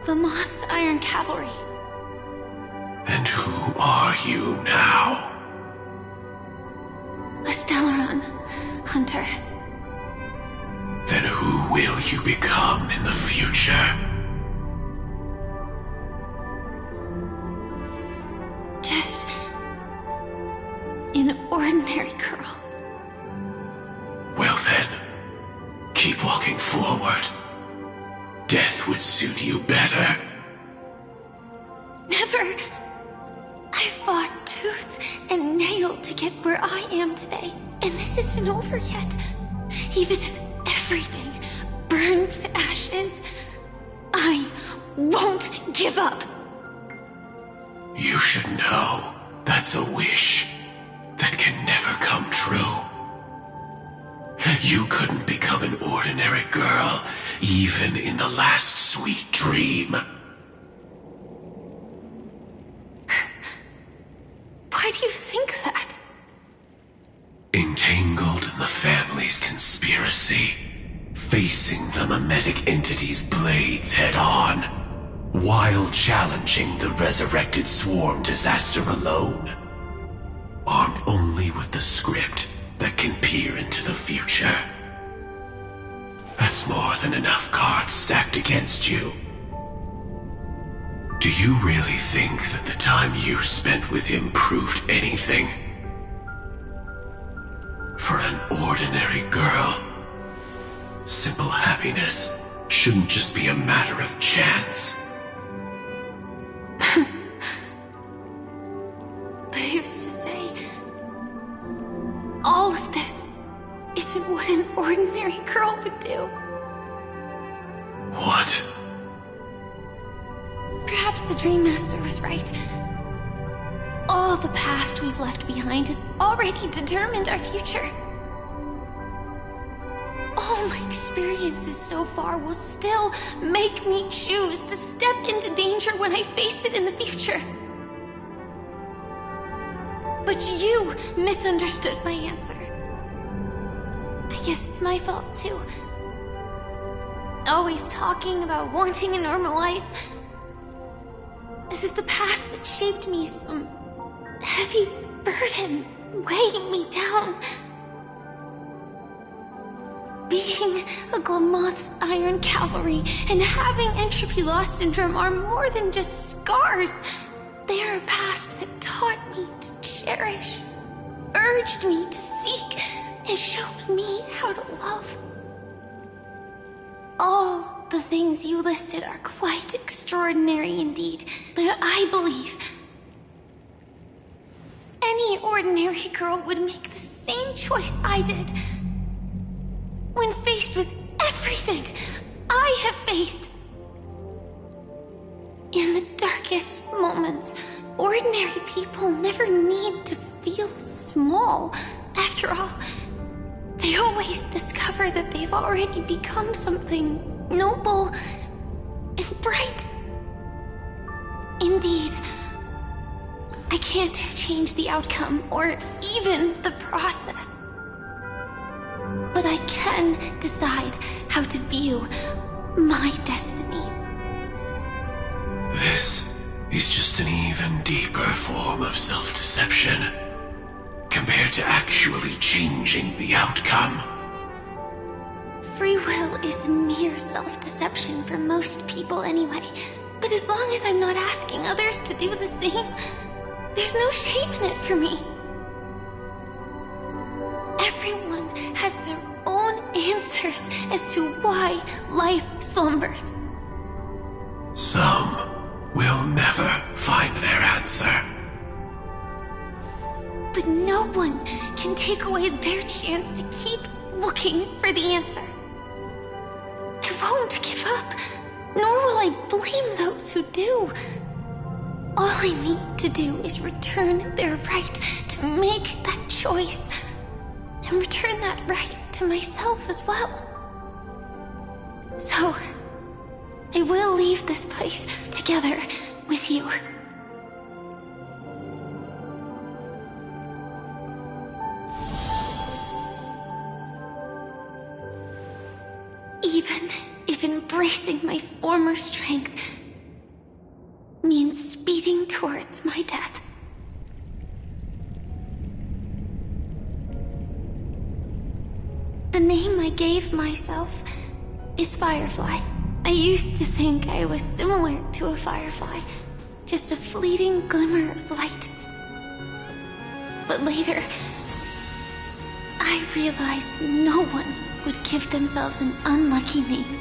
The Moth's Iron Cavalry. And who are you now? A Stellaron hunter. then who will you become in the future? Just an ordinary girl. Well then, keep walking forward. Death would suit you better. Never. I fought tooth and nail to get where I am today, and this isn't over yet. Even if everything burns to ashes, I won't give up. You should know that's a wish that can never come true. You couldn't become an ordinary girl, even in the last sweet dream. Why do you think that? Entangled in the family's conspiracy, facing the mimetic entity's blades head-on, while challenging the resurrected swarm disaster alone. Armed only with the script that can peer into the future. That's more than enough cards stacked against you. Do you really think that the time you spent with him proved anything? For an ordinary girl, simple happiness shouldn't just be a matter of chance. But I used to say, all of this isn't what an ordinary girl would do. What? Perhaps the Dream Master was right. All the past we've left behind has already determined our future. All my experiences so far will still make me choose to step into danger when I face it in the future. But you misunderstood my answer. I guess it's my fault too. Always talking about wanting a normal life. As if the past that shaped me is some heavy burden weighing me down. Being a Glamoth's Iron Cavalry and having entropy loss syndrome are more than just scars. They are a past that taught me to cherish, urged me to seek, and showed me how to love. All the things you listed are quite extraordinary indeed, but I believe any ordinary girl would make the same choice I did. When faced with everything I have faced. In the darkest moments, ordinary people never need to feel small. After all, they always discover that they've already become something noble and bright. Indeed, I can't change the outcome or even the process. But I can decide how to view my destiny. This is just an even deeper form of self-deception, compared to actually changing the outcome. Free will is mere self-deception for most people anyway. But as long as I'm not asking others to do the same, there's no shame in it for me. Everyone has their own answers as to why life slumbers. Some will never find their answer. But no one can take away their chance to keep looking for the answer. I won't give up, nor will I blame those who do. All I need to do is return their right to make that choice, and return that right to myself as well. So, I will leave this place together with you. Even if embracing my former strength means speeding towards my death. The name I gave myself is Firefly. I used to think I was similar to a firefly, just a fleeting glimmer of light. But later, I realized no one would give themselves an unlucky name.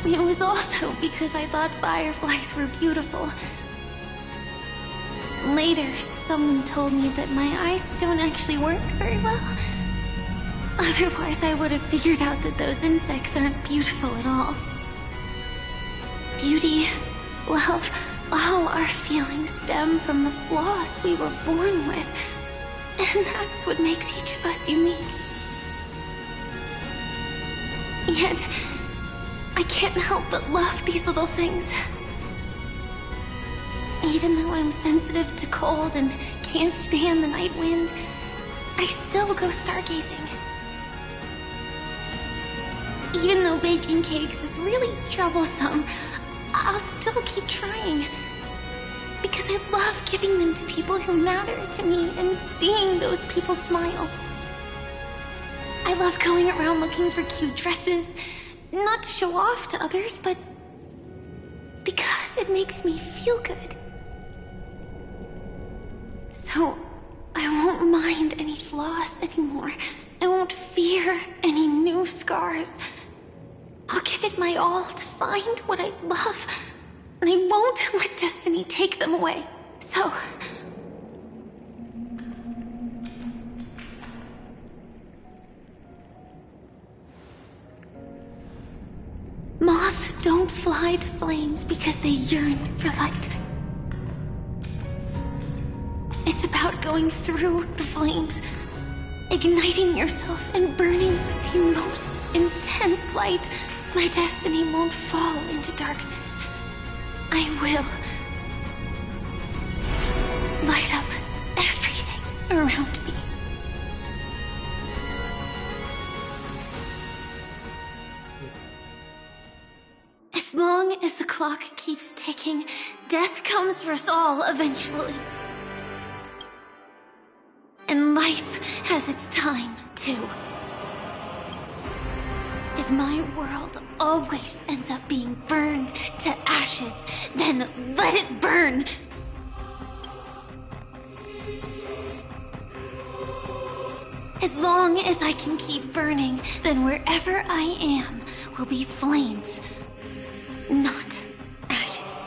It was also because I thought fireflies were beautiful. Later, someone told me that my eyes don't actually work very well. Otherwise, I would have figured out that those insects aren't beautiful at all. Beauty, love, all our feelings stem from the flaws we were born with. And that's what makes each of us unique. Yet, I can't help but love these little things. Even though I'm sensitive to cold and can't stand the night wind, I still go stargazing. Even though baking cakes is really troublesome, I'll still keep trying. Because I love giving them to people who matter to me and seeing those people smile. I love going around looking for cute dresses, not to show off to others, but because it makes me feel good. So, I won't mind any flaws anymore. I won't fear any new scars. I'll give it my all to find what I love, and I won't let destiny take them away. So... moths don't fly to flames because they yearn for light. It's about going through the flames, igniting yourself and burning with the most intense light. My destiny won't fall into darkness. I will light up everything around me. As long as the clock keeps ticking, death comes for us all eventually. And life has its time, too. If my world always ends up being burned to ashes, then let it burn! As long as I can keep burning, then wherever I am will be flames, not ashes.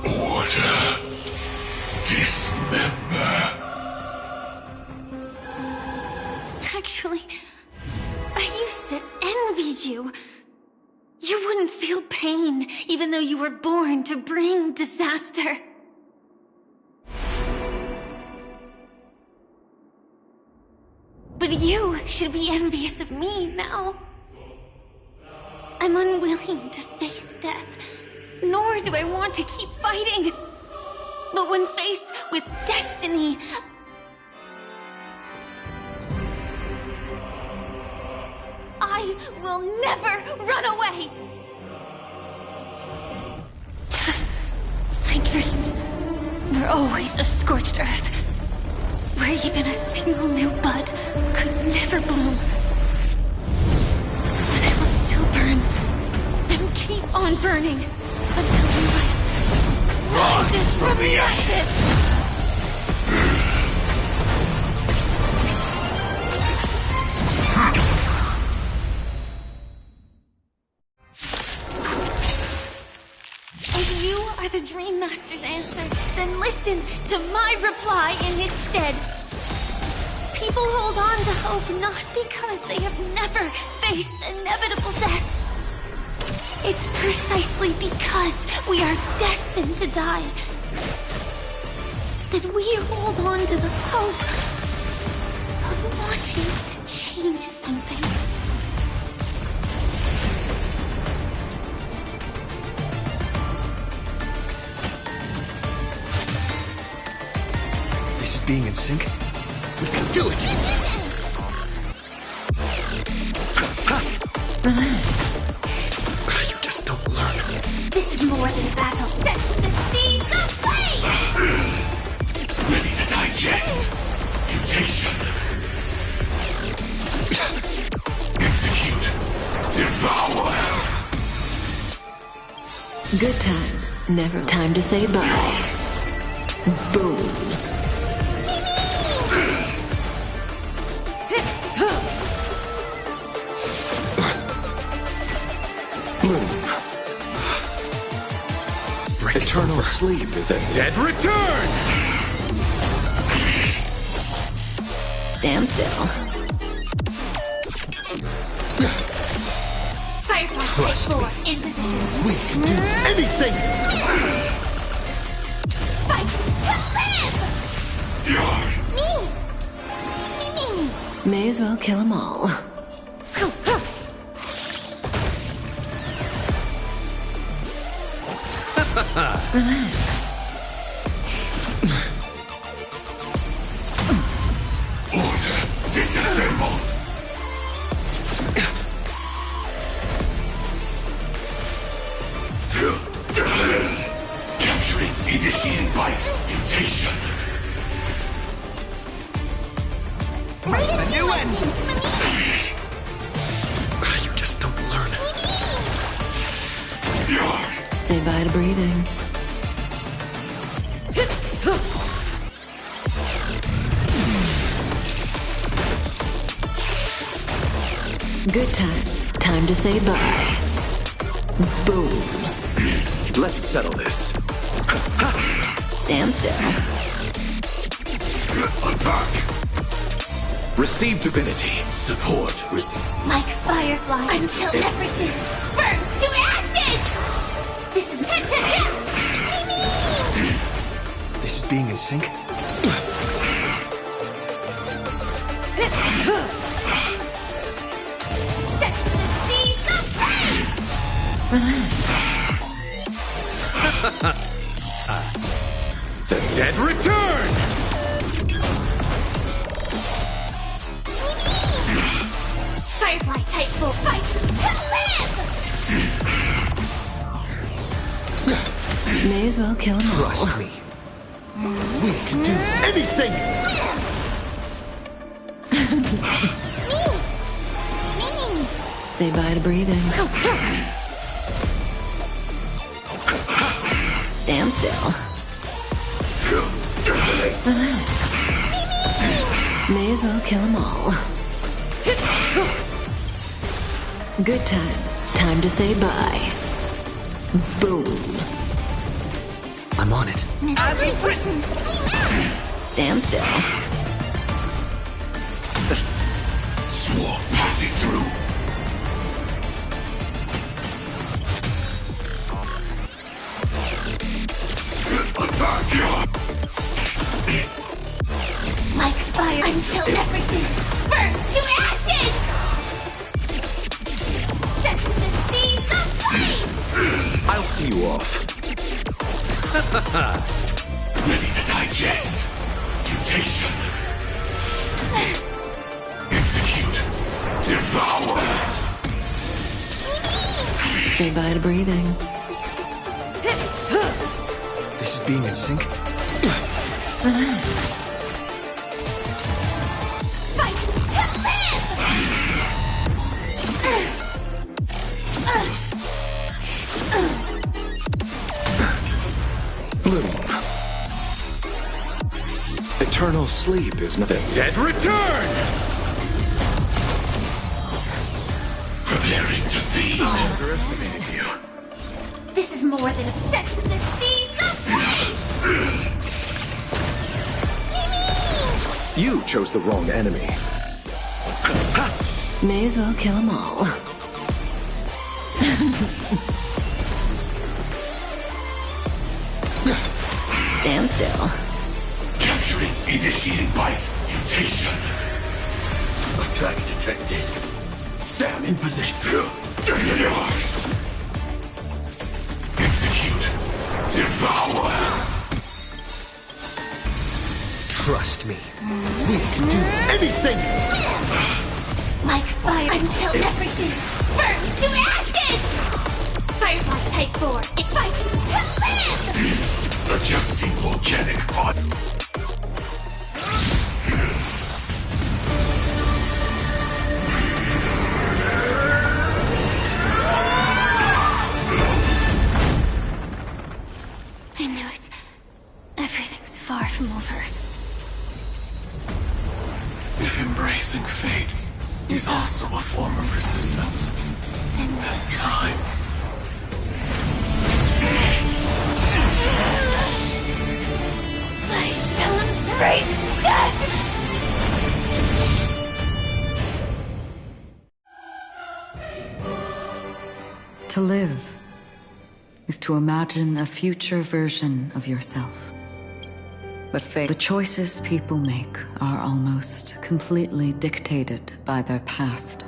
Order. Dismember. Actually, I used to envy you. You wouldn't feel pain, even though you were born to bring disaster. But you should be envious of me now. I'm unwilling to face death, nor do I want to keep fighting. But when faced with destiny, I will never run away! My dreams were always of scorched earth, where even a single new bud could never bloom. But I will still burn, and keep on burning, until the light rises from the ashes! If you are the Dream Master's answer, then listen to my reply in its stead. People hold on to hope not because they have never faced inevitable death. It's precisely because we are destined to die that we hold on to the hope of wanting to change something. This is being in sync. We can do it! Relax. You just don't learn. This is more than a battle set the seas of flame! Ready to digest. Mutation. Good times, never time to say bye. Boom. Eternal sleep is the dead return! Stand still. Firefly Type 4 in position. We can do anything! Fight to live! Me! May as well kill them all. Relax. Order, disassemble. Capturing initiating bite mutation. A new end! You just don't learn. Say bye to breathing. Good times. Time to say bye. Boom. Let's settle this. Stand still. Attack. Receive divinity. Support. Like Firefly until everything burns to ashes! This is This is being in sync? Set the seas of flame! Relax. The dead return! Firefly Type 4 fight to live! May as well kill them all. Trust me. We can do anything! Say bye to breathing. Stand still. Relax. May as well kill them all. Good times. Time to say bye. Boom. I'm on it. As we've written! Stand still. Swarm passing through. Attack! Like fire until everything burns to ashes! Set to the seas of flame! I'll see you off. Ready to digest. Mutation. Execute. Devour. Say bye to breathing. This is being in sync? Relax. Fight to live! Bloom. Eternal sleep is not the dead return! Preparing to feed. I underestimated you. This is more than a set to the seas of flame! You chose the wrong enemy. May as well kill them all. Stand still. Capturing initiating bite mutation. Attack detected. Sam in position. Execute. Devour. Trust me. We can do anything! Like fire until everything burns to ashes! Firefly Type 4, it fights to live! Adjusting organic pod. also a form of resistance. This time. I shall embrace death! To live is to imagine a future version of yourself. But the choices people make are almost completely dictated by their past.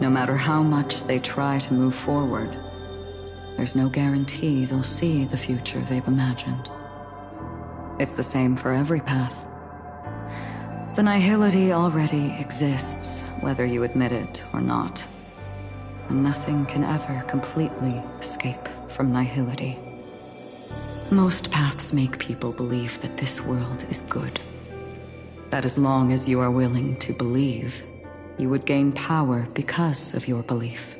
No matter how much they try to move forward, there's no guarantee they'll see the future they've imagined. It's the same for every path. The nihility already exists, whether you admit it or not. And nothing can ever completely escape from nihility. Most paths make people believe that this world is good. That as long as you are willing to believe, you would gain power because of your belief.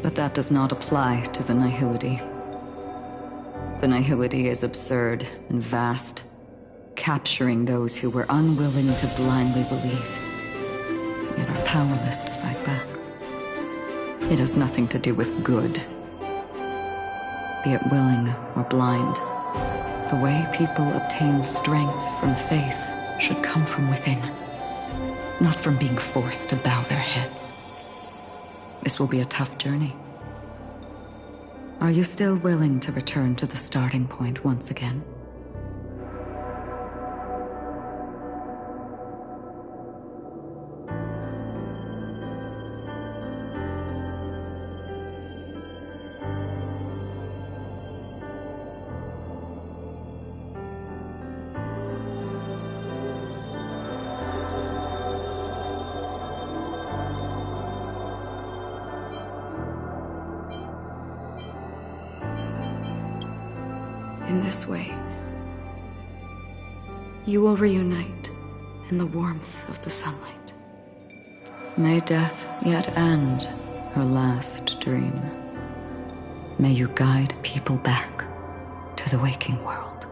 But that does not apply to the nihility. The nihility is absurd and vast, capturing those who were unwilling to blindly believe, yet are powerless to fight back. It has nothing to do with good. Be it willing or blind, the way people obtain strength from faith should come from within, not from being forced to bow their heads. This will be a tough journey. Are you still willing to return to the starting point once again? In this way, you will reunite in the warmth of the sunlight. May death yet end her last dream. May you guide people back to the waking world.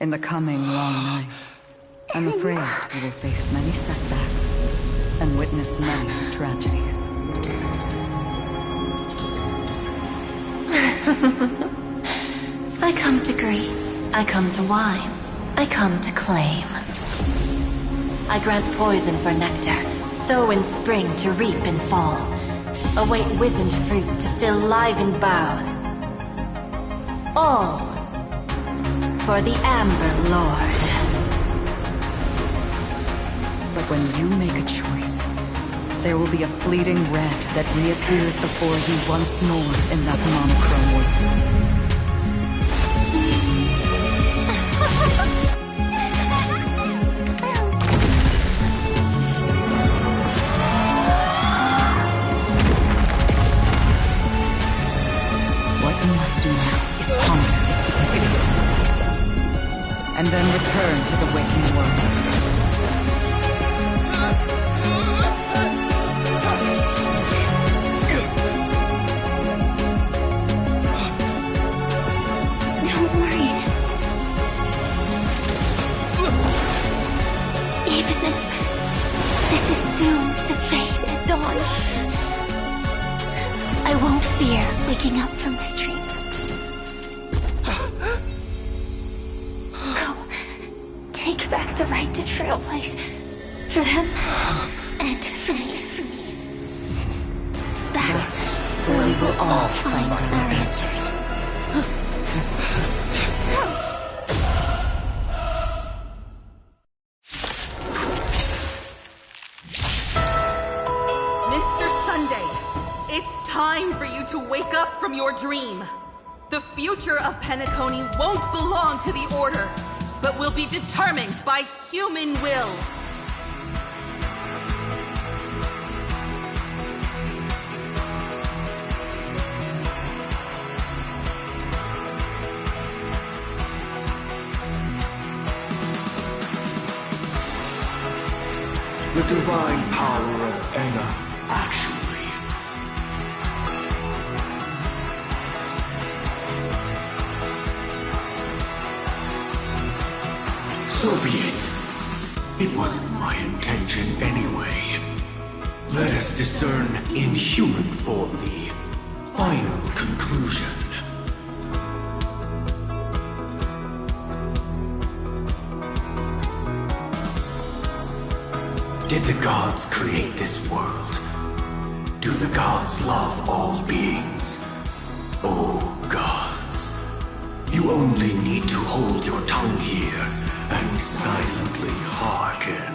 In the coming long nights, I'm afraid you will face many setbacks and witness many tragedies. I come to greet, I come to whine, I come to claim. I grant poison for nectar, sow in spring to reap in fall. Await wizened fruit to fill livened boughs. All for the Amber Lord. But when you make a choice, there will be a fleeting red that reappears before you once more in that monochrome world. What you must do now is ponder its significance, and then return to the waking world. Doomed to fade at dawn. I won't fear waking up from this dream. Go. Take back the right to Trailblaze. For them, and for me. That's where we will all find our answers. Time for you to wake up from your dream. The future of Penacony won't belong to the Order, but will be determined by human will. The divine power of Enna, actually. So be it. origin anyway? Let us discern in human form the final conclusion. Did the gods create this world? Do the gods love all beings? Oh gods, you only need to hold your tongue here and silently hearken.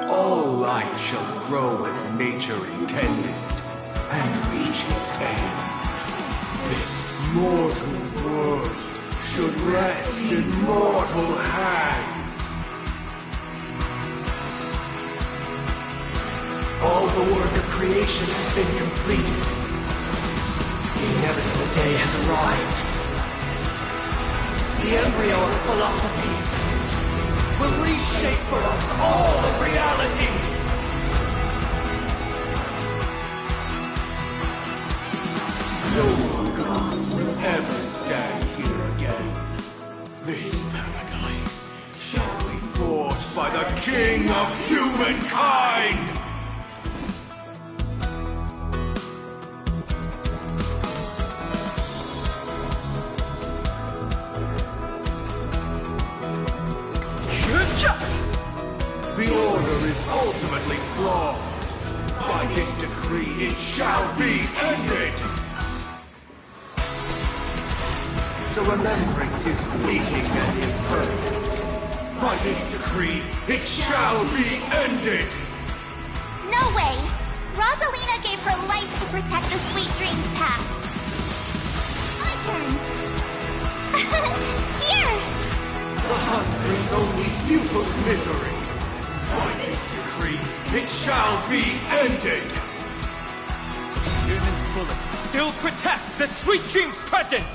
All life shall grow as nature intended and reach its end. This mortal world should rest in mortal hands. All the work of creation has been completed. The inevitable day has arrived. The embryo of philosophy will reshape for us all of reality. No gods will ever stand here again. This paradise shall be forged by the King of Humankind! The order is ultimately flawed. By this decree, it shall be ended! The remembrance is fleeting and impermanent. By this decree, it shall be ended! No way! Rosalina gave her life to protect the Sweet Dreams path. My turn. Here! The hunt brings only futile misery. By this decree, it shall be ended! Human bullets still protect the Sweet Dreams present!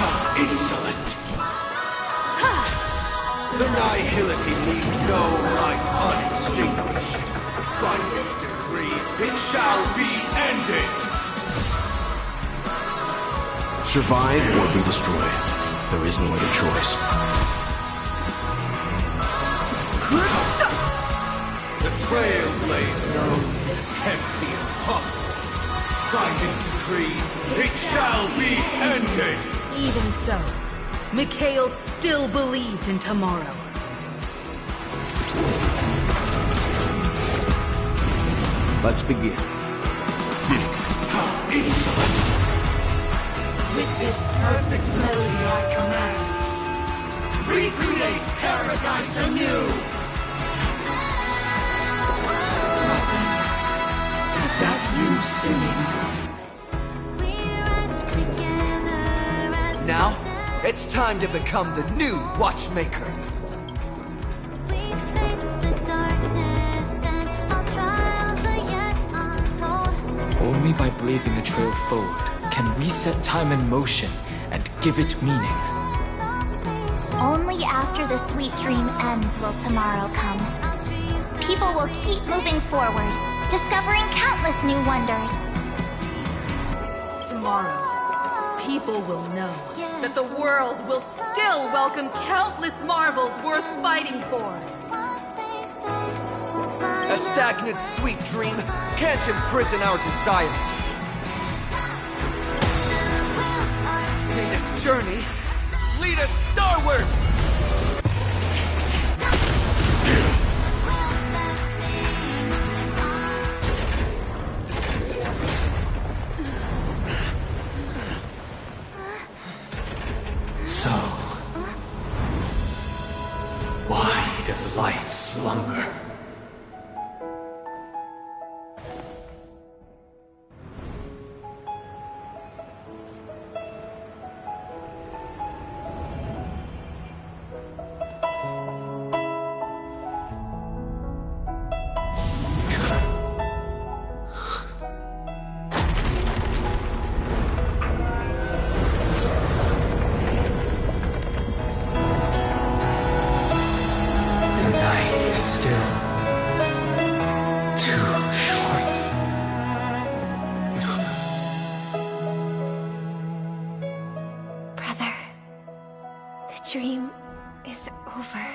How insolent! The nihility leaves no light unextinguished. By this decree, it shall be ended! Survive or be destroyed. There is no other choice. The Trailblaze knows it attempts the impossible. By this decree, it shall be ended! Even so, Mikhail still believed in tomorrow. Let's begin. How insolent! With this perfect melody I command, recreate paradise anew! Is that you singing? Now, it's time to become the new Watchmaker. Only by blazing a trail forward can we set time in motion and give it meaning. Only after the sweet dream ends will tomorrow come. People will keep moving forward, discovering countless new wonders. Tomorrow, people will know that the world will still welcome countless marvels worth fighting for. A stagnant sweet dream can't imprison our desires. May this journey lead us starward! So, why does life slumber? The night is still. dream is over.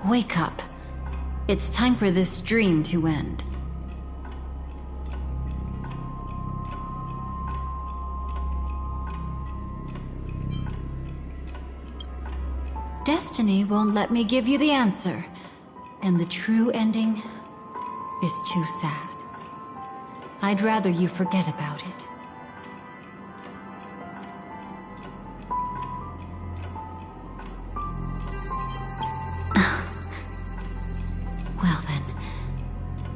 Wake up. It's time for this dream to end. Destiny won't let me give you the answer, and the true ending is too sad. I'd rather you forget about it. Well then,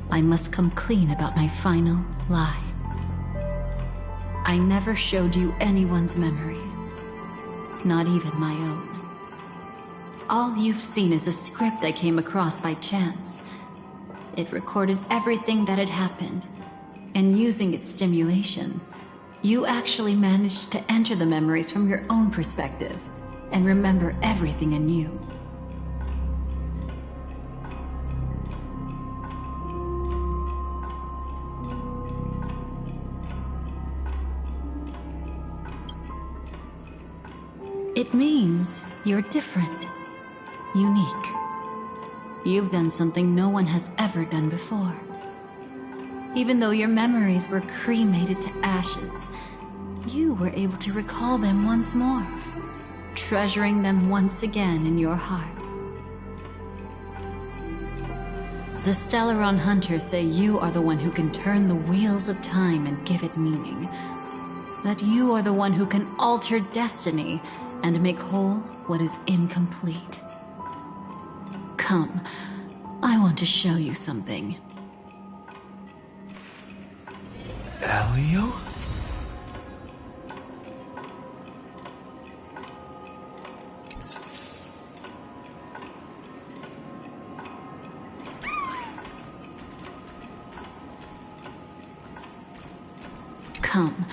I must come clean about my final lie. I never showed you anyone's memories, not even my own. All you've seen is a script I came across by chance. It recorded everything that had happened, and using its stimulation, you actually managed to enter the memories from your own perspective and remember everything anew. It means you're different, unique. You've done something no one has ever done before. Even though your memories were cremated to ashes, you were able to recall them once more, treasuring them once again in your heart. The Stellaron Hunters say you are the one who can turn the wheels of time and give it meaning. That you are the one who can alter destiny and make whole what is incomplete. Come, I want to show you something. Elio? Come,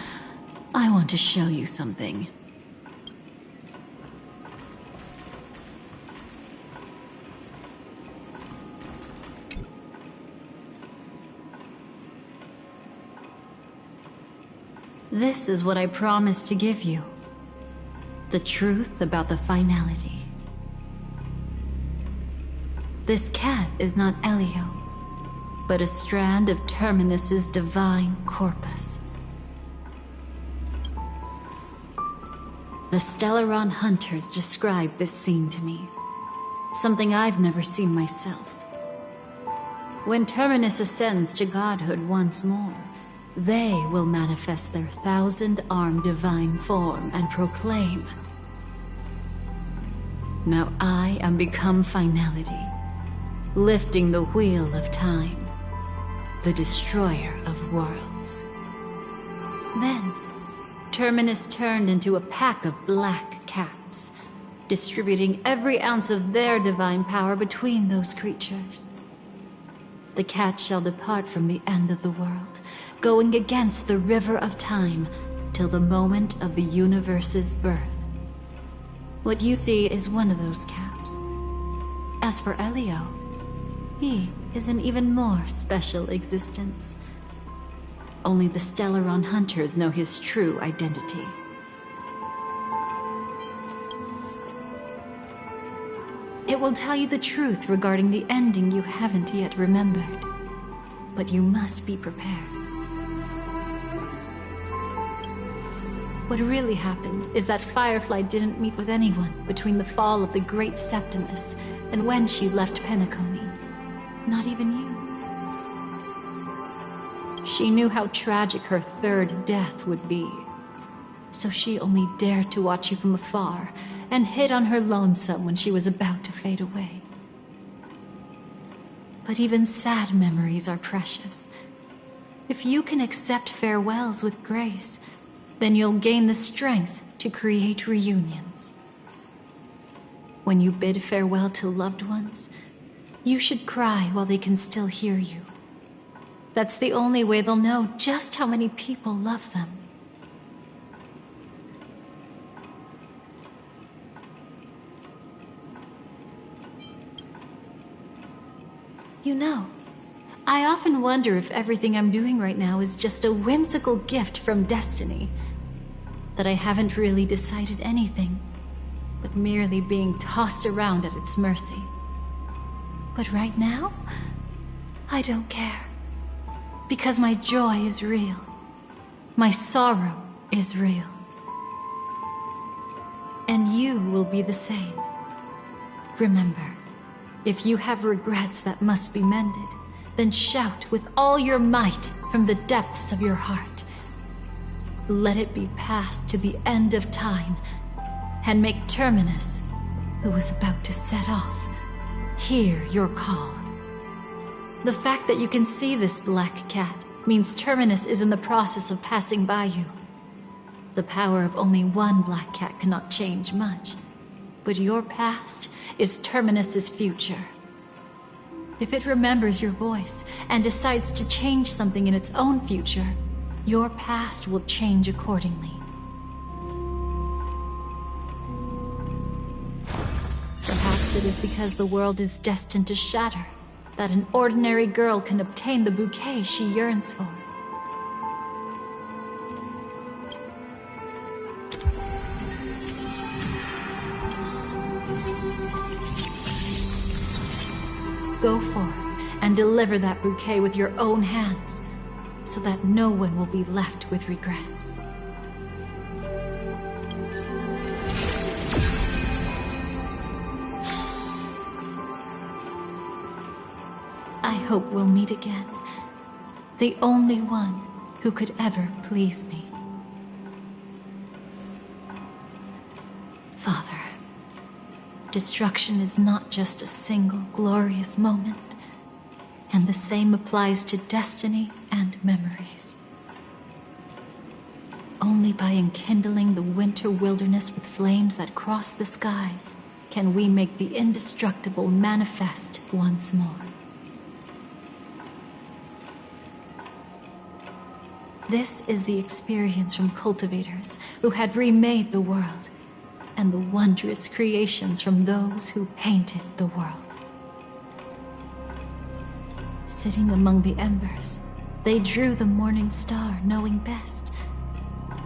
I want to show you something. This is what I promised to give you. The truth about the finality. This cat is not Elio, but a strand of Terminus's divine corpus. The Stellaron Hunters described this scene to me. Something I've never seen myself. When Terminus ascends to godhood once more, they will manifest their 1,000-armed divine form and proclaim, "Now I am become finality, lifting the wheel of time, the destroyer of worlds." Then, Terminus turned into a pack of black cats, distributing every ounce of their divine power between those creatures. The cats shall depart from the end of the world, going against the river of time till the moment of the universe's birth. What you see is one of those cats. As for Elio, he is an even more special existence. Only the Stellaron Hunters know his true identity. It will tell you the truth regarding the ending you haven't yet remembered. But you must be prepared. What really happened is that Firefly didn't meet with anyone between the fall of the Great Septimus and when she left Penacony. Not even you. She knew how tragic her third death would be. So she only dared to watch you from afar and hid on her lonesome when she was about to fade away. But even sad memories are precious. If you can accept farewells with grace, then you'll gain the strength to create reunions. When you bid farewell to loved ones, you should cry while they can still hear you. That's the only way they'll know just how many people love them. You know, I often wonder if everything I'm doing right now is just a whimsical gift from destiny. That I haven't really decided anything, but merely being tossed around at its mercy. But right now, I don't care. Because my joy is real. My sorrow is real. And you will be the same. Remember, if you have regrets that must be mended, then shout with all your might from the depths of your heart. Let it be passed to the end of time, and make Terminus, who was about to set off, hear your call. The fact that you can see this black cat means Terminus is in the process of passing by you. The power of only one black cat cannot change much, but your past is Terminus's future. If it remembers your voice and decides to change something in its own future, your past will change accordingly. Perhaps it is because the world is destined to shatter that an ordinary girl can obtain the bouquet she yearns for. Go forth and deliver that bouquet with your own hands, so that no one will be left with regrets. I hope we'll meet again. The only one who could ever please me. Father, destruction is not just a single glorious moment, and the same applies to destiny and memories. Only by enkindling the winter wilderness with flames that cross the sky can we make the indestructible manifest once more. This is the experience from cultivators who had remade the world, and the wondrous creations from those who painted the world. Sitting among the embers, they drew the morning star, knowing best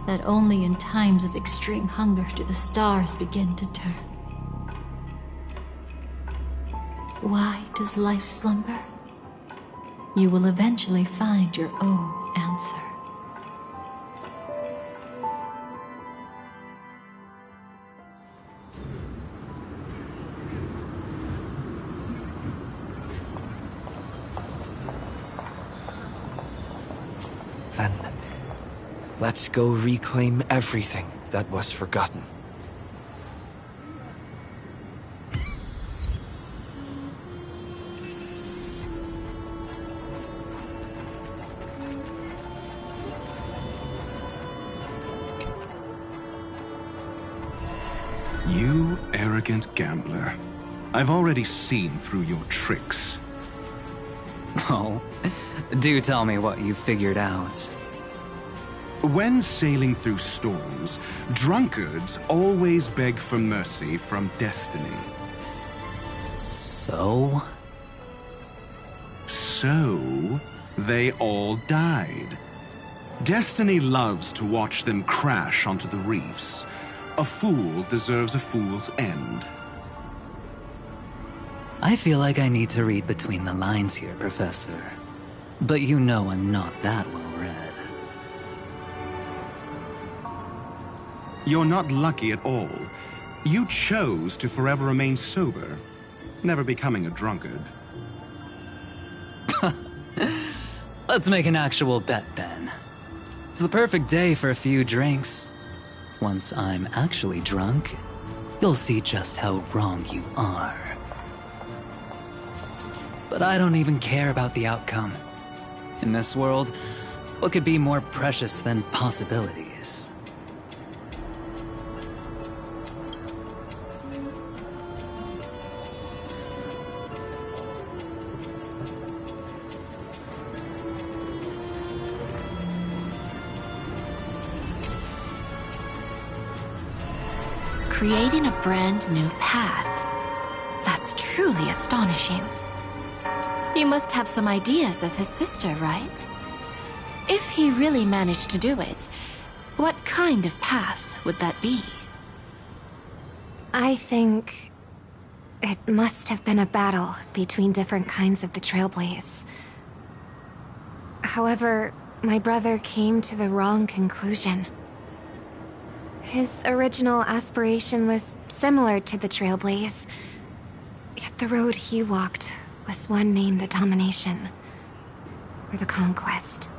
that only in times of extreme hunger do the stars begin to turn. Why does life slumber? You will eventually find your own answer. Then, let's go reclaim everything that was forgotten. You arrogant gambler. I've already seen through your tricks. Oh, do tell me what you figured out. When sailing through storms, drunkards always beg for mercy from destiny. So? So, they all died. Destiny loves to watch them crash onto the reefs. A fool deserves a fool's end. I feel like I need to read between the lines here, Professor. But you know I'm not that well read. You're not lucky at all. You chose to forever remain sober, never becoming a drunkard. Let's make an actual bet then. It's the perfect day for a few drinks. Once I'm actually drunk, you'll see just how wrong you are. But I don't even care about the outcome. In this world, what could be more precious than possibilities? Creating a brand new path. That's truly astonishing. You must have some ideas as his sister, right? If he really managed to do it, what kind of path would that be? I think it must have been a battle between different kinds of the Trailblaze. However, my brother came to the wrong conclusion. His original aspiration was similar to the Trailblaze, yet the road he walked was one named the Domination, or the Conquest.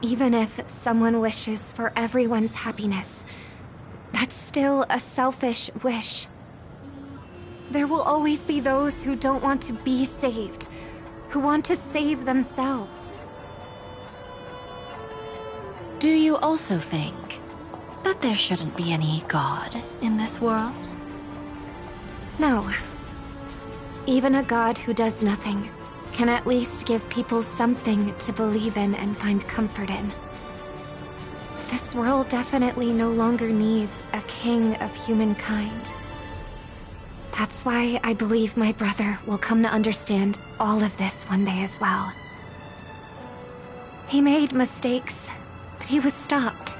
Even if someone wishes for everyone's happiness, that's still a selfish wish. There will always be those who don't want to be saved, who want to save themselves. Do you also think that there shouldn't be any god in this world? No. Even a god who does nothing can at least give people something to believe in and find comfort in. This world definitely no longer needs a king of humankind. That's why I believe my brother will come to understand all of this one day as well. He made mistakes, but he was stopped.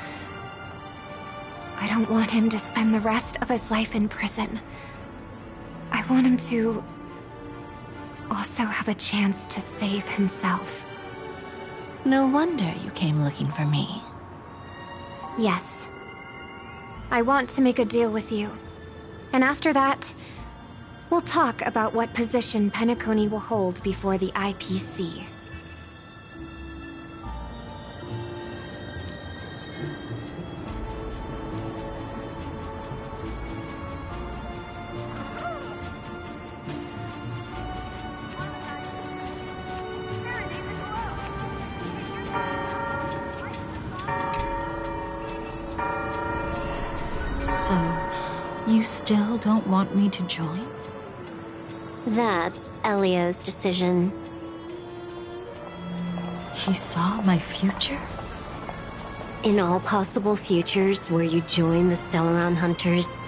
I don't want him to spend the rest of his life in prison. I want him to also have a chance to save himself. No wonder you came looking for me. Yes. I want to make a deal with you. And after that, we'll talk about what position Penacony will hold before the IPC. You still don't want me to join? That's Elio's decision. He saw my future? In all possible futures where you join the Stellaron Hunters,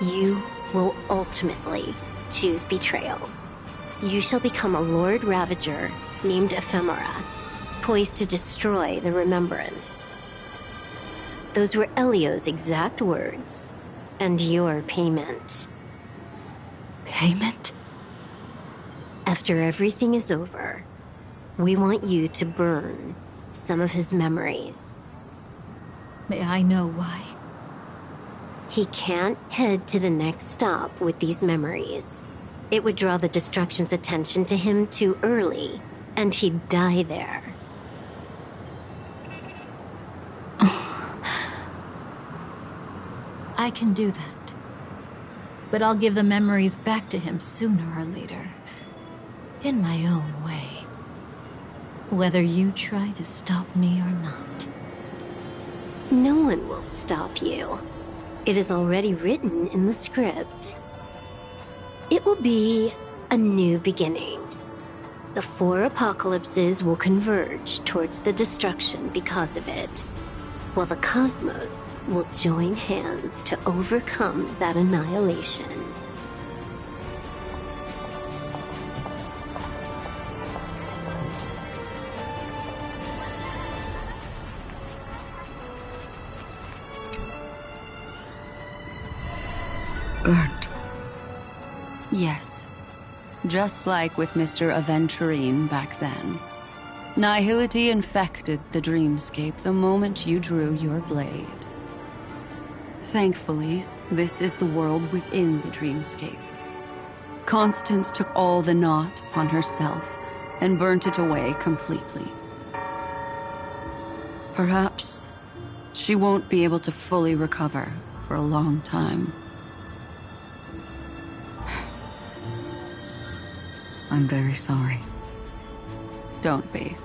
you will ultimately choose betrayal. You shall become a Lord Ravager named Ephemera, poised to destroy the Remembrance. Those were Elio's exact words. And your payment. Payment? After everything is over, we want you to burn some of his memories. May I know why? He can't head to the next stop with these memories. It would draw the Destruction's attention to him too early, and he'd die there. I can do that. But I'll give the memories back to him sooner or later. In my own way. Whether you try to stop me or not. No one will stop you. It is already written in the script. It will be a new beginning. The 4 apocalypses will converge towards the Destruction because of it. While the cosmos will join hands to overcome that annihilation. Burnt. Yes. Just like with Mr. Aventurine back then. Nihility infected the dreamscape the moment you drew your blade. Thankfully, this is the world within the dreamscape. Constance took all the knot upon herself and burnt it away completely. Perhaps she won't be able to fully recover for a long time. I'm very sorry. Don't be.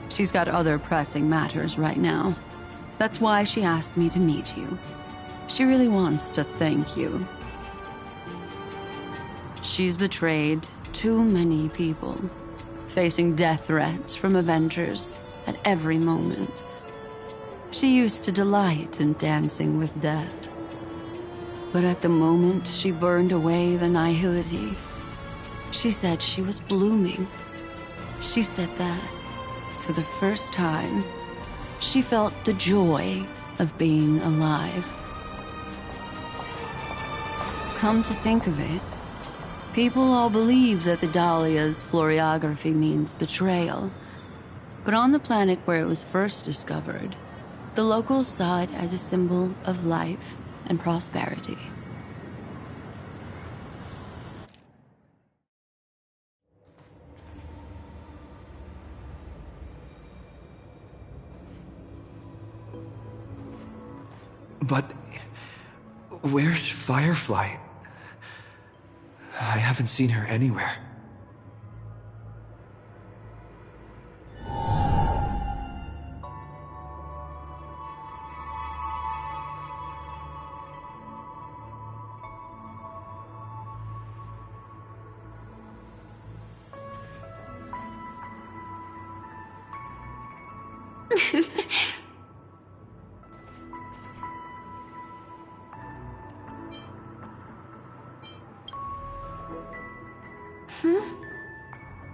She's got other pressing matters right now. That's why she asked me to meet you. She really wants to thank you. She's betrayed too many people, facing death threats from Avengers at every moment. She used to delight in dancing with death. But at the moment she burned away the nihility, she said she was blooming. She said that, for the first time, she felt the joy of being alive. Come to think of it, people all believe that the Dahlia's floriography means betrayal. But on the planet where it was first discovered, the locals saw it as a symbol of life and prosperity. But where's Firefly? I haven't seen her anywhere.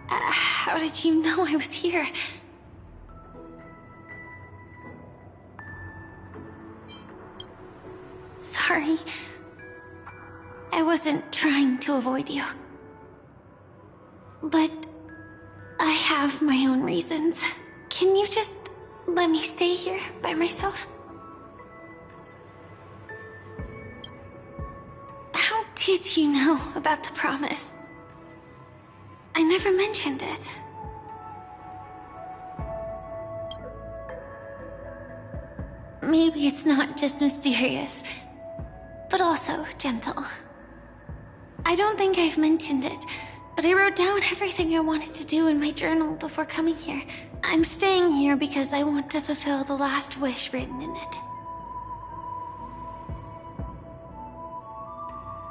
How did you know I was here? Sorry. I wasn't trying to avoid you. But I have my own reasons. Can you just let me stay here by myself? How did you know about the promise? I never mentioned it. Maybe it's not just mysterious, but also gentle. I don't think I've mentioned it, but I wrote down everything I wanted to do in my journal before coming here. I'm staying here because I want to fulfill the last wish written in it.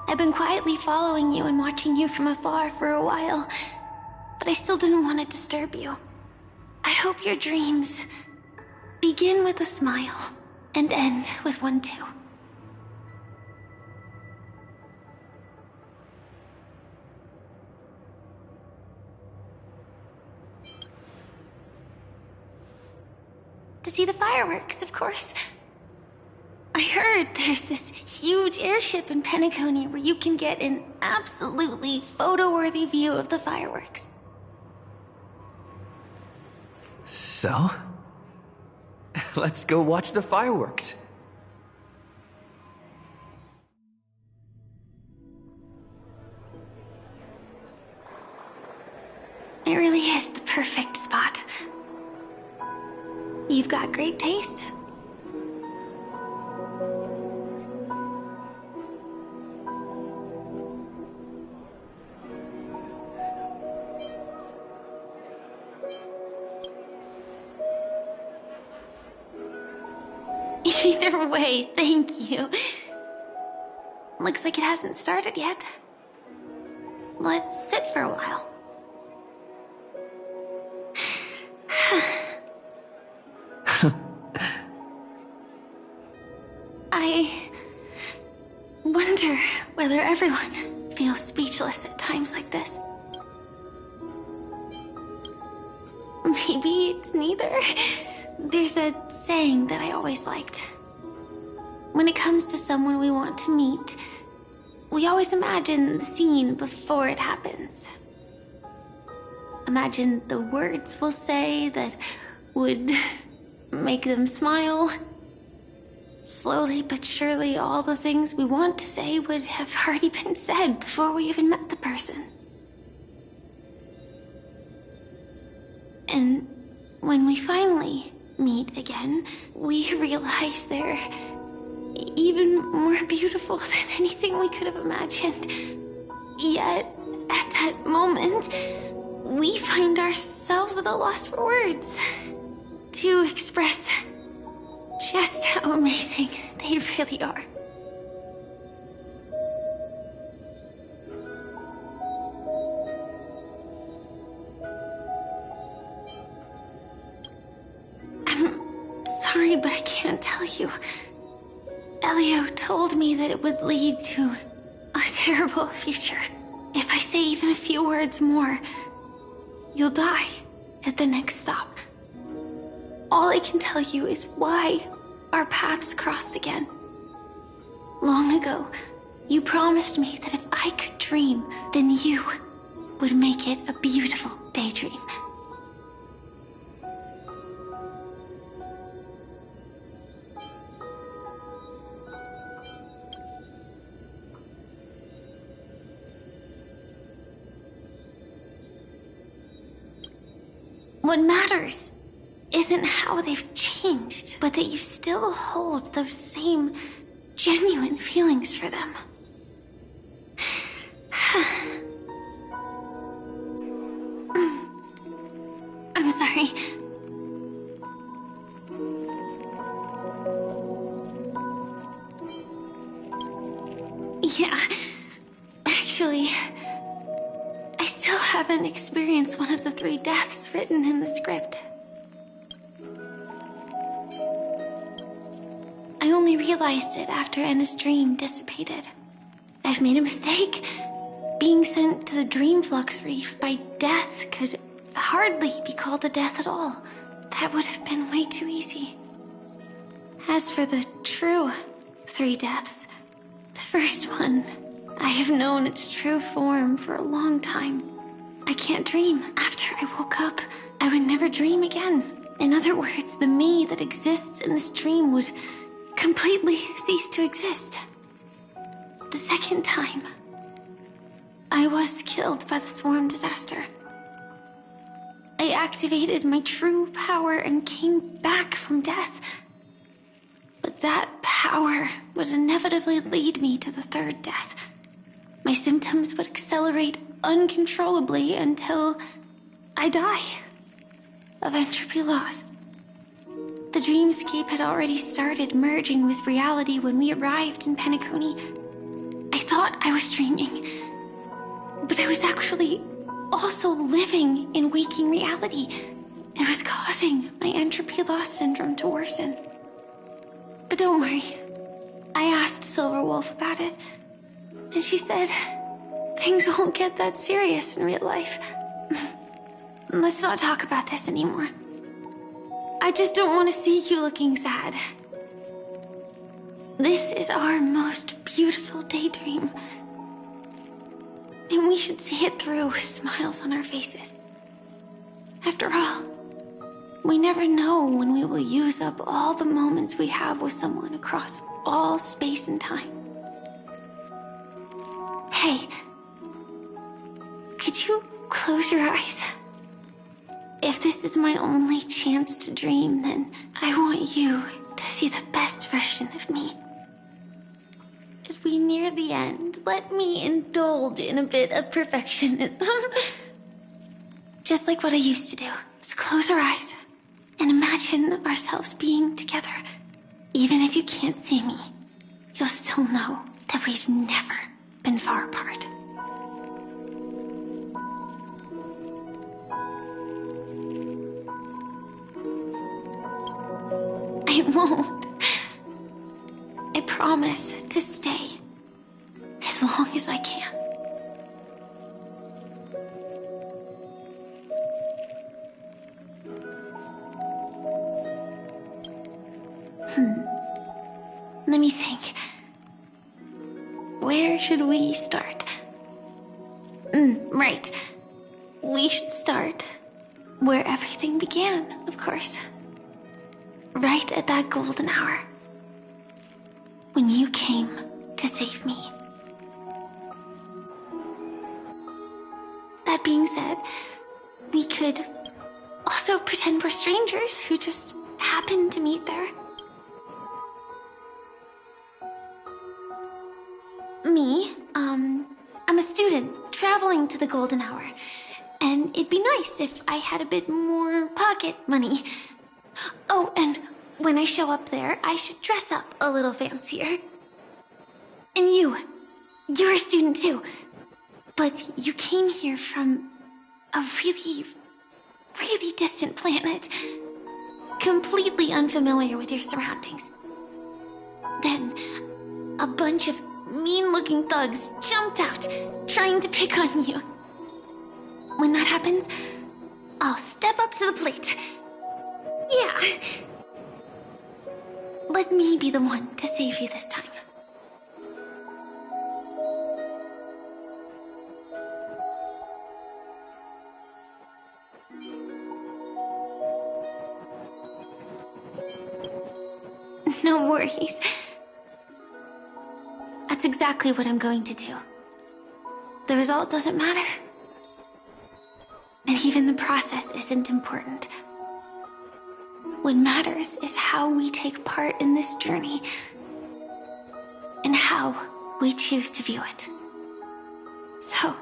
I've been quietly following you and watching you from afar for a while, but I still didn't want to disturb you. I hope your dreams begin with a smile and end with one too. To see the fireworks, of course. I heard there's this huge airship in Penacony where you can get an absolutely photo-worthy view of the fireworks. So? Let's go watch the fireworks. It really is the perfect spot. You've got great taste. Either way, thank you. Looks like it hasn't started yet. Let's sit for a while. I wonder whether everyone feels speechless at times like this. Maybe it's neither. There's a saying that I always liked. When it comes to someone we want to meet, we always imagine the scene before it happens. Imagine the words we'll say that would make them smile. slowly but surely all the things we want to say would have already been said before we even met the person. And when we finally meet again, we realize they're even more beautiful than anything we could have imagined. Yet, at that moment, we find ourselves at a loss for words to express just how amazing they really are. I'm sorry, but I can't tell you. Elio told me that it would lead to a terrible future. If I say even a few words more, you'll die at the next stop. All I can tell you is why our paths crossed again. Long ago, you promised me that if I could dream, then you would make it a beautiful daydream. What matters isn't how they've changed, but that you still hold those same genuine feelings for them. I'm sorry. Yeah, actually, I still haven't experienced one of the 3 deaths written in the script. I only realized it after Anna's dream dissipated. I've made a mistake. Being sent to the Dream Flux Reef by death could hardly be called a death at all. That would have been way too easy. As for the true 3 deaths, the first one, I have known its true form for a long time. I can't dream. After I woke up, I would never dream again. In other words, the me that exists in this dream would completely cease to exist. The second time, I was killed by the swarm disaster. I activated my true power and came back from death. But that power would inevitably lead me to the 3rd death. My symptoms would accelerate uncontrollably until I die of entropy loss. The dreamscape had already started merging with reality when we arrived in Penacony. I thought I was dreaming, but I was actually also living in waking reality. It was causing my entropy loss syndrome to worsen. But don't worry, I asked Silver Wolf about it, and she said things won't get that serious in real life. Let's not talk about this anymore. I just don't want to see you looking sad. This is our most beautiful daydream. And we should see it through with smiles on our faces. After all, we never know when we will use up all the moments we have with someone across all space and time. Hey, could you close your eyes? If this is my only chance to dream, then I want you to see the best version of me. As we near the end, let me indulge in a bit of perfectionism. Just like what I used to do. Let's close our eyes and imagine ourselves being together. Even if you can't see me, you'll still know that we've never been far apart. I won't. I promise to stay as long as I can. Let me think. Where should we start? Right. We should start where everything began, of course. Right at that golden hour. when you came to save me. That being said, we could also pretend we're strangers who just happened to meet there. Me, I'm a student traveling to the Golden Hour, and it'd be nice if I had a bit more pocket money. Oh, and when I show up there, I should dress up a little fancier. And you're a student too, but you came here from a really, really distant planet, completely unfamiliar with your surroundings. Then, a bunch of mean-looking thugs jumped out, trying to pick on you. When that happens, I'll step up to the plate. Yeah. Let me be the one to save you this time. No worries. That's exactly what I'm going to do. The result doesn't matter. And even the process isn't important. What matters is how we take part in this journey, and how we choose to view it. So,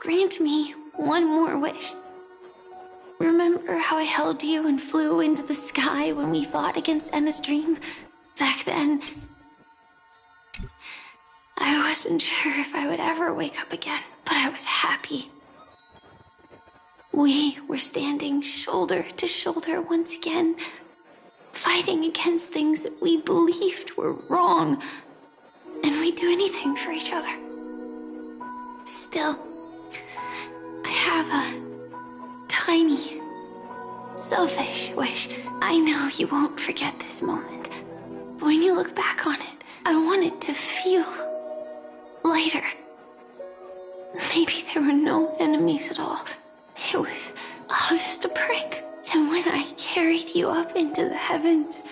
grant me one more wish. Remember how I held you and flew into the sky when we fought against Enna's dream? Back then, I wasn't sure if I would ever wake up again, but I was happy. We were standing shoulder to shoulder once again, fighting against things that we believed were wrong, and we'd do anything for each other. Still, I have a tiny, selfish wish. I know you won't forget this moment, but when you look back on it, I want it to feel lighter. Maybe there were no enemies at all. It was all just a prank. And when I carried you up into the heavens,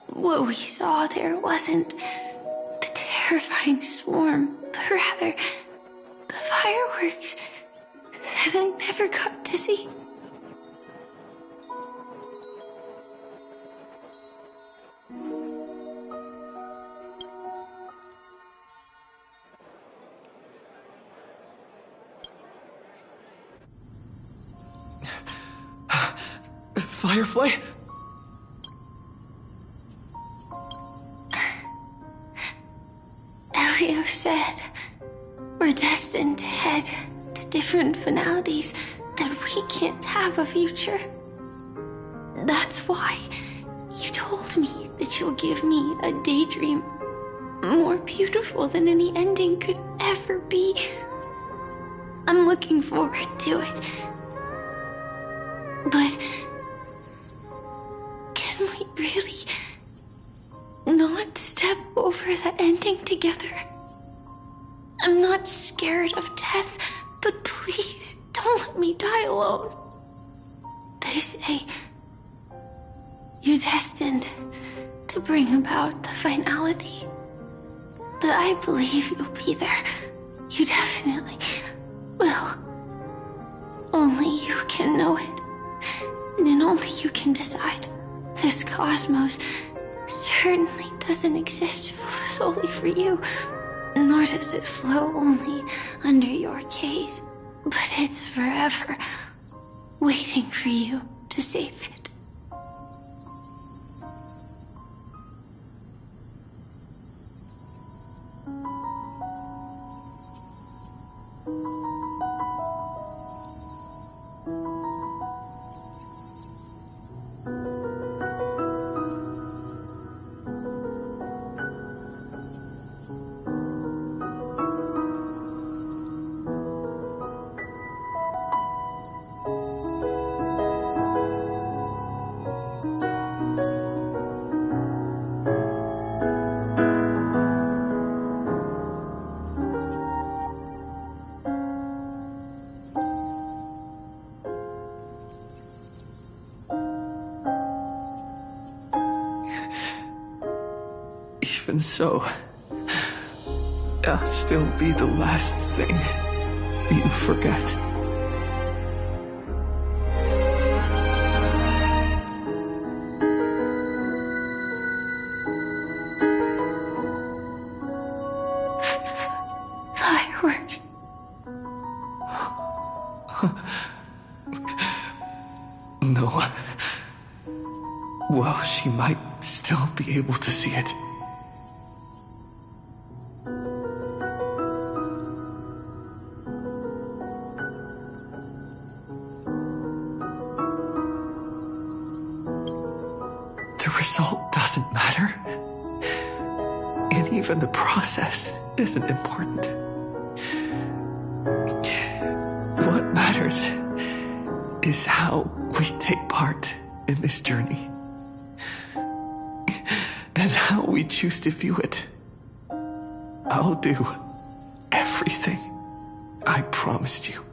what we saw there wasn't the terrifying swarm, but rather the fireworks that I never got to see. Firefly? Elio said we're destined to head to different finalities, that we can't have a future. That's why you told me that you'll give me a daydream more beautiful than any ending could ever be. I'm looking forward to it. But can we really not step over the ending together? I'm not scared of death, but please don't let me die alone. They say you're destined to bring about the finality, but I believe you'll be there. You definitely will. Only you can know it. And only you can decide. This cosmos certainly doesn't exist solely for you, nor does it flow only under your gaze, but it's forever waiting for you to save it. Even so, I'll still be the last thing you forget. Fireworks. No. Well, she might still be able to see it. The result doesn't matter. And even the process isn't important. What matters is how we take part in this journey. And how we choose to view it. I'll do everything I promised you.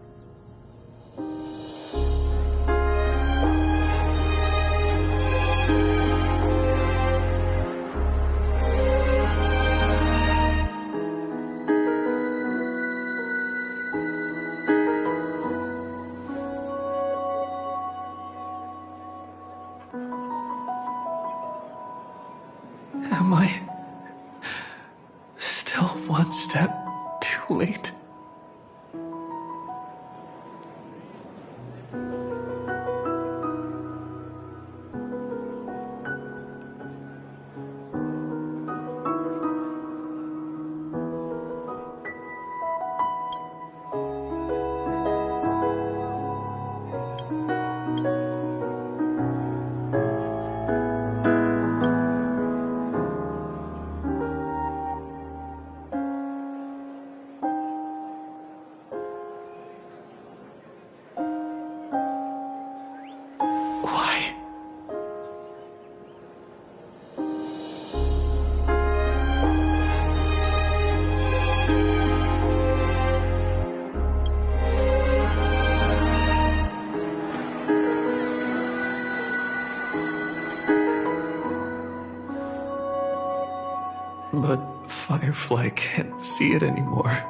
Am I still one step too late? But Firefly can't see it anymore.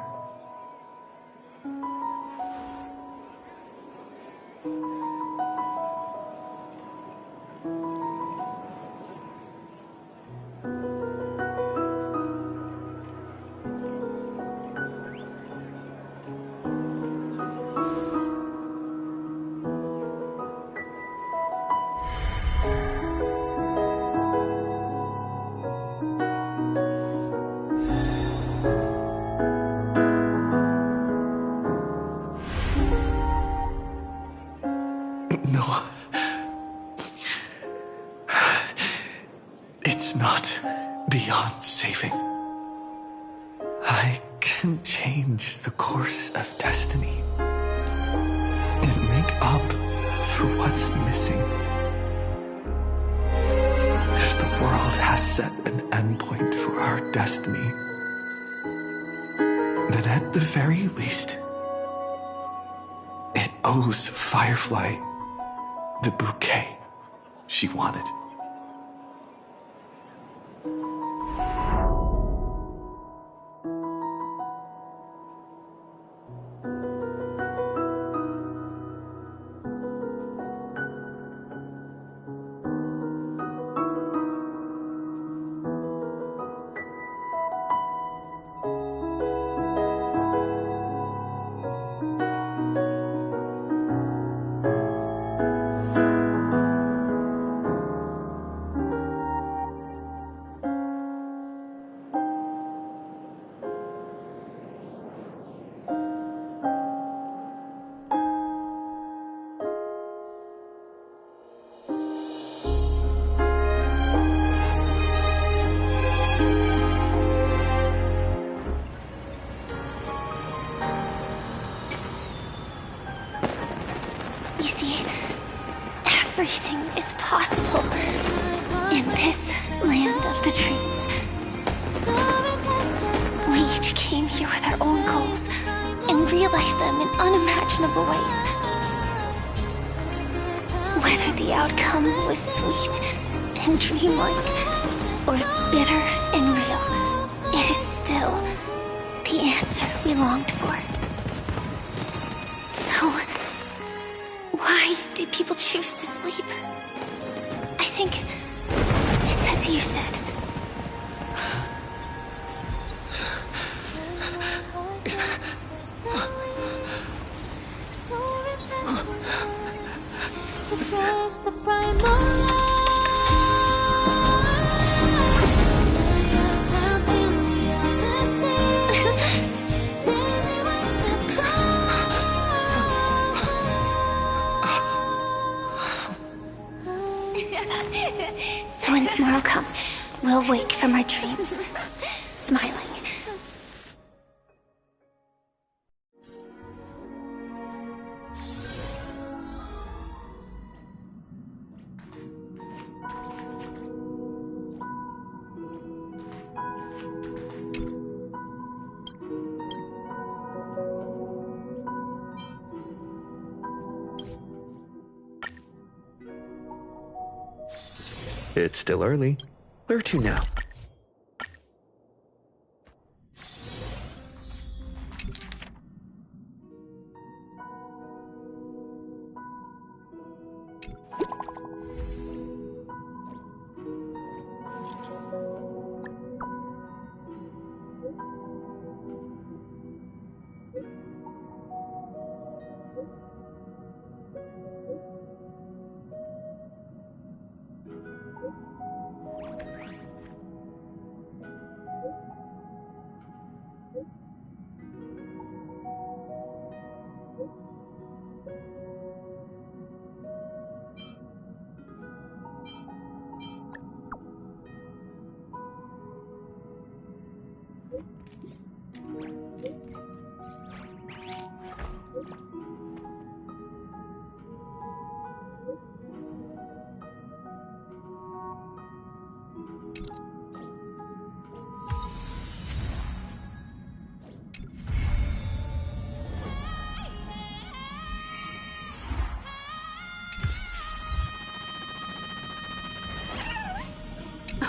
No. It's not beyond saving. I can change the course of destiny and make up for what's missing. If the world has set an endpoint for our destiny, then at the very least, it owes Firefly the bouquet she wanted. You see, everything is possible in this land of the dreams. We each came here with our own goals and realized them in unimaginable ways. Whether the outcome was sweet and dreamlike, or bitter and we longed for. So, why do people choose to sleep? I think it's as you said. So when tomorrow comes, we'll wake from our dreams, smiling. It's still early. Where to now?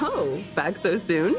Oh, back so soon?